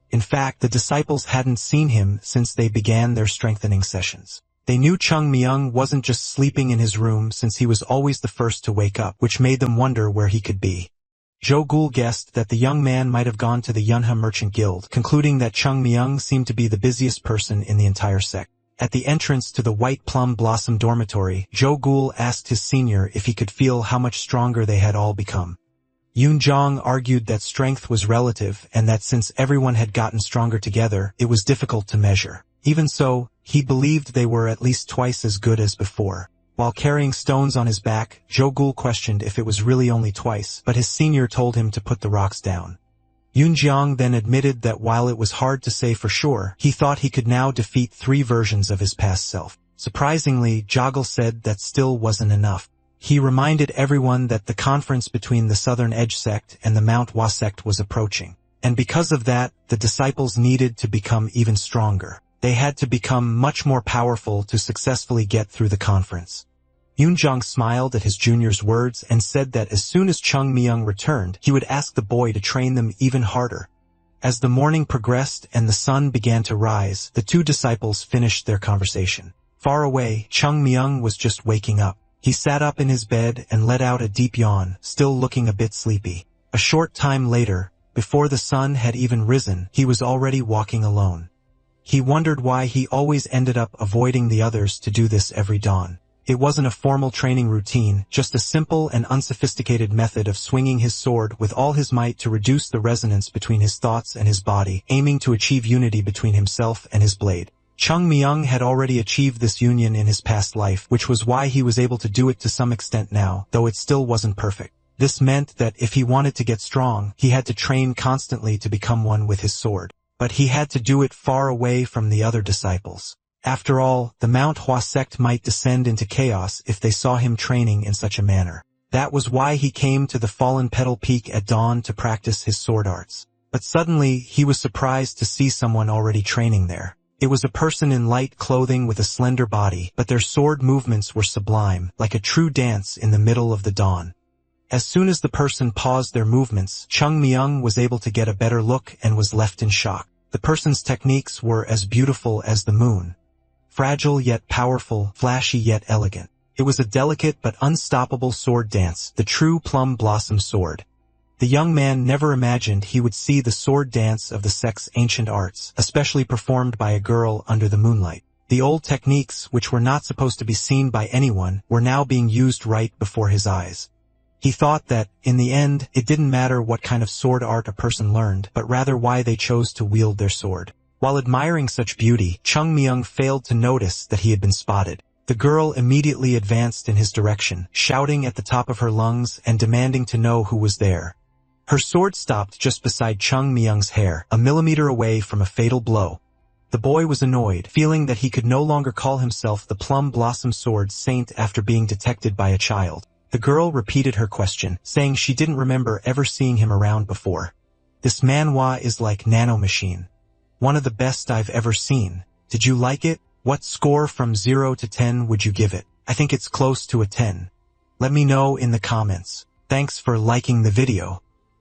In fact, the disciples hadn't seen him since they began their strengthening sessions. They knew Chung Myung wasn't just sleeping in his room since he was always the first to wake up, which made them wonder where he could be. Jo Gul guessed that the young man might have gone to the Yunha Merchant Guild, concluding that Chung Myung seemed to be the busiest person in the entire sect. At the entrance to the White Plum Blossom dormitory, Jo Gul asked his senior if he could feel how much stronger they had all become. Yoon Jong argued that strength was relative and that since everyone had gotten stronger together, it was difficult to measure. Even so, he believed they were at least twice as good as before. While carrying stones on his back, Jo Gul questioned if it was really only twice, but his senior told him to put the rocks down. Yoon Jong then admitted that while it was hard to say for sure, he thought he could now defeat 3 versions of his past self. Surprisingly, Joggle said that still wasn't enough. He reminded everyone that the conference between the Southern Edge sect and the Mount Hua sect was approaching. And because of that, the disciples needed to become even stronger. They had to become much more powerful to successfully get through the conference. Yoon Jong smiled at his junior's words and said that as soon as Chung Myung returned, he would ask the boy to train them even harder. As the morning progressed and the sun began to rise, the 2 disciples finished their conversation. Far away, Chung Myung was just waking up. He sat up in his bed and let out a deep yawn, still looking a bit sleepy. A short time later, before the sun had even risen, he was already walking alone. He wondered why he always ended up avoiding the others to do this every dawn. It wasn't a formal training routine, just a simple and unsophisticated method of swinging his sword with all his might to reduce the resonance between his thoughts and his body, aiming to achieve unity between himself and his blade. Chung Myung had already achieved this union in his past life, which was why he was able to do it to some extent now, though it still wasn't perfect. This meant that if he wanted to get strong, he had to train constantly to become one with his sword. But he had to do it far away from the other disciples. After all, the Manhwa sect might descend into chaos if they saw him training in such a manner. That was why he came to the Fallen Petal Peak at dawn to practice his sword arts. But suddenly, he was surprised to see someone already training there. It was a person in light clothing with a slender body, but their sword movements were sublime, like a true dance in the middle of the dawn. As soon as the person paused their movements, Chung Myung was able to get a better look and was left in shock. The person's techniques were as beautiful as the moon. Fragile yet powerful, flashy yet elegant. It was a delicate but unstoppable sword dance, the true plum blossom sword. The young man never imagined he would see the sword dance of the sect's ancient arts, especially performed by a girl under the moonlight. The old techniques, which were not supposed to be seen by anyone, were now being used right before his eyes. He thought that, in the end, it didn't matter what kind of sword art a person learned, but rather why they chose to wield their sword. While admiring such beauty, Chung Myung failed to notice that he had been spotted. The girl immediately advanced in his direction, shouting at the top of her lungs and demanding to know who was there. Her sword stopped just beside Chung Myung's hair, a millimeter away from a fatal blow. The boy was annoyed, feeling that he could no longer call himself the Plum Blossom Sword Saint after being detected by a child. The girl repeated her question, saying she didn't remember ever seeing him around before. This manhwa is like nanomachine. One of the best I've ever seen. Did you like it? What score from 0 to 10 would you give it? I think it's close to a 10. Let me know in the comments. Thanks for liking the video.